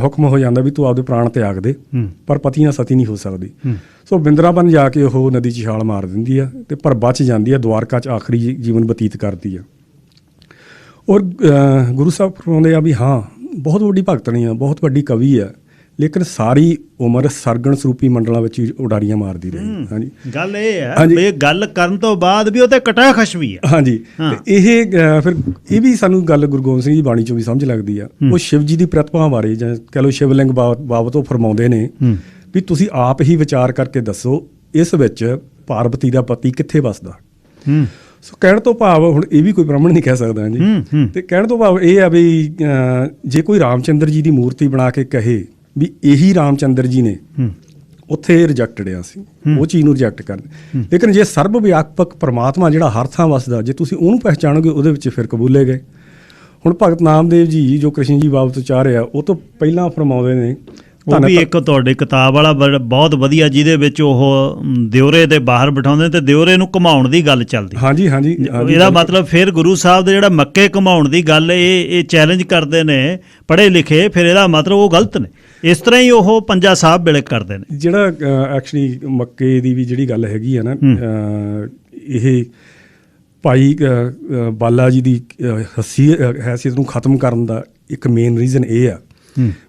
ਹੁਕਮ ਹੋ ਜਾਂਦਾ ਵੀ ਤੂੰ ਆਪਦੇ ਪ੍ਰਾਣ ਤਿਆਗ ਦੇ, ਪਰ ਪਤੀ ਨਾਲ ਸਤੀ ਨਹੀਂ ਹੋ ਸਕਦੀ। ਸੋ ਬਿੰਦਰਾਵਨ ਜਾ ਕੇ ਉਹ ਨਦੀ 'ਚ ਛਾਲ ਮਾਰ ਦਿੰਦੀ ਆ ਤੇ ਪਰ ਬਚ ਜਾਂਦੀ ਹੈ, ਦੁਆਰਕਾ 'ਚ ਆਖਰੀ ਜੀਵਨ ਬਤੀਤ ਕਰਦੀ ਆ। ਔਰ ਗੁਰੂ ਸਾਹਿਬ ਫਰਮਾਉਂਦੇ ਆ ਵੀ ਹਾਂ, ਬਹੁਤ ਵੱਡੀ ਭਗਤਣੀ ਆ, ਬਹੁਤ ਵੱਡੀ ਕਵੀ ਆ, ਲੇਕਿਨ ਸਾਰੀ ਉਮਰ ਸਰਗਣ ਸਰੂਪੀ ਮੰਡਲਾਂ ਵਿੱਚ ਉਡਾਰੀਆਂ ਮਾਰਦੀ ਰਹੀ। ਹਾਂਜੀ, ਗੱਲ ਇਹ ਹੈ ਇਹ ਗੱਲ ਕਰਨ ਤੋਂ ਬਾਅਦ ਵੀ ਉਹ ਤੇ ਕਟਾਖਸ਼ ਵੀ ਹੈ। ਹਾਂਜੀ, ਇਹ ਫਿਰ ਇਹ ਵੀ ਸਾਨੂੰ ਗੱਲ ਗੁਰੂ ਗੋਬਿੰਦ ਸਿੰਘ ਜੀ ਬਾਣੀ ਚੋਂ ਵੀ ਸਮਝ ਲੱਗਦੀ ਆ। ਉਹ ਸ਼ਿਵ ਜੀ ਦੀ ਪ੍ਰਤਿਭਾ ਬਾਰੇ, ਜਾਂ ਕਹਿ ਲਓ ਸ਼ਿਵਲਿੰਗ ਬਾਬਤ ਉਹ ਫਰਮਾਉਂਦੇ ਨੇ ਵੀ ਤੁਸੀਂ ਆਪ ਹੀ ਵਿਚਾਰ ਕਰਕੇ ਦੱਸੋ ਇਸ ਵਿੱਚ ਪਾਰਵਤੀ ਦਾ ਪਤੀ ਕਿੱਥੇ ਵੱਸਦਾ। ਸੋ ਕਹਿਣ ਤੋਂ ਭਾਵ, ਹੁਣ ਇਹ ਵੀ ਕੋਈ ਬ੍ਰਾਹਮਣ ਨਹੀਂ ਕਹਿ ਸਕਦਾ ਜੀ, ਤੇ ਕਹਿਣ ਤੋਂ ਭਾਵ ਇਹ ਆ ਵੀ ਜੇ ਕੋਈ ਰਾਮਚੰਦਰ ਜੀ ਦੀ ਮੂਰਤੀ ਬਣਾ ਕੇ ਕਹੇ ਵੀ ਇਹੀ ਰਾਮਚੰਦਰ ਜੀ ਨੇ, ਉੱਥੇ ਰਿਜੈਕਟਡ ਆ ਸੀ, ਉਹ ਚੀਜ਼ ਨੂੰ ਰਿਜੈਕਟ ਕਰਦੇ। ਲੇਕਿਨ ਜੇ ਸਰਬ ਵਿਆਪਕ ਪਰਮਾਤਮਾ ਜਿਹੜਾ ਹਰ ਥਾਂ ਵੱਸਦਾ, ਜੇ ਤੁਸੀਂ ਉਹਨੂੰ ਪਹਿਚਾਣੋਗੇ, ਉਹਦੇ ਵਿੱਚ ਫਿਰ ਕਬੂਲੇ ਗਏ। ਹੁਣ ਭਗਤ ਨਾਮਦੇਵ ਜੀ ਜੋ ਕ੍ਰਿਸ਼ਨ ਜੀ ਬਾਬਤ ਉਚਾਰਿਆ, ਉਹ ਤੋਂ ਪਹਿਲਾਂ ਫਰਮਾਉਂਦੇ ਨੇ, ਉਹ ਵੀ ਇੱਕ ਤੁਹਾਡੀ ਕਿਤਾਬ ਵਾਲਾ ਬਹੁਤ ਵਧੀਆ, ਜਿਹਦੇ ਵਿੱਚ ਉਹ ਦਿਉਰੇ ਦੇ ਬਾਹਰ ਬਿਠਾਉਂਦੇ ਤੇ ਦਿਉਰੇ ਨੂੰ ਘੁਮਾਉਣ ਦੀ ਗੱਲ ਚੱਲਦੀ। ਹਾਂਜੀ ਹਾਂਜੀ, ਇਹਦਾ ਮਤਲਬ ਫਿਰ ਗੁਰੂ ਸਾਹਿਬ ਦੇ ਜਿਹੜਾ ਮੱਕੇ ਘੁਮਾਉਣ ਦੀ ਗੱਲ ਇਹ ਚੈਲੰਜ ਕਰਦੇ ਨੇ ਪੜ੍ਹੇ ਲਿਖੇ, ਫਿਰ ਇਹਦਾ ਮਤਲਬ ਉਹ ਗਲਤ ਨੇ। ਇਸ ਤਰ੍ਹਾਂ ਹੀ ਉਹ ਪੰਜਾ ਸਾਹਿਬ ਵੇਲੇ ਕਰਦੇ ਨੇ। ਜਿਹੜਾ ਐਕਚੁਅਲੀ ਮੱਕੇ ਦੀ ਵੀ ਜਿਹੜੀ ਗੱਲ ਹੈਗੀ ਆ ਨਾ, ਇਹ ਭਾਈ ਬਾਲਾ ਜੀ ਦੀ ਹੈਸੀਅਤ ਨੂੰ ਖਤਮ ਕਰਨ ਦਾ ਇੱਕ ਮੇਨ ਰੀਜ਼ਨ ਇਹ ਆ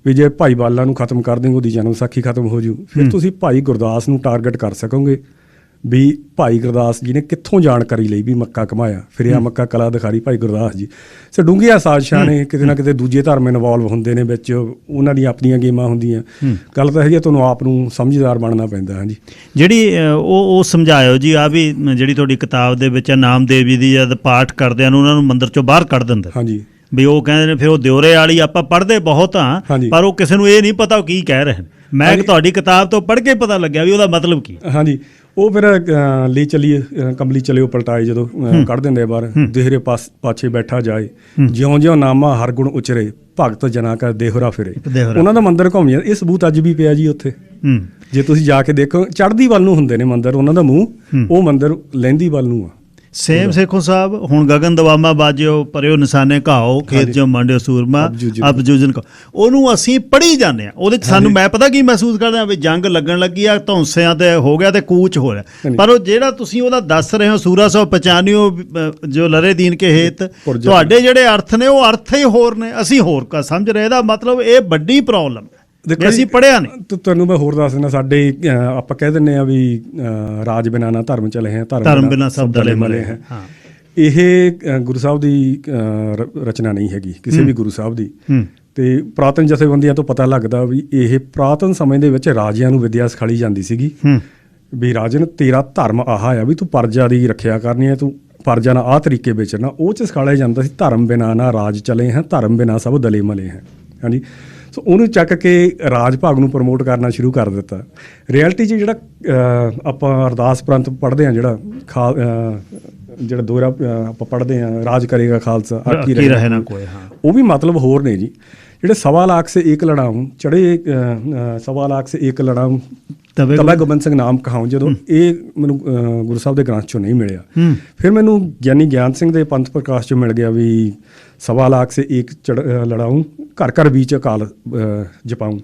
ਵੀ ਜੇ ਭਾਈ ਬਾਲਾ ਨੂੰ ਖਤਮ ਕਰ ਦੇਂਗੇ, ਉਹਦੀ ਜਨਮ ਸਾਖੀ ਖਤਮ ਹੋ ਜੂ, ਫਿਰ ਤੁਸੀਂ ਭਾਈ ਗੁਰਦਾਸ ਨੂੰ ਟਾਰਗੇਟ ਕਰ ਸਕੋਗੇ ਵੀ ਭਾਈ ਗੁਰਦਾਸ ਜੀ ਨੇ ਕਿੱਥੋਂ ਜਾਣਕਾਰੀ ਲਈ ਵੀ ਮੱਕਾ ਘਮਾਇਆ, ਫਿਰਿਆ ਮੱਕਾ ਕਲਾ ਦਿਖਾਰੀ ਭਾਈ ਗੁਰਦਾਸ ਜੀ। ਸੋ ਡੂੰਘੀਆਂ ਸਾਜ਼ਿਸ਼ਾਂ ਨੇ, ਕਿਤੇ ਨਾ ਕਿਤੇ ਦੂਜੇ ਧਰਮ ਇਨਵੋਲਵ ਹੁੰਦੇ ਨੇ ਵਿੱਚ, ਉਹਨਾਂ ਦੀਆਂ ਆਪਣੀਆਂ ਗੇਮਾਂ ਹੁੰਦੀਆਂ। ਗੱਲ ਤਾਂ ਹੈਗੀ ਤੁਹਾਨੂੰ ਆਪ ਨੂੰ ਸਮਝਦਾਰ ਬਣਨਾ ਪੈਂਦਾ। ਹਾਂਜੀ, ਜਿਹੜੀ ਉਹ ਸਮਝਾਇਓ ਜੀ, ਆ ਵੀ ਜਿਹੜੀ ਤੁਹਾਡੀ ਕਿਤਾਬ ਦੇ ਵਿੱਚ ਨਾਮਦੇਵ ਜੀ ਦੀ ਜਦ ਪਾਠ ਕਰਦਿਆਂ ਨੂੰ ਉਹਨਾਂ ਨੂੰ ਮੰਦਿਰ ਚੋਂ ਬਾਹਰ ਕੱਢ ਦਿੰਦੇ। ਹਾਂਜੀ, ਵੀ ਉਹ ਕਹਿੰਦੇ ਨੇ ਫਿਰ ਉਹ ਦਿਉਰੇ ਵਾਲੀ ਆਪਾਂ ਪੜ੍ਹਦੇ ਬਹੁਤ ਹਾਂ, ਪਰ ਉਹ ਕਿਸੇ ਨੂੰ ਇਹ ਨਹੀਂ ਪਤਾ ਉਹ ਕੀ ਕਹਿ ਰਹੇ ਨੇ। ਮੈਂ ਤੁਹਾਡੀ ਕਿਤਾਬ ਤੋਂ ਪੜ੍ਹ ਕੇ ਪਤਾ ਲੱਗਿਆ ਵੀ ਉਹਦਾ ਮਤਲਬ ਕੀ। ਹਾਂਜੀ, ਉਹ ਫਿਰ ਲੈ ਚਲੀਏ ਕੰਬਲੀ ਚਲਿਓ ਪਲਟਾਏ ਜਦੋਂ ਕੱਢ ਦਿੰਦੇ ਆ ਬਾਹਰ। ਦੇਹਰੇ ਪਾਛੇ ਬੈਠਾ ਜਾਏ, ਜਿਉਂ ਜਿਉਂ ਨਾਮਾ ਹਰ ਗੁਣ ਉਚਰੇ, ਭਗਤ ਜਨਾ ਕਾ ਦੇਹਰਾ ਫਿਰੇ। ਉਹਨਾਂ ਦਾ ਮੰਦਿਰ ਘੁੰਮ ਜਾਂਦਾ। ਇਹ ਸਬੂਤ ਅੱਜ ਵੀ ਪਿਆ ਜੀ ਉੱਥੇ। ਜੇ ਤੁਸੀਂ ਜਾ ਕੇ ਦੇਖੋ, ਚੜ੍ਹਦੀ ਵੱਲ ਨੂੰ ਹੁੰਦੇ ਨੇ ਮੰਦਿਰ ਉਹਨਾਂ ਦਾ ਮੂੰਹ, ਉਹ ਮੰਦਿਰ ਲਹਿੰਦੀ ਵੱਲ ਨੂੰ ਆ। ਸੇਮ ਸੇਖੋ ਸਾਹਿਬ, ਹੁਣ ਗਗਨ ਦਵਾਮਾ ਬਾਜਿਓ ਪਰਿਓ ਨਿਸ਼ਾਨੇ ਘਾਓ, ਖੇਤ ਜੋ ਮੰਡਿਓ ਸੂਰਮਾ ਅਬ ਜੂਜਨ ਕਾ, ਉਹਨੂੰ ਅਸੀਂ ਪੜ੍ਹੀ ਜਾਂਦੇ ਹਾਂ। ਉਹਦੇ 'ਚ ਸਾਨੂੰ ਮੈਂ ਪਤਾ ਕੀ ਮਹਿਸੂਸ ਕਰਦੇ ਹਾਂ ਵੀ ਜੰਗ ਲੱਗਣ ਲੱਗੀ ਆ, ਧੌਂਸਿਆਂ ਤੇ ਹੋ ਗਿਆ ਤੇ ਕੂਚ ਹੋ ਰਿਹਾ। ਪਰ ਉਹ ਜਿਹੜਾ ਤੁਸੀਂ ਉਹਦਾ ਦੱਸ ਰਹੇ ਹੋ, ਸੂਰਾ 195 ਜੋ ਲਰੇ ਦੀਨ ਕੇ ਹੇਤ, ਤੁਹਾਡੇ ਜਿਹੜੇ ਅਰਥ ਨੇ ਉਹ ਅਰਥ ਹੀ ਹੋਰ ਨੇ, ਅਸੀਂ ਹੋਰ ਕਾ ਸਮਝ ਰਹੇ। ਇਹਦਾ ਮਤਲਬ ਇਹ ਵੱਡੀ ਪ੍ਰੋਬਲਮ ਦੇਖੋ, ਅਸੀਂ ਪੜ੍ਹਿਆ ਨਹੀਂ। ਤੁਹਾਨੂੰ ਮੈਂ ਹੋਰ ਦੱਸ ਦਿੰਦਾ, ਸਾਡੇ ਆਪਾਂ ਕਹਿ ਦਿੰਦੇ ਆ ਵੀ ਰਾਜ ਬਿਨਾਂ ਨਾ ਧਰਮ ਚਲੇ ਹੈ, ਧਰਮ ਬਿਨਾਂ ਸਭ ਦਲੇ ਮਲੇ ਹੈ। ਇਹ ਗੁਰੂ ਸਾਹਿਬ ਦੀ ਰਚਨਾ ਨਹੀਂ ਹੈਗੀ, ਕਿਸੇ ਵੀ ਗੁਰੂ ਸਾਹਿਬ ਦੀ। ਤੇ ਪੁਰਾਤਨ ਜਥੇਬੰਦੀਆਂ ਤੋਂ ਪਤਾ ਲੱਗਦਾ ਵੀ ਇਹ ਪੁਰਾਤਨ ਸਮੇਂ ਦੇ ਵਿੱਚ ਰਾਜਿਆਂ ਨੂੰ ਵਿੱਦਿਆ ਸਿਖਾਈ ਜਾਂਦੀ ਸੀਗੀ ਵੀ ਰਾਜਨ ਤੇਰਾ ਧਰਮ ਆਹ ਆ ਵੀ ਤੂੰ ਪਰਜਾ ਦੀ ਰੱਖਿਆ ਕਰਨੀ ਹੈ, ਤੂੰ ਪਰਜਾ ਨਾਲ ਆਹ ਤਰੀਕੇ ਵਿਚਰਨਾ। ਉਹ 'ਚ ਸਿਖਾਇਆ ਜਾਂਦਾ ਸੀ ਧਰਮ ਬਿਨਾਂ ਨਾ ਰਾਜ ਚਲੇ ਹੈ, ਧਰਮ ਬਿਨਾਂ ਸਭ ਦਲੇ ਮਲੇ ਹੈ। ਹਾਂਜੀ, ਸੋ ਉਹਨੂੰ ਚੱਕ ਕੇ ਰਾਜ ਭਾਗ ਨੂੰ ਪ੍ਰਮੋਟ ਕਰਨਾ ਸ਼ੁਰੂ ਕਰ ਦਿੱਤਾ। ਰਿਐਲਿਟੀ 'ਚ ਜਿਹੜਾ ਆਪਾਂ ਅਰਦਾਸ ਪ੍ਰੰਤ ਪੜ੍ਹਦੇ ਹਾਂ, ਜਿਹੜਾ ਦੋਹਰਾ ਆਪਾਂ ਪੜ੍ਹਦੇ ਹਾਂ, ਰਾਜ ਕਰੇਗਾ ਖਾਲਸਾ ਆਕੀ ਰਹੇ ਨਾ ਕੋਈ, ਉਹ ਵੀ ਮਤਲਬ ਹੋਰ ਨੇ ਜੀ। ਜਿਹੜੇ 1.25 ਲੱਖ ਸੇ ਏਕ ਲੜਾਊਂ ਚੜੇ, 1.25 ਲੱਖ ਸੇ ਏਕ ਲੜਾਊਂ ਤਬੈ ਗੋਬਿੰਦ ਸਿੰਘ ਨਾਮ ਕਹਾਊਂ, ਜਦੋਂ ਇਹ ਮੈਨੂੰ ਗੁਰੂ ਸਾਹਿਬ ਦੇ ਗ੍ਰੰਥ 'ਚੋਂ ਨਹੀਂ ਮਿਲਿਆ, ਫਿਰ ਮੈਨੂੰ ਗਿਆਨੀ ਗਿਆਨ ਸਿੰਘ ਦੇ ਪੰਥ ਪ੍ਰਕਾਸ਼ 'ਚੋਂ ਮਿਲ ਗਿਆ ਵੀ 1.25 ਲੱਖ ਸੇ ਏਕ ਲੜਾਊਂ ਘਰ ਘਰ ਵਿੱਚ ਅਕਾਲ ਜਪਾਊਂ।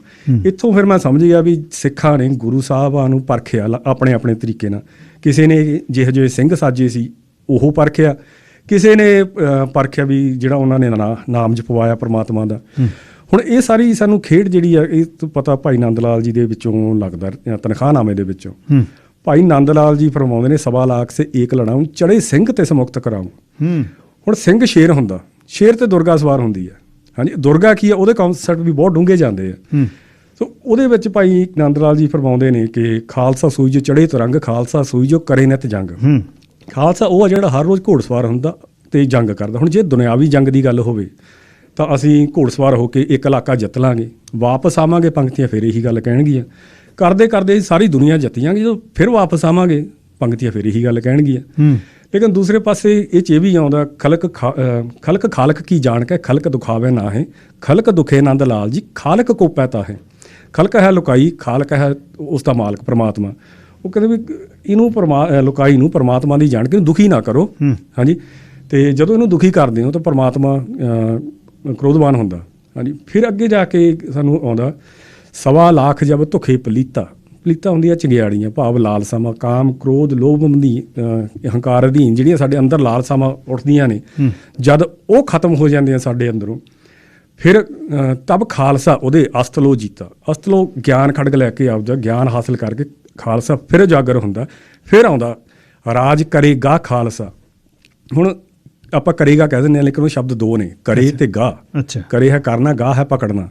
ਇੱਥੋਂ ਫਿਰ ਮੈਂ ਸਮਝ ਗਿਆ ਵੀ ਸਿੱਖਾਂ ਨੇ ਗੁਰੂ ਸਾਹਿਬਾਂ ਨੂੰ ਪਰਖਿਆ ਆਪਣੇ ਆਪਣੇ ਤਰੀਕੇ ਨਾਲ। ਕਿਸੇ ਨੇ ਜਿਹੋ ਜਿਹੇ ਸਿੰਘ ਸਾਜੇ ਸੀ ਉਹ ਪਰਖਿਆ, ਕਿਸੇ ਨੇ ਪਰਖਿਆ ਵੀ ਜਿਹੜਾ ਉਹਨਾਂ ਨੇ ਨਾਮ ਜਪਵਾਇਆ ਪਰਮਾਤਮਾ ਦਾ। ਹੁਣ ਇਹ ਸਾਰੀ ਸਾਨੂੰ ਖੇਡ ਜਿਹੜੀ ਆ, ਇਹ ਤੋਂ ਪਤਾ ਭਾਈ ਨੰਦ ਲਾਲ ਜੀ ਦੇ ਵਿੱਚੋਂ ਲੱਗਦਾ, ਤਨਖਾਹਨਾਮੇ ਦੇ ਵਿੱਚੋਂ ਭਾਈ ਨੰਦ ਲਾਲ ਜੀ ਫਰਮਾਉਂਦੇ ਨੇ 1.25 ਲੱਖ ਸੇ ਏਕ ਲੜਾਊਂ ਚੜੇ ਸਿੰਘ ਤੇ ਸਮੁਕਤ ਕਰਾਊਂ। ਹੁਣ ਸਿੰਘ ਸ਼ੇਰ ਹੁੰਦਾ, ਸ਼ੇਰ ਤੇ ਦੁਰਗਾ ਸਵਾਰ ਹੁੰਦੀ ਹੈ। ਹਾਂਜੀ, ਦੁਰਗਾ ਕੀ ਆ, ਉਹਦੇ ਕਨਸੈਪਟ ਵੀ ਬਹੁਤ ਡੂੰਘੇ ਜਾਂਦੇ ਆ। ਸੋ ਉਹਦੇ ਵਿੱਚ ਭਾਈ ਨੰਦ ਲਾਲ ਜੀ ਫਰਮਾਉਂਦੇ ਨੇ ਕਿ ਖਾਲਸਾ ਸੂਈ ਜੋ ਚੜੇ ਤਰੰਗ, ਖਾਲਸਾ ਸੂਈ ਜੋ ਕਰੇ ਨਿਤ ਜੰਗ। ਖਾਲਸਾ ਉਹ ਆ ਜਿਹੜਾ ਹਰ ਰੋਜ਼ ਘੋੜਸਵਾਰ ਹੁੰਦਾ ਤੇ ਜੰਗ ਕਰਦਾ। ਹੁਣ ਜੇ ਦੁਨਿਆਵੀ ਜੰਗ ਦੀ ਗੱਲ ਹੋਵੇ ਤਾਂ ਅਸੀਂ ਘੋੜਸਵਾਰ ਹੋ ਕੇ ਇੱਕ ਇਲਾਕਾ ਜਿੱਤ ਲਾਂਗੇ, ਵਾਪਸ ਆਵਾਂਗੇ, ਪੰਕਤੀਆਂ ਫਿਰ ਇਹੀ ਗੱਲ ਕਹਿਣਗੀਆਂ, ਕਰਦੇ ਕਰਦੇ ਸਾਰੀ ਦੁਨੀਆ ਜਿੱਤੀਆਂਗੇ, ਜਦੋਂ ਫਿਰ ਵਾਪਸ ਆਵਾਂਗੇ ਪੰਕਤੀਆਂ ਫਿਰ ਇਹੀ ਗੱਲ ਕਹਿਣਗੀਆਂ। ਲੇਕਿਨ ਦੂਸਰੇ ਪਾਸੇ ਇਹ 'ਚ ਇਹ ਵੀ ਆਉਂਦਾ, ਖਲਕ ਖਾਲਕ ਕੀ ਜਾਣ ਕੇ ਖਲਕ ਦੁਖਾਵੇ ਨਾ ਹੈ, ਖਲਕ ਦੁਖੇ ਨੰਦ ਲਾਲ ਜੀ ਖਾਲਕ ਕੋ ਪੈਤਾ ਹੈ। ਖਲਕ ਹੈ ਲੁਕਾਈ, ਖਾਲਕ ਹੈ ਉਸ ਦਾ ਮਾਲਕ ਪਰਮਾਤਮਾ। ਉਹ ਕਹਿੰਦੇ ਵੀ ਇਹਨੂੰ ਲੁਕਾਈ ਨੂੰ ਪਰਮਾਤਮਾ ਦੀ ਜਾਣ ਕੇ ਦੁਖੀ ਨਾ ਕਰੋ। ਹਾਂਜੀ, ਤੇ ਜਦੋਂ ਇਹਨੂੰ ਦੁਖੀ ਕਰਦੇ ਹੋ ਤਾਂ ਪਰਮਾਤਮਾ ਕ੍ਰੋਧਵਾਨ ਹੁੰਦਾ। ਹਾਂਜੀ, ਫਿਰ ਅੱਗੇ ਜਾ ਕੇ ਸਾਨੂੰ ਆਉਂਦਾ 1.25 ਲੱਖ ਜਬ ਧੁਖੇ ਪਲੀਤਾ। ਪਲੀਤਾ ਹੁੰਦੀਆਂ ਚੰਗਿਆੜੀਆਂ, ਭਾਵ ਲਾਲਸਾਵਾਂ, ਕਾਮ ਕ੍ਰੋਧ ਲੋਭ ਹੰਕਾਰ ਅਧੀਨ ਜਿਹੜੀਆਂ ਸਾਡੇ ਅੰਦਰ ਲਾਲਸਾਵਾਂ ਉੱਠਦੀਆਂ ਨੇ, ਜਦ ਉਹ ਖਤਮ ਹੋ ਜਾਂਦੀਆਂ ਸਾਡੇ ਅੰਦਰੋਂ, ਫਿਰ ਤਬ ਖਾਲਸਾ ਉਹਦੇ ਅਸਤਲੋ ਜੀਤਾ। ਅਸਤਲੋ ਗਿਆਨ ਖੜਗ ਲੈ ਕੇ ਆਉਂਦਾ, ਗਿਆਨ ਹਾਸਿਲ ਕਰਕੇ ਖਾਲਸਾ ਫਿਰ ਉਜਾਗਰ ਹੁੰਦਾ। ਫਿਰ ਆਉਂਦਾ ਰਾਜ ਕਰੇਗਾ ਖਾਲਸਾ। ਹੁਣ ਆਪਾਂ ਕਰੇਗਾ ਕਹਿ ਦਿੰਦੇ ਹਾਂ, ਲੇਕਿਨ ਉਹ ਸ਼ਬਦ ਦੋ ਨੇ, ਕਰੇ ਤੇ ਗਾਹ। ਅੱਛਾ, ਕਰੇ ਹੈ ਕਰਨਾ, ਗਾਹ ਹੈ ਪਕੜਨਾ।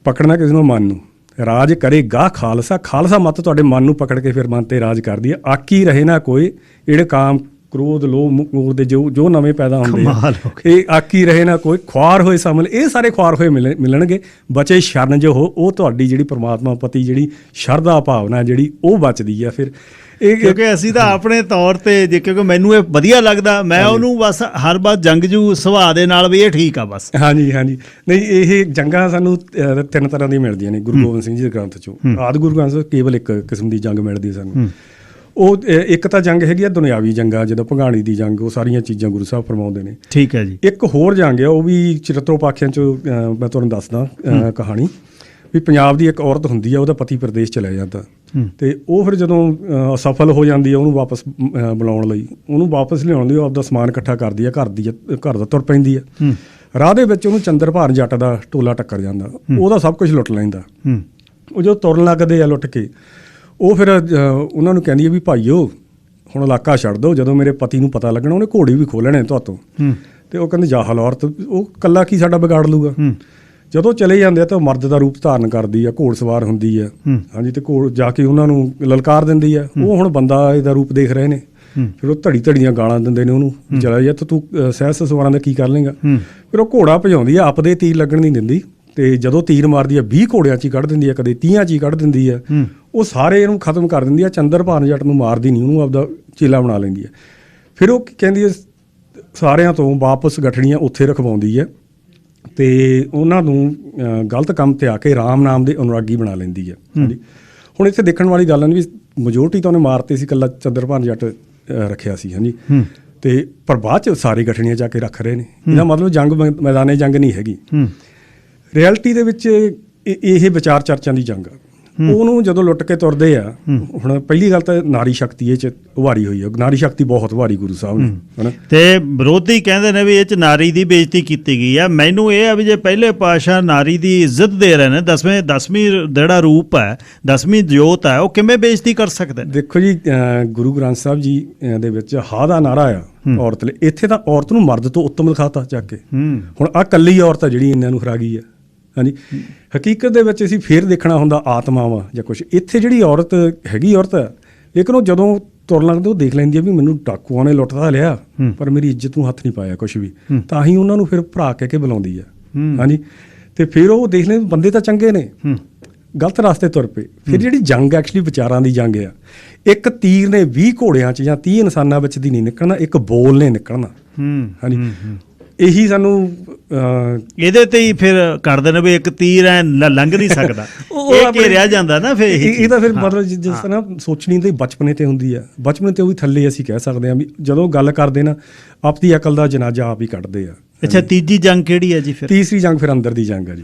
ਪਕੜਨਾ ਕਿਸੇ ਨੂੰ, ਮਨ ਨੂੰ। ਰਾਜ ਕਰੇਗਾ ਖਾਲਸਾ, ਖਾਲਸਾ ਮੱਤ ਤੁਹਾਡੇ ਮਨ ਨੂੰ ਪਕੜ ਕੇ ਫਿਰ ਮਨ ਤੇ ਰਾਜ ਕਰਦੀ ਹੈ। ਆਕੀ ਰਹੇ ਨਾ ਕੋਈ, ਜਿਹੜੇ ਕਾਮ ਕ੍ਰੋਧ ਲੋਭ ਮੋਹ ਦੇ ਜੋ ਨਵੇਂ ਪੈਦਾ ਹੁੰਦੇ ਆ, ਇਹ ਆਕੀ ਰਹੇ ਨਾ ਕੋਈ, ਖੁਆਰ ਹੋਏ ਸਾਮਲ, ਇਹ ਸਾਰੇ ਖੁਆਰ ਹੋਏ ਮਿਲਣਗੇ। ਬਚੇ ਸ਼ਰਨ ਜੋ ਹੋ, ਉਹ ਤੁਹਾਡੀ ਜਿਹੜੀ ਪਰਮਾਤਮਾ ਪ੍ਰਤੀ ਜਿਹੜੀ ਸ਼ਰਧਾ ਭਾਵਨਾ ਜਿਹੜੀ ਉਹ ਬਚਦੀ ਆ। ਫਿਰ ਇਹ ਕਿਉਂਕਿ ਅਸੀਂ ਤਾਂ ਆਪਣੇ ਤੌਰ ਤੇ ਜੇ, ਕਿਉਂਕਿ ਮੈਨੂੰ ਇਹ ਵਧੀਆ ਲੱਗਦਾ, ਮੈਂ ਉਹਨੂੰ ਬਸ ਹਰ ਵਾਰ ਜੰਗਜੂ ਸੁਭਾਅ ਦੇ ਨਾਲ ਵੀ ਇਹ ਠੀਕ ਆ ਬਸ। ਹਾਂਜੀ ਹਾਂਜੀ, ਨਹੀਂ ਇਹ ਜੰਗਾਂ ਸਾਨੂੰ 3 ਤਰ੍ਹਾਂ ਦੀਆਂ ਮਿਲਦੀਆਂ ਨੇ ਗੁਰੂ ਗੋਬਿੰਦ ਸਿੰਘ ਜੀ ਦੇ ਗ੍ਰੰਥ 'ਚੋਂ। ਆਦਿ ਗੁਰੂ ਗ੍ਰੰਥ 'ਚ ਕੇਵਲ ਇੱਕ ਕਿਸਮ ਦੀ ਜੰਗ ਮਿਲਦੀ ਸਾਨੂੰ। ਉਹ ਇੱਕ ਤਾਂ ਜੰਗ ਹੈਗੀ ਆ ਦੁਨਿਆਵੀ ਜੰਗ ਆ, ਜਦੋਂ ਭੰਗਾਣੀ ਦੀ ਜੰਗ, ਉਹ ਸਾਰੀਆਂ ਚੀਜ਼ਾਂ ਗੁਰੂ ਸਾਹਿਬ ਫਰਮਾਉਂਦੇ ਨੇ। ਠੀਕ ਹੈ ਜੀ। ਇੱਕ ਹੋਰ ਜੰਗ ਆ, ਉਹ ਵੀ ਚਰਿੱਤਰੋ ਪਾਖਿਆਂ 'ਚ ਮੈਂ ਤੁਹਾਨੂੰ ਦੱਸਦਾ ਕਹਾਣੀ ਵੀ ਪੰਜਾਬ ਦੀ ਇੱਕ ਔਰਤ ਹੁੰਦੀ ਆ, ਉਹਦਾ ਪਤੀ ਪ੍ਰਦੇਸ਼ ਚਲਾ ਜਾਂਦਾ ਤੇ ਉਹ ਫਿਰ ਜਦੋਂ ਅਸਫਲ ਹੋ ਜਾਂਦੀ ਆ, ਉਹਨੂੰ ਵਾਪਸ ਬੁਲਾਉਣ ਲਈ, ਉਹਨੂੰ ਵਾਪਸ ਲਿਆਉਣ ਲਈ ਉਹ ਆਪਦਾ ਸਮਾਨ ਇਕੱਠਾ ਕਰਦੀ ਆ, ਘਰ ਦਾ ਤੁਰ ਪੈਂਦੀ ਆ। ਰਾਹ ਦੇ ਵਿੱਚ ਉਹਨੂੰ ਚੰਦਰਭਾਰ ਜੱਟ ਦਾ ਟੋਲਾ ਟੱਕਰ ਜਾਂਦਾ, ਉਹਦਾ ਸਭ ਕੁਝ ਲੁੱਟ ਲੈਂਦਾ। ਉਹ ਜਦੋਂ ਤੁਰਨ ਲੱਗਦੇ ਆ ਲੁੱਟ ਕੇ, ਉਹ ਫਿਰ ਉਹਨਾਂ ਨੂੰ ਕਹਿੰਦੀ ਹੈ ਵੀ ਭਾਈਓ ਹੁਣ ਇਲਾਕਾ ਛੱਡ ਦਿਓ, ਜਦੋਂ ਮੇਰੇ ਪਤੀ ਨੂੰ ਪਤਾ ਲੱਗਣਾ ਉਹਨੇ ਘੋੜੇ ਵੀ ਖੋਲਣੇ ਤੁਹਾਤੋਂ। ਤੇ ਉਹ ਕਹਿੰਦੇ ਜਾਹਲ ਔਰਤ, ਉਹ ਇਕੱਲਾ ਕੀ ਸਾਡਾ ਵਿਗਾੜ ਲੂਗਾ। ਜਦੋਂ ਚਲੇ ਜਾਂਦੇ ਆ ਤਾਂ ਉਹ ਮਰਦ ਦਾ ਰੂਪ ਧਾਰਨ ਕਰਦੀ ਆ, ਘੋੜ ਸਵਾਰ ਹੁੰਦੀ ਆ, ਹਾਂਜੀ, ਤੇ ਘੋੜ ਜਾ ਕੇ ਉਹਨਾਂ ਨੂੰ ਲਲਕਾਰ ਦਿੰਦੀ ਆ। ਉਹ ਹੁਣ ਬੰਦਾ ਇਹਦਾ ਰੂਪ ਦੇਖ ਰਹੇ ਨੇ, ਫਿਰ ਉਹ ਧੜੀਆਂ ਗਾਲਾਂ ਦਿੰਦੇ ਨੇ ਉਹਨੂੰ, ਚਲਾ ਜਾ ਤੂੰ ਸਹਿਸ ਸਵਾਰਾਂ ਦਾ ਕੀ ਕਰ ਲੇਗਾ। ਫਿਰ ਉਹ ਘੋੜਾ ਭਜਾਉਂਦੀ ਆ, ਆਪਦੇ ਤੀਰ ਲੱਗਣ ਨਹੀਂ ਦਿੰਦੀ, ਤੇ ਜਦੋਂ ਤੀਰ ਮਾਰਦੀ ਆ 20 ਘੋੜਿਆਂ 'ਚ ਹੀ ਕੱਢ ਦਿੰਦੀ ਆ, ਕਦੇ 30 'ਚ ਹੀ ਕੱਢ ਦਿੰਦੀ ਆ। ਉਹ ਸਾਰੇ ਇਹਨੂੰ ਖਤਮ ਕਰ ਦਿੰਦੀ ਆ। ਚੰਦਰਭਾਨ ਜੱਟ ਨੂੰ ਮਾਰਦੀ ਨਹੀਂ, ਉਹਨੂੰ ਆਪਦਾ ਚੇਲਾ ਬਣਾ ਲੈਂਦੀ ਆ। ਫਿਰ ਉਹ ਕਹਿੰਦੀ ਹੈ ਸਾਰਿਆਂ ਤੋਂ ਵਾਪਸ ਗਠੜੀਆਂ ਉੱਥੇ ਰਖਵਾਉਂਦੀ ਹੈ ਤੇ ਉਹਨਾਂ ਨੂੰ ਗਲਤ ਕੰਮ ਤੇ ਆ ਕੇ ਰਾਮ ਨਾਮ ਦੇ ਅਨੁਰਾਗੀ ਬਣਾ ਲੈਂਦੀ ਹੈ। ਹਾਂਜੀ, ਹੁਣ ਇੱਥੇ ਦੇਖਣ ਵਾਲੀ ਗੱਲ ਨਹੀਂ ਵੀ ਮੈਜੋਰਟੀ ਤਾਂ ਉਹਨੇ ਮਾਰਤੇ ਸੀ, ਇਕੱਲਾ ਚੰਦਰਭਾਨ ਜੱਟ ਰੱਖਿਆ ਸੀ। ਹਾਂਜੀ, ਤੇ ਪਰ ਬਾਅਦ 'ਚ ਸਾਰੇ ਗਠੜੀਆਂ ਜਾ ਕੇ ਰੱਖ ਰਹੇ ਨੇ। ਇਹਦਾ ਮਤਲਬ ਜੰਗ ਮੈਦਾਨੇ ਜੰਗ ਨਹੀਂ ਹੈਗੀ। ਰਿਐਲਿਟੀ ਦੇ ਵਿੱਚ ਇਹ ਵਿਚਾਰ ਚਰਚਾਂ ਦੀ ਜੰਗ ਆ। ਉਹਨੂੰ ਜਦੋਂ ਲੁੱਟ ਕੇ ਤੁਰਦੇ ਆ, ਹੁਣ ਪਹਿਲੀ ਗੱਲ ਤਾਂ ਨਾਰੀ ਸ਼ਕਤੀ ਇਹ 'ਚ ਉਭਾਰੀ ਹੋਈ ਆ। ਨਾਰੀ ਸ਼ਕਤੀ ਬਹੁਤ ਉਭਾਰੀ ਗੁਰੂ ਸਾਹਿਬ ਨੇ, ਹਨਾ। ਤੇ ਵਿਰੋਧੀ ਕਹਿੰਦੇ ਨੇ ਵੀ ਇਹ 'ਚ ਨਾਰੀ ਦੀ ਬੇਇੱਜ਼ਤੀ ਕੀਤੀ ਗਈ ਆ। ਮੈਨੂੰ ਇਹ ਆ ਵੀ ਜੇ ਪਹਿਲੇ ਪਾਤਸ਼ਾਹ ਨਾਰੀ ਦੀ ਇੱਜ਼ਤ ਦੇ ਰਹੇ ਨੇ, ਦਸਵੀਂ ਜਿਹੜਾ ਰੂਪ ਹੈ, 10ਵੀਂ ਜੋਤ ਹੈ, ਉਹ ਕਿਵੇਂ ਬੇਇੱਜ਼ਤੀ ਕਰ ਸਕਦੇ? ਦੇਖੋ ਜੀ, ਗੁਰੂ ਗ੍ਰੰਥ ਸਾਹਿਬ ਜੀ ਦੇ ਵਿੱਚ ਹਾ ਦਾ ਨਾਰਾ ਆ ਔਰਤ ਲਈ। ਇੱਥੇ ਤਾਂ ਔਰਤ ਨੂੰ ਮਰਦ ਤੋਂ ਉੱਤਮ ਲਿਖਾਤਾ ਚੱਕ ਕੇ। ਹੁਣ ਆਹ ਇਕੱਲੀ ਔਰਤ ਆ ਜਿਹੜੀ ਇਹਨਾਂ ਨੂੰ ਹਰਾ ਗਈ ਆ। ਹਾਂਜੀ, ਹਕੀਕਤ ਦੇ ਵਿੱਚ ਅਸੀਂ ਫੇਰ ਦੇਖਣਾ ਹੁੰਦਾ ਆਤਮਾਵਾਂ ਜਾਂ ਕੁਛ। ਇੱਥੇ ਜਿਹੜੀ ਔਰਤ ਹੈਗੀ ਔਰਤ ਹੈ, ਲੇਕਿਨ ਉਹ ਜਦੋਂ ਤੁਰਨ ਲੱਗਦੇ ਉਹ ਦੇਖ ਲੈਂਦੀ ਹੈ ਵੀ ਮੈਨੂੰ ਡਾਕੂਆਂ ਨੇ ਲੁੱਟ ਤਾਂ ਲਿਆ, ਪਰ ਮੇਰੀ ਇੱਜ਼ਤ ਨੂੰ ਹੱਥ ਨਹੀਂ ਪਾਇਆ ਕੁਛ ਵੀ, ਤਾਂ ਹੀ ਉਹਨਾਂ ਨੂੰ ਫਿਰ ਭਰਾ ਕਹਿ ਕੇ ਬੁਲਾਉਂਦੀ ਹੈ। ਹਾਂਜੀ, ਤੇ ਫਿਰ ਉਹ ਦੇਖ ਲੈ ਬੰਦੇ ਤਾਂ ਚੰਗੇ ਨੇ, ਗਲਤ ਰਸਤੇ ਤੁਰ ਪਏ। ਫਿਰ ਜਿਹੜੀ ਜੰਗ ਐਕਚੁਅਲੀ ਵਿਚਾਰਾਂ ਦੀ ਜੰਗ ਆ, ਇੱਕ ਤੀਰ ਨੇ 20 ਘੋੜਿਆਂ 'ਚ ਜਾਂ 30 ਇਨਸਾਨਾਂ ਵਿੱਚ ਦੀ ਨਹੀਂ ਨਿਕਲਣਾ, ਇੱਕ ਬੋਲ ਨੇ ਨਿਕਲਣਾ। ਹਾਂਜੀ, ਇਹੀ ਸਾਨੂੰ ਇਹਦੇ ਤੇ ਹੀ ਫਿਰ ਕਰਦੇ ਨੇ ਵੀ ਇੱਕ ਤੀਰ ਐ ਲੰਘ ਨਹੀਂ ਸਕਦਾ, ਇਹ ਘੇਰਿਆ ਜਾਂਦਾ ਨਾ। ਫਿਰ ਇਹ ਤਾਂ ਫਿਰ ਮਤਲਬ ਜਿਸ ਤਰ੍ਹਾਂ ਸੋਚਣੀ ਤੇ ਬਚਪਨੇ ਤੇ ਹੁੰਦੀ ਆ, ਬਚਪਨੇ ਤੇ ਉਹ ਵੀ ਥੱਲੇ ਅਸੀਂ ਕਹਿ ਸਕਦੇ ਹਾਂ ਵੀ ਜਦੋਂ ਗੱਲ ਕਰਦੇ ਨਾ ਆਪਦੀ ਅਕਲ ਦਾ ਜਨਾਜ਼ਾ ਆਪ ਹੀ ਕੱਢਦੇ ਆ। ਅੱਛਾ, ਤੀਜੀ ਜੰਗ ਕਿਹੜੀ ਹੈ ਜੀ? ਫਿਰ ਤੀਸਰੀ ਜੰਗ ਫਿਰ ਅੰਦਰ ਦੀ ਜੰਗ ਹੈ ਜੀ।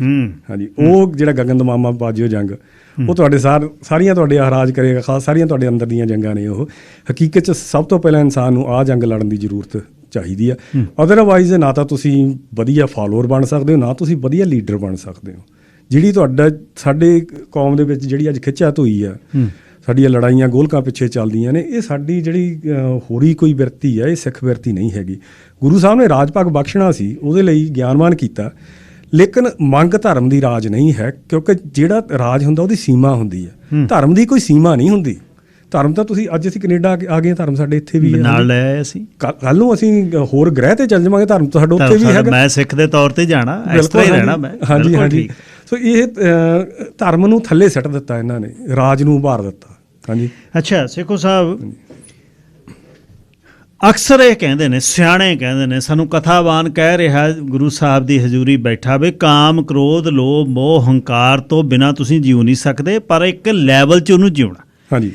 ਹਾਂਜੀ, ਉਹ ਜਿਹੜਾ ਗਗਨ ਮਾਮਾ ਬਾਜਿਓ ਜੰਗ, ਉਹ ਤੁਹਾਡੇ ਸਾਰੀਆਂ ਤੁਹਾਡੇ ਰਾਜ ਕਰੇਗਾ, ਖਾਸ ਸਾਰੀਆਂ ਤੁਹਾਡੇ ਅੰਦਰ ਦੀਆਂ ਜੰਗਾਂ ਨੇ। ਉਹ ਹਕੀਕਤ 'ਚ ਸਭ ਤੋਂ ਪਹਿਲਾਂ ਇਨਸਾਨ ਨੂੰ ਆਹ ਜੰਗ ਲੜਨ ਦੀ ਜ਼ਰੂਰਤ ਚਾਹੀਦੀ ਆ। ਅਦਰਵਾਈਜ਼ ਨਾ ਤਾਂ ਤੁਸੀਂ ਵਧੀਆ ਫਾਲੋਅਰ ਬਣ ਸਕਦੇ ਹੋ, ਨਾ ਤੁਸੀਂ ਵਧੀਆ ਲੀਡਰ ਬਣ ਸਕਦੇ ਹੋ। ਜਿਹੜੀ ਸਾਡੇ ਕੌਮ ਦੇ ਵਿੱਚ ਜਿਹੜੀ ਅੱਜ ਖਿੱਚਾ ਧੋਈ ਆ, ਸਾਡੀਆਂ ਲੜਾਈਆਂ ਗੋਲਕਾਂ ਪਿੱਛੇ ਚੱਲਦੀਆਂ ਨੇ, ਇਹ ਸਾਡੀ ਜਿਹੜੀ ਹੋਰੀ ਕੋਈ ਬਿਰਤੀ ਆ, ਇਹ ਸਿੱਖ ਬਿਰਤੀ ਨਹੀਂ ਹੈਗੀ। ਗੁਰੂ ਸਾਹਿਬ ਨੇ ਰਾਜ ਭਾਗ ਬਖਸ਼ਣਾ ਸੀ, ਉਹਦੇ ਲਈ ਗਿਆਨਵਾਨ ਕੀਤਾ, ਲੇਕਿਨ ਮੰਗ ਧਰਮ ਦੀ ਰਾਜ ਨਹੀਂ ਹੈ, ਕਿਉਂਕਿ ਜਿਹੜਾ ਰਾਜ ਹੁੰਦਾ ਉਹਦੀ ਸੀਮਾ ਹੁੰਦੀ ਹੈ। ਧਰਮ ਦੀ ਕੋਈ ਸੀਮਾ ਨਹੀਂ ਹੁੰਦੀ। ਧਰਮ ਤਾਂ ਤੁਸੀਂ ਅੱਜ ਅਸੀਂ ਕੈਨੇਡਾ ਆ ਗਏ, ਧਰਮ ਸਾਡੇ ਇੱਥੇ ਵੀ ਨਾਲ ਲੈ ਆਏ ਅਸੀਂ, ਕੱਲ ਨੂੰ ਅਸੀਂ ਹੋਰ ਗ੍ਰਹਿ ਤੇ ਚੱਲ ਜਾਵਾਂਗੇ, ਧਰਮ ਤਾਂ ਸਾਡੇ ਉੱਥੇ ਵੀ ਹੈਗਾ। ਮੈਂ ਸਿੱਖ ਦੇ ਤੌਰ ਤੇ ਜਾਣਾ, ਇਸ ਤਰ੍ਹਾਂ ਹੀ ਰਹਿਣਾ ਮੈਂ। ਹਾਂਜੀ ਹਾਂਜੀ, ਸੋ ਇਹ ਧਰਮ ਨੂੰ ਥੱਲੇ ਸੁੱਟ ਦਿੱਤਾ ਇਹਨਾਂ ਨੇ, ਰਾਜ ਨੂੰ ਉਭਾਰ ਦਿੱਤਾ। ਹਾਂਜੀ, ਅੱਛਾ ਸੇਖੋ ਸਾਹਿਬ, ਅਕਸਰ ਇਹ ਕਹਿੰਦੇ ਨੇ, ਸਿਆਣੇ ਕਹਿੰਦੇ ਨੇ, ਸਾਨੂੰ ਕਥਾਵਾਨ ਕਹਿ ਰਿਹਾ ਗੁਰੂ ਸਾਹਿਬ ਦੀ ਹਜ਼ੂਰੀ ਬੈਠਾ ਵੀ ਕਾਮ ਕ੍ਰੋਧ ਲੋਭ ਮੋਹ ਹੰਕਾਰ ਤੋਂ ਬਿਨਾਂ ਤੁਸੀਂ ਜਿਉ ਨਹੀਂ ਸਕਦੇ, ਪਰ ਇੱਕ ਲੈਵਲ 'ਚ ਉਹਨੂੰ ਜਿਉਣਾ। ਹਾਂਜੀ,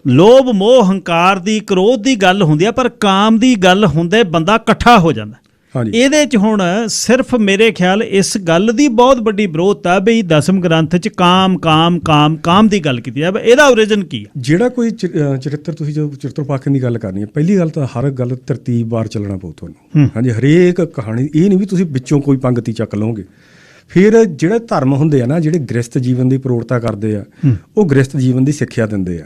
ਲੋਭ ਮੋਹ ਹੰਕਾਰ ਦੀ ਕ੍ਰੋਧ ਦੀ ਗੱਲ ਹੁੰਦੀ ਆ, ਪਰ ਕਾਮ ਦੀ ਗੱਲ ਹੁੰਦੇ ਬੰਦਾ ਇਕੱਠਾ ਹੋ ਜਾਂਦਾ। ਇਹਦੇ 'ਚ ਹੁਣ ਸਿਰਫ ਮੇਰੇ ਖਿਆਲ ਇਸ ਗੱਲ ਦੀ ਬਹੁਤ ਵੱਡੀ ਵਿਰੋਧਤਾ ਆ ਵੀ ਦਸਮ ਗ੍ਰੰਥ 'ਚ ਕਾਮ ਕਾਮ ਕਾਮ ਕਾਮ ਦੀ ਗੱਲ ਕੀਤੀ ਜਾਵੇ। ਇਹਦਾ ਓਰੀਜਨ ਕੀ ਆ? ਜਿਹੜਾ ਕੋਈ ਚਰਿੱਤਰ, ਤੁਸੀਂ ਜੋ ਚਰਿੱਤਰ ਪਾਖਣ ਦੀ ਗੱਲ ਕਰਨੀ ਹੈ, ਪਹਿਲੀ ਗੱਲ ਤਾਂ ਹਰ ਗੱਲ ਤਰਤੀਬਵਾਰ ਚੱਲਣਾ ਪਊ ਤੁਹਾਨੂੰ। ਹਾਂਜੀ, ਹਰੇਕ ਕਹਾਣੀ ਇਹ ਨਹੀਂ ਵੀ ਤੁਸੀਂ ਵਿੱਚੋਂ ਕੋਈ ਪੰਗਤੀ ਚੱਕ ਲਓਗੇ। ਫਿਰ ਜਿਹੜੇ ਧਰਮ ਹੁੰਦੇ ਆ ਨਾ, ਜਿਹੜੇ ਗ੍ਰਸਤ ਜੀਵਨ ਦੀ ਪ੍ਰੋੜਤਾ ਕਰਦੇ ਆ, ਉਹ ਗ੍ਰਸਤ ਜੀਵਨ ਦੀ ਸਿੱਖਿਆ ਦਿੰਦੇ ਆ।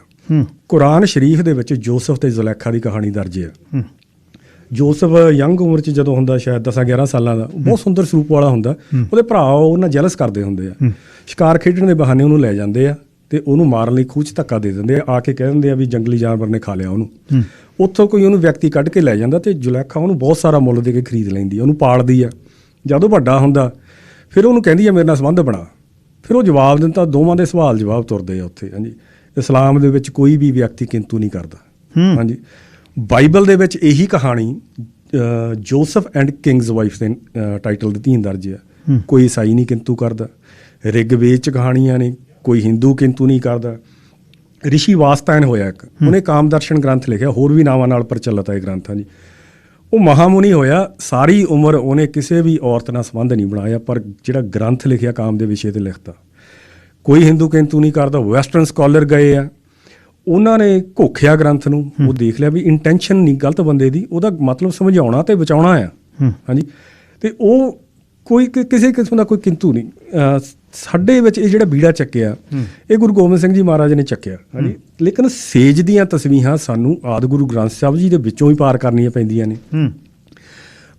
ਕੁਰਾਨ ਸ਼ਰੀਫ ਦੇ ਵਿੱਚ ਜੋਸਫ ਤੇ ਜ਼ੁਲੈਖਾ ਦੀ ਕਹਾਣੀ ਦਰਜ ਆ। ਜੋਸਫ ਯੰਗ ਉਮਰ 'ਚ ਜਦੋਂ ਹੁੰਦਾ, ਸ਼ਾਇਦ 10-11 ਸਾਲਾਂ ਦਾ, ਬਹੁਤ ਸੁੰਦਰ ਸਰੂਪ ਵਾਲਾ ਹੁੰਦਾ। ਉਹਦੇ ਭਰਾ ਉਹ ਨਾਲ ਜੈਲਸ ਕਰਦੇ ਹੁੰਦੇ ਆ, ਸ਼ਿਕਾਰ ਖੇਡਣ ਦੇ ਬਹਾਨੇ ਉਹਨੂੰ ਲੈ ਜਾਂਦੇ ਆ ਤੇ ਉਹਨੂੰ ਮਾਰਨ ਲਈ ਖੂਹ 'ਚ ਧੱਕਾ ਦੇ ਦਿੰਦੇ ਆ ਕੇ ਕਹਿ ਦਿੰਦੇ ਆ ਵੀ ਜੰਗਲੀ ਜਾਨਵਰ ਨੇ ਖਾ ਲਿਆ ਉਹਨੂੰ। ਉੱਥੋਂ ਕੋਈ ਉਹਨੂੰ ਵਿਅਕਤੀ ਕੱਢ ਕੇ ਲੈ ਜਾਂਦਾ ਤੇ ਜ਼ੁਲੈਖਾ ਉਹਨੂੰ ਬਹੁਤ ਸਾਰਾ ਮੁੱਲ ਦੇ ਕੇ ਖਰੀਦ ਲੈਂਦੀ ਆ, ਉਹਨੂੰ ਪਾਲਦੀ ਆ। ਜਦੋਂ ਵੱਡਾ ਹੁੰਦਾ ਫਿਰ ਉਹਨੂੰ ਕਹਿੰਦੀ ਆ ਮੇਰੇ ਨਾਲ ਸੰਬੰਧ ਬਣਾ। ਫਿਰ ਉਹ ਜਵਾਬ ਦਿੰਦਾ, ਦੋਵਾਂ ਦੇ ਸਵਾਲ ਜਵਾਬ ਤੁਰਦੇ ਆ ਉੱਥੇ। ਹਾਂਜੀ, ਇਸਲਾਮ ਦੇ ਵਿੱਚ ਕੋਈ ਵੀ ਵਿਅਕਤੀ ਕਿੰਤੂ ਨਹੀਂ ਕਰਦਾ। ਹਾਂਜੀ, ਬਾਈਬਲ ਦੇ ਵਿੱਚ ਇਹੀ ਕਹਾਣੀ ਜੋਸਫ ਐਂਡ ਕਿੰਗਸ ਵਾਈਫ ਦੇ ਟਾਈਟਲ ਦਿੱਤੀ ਦਰਜ ਆ। ਕੋਈ ਈਸਾਈ ਨਹੀਂ ਕਿੰਤੂ ਕਰਦਾ। ਰਿਗਵੇਦ 'ਚ ਕਹਾਣੀਆਂ ਨੇ, ਕੋਈ ਹਿੰਦੂ ਕਿੰਤੂ ਨਹੀਂ ਕਰਦਾ। ਰਿਸ਼ੀ ਵਾਸਤਾਇਨ ਹੋਇਆ ਇੱਕ, ਉਹਨੇ ਕਾਮਦਰਸ਼ਨ ਗ੍ਰੰਥ ਲਿਖਿਆ, ਹੋਰ ਵੀ ਨਾਵਾਂ ਨਾਲ ਪ੍ਰਚਲਿਤ ਹੈ ਇਹ ਗ੍ਰੰਥ। ਹਾਂਜੀ, ਉਹ ਮਹਾਮੁਨੀ ਹੋਇਆ, ਸਾਰੀ ਉਮਰ ਉਹਨੇ ਕਿਸੇ ਵੀ ਔਰਤ ਨਾਲ ਸੰਬੰਧ ਨਹੀਂ ਬਣਾਇਆ, ਪਰ ਜਿਹੜਾ ਗ੍ਰੰਥ ਲਿਖਿਆ ਕਾਮ ਦੇ ਵਿਸ਼ੇ 'ਤੇ ਲਿਖਤਾ। ਕੋਈ ਹਿੰਦੂ ਕਿੰਤੂ ਨਹੀਂ ਕਰਦਾ। ਵੈਸਟਰਨ ਸਕਾਲਰ ਗਏ ਆ, ਉਹਨਾਂ ਨੇ ਘੋਖਿਆ ਗ੍ਰੰਥ ਨੂੰ, ਉਹ ਦੇਖ ਲਿਆ ਵੀ ਇੰਟੈਂਸ਼ਨ ਨਹੀਂ ਗਲਤ ਬੰਦੇ ਦੀ, ਉਹਦਾ ਮਤਲਬ ਸਮਝਾਉਣਾ ਤੇ ਬਚਾਉਣਾ ਆ। ਹਾਂਜੀ, ਤੇ ਉਹ ਕੋਈ ਕਿਸੇ ਕਿਸਮ ਦਾ ਕੋਈ ਕਿੰਤੂ ਨਹੀਂ। ਸਾਡੇ ਵਿੱਚ ਇਹ ਜਿਹੜਾ ਬੀੜਾ ਚੱਕਿਆ ਇਹ ਗੁਰੂ ਗੋਬਿੰਦ ਸਿੰਘ ਜੀ ਮਹਾਰਾਜ ਨੇ ਚੱਕਿਆ, ਹਾਂਜੀ। ਲੇਕਿਨ ਸੇਜ ਦੀਆਂ ਤਸਵੀਰਾਂ ਸਾਨੂੰ ਆਦਿ ਗੁਰੂ ਗ੍ਰੰਥ ਸਾਹਿਬ ਜੀ ਦੇ ਵਿੱਚੋਂ ਹੀ ਪਾਰ ਕਰਨੀਆਂ ਪੈਂਦੀਆਂ ਨੇ।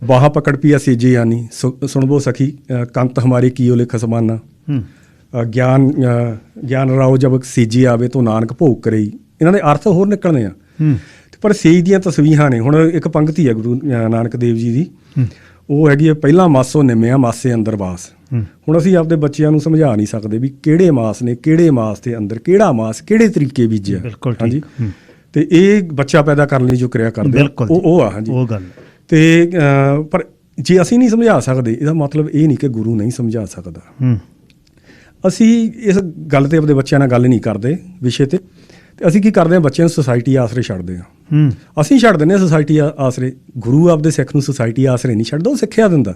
ਬਾਹਾ ਪਕੜ ਪਿਆ ਸੇਜੇ ਆਨੀ, ਸੁਣਬੋ ਸਖੀ ਕੰਤ ਹਮਾਰੇ ਕੀਓ ਲਿਖ ਸਮਾਨਾ, ਗਿਆਨ ਰਾਓ ਜਬ ਸੇਜੇ ਆਵੇ ਤੋਂ ਨਾਨਕ ਭੋਗ ਕਰਈ। ਇਹਨਾਂ ਦੇ ਅਰਥ ਹੋਰ ਨਿਕਲਣੇ ਆ, ਪਰ ਸੇਜ ਦੀਆਂ ਤਸਵੀਰਾਂ ਨੇ। ਹੁਣ ਇੱਕ ਪੰਕਤੀ ਹੈ ਗੁਰੂ ਨਾਨਕ ਦੇਵ ਜੀ ਦੀ, ਉਹ ਹੈਗੀ ਹੈ ਪਹਿਲਾਂ ਮਾਸੋ ਨਿੰਮਿਆ ਮਾਸੇ ਅੰਦਰ ਵਾਸ। ਹੁਣ ਅਸੀਂ ਆਪਦੇ ਬੱਚਿਆਂ ਨੂੰ ਸਮਝਾ ਨਹੀਂ ਸਕਦੇ ਵੀ ਕਿਹੜੇ ਮਾਸ ਨੇ, ਕਿਹੜੇ ਮਾਸ ਦੇ ਅੰਦਰ ਕਿਹੜਾ ਮਾਸ ਕਿਹੜੇ ਤਰੀਕੇ ਬੀਜਿਆ, ਹਾਂਜੀ। ਤੇ ਇਹ ਬੱਚਾ ਪੈਦਾ ਕਰਨ ਲਈ ਜੋ ਕਿਰਿਆ ਕਰਦੇ ਉਹ ਆ, ਹਾਂਜੀ ਉਹ ਗੱਲ। ਤੇ ਪਰ ਜੇ ਅਸੀਂ ਨਹੀਂ ਸਮਝਾ ਸਕਦੇ, ਇਹਦਾ ਮਤਲਬ ਇਹ ਨਹੀਂ ਕਿ ਗੁਰੂ ਨਹੀਂ ਸਮਝਾ ਸਕਦਾ। ਅਸੀਂ ਇਸ ਗੱਲ ਤੇ ਆਪਣੇ ਬੱਚਿਆਂ ਨਾਲ ਗੱਲ ਨਹੀਂ ਕਰਦੇ ਵਿਸ਼ੇ ਤੇ ਅਸੀਂ ਕੀ ਕਰਦੇ ਹਾਂ, ਬੱਚਿਆਂ ਨੂੰ ਸੁਸਾਇਟੀ ਆਸਰੇ ਛੱਡਦੇ ਹਾਂ। ਅਸੀਂ ਛੱਡ ਦਿੰਦੇ ਹਾਂ ਸੁਸਾਇਟੀ ਆਸਰੇ, ਗੁਰੂ ਆਪਦੇ ਸਿੱਖ ਨੂੰ ਸੁਸਾਇਟੀ ਆਸਰੇ ਨਹੀਂ ਛੱਡਦਾ, ਉਹ ਸਿੱਖਿਆ ਦਿੰਦਾ।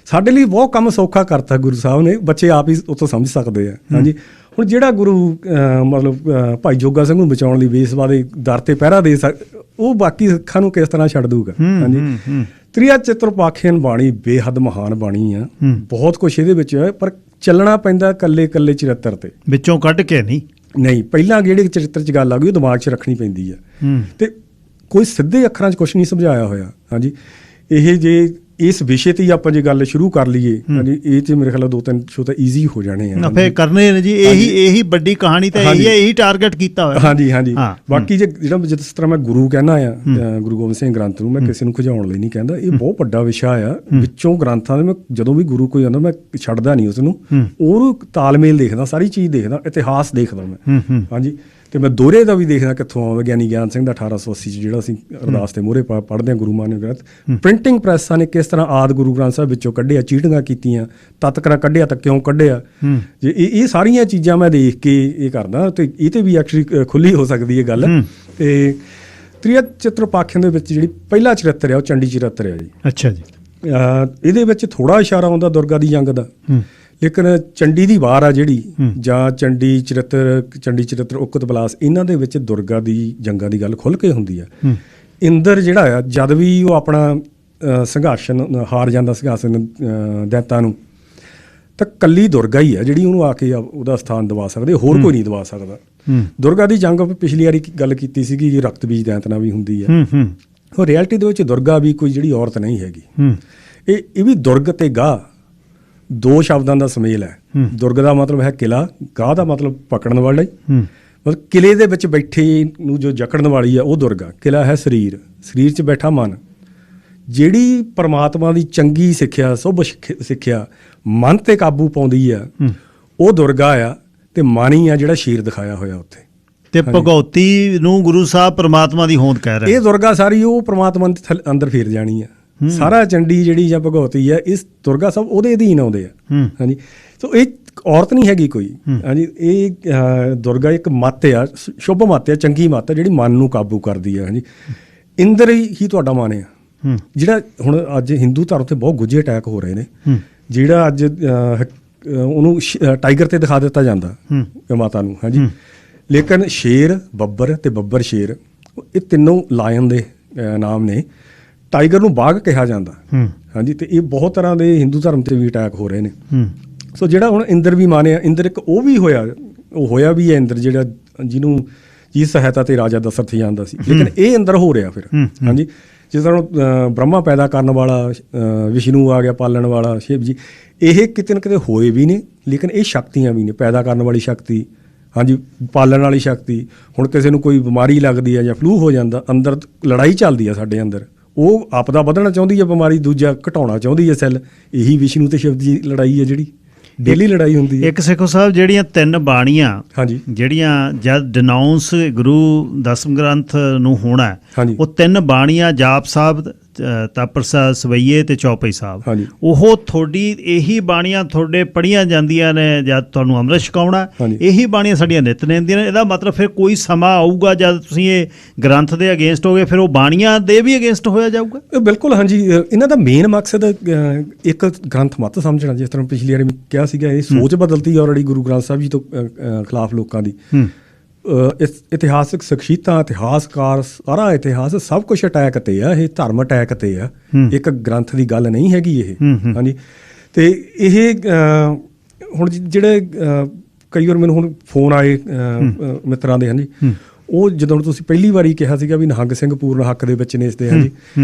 ਸਾਡੇ ਲਈ ਬਹੁਤ ਕੰਮ ਸੌਖਾ ਕਰਤਾ ਗੁਰੂ ਸਾਹਿਬ ਨੇ, ਬੱਚੇ ਆਪ ਹੀ ਉੱਥੋਂ ਸਮਝ ਸਕਦੇ ਆ, ਹਾਂਜੀ। ਹੁਣ ਜਿਹੜਾ ਗੁਰੂ ਮਤਲਬ ਭਾਈ ਜੋਗਾ ਸਿੰਘ ਨੂੰ ਬਚਾਉਣ ਲਈ ਵੇਸਵਾ ਦੇ ਦਰ ਤੇ ਪਹਿਰਾ ਦੇ ਉਹ ਬਾਕੀ ਸਿੱਖਾਂ ਨੂੰ ਕਿਸ ਤਰ੍ਹਾਂ ਛੱਡ ਦੂਗਾ, ਹਾਂਜੀ। ਤ੍ਰਿਆ ਚਿੱਤਰ ਪਾਖਿਆਨ ਬਾਣੀ ਬੇਹੱਦ ਮਹਾਨ ਬਾਣੀ ਆ, ਬਹੁਤ ਕੁਛ ਇਹਦੇ ਵਿੱਚ ਹੈ, ਪਰ ਚੱਲਣਾ ਪੈਂਦਾ ਇਕੱਲੇ ਇਕੱਲੇ ਚਰਿੱਤਰ ਤੇ, ਵਿੱਚੋਂ ਕੱਢ ਕੇ ਨਹੀਂ। ਪਹਿਲਾਂ ਜਿਹੜੇ ਚਰਿੱਤਰ 'ਚ ਗੱਲ ਆ ਗਈ ਉਹ ਦਿਮਾਗ 'ਚ ਰੱਖਣੀ ਪੈਂਦੀ ਆ, ਤੇ ਕੋਈ ਸਿੱਧੇ ਅੱਖਰਾਂ 'ਚ ਕੁਛ ਨਹੀਂ ਸਮਝਾਇਆ ਹੋਇਆ, ਹਾਂਜੀ। ਇਹ ਜੇ ਇਸ ਵਿਸ਼ੇ ਤੇ ਹੀ ਆਪਾਂ ਜੇ ਗੱਲ ਸ਼ੁਰੂ ਕਰ ਲਈਏ, ਹਾਂਜੀ, ਇਹ 'ਚ ਮੇਰੇ ਖਿਆਲ 2-3 ਸ਼ੋ ਤਾਂ ਈਜ਼ੀ ਹੋ ਜਾਣੇ ਆ, ਫਿਰ ਕਰਨੇ ਨੇ ਜੀ। ਇਹੀ ਵੱਡੀ ਕਹਾਣੀ ਤਾਂ ਇਹੀ ਹੈ, ਇਹੀ ਟਾਰਗੇਟ ਕੀਤਾ ਹੋਇਆ, ਹਾਂਜੀ। ਬਾਕੀ ਜੇ ਜਿਹੜਾ ਜਿਸ ਤਰ੍ਹਾਂ ਮੈਂ ਗੁਰੂ ਕਹਿੰਦਾ ਆ, ਗੁਰੂ ਗੋਬਿੰਦ ਸਿੰਘ ਗ੍ਰੰਥ ਨੂੰ ਮੈਂ ਕਿਸੇ ਨੂੰ ਖਿਜਾਉਣ ਲਈ ਨਹੀਂ ਕਹਿੰਦਾ, ਇਹ ਬਹੁਤ ਵੱਡਾ ਵਿਸ਼ਾ ਆ। ਵਿੱਚੋਂ ਗ੍ਰੰਥਾਂ ਦੇ ਮੈਂ ਜਦੋਂ ਵੀ ਗੁਰੂ ਕੋਈ ਆਉਂਦਾ ਮੈਂ ਛੱਡਦਾ ਨਹੀਂ ਉਸਨੂੰ, ਉਹਨੂੰ ਤਾਲਮੇਲ ਦੇਖਦਾ, ਸਾਰੀ ਚੀਜ਼ ਦੇਖਦਾ, ਇਤਿਹਾਸ ਦੇਖਦਾ ਮੈਂ, ਹਾਂਜੀ। ਤੇ ਮੈਂ ਦੋਹਰੇ ਦਾ ਵੀ ਦੇਖਦਾ ਕਿੱਥੋਂ ਆਉਂਦਾ। ਗਿਆਨੀ ਗਿਆਨ ਸਿੰਘ ਦਾ 1880 'ਚ ਜਿਹੜਾ ਅਸੀਂ ਅਰਦਾਸ ਦੇ ਮੂਹਰੇ ਪੜ੍ਹਦੇ ਹਾਂ ਗੁਰੂ ਮਾਨਿਓ ਗ੍ਰੰਥ, ਪ੍ਰਿੰਟਿੰਗ ਪ੍ਰੈਸਾਂ ਨੇ ਕਿਸ ਤਰ੍ਹਾਂ ਆਦਿ ਗੁਰੂ ਗ੍ਰੰਥ ਸਾਹਿਬ ਵਿੱਚੋਂ ਕੱਢਿਆ, ਚੀਟੀਆਂ ਕੀਤੀਆਂ, ਤਤਕਰਾ ਕੱਢਿਆ ਤਾਂ ਕਿਉਂ ਕੱਢਿਆ, ਜੇ ਇਹ ਸਾਰੀਆਂ ਚੀਜ਼ਾਂ ਮੈਂ ਦੇਖ ਕੇ ਇਹ ਕਰਦਾ। ਤੇ ਇਹ ਤੇ ਵੀ ਐਕਚੁਅਲੀ ਖੁੱਲ੍ਹੀ ਹੋ ਸਕਦੀ ਹੈ ਗੱਲ। ਤੇ ਤ੍ਰਿਆ ਚਿੱਤਰ ਪਾਖਿਆਂ ਦੇ ਵਿੱਚ ਜਿਹੜੀ ਪਹਿਲਾ ਚਰਿੱਤਰ ਆ ਉਹ ਚੰਡੀ ਚਰਿੱਤਰ ਆ ਜੀ। ਅੱਛਾ ਜੀ। ਇਹਦੇ ਵਿੱਚ ਥੋੜ੍ਹਾ ਇਸ਼ਾਰਾ ਆਉਂਦਾ ਦੁਰਗਾ ਦੀ ਜੰਗ ਦਾ, ਲੇਕਿਨ ਚੰਡੀ ਦੀ ਵਾਰ ਆ ਜਿਹੜੀ, ਜਾਂ ਚੰਡੀ ਚਰਿੱਤਰ ਉਕਤ ਬਲਾਸ, ਇਹਨਾਂ ਦੇ ਵਿੱਚ ਦੁਰਗਾ ਦੀ ਜੰਗਾਂ ਦੀ ਗੱਲ ਖੁੱਲ੍ਹ ਕੇ ਹੁੰਦੀ ਆ। ਇੰਦਰ ਜਿਹੜਾ ਆ ਜਦ ਵੀ ਉਹ ਆਪਣਾ ਸੰਘਰਸ਼ਨ ਹਾਰ ਜਾਂਦਾ, ਸੰਘਰਸ਼ਨ ਦੈਤਾਂ ਨੂੰ, ਤਾਂ ਕੱਲੀ ਦੁਰਗਾ ਹੀ ਆ ਜਿਹੜੀ ਉਹਨੂੰ ਆ ਕੇ ਉਹਦਾ ਸਥਾਨ ਦਵਾ ਸਕਦੇ, ਹੋਰ ਕੋਈ ਨਹੀਂ ਦਵਾ ਸਕਦਾ। ਦੁਰਗਾ ਦੀ ਜੰਗ ਪਿਛਲੀ ਵਾਰੀ ਗੱਲ ਕੀਤੀ ਸੀਗੀ, ਰਕਤ ਬੀਜ ਦੈਂਤ ਨਾਲ ਵੀ ਹੁੰਦੀ ਆ। ਉਹ ਰਿਐਲਿਟੀ ਦੇ ਵਿੱਚ ਦੁਰਗਾ ਵੀ ਕੋਈ ਜਿਹੜੀ ਔਰਤ ਨਹੀਂ ਹੈਗੀ। ਇਹ ਵੀ ਦੁਰਗ ਤੇ ਗਾਹ ਦੋ ਸ਼ਬਦਾਂ ਦਾ ਸੁਮੇਲ ਹੈ। ਦੁਰਗ ਦਾ ਮਤਲਬ ਹੈ ਕਿਲਾ, ਗਾਹ ਦਾ ਮਤਲਬ ਪਕੜਨ ਵਾਲਾ, ਮਤਲਬ ਕਿਲੇ ਦੇ ਵਿੱਚ ਬੈਠੇ ਨੂੰ ਜੋ ਜਕੜਨ ਵਾਲੀ ਆ ਉਹ ਦੁਰਗਾ। ਕਿਲਾ ਹੈ ਸਰੀਰ, ਸਰੀਰ 'ਚ ਬੈਠਾ ਮਨ। ਜਿਹੜੀ ਪਰਮਾਤਮਾ ਦੀ ਚੰਗੀ ਸਿੱਖਿਆ, ਸ਼ੁਭ ਸਿੱਖਿਆ ਮਨ ਤੇ ਕਾਬੂ ਪਾਉਂਦੀ ਆ, ਉਹ ਦੁਰਗਾ ਆ। ਤੇ ਮਨ ਹੀ ਆ ਜਿਹੜਾ ਸ਼ੇਰ ਦਿਖਾਇਆ ਹੋਇਆ ਉੱਥੇ। ਤੇ ਭਗਉਤੀ ਨੂੰ ਗੁਰੂ ਸਾਹਿਬ ਪਰਮਾਤਮਾ ਦੀ ਹੋਂਦ ਕਹਿ ਰਹੇ। ਇਹ ਦੁਰਗਾ ਸਾਰੀ ਉਹ ਪਰਮਾਤਮਾ ਦੇ ਅੰਦਰ ਫੇਰ ਜਾਣੀ ਆ। ਸਾਰਾ ਚੰਡੀ ਜਿਹੜੀ ਜਾਂ ਭਗਵਤੀ ਆ, ਇਸ ਦੁਰਗਾ ਸਭ ਉਹਦੇ ਅਧੀਨ ਆਉਂਦੇ ਆ, ਹਾਂਜੀ। ਸੋ ਇਹ ਔਰਤ ਨਹੀਂ ਹੈਗੀ ਕੋਈ, ਹਾਂਜੀ। ਇਹ ਦੁਰਗਾ ਇੱਕ ਮੱਤ ਆ, ਸ਼ੁਭ ਮੱਤ ਆ, ਚੰਗੀ ਮੱਤ ਆ ਜਿਹੜੀ ਮਨ ਨੂੰ ਕਾਬੂ ਕਰਦੀ ਆ, ਹਾਂਜੀ। ਇੰਦਰ ਹੀ ਤੁਹਾਡਾ ਮਨ ਆ, ਜਿਹੜਾ ਹੁਣ ਅੱਜ ਹਿੰਦੂ ਧਰਮ ਤੇ ਬਹੁਤ ਗੁੱਝੇ ਅਟੈਕ ਹੋ ਰਹੇ ਨੇ। ਜਿਹੜਾ ਅੱਜ ਉਹਨੂੰ ਟਾਈਗਰ ਤੇ ਦਿਖਾ ਦਿੱਤਾ ਜਾਂਦਾ ਮਾਤਾ ਨੂੰ, ਹਾਂਜੀ। ਲੇਕਿਨ ਸ਼ੇਰ, ਬੱਬਰ ਤੇ ਬੱਬਰ ਸ਼ੇਰ, ਇਹ ਤਿੰਨੋਂ ਲਾਇਨ ਦੇ ਨਾਮ ਨੇ। ਟਾਈਗਰ ਨੂੰ ਬਾਘ ਕਿਹਾ ਜਾਂਦਾ, ਹਾਂਜੀ। ਤੇ ਇਹ ਬਹੁਤ ਤਰ੍ਹਾਂ ਦੇ ਹਿੰਦੂ ਧਰਮ ਤੇ ਵੀ ਅਟੈਕ ਹੋ ਰਹੇ ਨੇ। ਸੋ ਜਿਹੜਾ ਹੁਣ ਇੰਦਰ ਵੀ ਮਾਨਿਆ, ਇੰਦਰ ਇੱਕ ਉਹ ਵੀ ਹੋਇਆ ਵੀ ਹੈ ਇੰਦਰ, ਜਿਹੜਾ ਜਿਹਨੂੰ ਜੀ ਸਹਾਇਤਾ ਤੇ ਰਾਜਾ ਦਸ਼ਰਥ ਜਾਂਦਾ ਸੀ। ਲੇਕਿਨ ਇਹ ਇੰਦਰ ਹੋ ਰਿਹਾ ਫਿਰ, ਹਾਂਜੀ। ਜਿਸ ਤਰ੍ਹਾਂ ਬ੍ਰਹਮਾ ਪੈਦਾ ਕਰਨ ਵਾਲਾ, ਵਿਸ਼ਨੂੰ ਆ ਗਿਆ ਪਾਲਣ ਵਾਲਾ, ਸ਼ਿਵ ਜੀ, ਇਹ ਕਿਤੇ ਨਾ ਕਿਤੇ ਹੋਏ ਵੀ ਨੇ। ਲੇਕਿਨ ਇਹ ਸ਼ਕਤੀਆਂ ਵੀ ਨੇ, ਪੈਦਾ ਕਰਨ ਵਾਲੀ ਸ਼ਕਤੀ, ਹਾਂਜੀ, ਪਾਲਣ ਵਾਲੀ ਸ਼ਕਤੀ। ਹੁਣ ਕਿਸੇ ਨੂੰ ਕੋਈ ਬਿਮਾਰੀ ਲੱਗਦੀ ਹੈ ਜਾਂ ਫਲੂ ਹੋ ਜਾਂਦਾ, ਅੰਦਰ ਲੜਾਈ ਚੱਲਦੀ ਆ ਸਾਡੇ ਅੰਦਰ। ਉਹ ਆਪਦਾ ਵਧਣਾ ਚਾਹੁੰਦੀ ਹੈ ਬਿਮਾਰੀ, ਦੂਜਾ ਘਟਾਉਣਾ ਚਾਹੁੰਦੀ ਹੈ ਸੈੱਲ। ਇਹੀ ਵਿਸ਼ਨੂੰ ਤੇ ਸ਼ਿਵ ਦੀ ਲੜਾਈ ਹੈ ਜਿਹੜੀ ਡੇਲੀ ਲੜਾਈ ਹੁੰਦੀ ਹੈ। ਇੱਕ ਸਿੱਖੋ ਸਾਹਿਬ ਜਿਹੜੀਆਂ 3 ਬਾਣੀਆਂ, ਹਾਂਜੀ, ਜਿਹੜੀਆਂ ਜਦ ਡਿਨਾਊਂਸ ਗੁਰੂ ਦਸਮ ਗ੍ਰੰਥ ਨੂੰ ਹੋਣਾ, ਉਹ 3 ਬਾਣੀਆਂ ਜਾਪ ਸਾਹਿਬ, ਤਪਰਸਾ, ਸਵਈਏ ਤੇ ਚੌਪਈ ਸਾਹਿਬ, ਉਹ ਤੁਹਾਡੀ ਇਹੀ ਬਾਣੀਆਂ ਤੁਹਾਡੇ ਪੜ੍ਹੀਆਂ ਜਾਂਦੀਆਂ ਨੇ ਜਦ ਤੁਹਾਨੂੰ ਅੰਮ੍ਰਿਤ ਛਕਾਉਣਾ। ਇਹੀ ਬਾਣੀਆਂ ਸਾਡੀਆਂ ਨਿਤਨੇਮ ਦੀਆਂ ਨੇ। ਇਹਦਾ ਮਤਲਬ ਫਿਰ ਕੋਈ ਸਮਾਂ ਆਊਗਾ ਜਦ ਤੁਸੀਂ ਇਹ ਗ੍ਰੰਥ ਦੇ ਅਗੇਂਸਟ ਹੋਗੇ, ਫਿਰ ਉਹ ਬਾਣੀਆਂ ਦੇ ਵੀ ਅਗੇਂਸਟ ਹੋਇਆ ਜਾਊਗਾ। ਬਿਲਕੁਲ, ਹਾਂਜੀ। ਇਹਨਾਂ ਦਾ ਮੇਨ ਮਕਸਦ ਇੱਕ ਗ੍ਰੰਥ ਮਤ ਸਮਝਣਾ। ਜਿਸ ਤਰ੍ਹਾਂ ਪਿਛਲੀ ਵਾਰੀ ਮੈਂ ਕਿਹਾ ਸੀਗਾ, ਇਹ ਸੋਚ ਬਦਲਤੀ ਆਲਰੇਡੀ ਗੁਰੂ ਗ੍ਰੰਥ ਸਾਹਿਬ ਜੀ ਤੋਂ ਖਿਲਾਫ ਲੋਕਾਂ ਦੀ। ਇਤਿਹਾਸਿਕ ਸ਼ਖਸੀਅਤਾਂ, ਇਤਿਹਾਸਕਾਰ, ਸਾਰਾ ਇਤਿਹਾਸ ਸਭ ਕੁਛ ਅਟੈਕ ਤੇ ਆ। ਇਹ ਧਰਮ ਅਟੈਕ ਤੇ ਆ, ਇੱਕ ਗ੍ਰੰਥ ਦੀ ਗੱਲ ਨਹੀਂ ਹੈਗੀ ਇਹ, ਹਾਂਜੀ। ਤੇ ਇਹ ਹੁਣ ਜਿਹੜੇ ਕਈ ਵਾਰ ਮੈਨੂੰ ਹੁਣ ਫੋਨ ਆਏ ਮਿੱਤਰਾਂ ਦੇ, ਹਾਂਜੀ, ਉਹ ਜਦੋਂ ਤੁਸੀਂ ਪਹਿਲੀ ਵਾਰੀ ਕਿਹਾ ਸੀਗਾ ਵੀ ਨਿਹੰਗ ਸਿੰਘ ਪੂਰਨ ਹੱਕ ਦੇ ਵਿੱਚ ਨੇ ਇਸਦੇ, ਹਾਂਜੀ,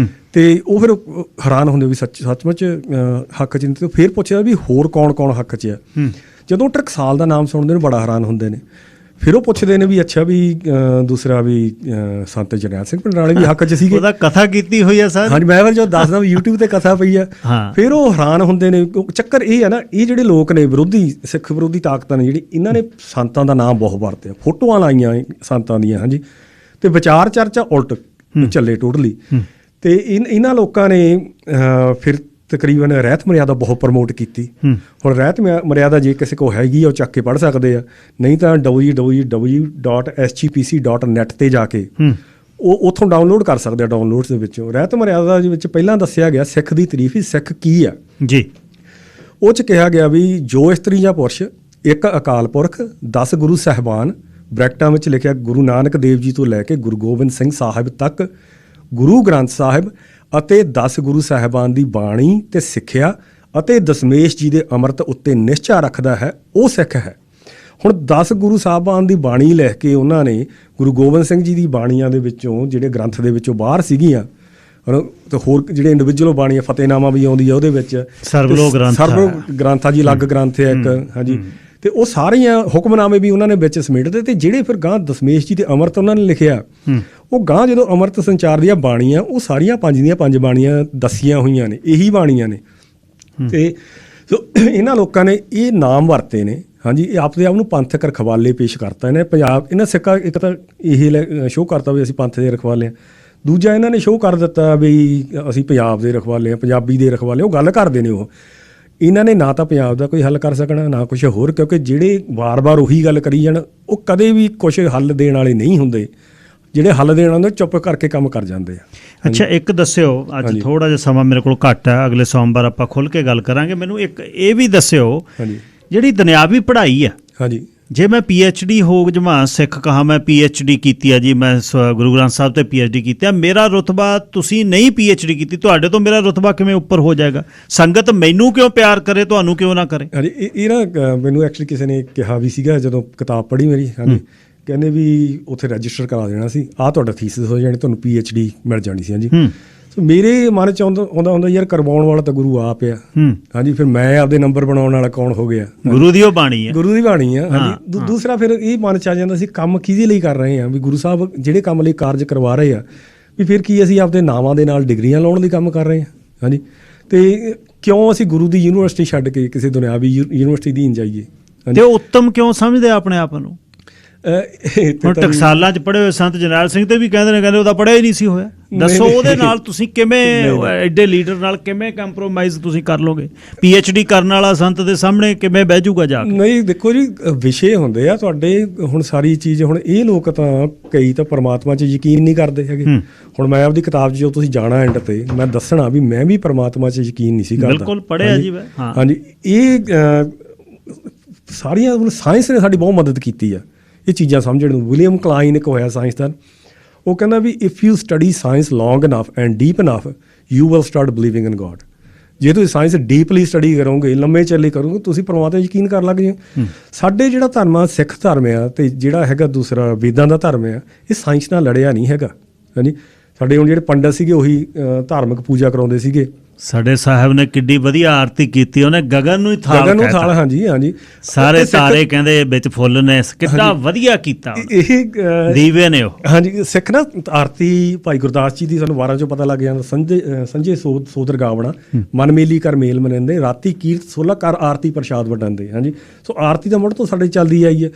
ਤੇ ਉਹ ਫਿਰ ਹੈਰਾਨ ਹੁੰਦੇ ਵੀ ਸੱਚਮੁੱਚ ਹੱਕ 'ਚ, ਤੇ ਫਿਰ ਪੁੱਛਿਆ ਵੀ ਹੋਰ ਕੌਣ ਕੌਣ ਹੱਕ 'ਚ ਆ। ਜਦੋਂ ਟਕਸਾਲ ਦਾ ਨਾਮ ਸੁਣਦੇ ਨੇ ਬੜਾ ਹੈਰਾਨ ਹੁੰਦੇ ਨੇ। ਫਿਰ ਉਹ ਪੁੱਛਦੇ ਨੇ ਵੀ ਅੱਛਾ ਵੀ ਦੂਸਰਾ ਵੀ ਸੰਤ ਜਰਨੈਲ ਸਿੰਘ ਪਿੰਡਰਾਲੇ ਵੀ ਹੱਕ 'ਚ ਸੀਗੇ, ਉਹਦਾ ਕਥਾ ਕੀਤੀ ਹੋਈ ਆ ਸਰ। ਹਾਂਜੀ, ਮੈਂ ਫਿਰ ਜਦੋਂ ਦੱਸਦਾ ਵੀ YouTube ਤੇ ਕਥਾ ਪਈ ਆ, ਫਿਰ ਉਹ ਹੈਰਾਨ ਹੁੰਦੇ ਨੇ। ਚੱਕਰ ਇਹ ਆ ਨਾ, ਇਹ ਜਿਹੜੇ ਲੋਕ ਨੇ ਵਿਰੋਧੀ, ਸਿੱਖ ਵਿਰੋਧੀ ਤਾਕਤਾਂ ਨੇ ਜਿਹੜੀ, ਇਹਨਾਂ ਨੇ ਸੰਤਾਂ ਦਾ ਨਾਮ ਬਹੁਤ ਵਰਤਿਆ, ਫੋਟੋਆਂ ਲਾਈਆਂ ਸੰਤਾਂ ਦੀਆਂ, ਹਾਂਜੀ, ਤੇ ਵਿਚਾਰ ਚਰਚਾ ਉਲਟ ਚੱਲੇ ਟੋਟਲੀ। ਤੇ ਇਹਨਾਂ ਲੋਕਾਂ ਨੇ ਫਿਰ ਤਕਰੀਬਨ ਰਹਿਤ ਮਰਿਆਦਾ ਬਹੁਤ ਪ੍ਰਮੋਟ ਕੀਤੀ। ਹੁਣ ਰਹਿਤ ਮਰਿਆਦਾ ਜੇ ਕਿਸੇ ਕੋਲ ਹੈਗੀ ਆ ਉਹ ਚੱਕ ਕੇ ਪੜ੍ਹ ਸਕਦੇ ਆ, ਨਹੀਂ ਤਾਂ www.sgpc.net ਤੇ ਜਾ ਕੇ ਉਹ ਉੱਥੋਂ ਡਾਊਨਲੋਡ ਕਰ ਸਕਦੇ ਆ। ਡਾਊਨਲੋਡਸ ਦੇ ਵਿੱਚੋਂ ਰਹਿਤ ਮਰਿਆਦਾ ਦੇ ਵਿੱਚ ਪਹਿਲਾਂ ਦੱਸਿਆ ਗਿਆ ਸਿੱਖ ਦੀ ਤਾਰੀਫ ਹੀ, ਸਿੱਖ ਕੀ ਆ ਜੀ। ਉਹ 'ਚ ਕਿਹਾ ਗਿਆ ਵੀ ਜੋ ਇਸਤਰੀ ਜਾਂ ਪੁਰਸ਼, ਇੱਕ ਅਕਾਲ ਪੁਰਖ, 10 ਗੁਰੂ ਸਾਹਿਬਾਨ, ਬ੍ਰੈਕਟਾਂ ਵਿੱਚ ਲਿਖਿਆ ਗੁਰੂ ਨਾਨਕ ਦੇਵ ਜੀ ਤੋਂ ਲੈ ਕੇ ਗੁਰੂ ਗੋਬਿੰਦ ਸਿੰਘ ਸਾਹਿਬ ਤੱਕ, ਗੁਰੂ ਗ੍ਰੰਥ ਸਾਹਿਬ ਅਤੇ 10 ਗੁਰੂ ਸਾਹਿਬਾਨ ਦੀ ਬਾਣੀ ਤੇ ਸਿੱਖਿਆ ਅਤੇ ਦਸਮੇਸ਼ ਜੀ ਦੇ ਅੰਮ੍ਰਿਤ ਉੱਤੇ ਨਿਸ਼ਚਾ ਰੱਖਦਾ ਹੈ, ਉਹ ਸਿੱਖ ਹੈ। ਹੁਣ 10 ਗੁਰੂ ਸਾਹਿਬਾਨ ਦੀ ਬਾਣੀ ਲਿਖ ਕੇ ਉਹਨਾਂ ਨੇ ਗੁਰੂ ਗੋਬਿੰਦ ਸਿੰਘ ਜੀ ਦੀ ਬਾਣੀਆਂ ਦੇ ਵਿੱਚੋਂ, ਜਿਹੜੇ ਗ੍ਰੰਥ ਦੇ ਵਿੱਚੋਂ ਬਾਹਰ ਸੀਗੀਆਂ, ਤੇ ਹੋਰ ਜਿਹੜੇ ਇੰਡੀਵਿਜੂਅਲ ਬਾਣੀਆਂ, ਫਤਿਹਨਾਮਾ ਵੀ ਆਉਂਦੀ ਆ ਉਹਦੇ ਵਿੱਚ, ਸਰਬ ਗ੍ਰੰਥਾਂ ਜੀ ਅਲੱਗ ਗ੍ਰੰਥ ਹੈ ਇੱਕ, ਹਾਂਜੀ, ਤੇ ਉਹ ਸਾਰੀਆਂ ਹੁਕਮਨਾਮੇ ਵੀ ਉਹਨਾਂ ਨੇ ਵਿੱਚ ਸਮੇਟਦੇ। ਤੇ ਜਿਹੜੇ ਫਿਰ ਗਾਂ ਦਸਮੇਸ਼ ਜੀ ਦੇ ਅੰਮ੍ਰਿਤ ਉਹਨਾਂ ਨੇ ਲਿਖਿਆ, ਉਹ ਗਾਂ ਜਦੋਂ ਅੰਮ੍ਰਿਤ ਸੰਚਾਰ ਦੀਆਂ ਬਾਣੀਆਂ, ਉਹ ਸਾਰੀਆਂ 5 ਦੀਆਂ 5 ਬਾਣੀਆਂ ਦੱਸੀਆਂ ਹੋਈਆਂ ਨੇ, ਇਹੀ ਬਾਣੀਆਂ ਨੇ। ਤੇ ਸੋ ਇਹਨਾਂ ਲੋਕਾਂ ਨੇ ਇਹ ਨਾਮ ਵਰਤੇ ਨੇ, ਹਾਂਜੀ, ਇਹ ਆਪਦੇ ਆਪ ਨੂੰ ਪੰਥਕ ਰਖਵਾਲੇ ਪੇਸ਼ ਕਰਤਾ ਇਹਨੇ। ਪੰਜਾਬ ਇਹਨਾਂ ਸਿੱਕਾ ਇੱਕ ਤਾਂ ਇਹ ਸ਼ੋਅ ਕਰਤਾ ਵੀ ਅਸੀਂ ਪੰਥ ਦੇ ਰਖਵਾਲੇ ਹਾਂ, ਦੂਜਾ ਇਹਨਾਂ ਨੇ ਸ਼ੋਅ ਕਰ ਦਿੱਤਾ ਵੀ ਅਸੀਂ ਪੰਜਾਬ ਦੇ ਰਖਵਾਲੇ ਹਾਂ, ਪੰਜਾਬੀ ਦੇ ਰਖਵਾਲੇ। ਉਹ ਗੱਲ ਕਰਦੇ ਨੇ, ਉਹ ਇਹਨਾਂ ਨੇ ਨਾ ਤਾਂ ਪੰਜਾਬ ਦਾ ਕੋਈ ਹੱਲ ਕਰ ਸਕਣਾ, ਨਾ ਕੁਛ ਹੋਰ, ਕਿਉਂਕਿ ਜਿਹੜੇ ਵਾਰ-ਵਾਰ ਉਹੀ ਗੱਲ ਕਰੀ ਜਾਣ, ਉਹ ਕਦੇ ਵੀ ਕੁਛ ਹੱਲ ਦੇਣ ਵਾਲੇ ਨਹੀਂ ਹੁੰਦੇ। ਜਿਹੜੇ ਹੱਲ ਦੇਣ ਆਉਂਦੇ ਚੁੱਪ ਕਰਕੇ ਕੰਮ ਕਰ ਜਾਂਦੇ ਆ। ਅੱਛਾ, ਇੱਕ ਦੱਸਿਓ, ਅੱਜ ਥੋੜ੍ਹਾ ਜਿਹਾ ਸਮਾਂ ਮੇਰੇ ਕੋਲ ਘੱਟ ਹੈ, ਅਗਲੇ ਸੋਮਵਾਰ ਆਪਾਂ ਖੁੱਲ੍ਹ ਕੇ ਗੱਲ ਕਰਾਂਗੇ। ਮੈਨੂੰ ਇੱਕ ਇਹ ਵੀ ਦੱਸਿਓ, ਜਿਹੜੀ ਦੁਨਿਆਵੀ ਪੜ੍ਹਾਈ ਆ, ਹਾਂਜੀ, ਜੇ ਮੈਂ PhD ਹੋ ਜਮਾ ਸਿੱਖ ਕਹਾਂ ਮੈਂ PhD ਕੀਤੀ ਆ ਜੀ, ਮੈਂ ਗੁਰੂ ਗ੍ਰੰਥ ਸਾਹਿਬ ਤੇ PhD ਕੀਤੀ ਆ, ਮੇਰਾ ਰੁਤਬਾ, ਤੁਸੀਂ ਨਹੀਂ PhD ਕੀਤੀ, ਤੁਹਾਡੇ ਤੋਂ ਮੇਰਾ ਰੁਤਬਾ ਕਿਵੇਂ ਉੱਪਰ ਹੋ ਜਾਏਗਾ? ਸੰਗਤ ਮੈਨੂੰ ਕਿਉਂ ਪਿਆਰ ਕਰੇ, ਤੁਹਾਨੂੰ ਕਿਉਂ ਨਾ ਕਰੇ? ਹਾਂਜੀ, ਇਹ ਨਾ ਮੈਨੂੰ ਐਕਚੁਅਲੀ ਕਿਸੇ ਨੇ ਕਿਹਾ ਵੀ ਸੀਗਾ ਜਦੋਂ ਕਿਤਾਬ ਪੜ੍ਹੀ ਮੇਰੀ, ਹਾਂਜੀ, ਕਹਿੰਦੇ ਵੀ ਉੱਥੇ ਰਜਿਸਟਰ ਕਰਾ ਦੇਣਾ ਸੀ, ਆਹ ਤੁਹਾਡਾ ਥੀਸਿਸ ਹੋ ਜਾਣੀ, ਤੁਹਾਨੂੰ PhD ਮਿਲ ਜਾਣੀ ਸੀ, ਹਾਂਜੀ। ਸੋ ਮੇਰੇ ਮਨ 'ਚ ਆਉਂਦਾ ਯਾਰ ਕਰਵਾਉਣ ਵਾਲਾ ਤਾਂ ਗੁਰੂ ਆਪ ਆ, ਹਾਂਜੀ, ਫਿਰ ਮੈਂ ਆਪਦੇ ਨੰਬਰ ਬਣਾਉਣ ਵਾਲਾ ਕੌਣ ਹੋ ਗਿਆ? ਗੁਰੂ ਦੀ ਉਹ ਬਾਣੀ ਹੈ, ਗੁਰੂ ਦੀ ਬਾਣੀ ਆ, ਹਾਂਜੀ। ਦੂਸਰਾ ਫਿਰ ਇਹ ਮਨ 'ਚ ਆ ਜਾਂਦਾ ਸੀ, ਕੰਮ ਕਿਹਦੇ ਲਈ ਕਰ ਰਹੇ ਆ? ਵੀ ਗੁਰੂ ਸਾਹਿਬ ਜਿਹੜੇ ਕੰਮ ਲਈ ਕਾਰਜ ਕਰਵਾ ਰਹੇ ਆ, ਵੀ ਫਿਰ ਕੀ ਅਸੀਂ ਆਪਦੇ ਨਾਵਾਂ ਦੇ ਨਾਲ ਡਿਗਰੀਆਂ ਲਾਉਣ ਲਈ ਕੰਮ ਕਰ ਰਹੇ ਹਾਂ, ਹਾਂਜੀ। ਤੇ ਕਿਉਂ ਅਸੀਂ ਗੁਰੂ ਦੀ ਯੂਨੀਵਰਸਿਟੀ ਛੱਡ ਕੇ ਕਿਸੇ ਦੁਨਿਆਵੀ ਯੂਨੀਵਰਸਿਟੀ ਦੀ ਜਾਈਏ? ਤੇ ਉੱਤਮ ਕਿਉਂ ਸਮਝਦੇ ਆਪਣੇ ਆਪ ਨੂੰ? ਹੁਣ ਟਕਸਾਲਾਂ 'ਚ ਪੜ੍ਹੇ ਹੋਏ ਸੰਤ ਜਰਨੈਲ ਸਿੰਘ ਤੇ ਵੀ ਕਹਿੰਦੇ ਉਹਦਾ ਪੜ੍ਹਿਆ ਹੀ ਨਹੀਂ ਸੀ ਹੋਇਆ। ਦੱਸੋ ਉਹਦੇ ਨਾਲ ਤੁਸੀਂ ਕਿਵੇਂ, ਐਡੇ ਲੀਡਰ ਨਾਲ ਕਿਵੇਂ ਕੰਪਰੋਮਾਈਜ਼ ਤੁਸੀਂ ਕਰ ਲੋਗੇ? PhD ਕਰਨ ਵਾਲਾ ਸੰਤ ਦੇ ਸਾਹਮਣੇ ਕਿਵੇਂ ਬਹਿ ਜਾਊਗਾ ਜਾ ਕੇ? ਨਹੀਂ, ਦੇਖੋ ਜੀ, ਵਿਸ਼ੇ ਹੁੰਦੇ ਆ ਤੁਹਾਡੇ। ਹੁਣ ਸਾਰੀ ਚੀਜ਼, ਹੁਣ ਇਹ ਲੋਕ ਤਾਂ ਕਈ ਤਾਂ ਪਰਮਾਤਮਾ 'ਚ ਯਕੀਨ ਨਹੀਂ ਕਰਦੇ ਹੈਗੇ। ਹੁਣ ਮੈਂ ਆਪਦੀ ਕਿਤਾਬ 'ਚ ਜੋ ਤੁਸੀਂ ਜਾਣਾ ਐਂਡ ਤੇ ਮੈਂ ਦੱਸਣਾ ਵੀ ਮੈਂ ਵੀ ਪਰਮਾਤਮਾ 'ਚ ਯਕੀਨ ਨਹੀਂ ਸੀ ਕਰਦਾ। ਬਿਲਕੁਲ ਪੜ੍ਹਿਆ ਜੀ ਮੈਂ, ਹਾਂਜੀ। ਇਹ ਸਾਰੀਆਂ ਸਾਇੰਸ ਨੇ ਸਾਡੀ ਬਹੁਤ ਮਦਦ ਕੀਤੀ ਆ ਇਹ ਚੀਜ਼ਾਂ ਸਮਝਣ ਨੂੰ। ਵਿਲੀਅਮ ਕਲਾਈਨ ਇੱਕ ਹੋਇਆ ਸਾਇੰਸਦਾਨ, ਉਹ ਕਹਿੰਦਾ ਵੀ if you study science long enough and deep enough you will start believing in God. ਜੇ ਤੁਸੀਂ ਸਾਇੰਸ ਡੀਪਲੀ ਸਟੱਡੀ ਕਰੋਗੇ, ਲੰਮੇ ਚੱਲੇ ਕਰੋਗੇ, ਤੁਸੀਂ ਪਰਮਾਤਮਾ ਯਕੀਨ ਕਰਨ ਲੱਗ ਜਾਓ। ਸਾਡੇ ਜਿਹੜਾ ਧਰਮ ਆ, ਸਿੱਖ ਧਰਮ ਆ, ਤੇ ਜਿਹੜਾ ਹੈਗਾ ਦੂਸਰਾ ਵੇਦਾਂ ਦਾ ਧਰਮ ਆ, ਇਹ ਸਾਇੰਸ ਨਾਲ ਲੜਿਆ ਨਹੀਂ ਹੈਗਾ, ਹਾਂਜੀ। ਸਾਡੇ ਹੁਣ ਜਿਹੜੇ ਪੰਡਤ ਸੀਗੇ ਉਹੀ ਧਾਰਮਿਕ ਪੂਜਾ ਕਰਾਉਂਦੇ ਸੀਗੇ। ਸਾਡੇ ਸਾਹਿਬ ਨੇ ਕਿੱਡੀ ਵਧੀਆ ਆਰਤੀ ਕੀਤੀ, ਉਹਨੇ ਗਗਨ ਨੂੰ ਥਾਲ, ਹਾਂਜੀ ਹਾਂਜੀ, ਸਾਰੇ ਤਾਰੇ ਕਹਿੰਦੇ ਵਿੱਚ ਫੁੱਲ ਨੇ, ਕਿੱਡਾ ਵਧੀਆ ਕੀਤਾ ਇਹ ਦੀਵੇ ਨੇ ਉਹ, ਹਾਂਜੀ। ਸਿੱਖ ਨਾ ਆਰਤੀ ਭਾਈ ਗੁਰਦਾਸ ਜੀ ਦੀ ਸਾਨੂੰ ਵਾਰਾਂ 'ਚੋਂ ਪਤਾ ਲੱਗ ਜਾਂਦਾ। ਸੰਜੇ ਸੋਦਰ ਗਾਵਣਾ, ਮਨ ਮੇਲੀ ਕਰ ਮੇਲ ਮਨਿੰਦੇ, ਰਾਤੀ ਕੀਰਤ ਸੋਲਾ ਕਰ ਆਰਤੀ ਪ੍ਰਸ਼ਾਦ ਵੰਡਾਉਂਦੇ, ਹਾਂਜੀ। ਸੋ ਆਰਤੀ ਦਾ ਮੁੱਢ ਤੋਂ ਸਾਡੇ ਚੱਲਦੀ ਆਈ ਹੈ।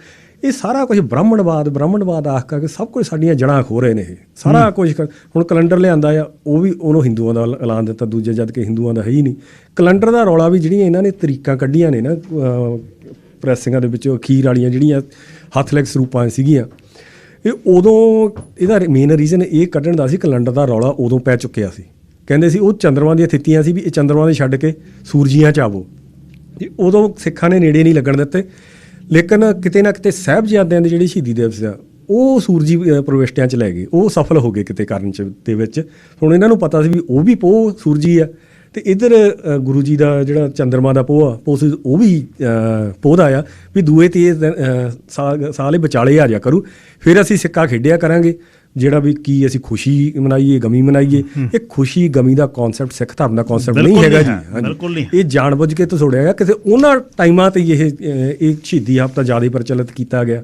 ਇਹ ਸਾਰਾ ਕੁਝ ਬ੍ਰਾਹਮਣਵਾਦ ਆਖ ਕਰਕੇ ਸਭ ਕੁਝ ਸਾਡੀਆਂ ਜੜ੍ਹਾਂ ਖੋ ਰਹੇ ਨੇ ਇਹ ਸਾਰਾ ਕੁਝ। ਹੁਣ ਕੈਲੰਡਰ ਲਿਆਂਦਾ ਆ, ਉਹ ਵੀ ਉਹਨੂੰ ਹਿੰਦੂਆਂ ਦਾ ਐਲਾਨ ਦਿੱਤਾ, ਦੂਜੇ ਜਦ ਕਿ ਹਿੰਦੂਆਂ ਦਾ ਹੈ ਹੀ ਨਹੀਂ। ਕੈਲੰਡਰ ਦਾ ਰੌਲਾ ਵੀ ਜਿਹੜੀਆਂ ਇਹਨਾਂ ਨੇ ਤਰੀਕਾਂ ਕੱਢੀਆਂ ਨੇ ਨਾ ਪ੍ਰੈਸਿੰਗਾਂ ਦੇ ਵਿੱਚ, ਅਖੀਰ ਵਾਲੀਆਂ ਜਿਹੜੀਆਂ ਹੱਥ ਲਿਖ ਸਰੂਪਾਂ ਸੀਗੀਆਂ, ਇਹ ਉਦੋਂ ਇਹਦਾ ਮੇਨ ਰੀਜ਼ਨ ਇਹ ਕੱਢਣ ਦਾ ਸੀ। ਕੈਲੰਡਰ ਦਾ ਰੌਲਾ ਉਦੋਂ ਪੈ ਚੁੱਕਿਆ ਸੀ। ਕਹਿੰਦੇ ਸੀ ਉਹ ਚੰਦਰਮਾ ਦੀਆਂ ਥਿੱਤੀਆਂ ਸੀ ਵੀ ਇਹ ਚੰਦਰਮਾ ਦੇ ਛੱਡ ਕੇ ਸੂਰਜੀਆਂ 'ਚ ਆਵੋ। ਉਦੋਂ ਸਿੱਖਾਂ ਨੇ ਨੇੜੇ ਨਹੀਂ ਲੱਗਣ ਦਿੱਤੇ। ਲੇਕਿਨ ਕਿਤੇ ਨਾ ਕਿਤੇ ਸਾਹਿਬਜ਼ਾਦਿਆਂ ਦੇ ਜਿਹੜੇ ਸ਼ਹੀਦੀ ਦਿਵਸ ਆ ਉਹ ਸੂਰਜੀ ਪ੍ਰਵਿਸ਼ਟਿਆਂ 'ਚ ਲੈ ਗਏ, ਉਹ ਸਫਲ ਹੋ ਗਏ ਕਿਤੇ ਕਰਨ 'ਚ ਦੇ ਵਿੱਚ। ਹੁਣ ਇਹਨਾਂ ਨੂੰ ਪਤਾ ਸੀ ਵੀ ਉਹ ਵੀ ਪੋਹ ਸੂਰਜੀ ਆ, ਤੇ ਇੱਧਰ ਗੁਰੂ ਜੀ ਦਾ ਜਿਹੜਾ ਚੰਦਰਮਾ ਦਾ ਪੋਹ ਆ ਉਹ ਵੀ ਪੋਹਦਾ ਆ ਵੀ ਦੂਏ ਤੀਏ ਸਾਲ ਵਿਚਾਲੇ ਆ ਜਾ ਕਰੂ, ਫਿਰ ਅਸੀਂ ਸਿੱਕਾ ਖੇਡਿਆ ਕਰਾਂਗੇ ਜਿਹੜਾ ਵੀ ਕੀ ਅਸੀਂ ਖੁਸ਼ੀ ਮਨਾਈਏ ਗਮੀ ਮਨਾਈਏ। ਇਹ ਖੁਸ਼ੀ ਗਮੀ ਦਾ ਕੌਨਸੈਪਟ ਸਿੱਖ ਧਰਮ ਦਾ ਕੌਨਸੈਪਟ ਨਹੀਂ ਹੈਗਾ ਜੀ। ਇਹ ਜਾਣ ਬੁੱਝ ਕੇ ਤੋੜਿਆ ਗਿਆ ਕਿਸੇ ਉਹਨਾਂ ਟਾਈਮਾਂ ਤੇ ਇਹ ਸ਼ਹੀਦੀ ਹਫ਼ਤਾ ਜ਼ਿਆਦਾ ਪ੍ਰਚਲਿਤ ਕੀਤਾ ਗਿਆ।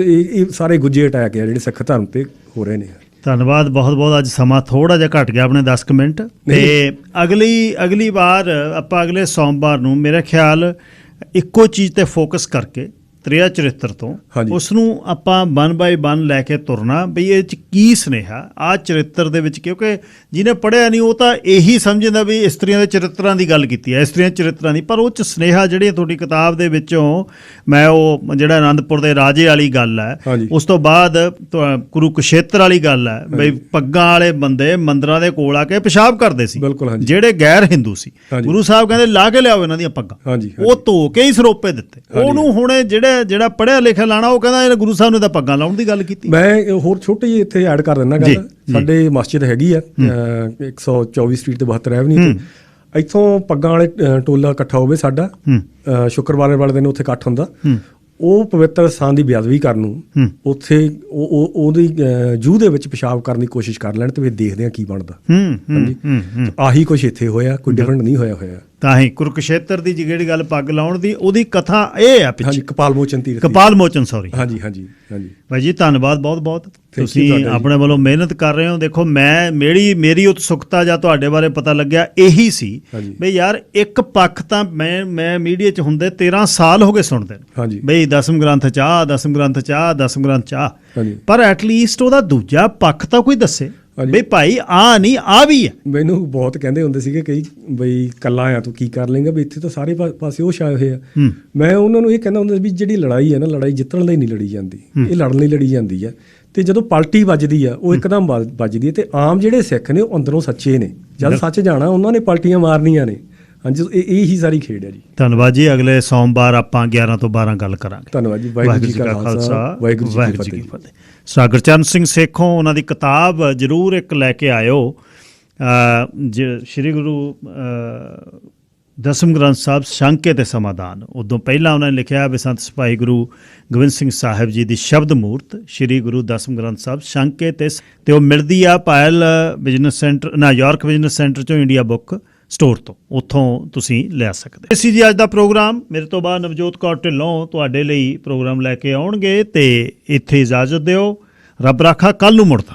ਇਹ ਸਾਰੇ ਗੁੱਜੇ ਅਟੈਕ ਆ ਜਿਹੜੇ ਸਿੱਖ ਧਰਮ ਤੇ ਹੋ ਰਹੇ ਨੇ। ਧੰਨਵਾਦ ਬਹੁਤ ਬਹੁਤ। ਅੱਜ ਸਮਾਂ ਥੋੜ੍ਹਾ ਜਿਹਾ ਘੱਟ ਗਿਆ, ਆਪਣੇ 10 ਕੁ ਮਿੰਟ। ਤੇ ਅਗਲੀ ਵਾਰ ਆਪਾਂ ਅਗਲੇ ਸੋਮਵਾਰ ਨੂੰ ਮੇਰਾ ਖਿਆਲ ਇੱਕੋ ਚੀਜ਼ ਤੇ ਫੋਕਸ ਕਰਕੇ ਤ੍ਰਿਆ ਚਰਿੱਤਰ ਤੋਂ ਉਸ ਨੂੰ ਆਪਾਂ 1 ਬਾਈ 1 ਲੈ ਕੇ ਤੁਰਨਾ ਵੀ ਇਹ 'ਚ ਕੀ ਸੁਨੇਹਾ ਆਹ ਚਰਿੱਤਰ ਦੇ ਵਿੱਚ, ਕਿਉਂਕਿ ਜਿਹਨੇ ਪੜ੍ਹਿਆ ਨਹੀਂ ਉਹ ਤਾਂ ਇਹੀ ਸਮਝਦਾ ਵੀ ਇਸਤਰੀਆਂ ਦੇ ਚਰਿੱਤਰਾਂ ਦੀ ਗੱਲ ਕੀਤੀ ਹੈ, ਇਸਤਰੀਆਂ ਚਰਿੱਤਰਾਂ ਦੀ, ਪਰ ਉਹ 'ਚ ਸੁਨੇਹਾ ਜਿਹੜੀ ਤੁਹਾਡੀ ਕਿਤਾਬ ਦੇ ਵਿੱਚੋਂ ਮੈਂ ਉਹ ਜਿਹੜਾ ਆਨੰਦਪੁਰ ਦੇ ਰਾਜੇ ਵਾਲੀ ਗੱਲ ਹੈ, ਉਸ ਤੋਂ ਬਾਅਦ ਕੁਰੂਕਸ਼ੇਤਰ ਵਾਲੀ ਗੱਲ ਹੈ ਬਈ ਪੱਗਾਂ ਵਾਲੇ ਬੰਦੇ ਮੰਦਰਾਂ ਦੇ ਕੋਲ ਆ ਕੇ ਪਿਸ਼ਾਬ ਕਰਦੇ ਸੀ ਜਿਹੜੇ ਗੈਰ ਹਿੰਦੂ ਸੀ। ਗੁਰੂ ਸਾਹਿਬ ਕਹਿੰਦੇ ਲਾ ਕੇ ਲਿਆਓ ਇਹਨਾਂ ਦੀਆਂ ਪੱਗਾਂ, ਉਹ ਧੋ ਕੇ ਹੀ ਸਰੋਪੇ ਦਿੱਤੇ। ਉਹਨੂੰ ਹੁਣ ਜਿਹੜਾ ਪੜ੍ਹਿਆ ਲਿਖਿਆ ਲਾਣਾ ਉਹ ਕਹਿੰਦਾ ਗੁਰੂ ਸਾਹਿਬ ਨੇ ਤਾਂ ਪੱਗਾਂ ਲਾਉਣ ਦੀ ਗੱਲ ਕੀਤੀ। ਮੈਂ ਹੋਰ ਛੋਟੀ ਜਿਹੀ ਇੱਥੇ ਐਡ ਕਰ ਦਿੰਦਾ ਗੱਲ। ਸਾਡੇ ਮਸਜਿਦ ਹੈਗੀ ਆ 124 ਸਟਰੀਟ ਤੇ 72 ਐਵਨਿਊ ਤੇ ਇੱਥੋਂ ਪੱਗਾਂ ਵਾਲੇ ਟੋਲਾ ਇਕੱਠਾ ਹੋਵੇ ਸਾਡਾ, ਸ਼ੁੱਕਰਵਾਰ ਵਾਲੇ ਦਿਨ ਉੱਥੇ ਇਕੱਠ ਹੁੰਦਾ। ਉਹ ਪਵਿੱਤਰ ਸਥਾਨ ਦੀ ਬੇਅਦਬੀ ਕਰਨ ਨੂੰ ਉੱਥੇ ਉਹਦੀ ਜੂਹ ਦੇ ਵਿੱਚ ਪਿਸ਼ਾਬ ਕਰਨ ਦੀ ਕੋਸ਼ਿਸ਼ ਕਰ ਲੈਣ ਤੇ ਫਿਰ ਦੇਖਦੇ ਆ ਕੀ ਬਣਦਾ। ਹਾਂਜੀ, ਆਹੀ ਕੁਛ ਇੱਥੇ ਹੋਇਆ, ਕੋਈ ਡਿਫਰੈਂਟ ਨਹੀਂ ਹੋਇਆ। ਤਾਂ ਹੀ ਕੁਰੂਕਸ਼ੇਤਰ ਦੀ ਜਿਹੜੀ ਗੱਲ ਪੱਗ ਲਾਉਣ ਦੀ ਉਹਦੀ ਕਥਾ ਇਹ ਆ ਪਿੱਛੇ ਕਪਾਲ ਮੋਚਨ ਸੌਰੀ। ਹਾਂਜੀ ਭਾਈ ਜੀ ਧੰਨਵਾਦ ਬਹੁਤ ਬਹੁਤ। ਤੁਸੀਂ ਆਪਣੇ ਵੱਲੋਂ ਮਿਹਨਤ ਕਰ ਰਹੇ ਹੋ। ਦੇਖੋ ਮੇਰੀ ਉਤਸੁਕਤਾ ਜਾਂ ਤੁਹਾਡੇ ਬਾਰੇ ਪਤਾ ਲੱਗਿਆ ਇਹੀ ਸੀ ਬਈ ਯਾਰ ਇੱਕ ਪੱਖ ਤਾਂ ਮੈਂ ਮੀਡੀਆ 'ਚ ਹੁੰਦੇ 13 ਸਾਲ ਹੋ ਗਏ ਸੁਣਦੇ ਨੇ ਬਈ ਦਸਮ ਗ੍ਰੰਥ ਚਾਹ, ਪਰ ਐਟਲੀਸਟ ਉਹਦਾ ਦੂਜਾ ਪੱਖ ਤਾਂ ਕੋਈ ਦੱਸੇ ਬਈ ਭਾਈ ਆ ਨਹੀਂ ਆ ਵੀ ਹੈ। ਮੈਨੂੰ ਬਹੁਤ ਕਹਿੰਦੇ ਹੁੰਦੇ ਸੀਗੇ ਕਈ ਬਈ ਕੱਲਾ ਆ ਤੂੰ ਕੀ ਕਰ ਲੇਂਗਾ, ਵੀ ਇੱਥੇ ਤਾਂ ਸਾਰੇ ਪਾਸੇ ਉਹ ਛਾਏ ਹੋਏ ਆ। ਮੈਂ ਉਹਨਾਂ ਨੂੰ ਇਹ ਕਹਿੰਦਾ ਹੁੰਦਾ ਵੀ ਜਿਹੜੀ ਲੜਾਈ ਹੈ ਨਾ, ਲੜਾਈ ਜਿੱਤਣ ਲਈ ਨਹੀਂ ਲੜੀ ਜਾਂਦੀ, ਇਹ ਲੜਨ ਲਈ ਲੜੀ ਜਾਂਦੀ ਹੈ। ਤੇ ਜਦੋਂ ਪਲਟੀ ਵੱਜਦੀ ਆ ਉਹ ਇੱਕਦਮ ਵੱਜਦੀ ਹੈ। ਤੇ ਆਮ ਜਿਹੜੇ ਸਿੱਖ ਨੇ ਉਹ ਅੰਦਰੋਂ ਸੱਚੇ ਨੇ, ਜਦ ਸੱਚ ਜਾਣਾ ਉਹਨਾਂ ਨੇ ਪਲਟੀਆਂ ਮਾਰਨੀਆਂ ਨੇ। ਹਾਂਜੀ, ਇਹੀ ਸਾਰੀ ਖੇਡ ਹੈ ਜੀ। ਧੰਨਵਾਦ ਜੀ। ਅਗਲੇ ਸੋਮਵਾਰ ਆਪਾਂ 11 ਤੋਂ 12 ਗੱਲ ਕਰਾਂਗੇ। ਧੰਨਵਾਦ ਜੀ। ਵਾਹਿਗੁਰੂ ਜੀ ਕਾ ਖਾਲਸਾ, ਵਾਹਿਗੁਰੂ ਜੀ ਕੀ ਫਤਿਹ। ਸਾਗਰਚਰਨ ਸਿੰਘ ਸੇਖੋਂ ਉਹਨਾਂ ਦੀ ਕਿਤਾਬ ਜ਼ਰੂਰ ਇੱਕ ਲੈ ਕੇ ਆਇਓ, ਸ਼੍ਰੀ ਗੁਰੂ ਦਸਮ ਗ੍ਰੰਥ ਸਾਹਿਬ ਸ਼ੰਕੇ ਤੇ ਸਮਾਧਾਨ। ਉਦੋਂ ਪਹਿਲਾਂ ਉਹਨਾਂ ਨੇ ਲਿਖਿਆ ਵੀ ਸੰਤ ਸਿਪਾਹੀ ਗੁਰੂ ਗੋਬਿੰਦ ਸਿੰਘ ਸਾਹਿਬ ਜੀ ਦੀ ਸ਼ਬਦ ਮੂਰਤ ਸ਼੍ਰੀ ਗੁਰੂ ਦਸਮ ਗ੍ਰੰਥ ਸਾਹਿਬ ਸ਼ੰਕੇ ਤੇ ਉਹ ਮਿਲਦੀ ਆ Payal business centre York business centre 'ਚੋਂ ਇੰਡੀਆ ਬੁੱਕ ਸਟੋਰ ਤੋਂ, ਉੱਥੋਂ ਤੁਸੀਂ ਲੈ ਸਕਦੇ। ਇਸ ਜੀ ਅੱਜ ਦਾ ਪ੍ਰੋਗਰਾਮ ਮੇਰੇ ਤੋਂ ਬਾਅਦ ਨਵਜੋਤ ਕੌਰ ਢਿੱਲੋਂ ਤੁਹਾਡੇ ਲਈ ਪ੍ਰੋਗਰਾਮ ਲੈ ਕੇ ਆਉਣਗੇ ਤੇ ਇੱਥੇ ਇਜਾਜ਼ਤ ਦਿਓ। ਰੱਬ ਰਾਖਾ, ਕੱਲ੍ਹ ਨੂੰ ਮੁੜਦਾ।